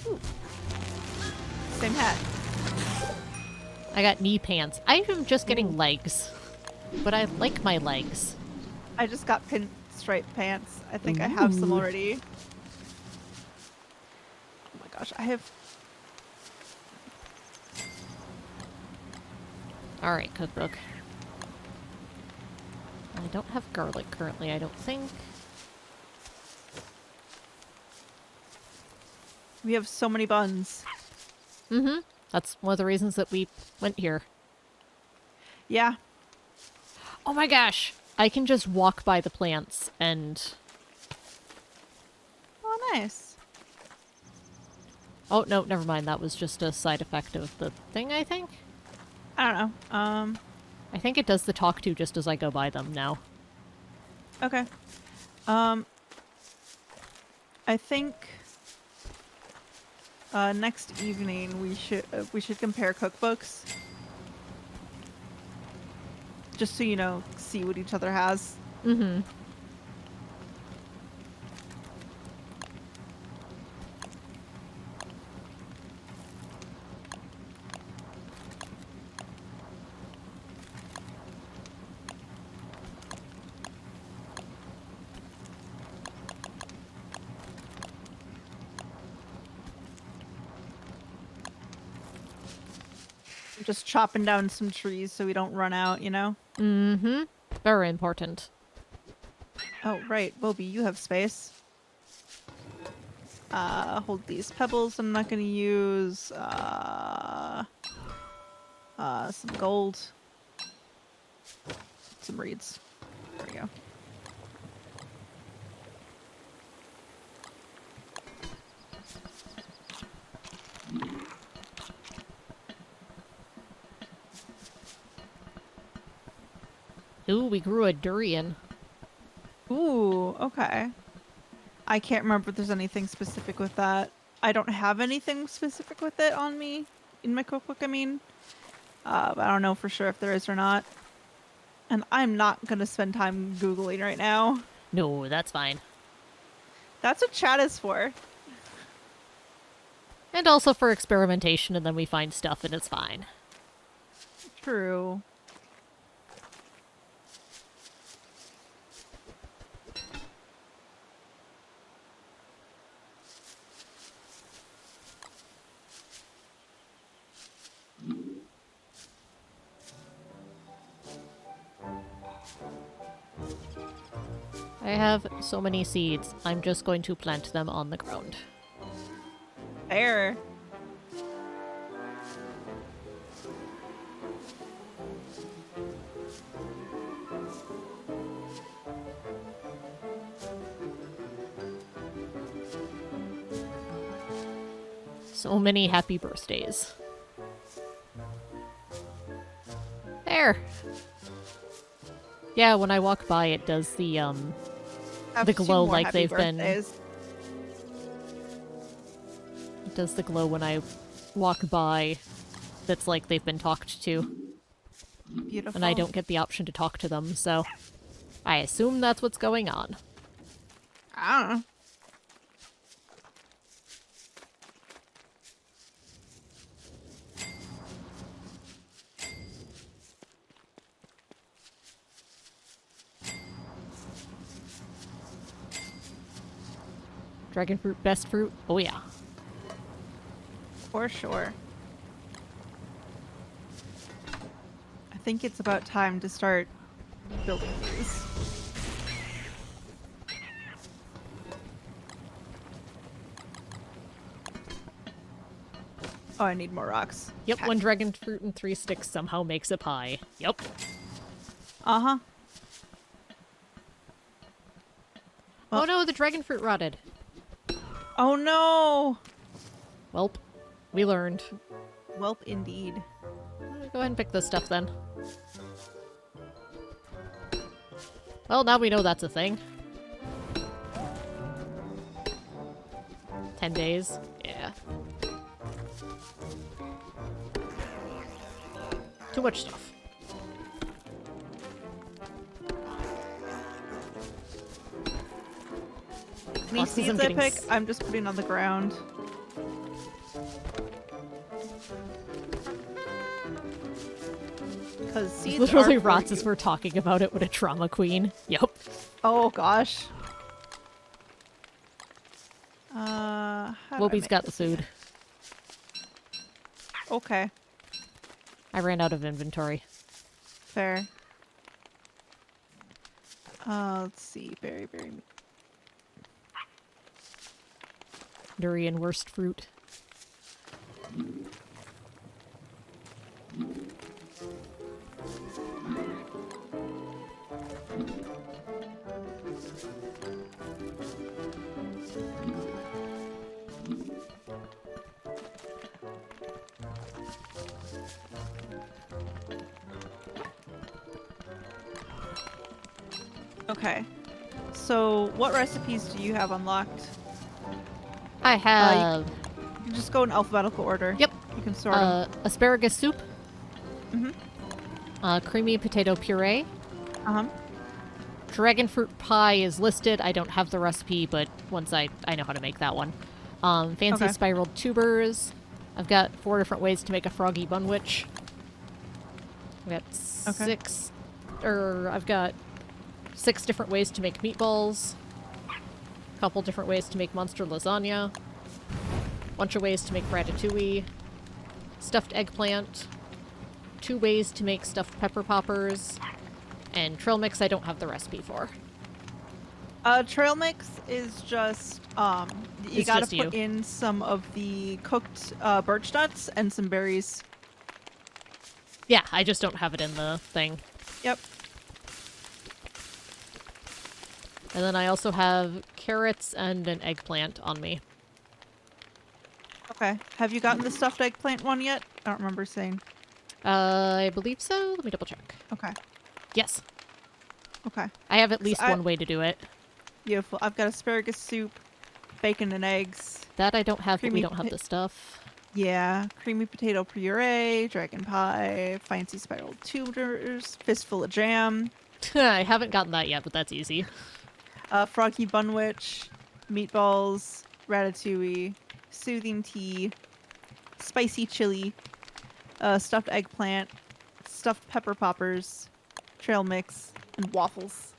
[SPEAKER 2] Ooh. Same hat.
[SPEAKER 1] I got knee pants. I am just getting legs. But I like my legs.
[SPEAKER 2] I just got pinstripe pants. I think I have some already. Oh my gosh, I have...
[SPEAKER 1] Alright, cookbook. I don't have garlic currently, I don't think.
[SPEAKER 2] We have so many buns.
[SPEAKER 1] Mm-hmm. That's one of the reasons that we went here.
[SPEAKER 2] Yeah.
[SPEAKER 1] Oh my gosh! I can just walk by the plants and...
[SPEAKER 2] Oh, nice.
[SPEAKER 1] Oh, no, never mind. That was just a side effect of the thing, I think?
[SPEAKER 2] I don't know.
[SPEAKER 1] I think it does the talk to just as I go by them now.
[SPEAKER 2] Okay. I think next evening we should compare cookbooks. Just so you know, see what each other has.
[SPEAKER 1] Mm-hmm.
[SPEAKER 2] I'm just chopping down some trees so we don't run out, you know?
[SPEAKER 1] Mm-hmm. Very important.
[SPEAKER 2] Oh, right. Bobby, you have space. Hold these pebbles I'm not gonna use. Some gold. Some reeds. There we go.
[SPEAKER 1] Ooh, we grew a durian.
[SPEAKER 2] Ooh, okay. I can't remember if there's anything specific with that. I don't have anything specific with it on me. In my cookbook, I mean. But I don't know for sure if there is or not. And I'm not gonna spend time Googling right now.
[SPEAKER 1] No, that's fine.
[SPEAKER 2] That's what chat is for.
[SPEAKER 1] And also for experimentation, and then we find stuff and it's fine.
[SPEAKER 2] True.
[SPEAKER 1] I have so many seeds. I'm just going to plant them on the ground.
[SPEAKER 2] Fair.
[SPEAKER 1] So many happy birthdays. There. Yeah, when I walk by, it does the
[SPEAKER 2] Have
[SPEAKER 1] the
[SPEAKER 2] two
[SPEAKER 1] glow
[SPEAKER 2] more
[SPEAKER 1] like
[SPEAKER 2] happy
[SPEAKER 1] they've been.
[SPEAKER 2] birthdays.
[SPEAKER 1] It does the glow when I walk by. That's like they've been talked to,
[SPEAKER 2] Beautiful.
[SPEAKER 1] and I don't get the option to talk to them. So, I assume that's what's going on.
[SPEAKER 2] I don't know.
[SPEAKER 1] Dragon fruit, best fruit. Oh yeah.
[SPEAKER 2] For sure. I think it's about time to start building these. Oh, I need more rocks.
[SPEAKER 1] Yep,
[SPEAKER 2] Heck.
[SPEAKER 1] 1 dragon fruit and 3 sticks somehow makes a pie. Yep.
[SPEAKER 2] Uh-huh. Well-
[SPEAKER 1] Oh no, the dragon fruit rotted.
[SPEAKER 2] Oh no!
[SPEAKER 1] Welp. We learned.
[SPEAKER 2] Welp indeed.
[SPEAKER 1] Go ahead and pick this stuff then. Well, now we know that's a thing. 10 days. Yeah. Too much stuff.
[SPEAKER 2] Any
[SPEAKER 1] Boxes
[SPEAKER 2] seeds
[SPEAKER 1] I'm
[SPEAKER 2] I
[SPEAKER 1] getting
[SPEAKER 2] pick, I'm just putting on the ground. Because seeds
[SPEAKER 1] Literally
[SPEAKER 2] are for
[SPEAKER 1] rots as
[SPEAKER 2] you.
[SPEAKER 1] we're talking about it with a trauma queen. Yep.
[SPEAKER 2] Oh gosh. How do I
[SPEAKER 1] Wobie's
[SPEAKER 2] make
[SPEAKER 1] got the
[SPEAKER 2] this
[SPEAKER 1] food.
[SPEAKER 2] again? Okay,
[SPEAKER 1] I ran out of inventory.
[SPEAKER 2] fair. Let's see. Berry.
[SPEAKER 1] Durian worst fruit.
[SPEAKER 2] Okay. So, what recipes do you have unlocked?
[SPEAKER 1] I have
[SPEAKER 2] You can just go in alphabetical order.
[SPEAKER 1] Yep.
[SPEAKER 2] You can sort them.
[SPEAKER 1] asparagus soup,
[SPEAKER 2] Mm-hmm.
[SPEAKER 1] creamy potato puree,
[SPEAKER 2] Uh-huh.
[SPEAKER 1] dragon fruit pie is listed. I don't have the recipe, but once I know how to make that one. Fancy
[SPEAKER 2] Okay.
[SPEAKER 1] spiraled tubers. I've got 4 different ways to make a froggy bunwich. I've got
[SPEAKER 2] Okay.
[SPEAKER 1] I've got 6 different ways to make meatballs. A couple different ways to make monster lasagna. Bunch of ways to make ratatouille. Stuffed eggplant. 2 ways to make stuffed pepper poppers. And trail mix I don't have the recipe for.
[SPEAKER 2] Trail mix is just, you
[SPEAKER 1] It's
[SPEAKER 2] gotta
[SPEAKER 1] just
[SPEAKER 2] put
[SPEAKER 1] you.
[SPEAKER 2] in some of the cooked birch nuts and some berries.
[SPEAKER 1] Yeah, I just don't have it in the thing.
[SPEAKER 2] Yep.
[SPEAKER 1] And then I also have carrots and an eggplant on me.
[SPEAKER 2] Okay. Have you gotten the stuffed eggplant one yet? I don't remember saying.
[SPEAKER 1] I believe so. Let me double check.
[SPEAKER 2] Okay.
[SPEAKER 1] Yes.
[SPEAKER 2] Okay.
[SPEAKER 1] I have at least
[SPEAKER 2] I-
[SPEAKER 1] one way to do it.
[SPEAKER 2] Beautiful. I've got asparagus soup, bacon and eggs.
[SPEAKER 1] That I don't have, but we
[SPEAKER 2] Creamy
[SPEAKER 1] don't have the stuff.
[SPEAKER 2] Yeah, creamy potato puree, dragon pie, fancy spiraled tubers, fistful of jam,
[SPEAKER 1] I haven't gotten that yet, but that's easy.
[SPEAKER 2] froggy bunwich, meatballs, ratatouille, soothing tea, spicy chili, stuffed eggplant, stuffed pepper poppers, trail mix, and waffles.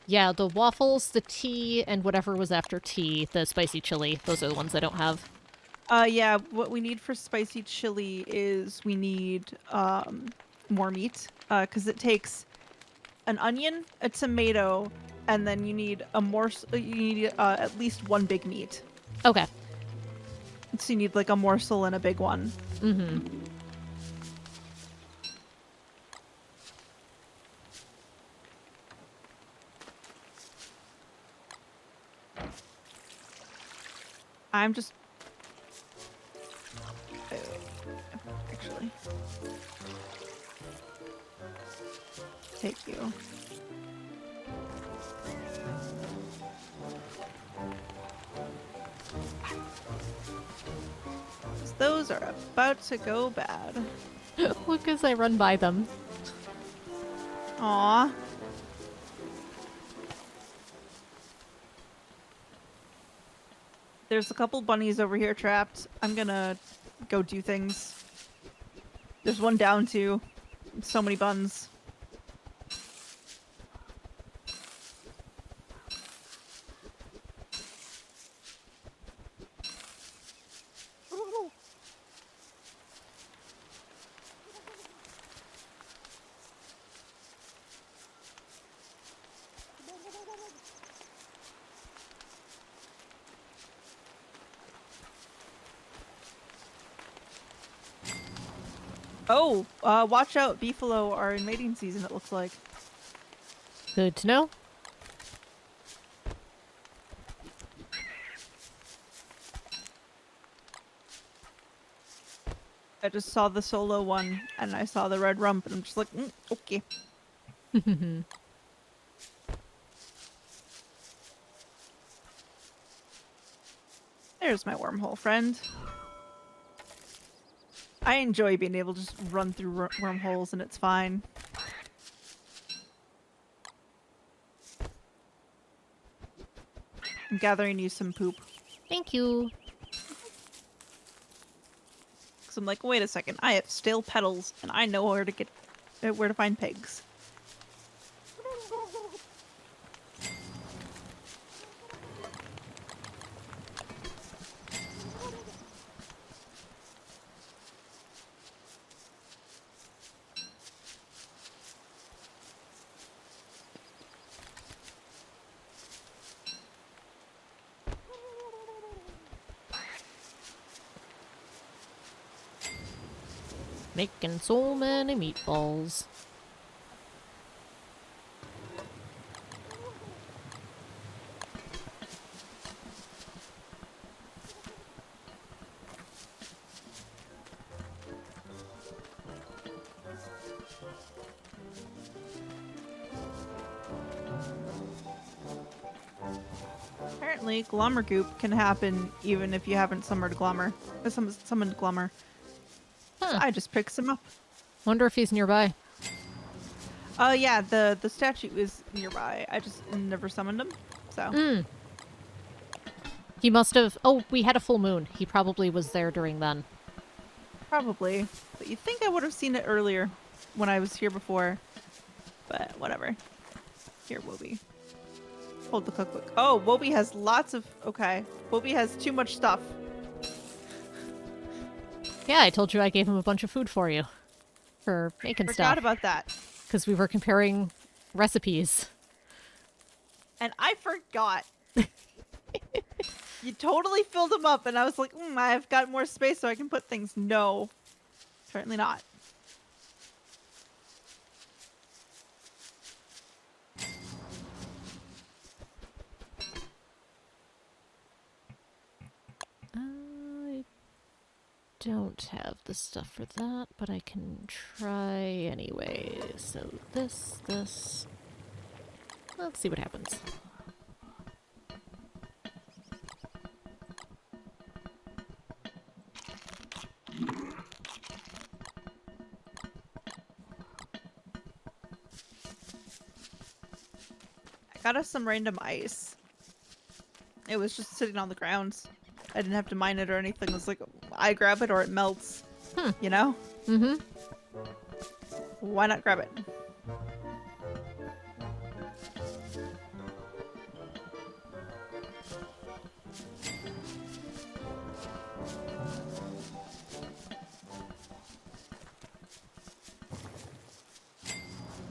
[SPEAKER 1] Yeah, the waffles, the tea, and whatever was after tea, the spicy chili, those are the ones I don't have.
[SPEAKER 2] Yeah, what we need for spicy chili is we need more meat, because it takes an onion, a tomato, and then you need a morsel. You need at least one big meat.
[SPEAKER 1] Okay.
[SPEAKER 2] So you need like a morsel and a big one.
[SPEAKER 1] Mm-hmm.
[SPEAKER 2] I'm just actually take you. Those are about to go bad.
[SPEAKER 1] Look as I run by them.
[SPEAKER 2] Aw. There's a couple bunnies over here trapped. I'm gonna go do things. There's one down too. So many buns. Oh, watch out. Beefalo are in mating season, it looks like.
[SPEAKER 1] Good to know.
[SPEAKER 2] I just saw the solo one, and I saw the red rump, and I'm just like, okay. There's my wormhole friend. I enjoy being able to just run through wormholes, and it's fine. I'm gathering you some poop.
[SPEAKER 1] Thank you.
[SPEAKER 2] Cause I'm like, wait a second, I have stale petals, and I know where to find pigs.
[SPEAKER 1] Making so many meatballs.
[SPEAKER 2] Apparently, glommer goop can happen even if you haven't summoned glommer. Summoned glommer. So
[SPEAKER 1] Huh.
[SPEAKER 2] I just picked some up.
[SPEAKER 1] Wonder if he's nearby.
[SPEAKER 2] Oh yeah, the statue is nearby. I just never summoned him, so.
[SPEAKER 1] He must have... Oh, we had a full moon. He probably was there during then.
[SPEAKER 2] Probably. But you'd think I would have seen it earlier when I was here before. But whatever. Here, Wobie. Hold the cookbook. Oh, Wobie has lots of... Okay. Wobie has too much stuff.
[SPEAKER 1] Yeah, I told you I gave him a bunch of food for you. For making
[SPEAKER 2] Forgot
[SPEAKER 1] stuff.
[SPEAKER 2] about that.
[SPEAKER 1] Because we were comparing recipes.
[SPEAKER 2] And I forgot. You totally filled them up, and I was like, I've got more space so I can put things. No. Apparently not.
[SPEAKER 1] I don't have the stuff for that, but I can try anyway. So this. Let's see what happens.
[SPEAKER 2] I got us some random ice. It was just sitting on the ground. I didn't have to mine it or anything. It was like, I grab it or it melts. You know?
[SPEAKER 1] Mm-hmm.
[SPEAKER 2] Why not grab it?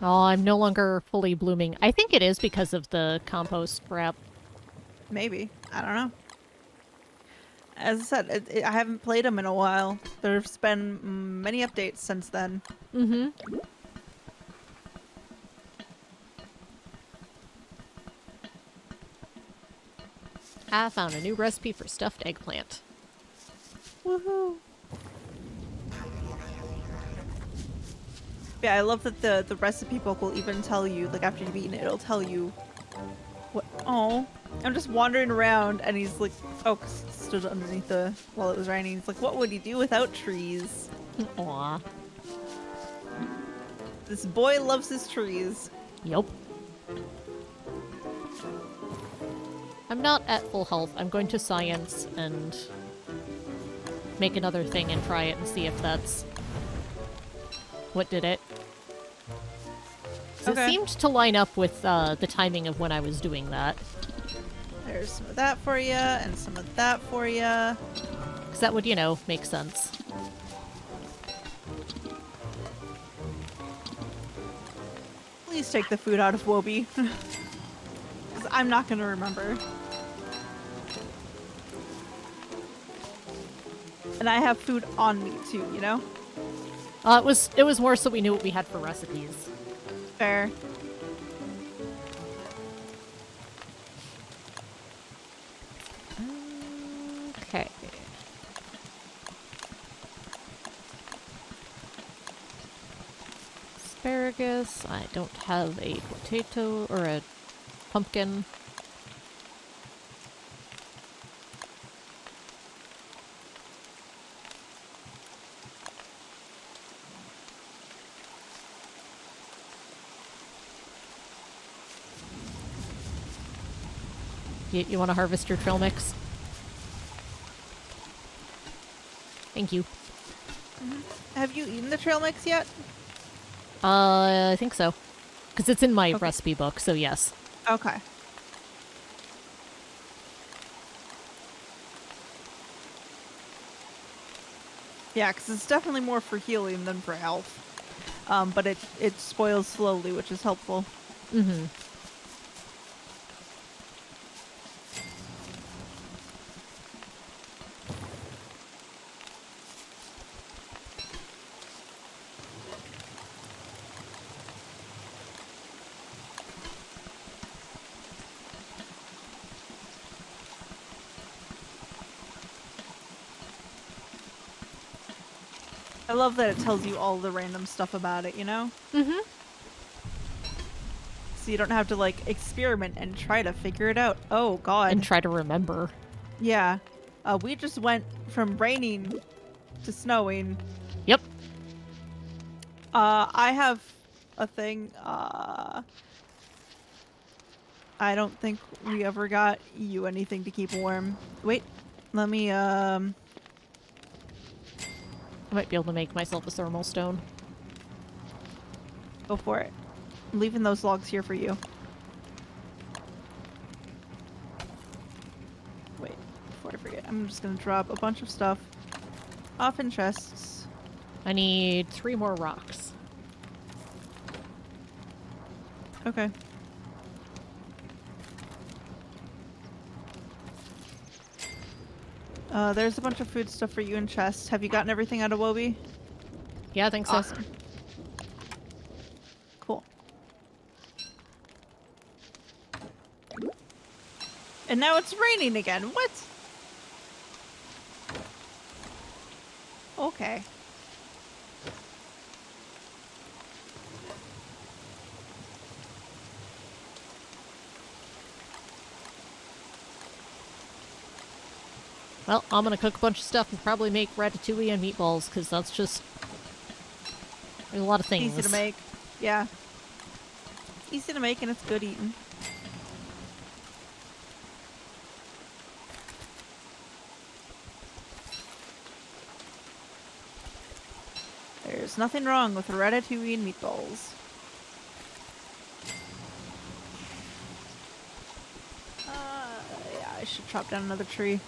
[SPEAKER 1] Oh, I'm no longer fully blooming. I think it is because of the compost wrap.
[SPEAKER 2] Maybe. I don't know. As I said, I haven't played them in a while. There's been many updates since then.
[SPEAKER 1] Mm-hmm. I found a new recipe for stuffed eggplant.
[SPEAKER 2] Woohoo! Yeah, I love that the recipe book will even tell you, like after you've eaten it, it'll tell you what. Oh, I'm just wandering around, and he's like, oh, 'cause he stood underneath while it was raining. He's like, what would he do without trees?
[SPEAKER 1] Aw.
[SPEAKER 2] This boy loves his trees.
[SPEAKER 1] Yup. I'm not at full health. I'm going to science and make another thing and try it and see if that's what did it. 'Cause
[SPEAKER 2] Okay.
[SPEAKER 1] It seemed to line up with the timing of when I was doing that.
[SPEAKER 2] There's some of that for you, and some of that for you.
[SPEAKER 1] Because that would, you know, make sense.
[SPEAKER 2] Please take the food out of Wobie. Because I'm not going to remember. And I have food on me too, you know?
[SPEAKER 1] It was more so we knew what we had for recipes.
[SPEAKER 2] Fair.
[SPEAKER 1] Okay. Asparagus. I don't have a potato or a pumpkin. You want to harvest your trail mix? Thank you.
[SPEAKER 2] Have you eaten the trail mix yet?
[SPEAKER 1] I think so. Because it's in my
[SPEAKER 2] Okay.
[SPEAKER 1] recipe book, so yes.
[SPEAKER 2] Okay. Yeah, because it's definitely more for healing than for health. But it spoils slowly, which is helpful.
[SPEAKER 1] Mm-hmm.
[SPEAKER 2] I love that it tells you all the random stuff about it, you know?
[SPEAKER 1] Mm-hmm.
[SPEAKER 2] So you don't have to, like, experiment and try to figure it out. Oh, God.
[SPEAKER 1] And try to remember.
[SPEAKER 2] Yeah. We just went from raining to snowing.
[SPEAKER 1] Yep.
[SPEAKER 2] I have a thing. I don't think we ever got you anything to keep warm. Wait, let me,
[SPEAKER 1] I might be able to make myself a thermal stone.
[SPEAKER 2] go for it. I'm leaving those logs here for you. Wait, before I forget, I'm just gonna drop a bunch of stuff off in chests.
[SPEAKER 1] I need 3 more rocks.
[SPEAKER 2] Okay. There's a bunch of food stuff for you in chests. Have you gotten everything out of Wobie?
[SPEAKER 1] Yeah, I think so.
[SPEAKER 2] Awesome. Cool. And now it's raining again. What? Okay.
[SPEAKER 1] Well, I'm gonna cook a bunch of stuff and probably make ratatouille and meatballs, because that's just... There's a lot of things.
[SPEAKER 2] Easy to make. Yeah. Easy to make and it's good eating. There's nothing wrong with ratatouille and meatballs. Yeah, I should chop down another tree.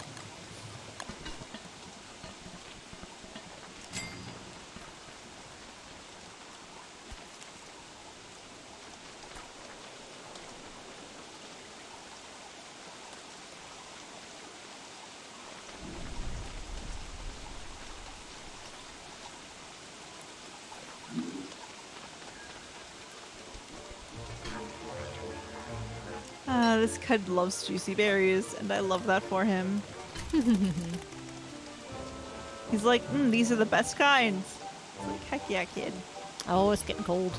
[SPEAKER 2] This kid loves juicy berries, and I love that for him. He's like, these are the best kinds. It's like, heck yeah, kid.
[SPEAKER 1] Oh, it's getting cold.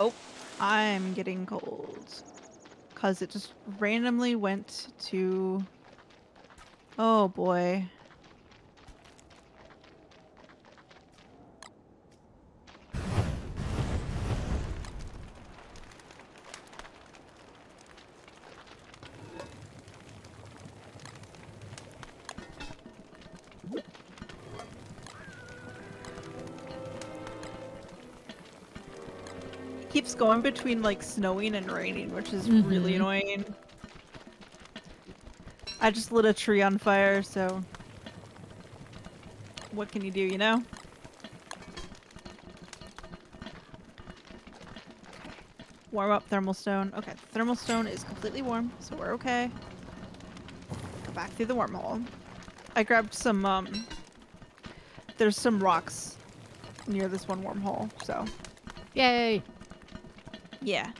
[SPEAKER 2] Oh, I'm getting cold. Because it just randomly went to... Oh boy. keeps going between like snowing and raining, which is really annoying. I just lit a tree on fire, so what can you do, you know? Warm up thermal stone. Okay, thermal stone is completely warm, so we're okay. Go back through the wormhole. I grabbed some, there's some rocks near this one wormhole, so.
[SPEAKER 1] Yay!
[SPEAKER 2] Yeah.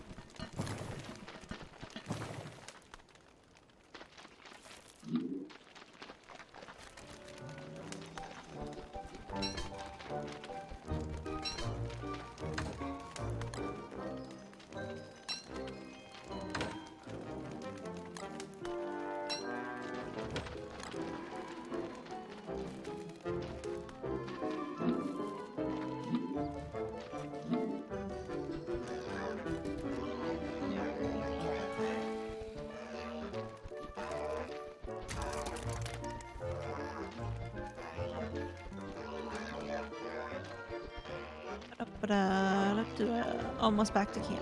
[SPEAKER 2] Almost back to camp.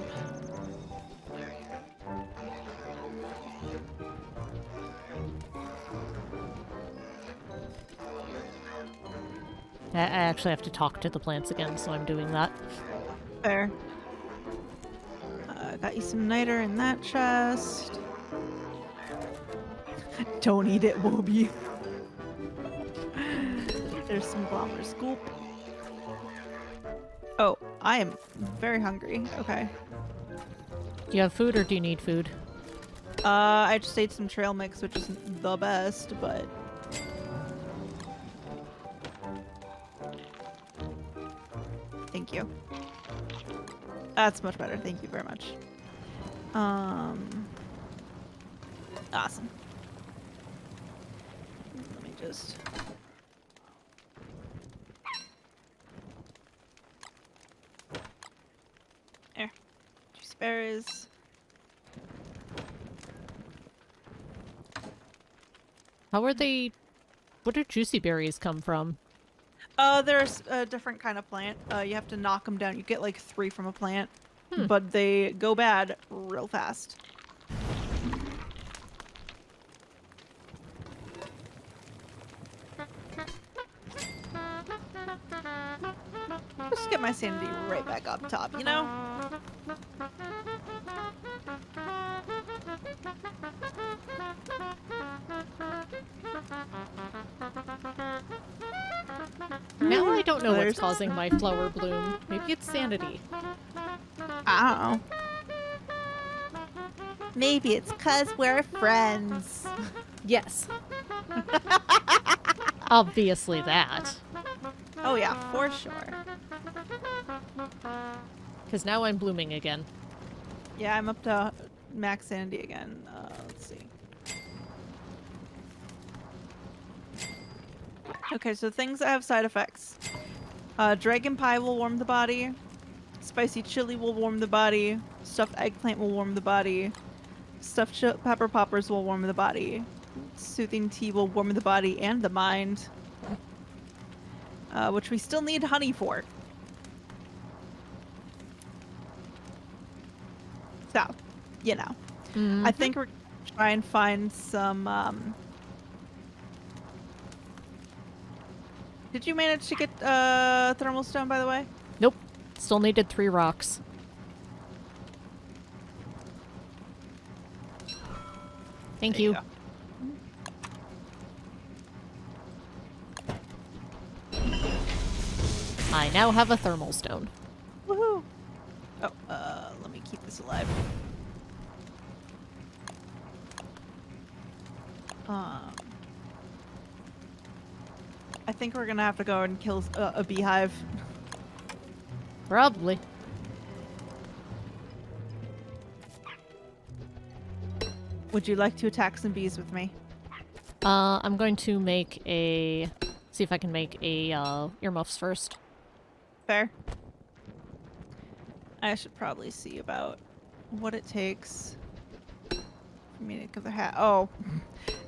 [SPEAKER 1] I actually have to talk to the plants again, so I'm doing that.
[SPEAKER 2] Fair. Got you some niter in that chest. Don't eat it, Wobie. There's some bomber scoop. Oh, I am very hungry. Okay.
[SPEAKER 1] Do you have food or do you need food?
[SPEAKER 2] I just ate some trail mix, which isn't the best, but... Thank you. That's much better. Thank you very much. Awesome. Let me just... There. Juicy berries.
[SPEAKER 1] How are they... Where do juicy berries come from?
[SPEAKER 2] There's a different kind of plant. You have to knock them down. You get like 3 from a plant, but they go bad real fast. Just get my sanity right back up top, you know?
[SPEAKER 1] Now I don't know what's causing my flower bloom. Maybe it's sanity.
[SPEAKER 2] I don't know. Maybe it's 'cause we're friends.
[SPEAKER 1] Yes. Obviously that.
[SPEAKER 2] Oh yeah, for sure.
[SPEAKER 1] Because now I'm blooming again.
[SPEAKER 2] Yeah, I'm up to max sanity again. Let's see. Okay, so things that have side effects. Dragon pie will warm the body. Spicy chili will warm the body. Stuffed eggplant will warm the body. Stuffed pepper poppers will warm the body. Soothing tea will warm the body and the mind. Which we still need honey for. So, you know. I think we're gonna try and find some, Did you manage to get, thermal stone, by the way?
[SPEAKER 1] Nope. Still needed 3 rocks. Thank you. I now have a thermal stone.
[SPEAKER 2] Woohoo! Oh, let me keep this alive. I think we're gonna have to go and kill a beehive.
[SPEAKER 1] Probably.
[SPEAKER 2] Would you like to attack some bees with me?
[SPEAKER 1] I'm going to make a... See if I can make a, earmuffs first.
[SPEAKER 2] Fair. I should probably see about what it takes for me to make another hat. Oh,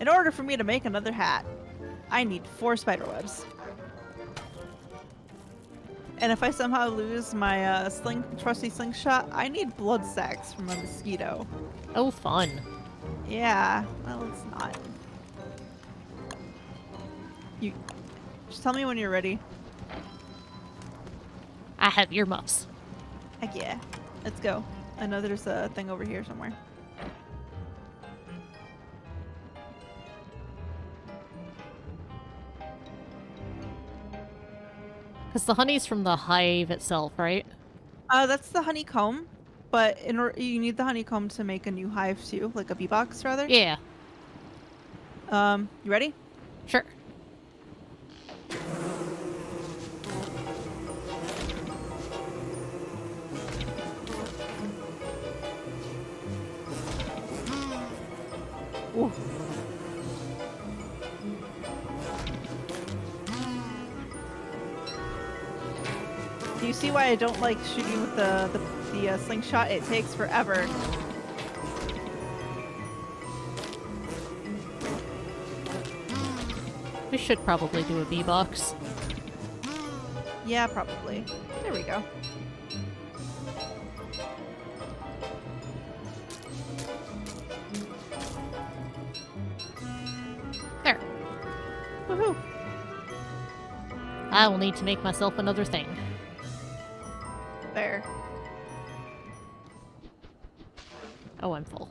[SPEAKER 2] in order for me to make another hat, I need 4 spider webs. And if I somehow lose my trusty slingshot, I need blood sacks from a mosquito.
[SPEAKER 1] Oh, fun.
[SPEAKER 2] Yeah, well, it's not. You just tell me when you're ready.
[SPEAKER 1] I have earmuffs.
[SPEAKER 2] Heck yeah. Let's go. I know there's a thing over here somewhere.
[SPEAKER 1] Because the honey's from the hive itself, right?
[SPEAKER 2] That's the honeycomb, but in order you need the honeycomb to make a new hive too, like a bee box rather.
[SPEAKER 1] Yeah.
[SPEAKER 2] You ready?
[SPEAKER 1] Sure.
[SPEAKER 2] Ooh. Do you see why I don't like shooting with the slingshot? It takes forever.
[SPEAKER 1] We should probably do a bee box.
[SPEAKER 2] Yeah, probably. There we go.
[SPEAKER 1] There.
[SPEAKER 2] Woohoo!
[SPEAKER 1] I will need to make myself another thing.
[SPEAKER 2] There.
[SPEAKER 1] Oh, I'm full.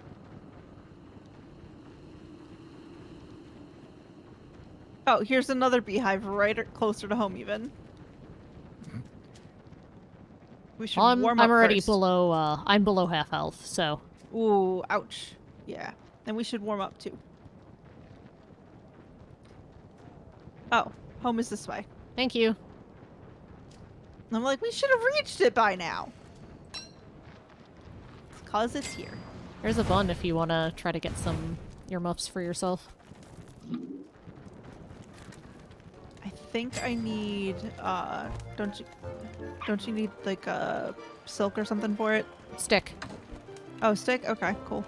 [SPEAKER 2] Oh, here's another beehive closer to home even. We should warm up
[SPEAKER 1] I'm already
[SPEAKER 2] first.
[SPEAKER 1] below, I'm below half health, so.
[SPEAKER 2] Ooh, ouch. Yeah. And we should warm up too. Oh, home is this way.
[SPEAKER 1] Thank you.
[SPEAKER 2] I'm like, we should have reached it by now. It's 'cause it's here.
[SPEAKER 1] There's a bun if you want to try to get some earmuffs for yourself.
[SPEAKER 2] I think I need, don't you need like a silk or something for it?
[SPEAKER 1] Stick.
[SPEAKER 2] Oh, stick? Okay, cool.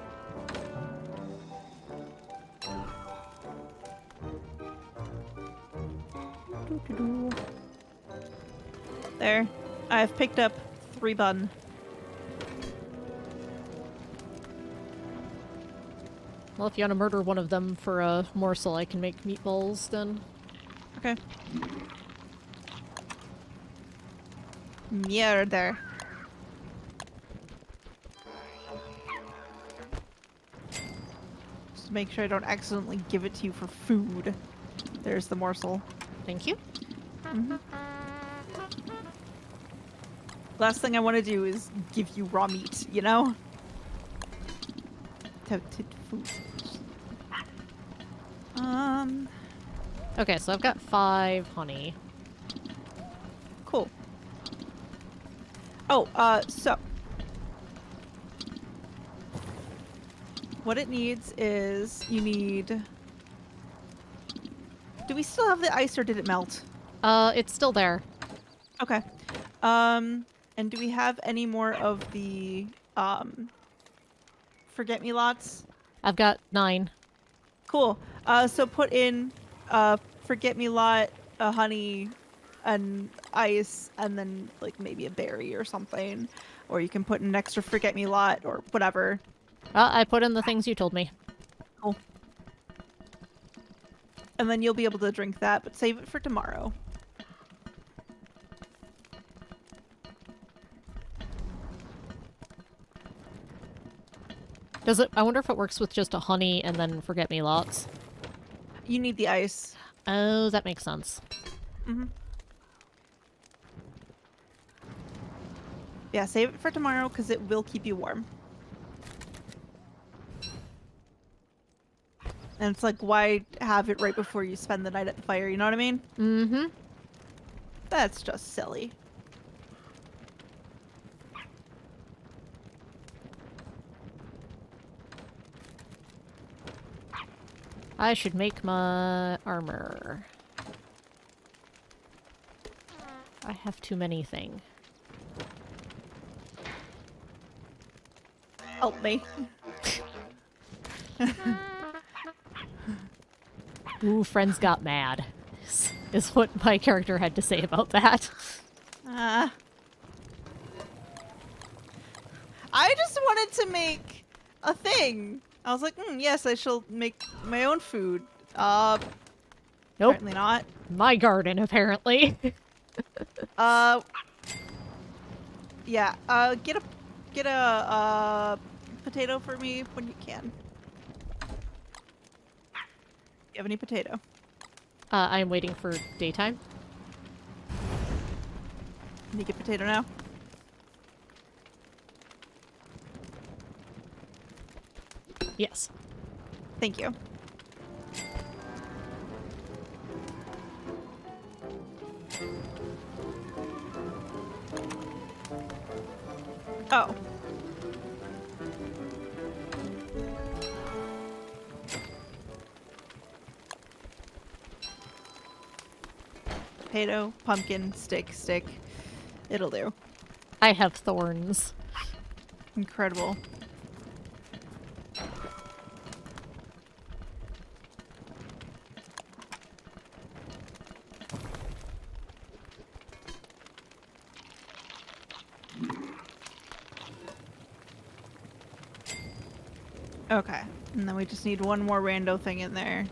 [SPEAKER 2] There. I've picked up 3 bun.
[SPEAKER 1] Well, if you want to murder one of them for a morsel, I can make meatballs then.
[SPEAKER 2] Okay. Murder. Just to make sure I don't accidentally give it to you for food. There's the morsel.
[SPEAKER 1] Thank you.
[SPEAKER 2] Last thing I want to do is give you raw meat, you know? Toted food.
[SPEAKER 1] Okay, so I've got 5 honey.
[SPEAKER 2] Cool. Oh, so what it needs is you need. Do we still have the ice or did it melt?
[SPEAKER 1] It's still there.
[SPEAKER 2] Okay. And do we have any more of the forget-me-lots?
[SPEAKER 1] I've got 9.
[SPEAKER 2] Cool. So put in forget-me-lot, honey, and ice, and then like maybe a berry or something. Or you can put in an extra forget-me-lot or whatever.
[SPEAKER 1] I put in the things you told me.
[SPEAKER 2] Cool. And then you'll be able to drink that, but save it for tomorrow.
[SPEAKER 1] Does it? I wonder if it works with just a honey and then forget-me-lots.
[SPEAKER 2] You need the ice.
[SPEAKER 1] Oh, that makes sense.
[SPEAKER 2] Yeah, save it for tomorrow because it will keep you warm. And it's like, why have it right before you spend the night at the fire? You know what I mean?
[SPEAKER 1] Mm-hmm.
[SPEAKER 2] That's just silly.
[SPEAKER 1] I should make my armor. I have too many things.
[SPEAKER 2] Help me.
[SPEAKER 1] Ooh, friends got mad. Is what my character had to say about that.
[SPEAKER 2] I just wanted to make a thing. I was like, yes, I shall make my own food.
[SPEAKER 1] Nope.
[SPEAKER 2] Apparently not.
[SPEAKER 1] My garden, apparently.
[SPEAKER 2] Yeah. Get a potato for me when you can. You have any potato?
[SPEAKER 1] I am waiting for daytime.
[SPEAKER 2] Can you get potato now?
[SPEAKER 1] Yes.
[SPEAKER 2] Thank you. Oh. Potato, pumpkin, stick. It'll do.
[SPEAKER 1] I have thorns.
[SPEAKER 2] Incredible. Okay. And then we just need one more rando thing in there.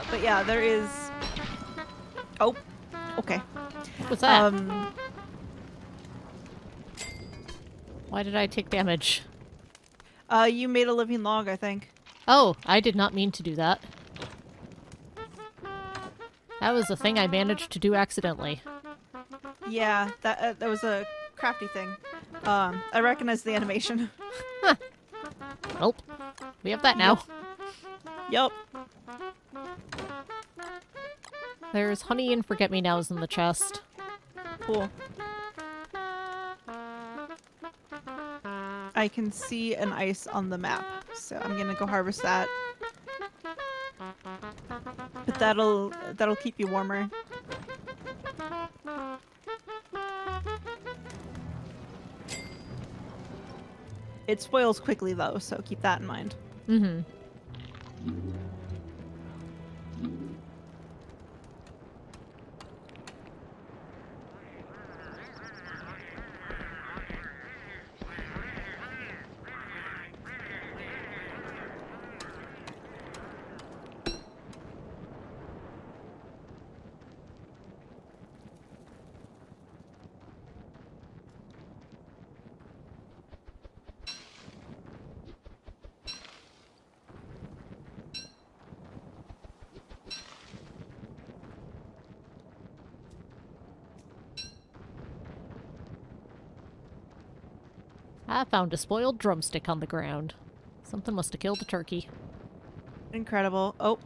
[SPEAKER 2] But yeah, there is... Oh, okay.
[SPEAKER 1] What's that? Why did I take damage?
[SPEAKER 2] You made a living log, I think.
[SPEAKER 1] Oh, I did not mean to do that. That was a thing I managed to do accidentally.
[SPEAKER 2] Yeah, that was a crafty thing. I recognize the animation.
[SPEAKER 1] Nope. We have that now.
[SPEAKER 2] Yup.
[SPEAKER 1] There's honey and forget-me-nows in the chest.
[SPEAKER 2] Cool. I can see an ice on the map, so I'm gonna go harvest that. But that'll keep you warmer. It spoils quickly though, so keep that in mind.
[SPEAKER 1] Mm-hmm. I found a spoiled drumstick on the ground. Something must have killed the turkey.
[SPEAKER 2] Incredible. Oh.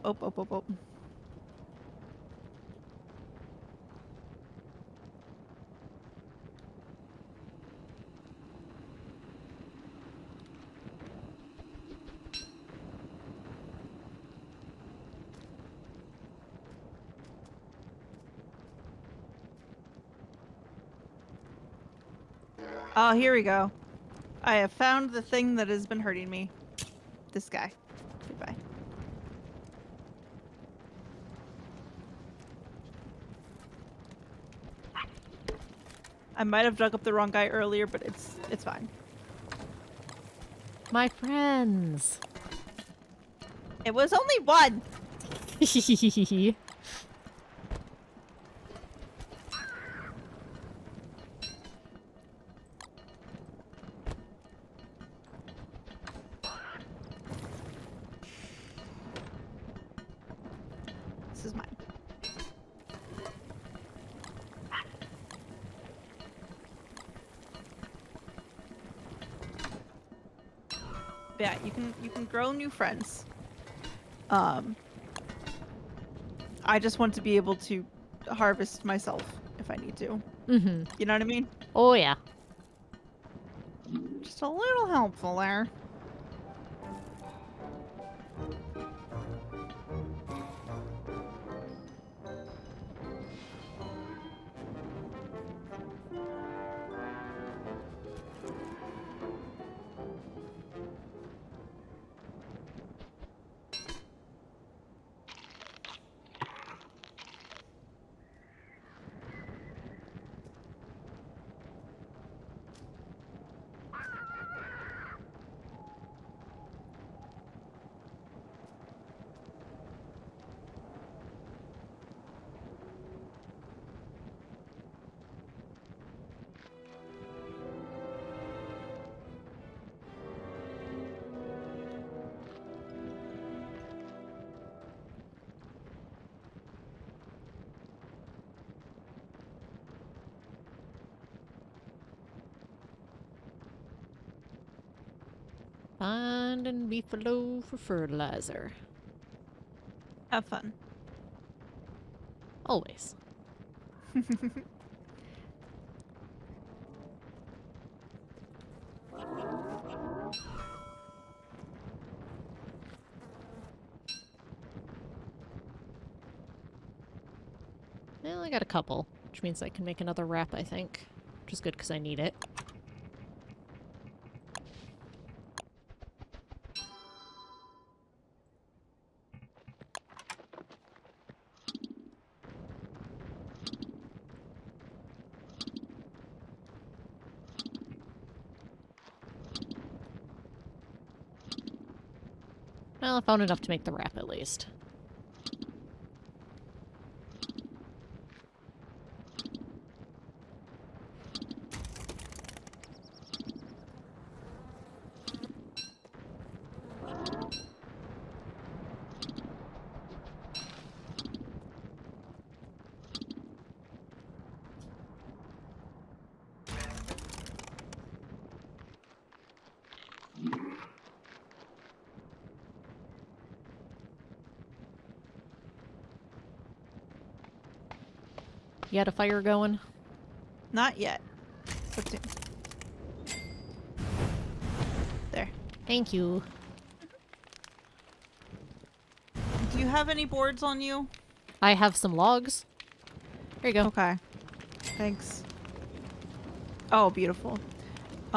[SPEAKER 2] Oh, here we go. I have found the thing that has been hurting me. This guy. Goodbye. I might have dug up the wrong guy earlier, but it's fine.
[SPEAKER 1] My friends!
[SPEAKER 2] It was only one! This is mine. Yeah, you can grow new friends. I just want to be able to harvest myself if I need to.
[SPEAKER 1] Mm-hmm.
[SPEAKER 2] You know what I mean?
[SPEAKER 1] Oh, yeah.
[SPEAKER 2] Just a little helpful there.
[SPEAKER 1] Finding beefalo for fertilizer.
[SPEAKER 2] Have fun.
[SPEAKER 1] Always. Well, I got a couple, which means I can make another wrap, I think. Which is good because I need it. Well, I found enough to make the wrap at least. You got a fire going?
[SPEAKER 2] Not yet. But soon. There.
[SPEAKER 1] Thank you.
[SPEAKER 2] Do you have any boards on you?
[SPEAKER 1] I have some logs. There you go.
[SPEAKER 2] Okay. Thanks. Oh, beautiful. Okay,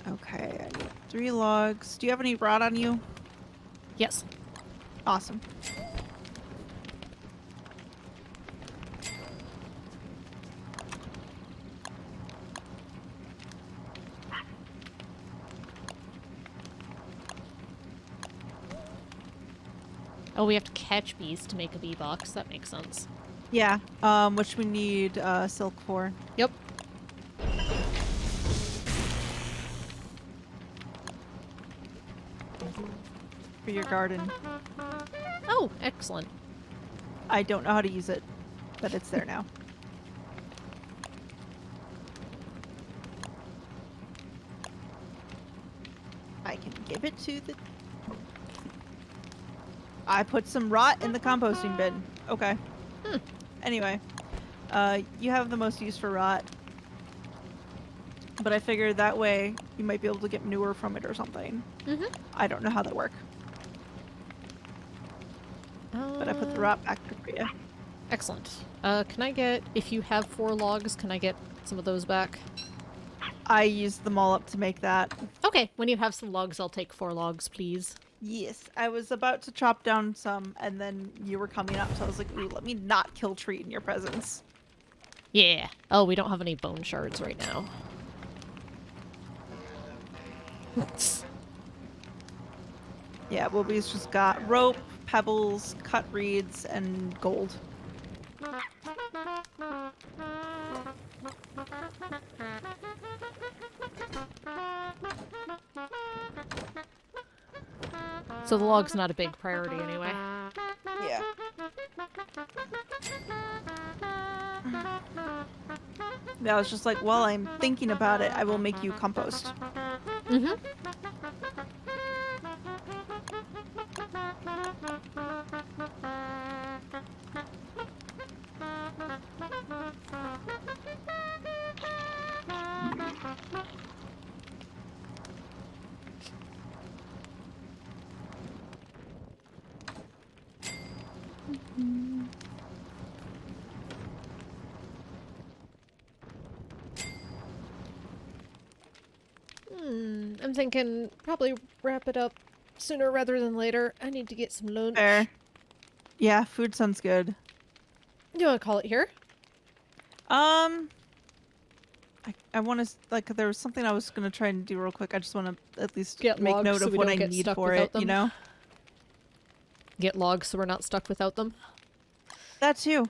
[SPEAKER 2] I need 3 logs. Do you have any rod on you?
[SPEAKER 1] Yes.
[SPEAKER 2] Awesome.
[SPEAKER 1] Oh, we have to catch bees to make a bee box. That makes sense.
[SPEAKER 2] Yeah, which we need silk for.
[SPEAKER 1] Yep.
[SPEAKER 2] For your garden.
[SPEAKER 1] Oh, excellent.
[SPEAKER 2] I don't know how to use it, but it's there now. I can give it to the... I put some rot in the composting bin. Okay. Anyway, you have the most use for rot. But I figured that way you might be able to get manure from it or something.
[SPEAKER 1] Mm-hmm.
[SPEAKER 2] I don't know how that works. But I put the rot back there for you.
[SPEAKER 1] Excellent. Can I get, if you have 4 logs, can I get some of those back?
[SPEAKER 2] I used them all up to make that.
[SPEAKER 1] Okay, when you have some logs, I'll take 4 logs, please.
[SPEAKER 2] Yes, I was about to chop down some, and then you were coming up, so I was like, ooh, let me not kill tree in your presence.
[SPEAKER 1] Yeah. Oh, we don't have any bone shards right now.
[SPEAKER 2] Yeah, Wilby's just got rope, pebbles, cut reeds, and gold.
[SPEAKER 1] So the log's not a big priority anyway.
[SPEAKER 2] Yeah. Yeah, I was just like, while I'm thinking about it, I will make you compost.
[SPEAKER 1] Mm-hmm. I'm thinking probably wrap it up sooner rather than later. I need to get some lunch.
[SPEAKER 2] Fair. Yeah, food sounds good.
[SPEAKER 1] Do you want to call it here?
[SPEAKER 2] I want to, like, there was something I was going to try and do real quick. I just want to at least
[SPEAKER 1] Get
[SPEAKER 2] make
[SPEAKER 1] logs
[SPEAKER 2] note
[SPEAKER 1] so
[SPEAKER 2] of
[SPEAKER 1] we
[SPEAKER 2] what
[SPEAKER 1] don't
[SPEAKER 2] I
[SPEAKER 1] get
[SPEAKER 2] need
[SPEAKER 1] stuck
[SPEAKER 2] for
[SPEAKER 1] without
[SPEAKER 2] it,
[SPEAKER 1] them.
[SPEAKER 2] you know?
[SPEAKER 1] Get logs so we're not stuck without them.
[SPEAKER 2] That too.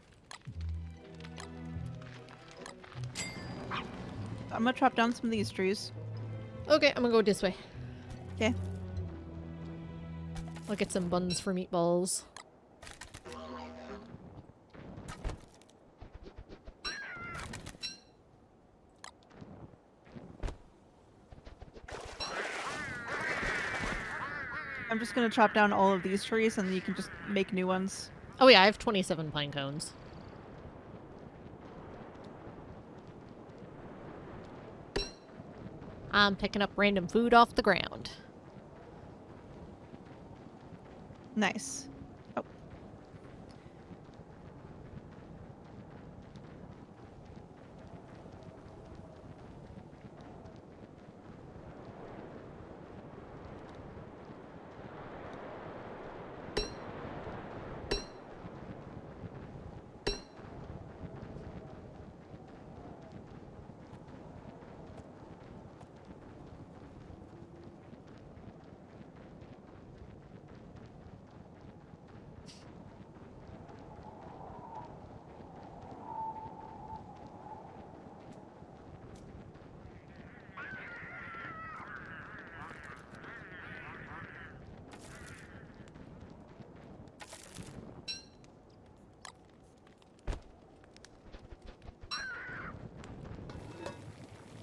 [SPEAKER 2] I'm going to chop down some of these trees.
[SPEAKER 1] Okay, I'm gonna go this way.
[SPEAKER 2] Okay.
[SPEAKER 1] I'll get some buns for meatballs.
[SPEAKER 2] just gonna chop down all of these trees and then you can just make new ones.
[SPEAKER 1] Oh yeah, I have 27 pine cones. I'm picking up random food off the ground.
[SPEAKER 2] Nice. Oh.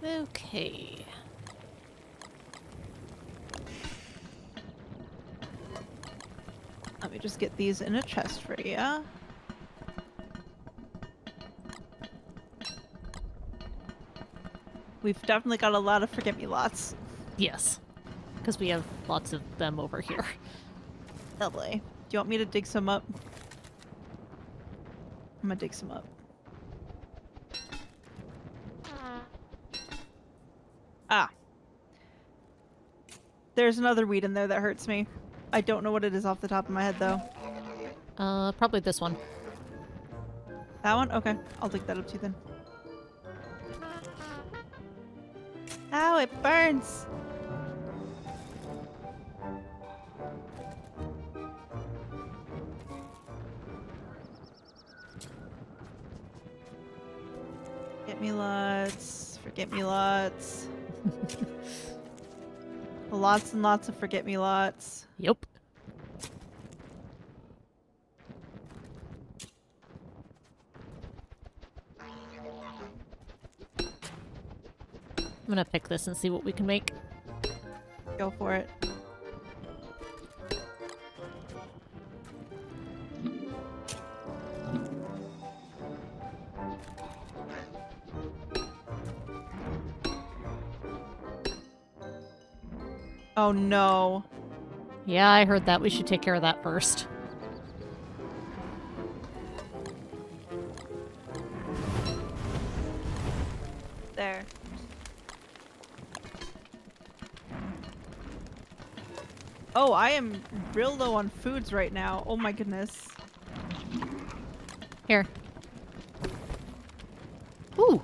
[SPEAKER 1] Okay.
[SPEAKER 2] Let me just get these in a chest for you. We've definitely got a lot of forget-me-lots.
[SPEAKER 1] Yes. Because we have lots of them over here.
[SPEAKER 2] Lovely. Do you want me to dig some up? I'm gonna dig some up. Ah. There's another weed in there that hurts me. I don't know what it is off the top of my head, though.
[SPEAKER 1] Probably this one.
[SPEAKER 2] That one? Okay. I'll dig that up too, then. Ow, it burns! Forget-me-lots. Forget-me-lots. Lots and lots of forget-me-lots.
[SPEAKER 1] Yep. I'm gonna pick this and see what we can make.
[SPEAKER 2] Go for it. Oh no.
[SPEAKER 1] Yeah, I heard that. We should take care of that first.
[SPEAKER 2] There. Oh, I am real low on foods right now. Oh my goodness.
[SPEAKER 1] Here. Ooh.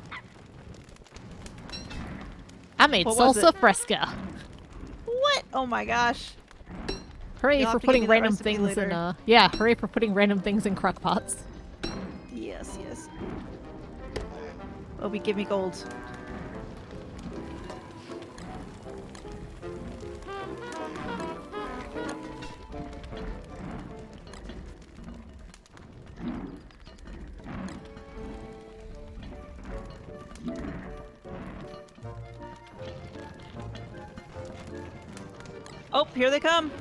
[SPEAKER 1] I made
[SPEAKER 2] What was
[SPEAKER 1] salsa
[SPEAKER 2] it?
[SPEAKER 1] fresca.
[SPEAKER 2] What? Oh my gosh.
[SPEAKER 1] Hooray
[SPEAKER 2] You'll
[SPEAKER 1] for
[SPEAKER 2] have to give
[SPEAKER 1] putting
[SPEAKER 2] me that
[SPEAKER 1] random
[SPEAKER 2] recipe
[SPEAKER 1] things in,
[SPEAKER 2] later.
[SPEAKER 1] yeah, hooray for putting random things in crock pots.
[SPEAKER 2] Yes, yes. Obi, give me gold. Oh, here they come.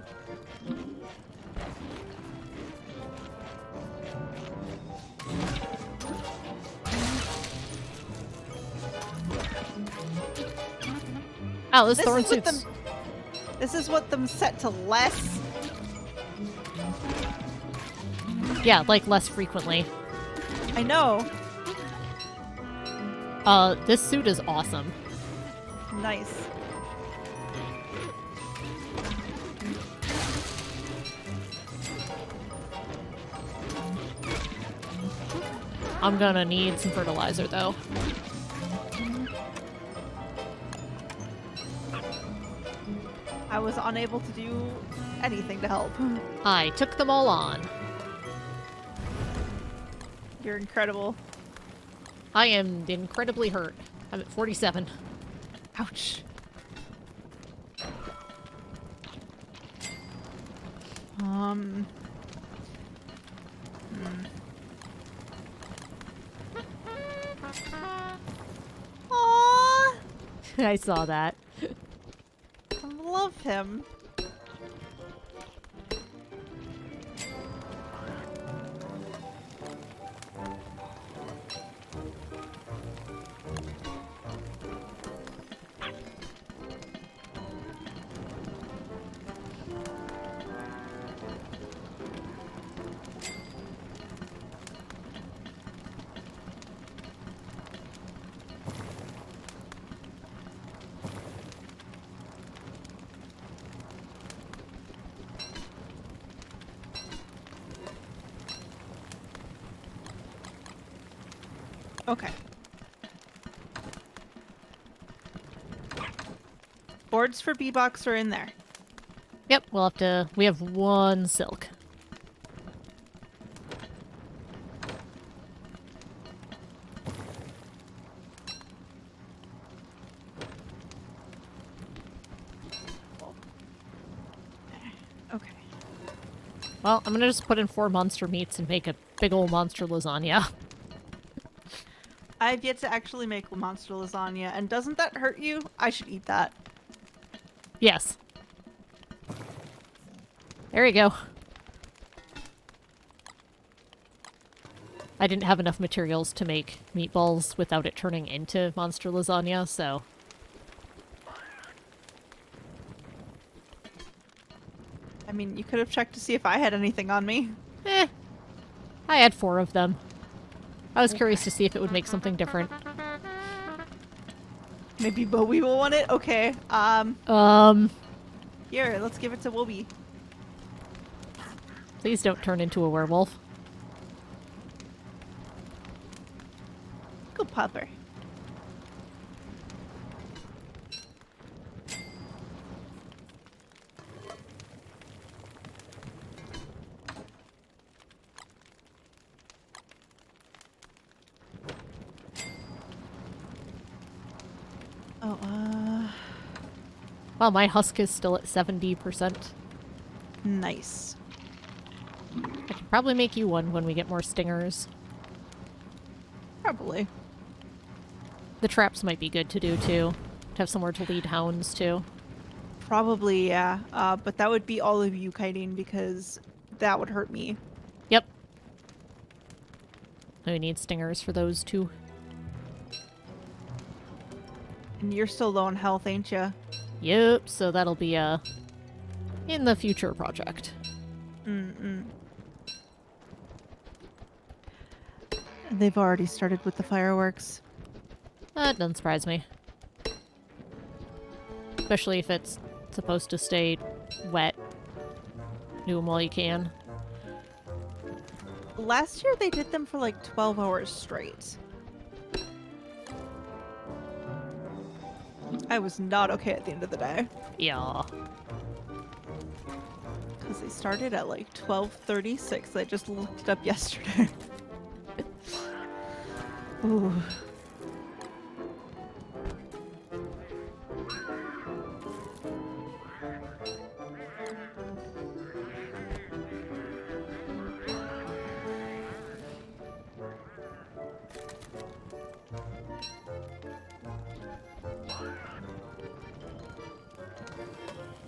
[SPEAKER 1] Oh, this
[SPEAKER 2] This
[SPEAKER 1] thorn
[SPEAKER 2] is what
[SPEAKER 1] suits.
[SPEAKER 2] This is what them set to less.
[SPEAKER 1] Yeah, like less frequently.
[SPEAKER 2] I know.
[SPEAKER 1] This suit is awesome.
[SPEAKER 2] Nice.
[SPEAKER 1] I'm gonna need some fertilizer though.
[SPEAKER 2] I was unable to do anything to help.
[SPEAKER 1] I took them all on.
[SPEAKER 2] You're incredible.
[SPEAKER 1] I am incredibly hurt. I'm at 47.
[SPEAKER 2] Ouch. Aww.
[SPEAKER 1] I saw that.
[SPEAKER 2] I love him. Okay. Boards for B-Box are in there.
[SPEAKER 1] Yep, we'll have to... We have one silk.
[SPEAKER 2] Okay.
[SPEAKER 1] Well, I'm gonna just put in 4 monster meats and make a big old monster lasagna.
[SPEAKER 2] I've yet to actually make monster lasagna, and doesn't that hurt you? I should eat that.
[SPEAKER 1] Yes. There you go. I didn't have enough materials to make meatballs without it turning into monster lasagna, so...
[SPEAKER 2] I mean, you could have checked to see if I had anything on me.
[SPEAKER 1] Eh. I had 4 of them. I was curious to see if it would make something different.
[SPEAKER 2] Maybe Bowie will want it? Okay. Here, let's give it to Wobie.
[SPEAKER 1] Please don't turn into a werewolf.
[SPEAKER 2] Good pupper. Oh,
[SPEAKER 1] Well, my husk is still at 70%.
[SPEAKER 2] nice.
[SPEAKER 1] I could probably make you one when we get more stingers.
[SPEAKER 2] Probably.
[SPEAKER 1] The traps might be good to do, too. To have somewhere to lead hounds, too.
[SPEAKER 2] Probably, yeah. But that would be all of you kiting because that would hurt me.
[SPEAKER 1] Yep. We need stingers for those, too.
[SPEAKER 2] And you're still low on health, ain't ya?
[SPEAKER 1] Yep, so that'll be, in the future project.
[SPEAKER 2] They've already started with the fireworks.
[SPEAKER 1] That doesn't surprise me. Especially if it's supposed to stay wet. Do them while you can.
[SPEAKER 2] Last year they did them for like 12 hours straight. I was not okay at the end of the day.
[SPEAKER 1] Yeah.
[SPEAKER 2] Because they started at like 12:36. I just looked it up yesterday. Ooh.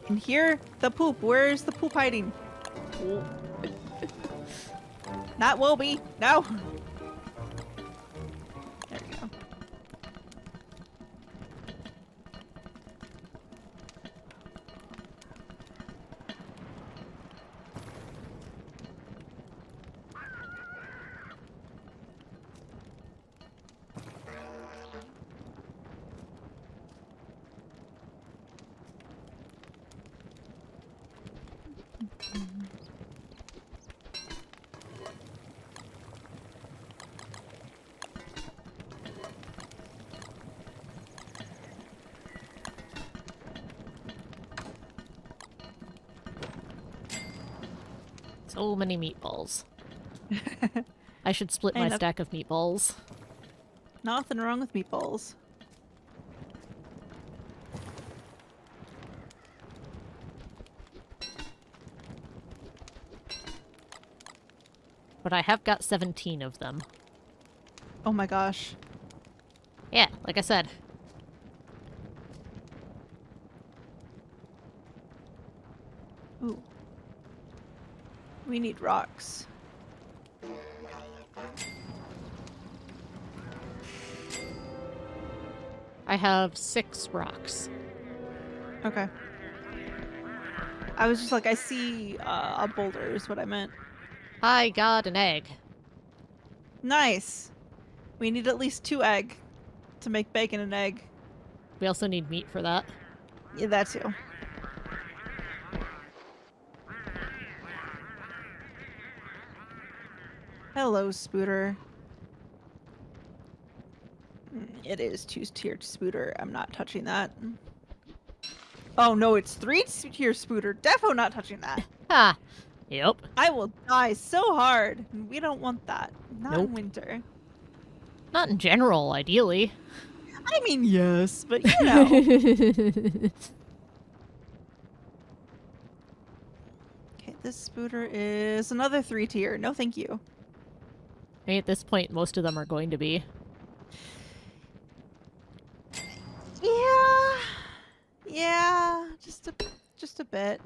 [SPEAKER 2] And here, the poop. Where's the poop hiding? Not Wobie. No. There we go.
[SPEAKER 1] So many meatballs. I should split my
[SPEAKER 2] Ain't no-
[SPEAKER 1] stack of meatballs.
[SPEAKER 2] Nothing wrong with meatballs.
[SPEAKER 1] But I have got 17 of them.
[SPEAKER 2] Oh my gosh.
[SPEAKER 1] Yeah, like I said.
[SPEAKER 2] Ooh. We need rocks.
[SPEAKER 1] I have 6 rocks.
[SPEAKER 2] Okay. I was just like, I see a boulder is what I meant.
[SPEAKER 1] I got an egg.
[SPEAKER 2] Nice. We need at least 2 egg to make bacon and egg.
[SPEAKER 1] We also need meat for that.
[SPEAKER 2] Yeah, that too. Hello, Spooter. It is 2-tiered spooter. I'm not touching that. Oh no, it's 3-tier spooter. Defo not touching that.
[SPEAKER 1] Ha! Yep.
[SPEAKER 2] I will die so hard. We don't want that. Not
[SPEAKER 1] Nope.
[SPEAKER 2] in winter.
[SPEAKER 1] Not in general, ideally.
[SPEAKER 2] I mean, yes, but you know. Okay, this spooter is another 3-tier. No, thank you.
[SPEAKER 1] I mean, at this point, most of them are going to be.
[SPEAKER 2] Yeah. Yeah, just a bit.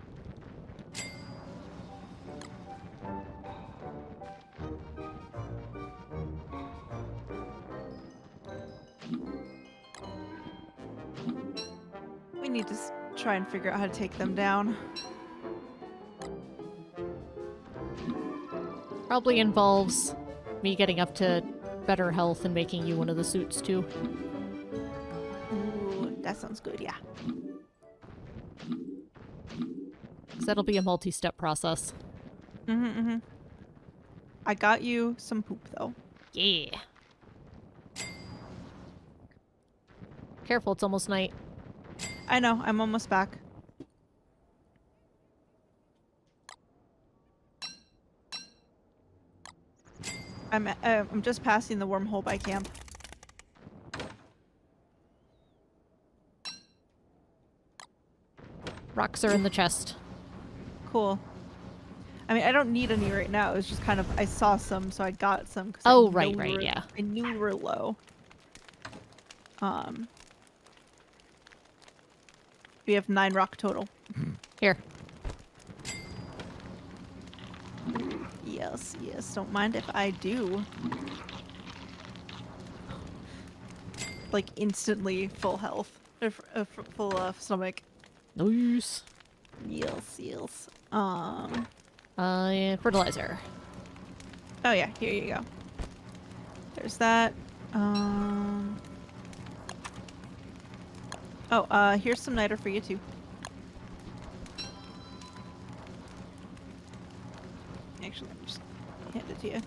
[SPEAKER 2] We need to try and figure out how to take them down.
[SPEAKER 1] Probably involves me getting up to better health and making you one of the suits, too.
[SPEAKER 2] Ooh, that sounds good, yeah.
[SPEAKER 1] 'Cause that'll be a multi-step process.
[SPEAKER 2] I got you some poop, though.
[SPEAKER 1] Yeah. Careful, it's almost night.
[SPEAKER 2] I know, I'm almost back. I'm just passing the wormhole by camp.
[SPEAKER 1] Rocks are in the chest.
[SPEAKER 2] Cool. I mean, I don't need any right now. It's just kind of, I saw some, so I got some. 'Cause
[SPEAKER 1] Oh,
[SPEAKER 2] I
[SPEAKER 1] right, yeah.
[SPEAKER 2] I knew we were low. We have 9 rock total.
[SPEAKER 1] Here.
[SPEAKER 2] Yes, yes. Don't mind if I do. Like, instantly full health. Or full stomach.
[SPEAKER 1] Nice.
[SPEAKER 2] Yes, yes.
[SPEAKER 1] Yeah, fertilizer.
[SPEAKER 2] Oh yeah, here you go. There's that. Oh, here's some niter for you too. Actually, let me just hand it to you.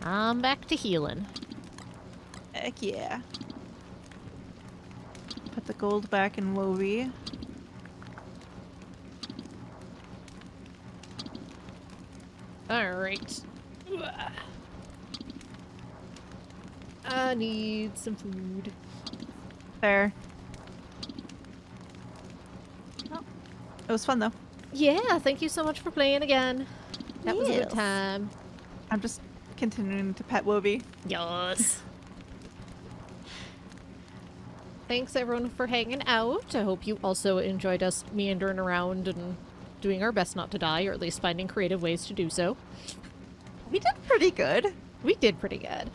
[SPEAKER 1] I'm back to healing.
[SPEAKER 2] Heck yeah. Put the gold back in Wovie.
[SPEAKER 1] Alright. I need some food.
[SPEAKER 2] Fair. Oh, it was fun though.
[SPEAKER 1] Yeah, thank you so much for playing again. That was a good
[SPEAKER 2] Yes.
[SPEAKER 1] time.
[SPEAKER 2] I'm just continuing to pet Wovie.
[SPEAKER 1] Yes. Thanks everyone for hanging out. I hope you also enjoyed us meandering around and doing our best not to die, or at least finding creative ways to do so.
[SPEAKER 2] We did pretty good.
[SPEAKER 1] We did pretty good.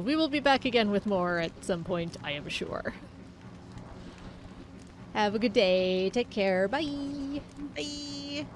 [SPEAKER 1] We will be back again with more at some point, I am sure. Have a good day. Take care. Bye.
[SPEAKER 2] Bye.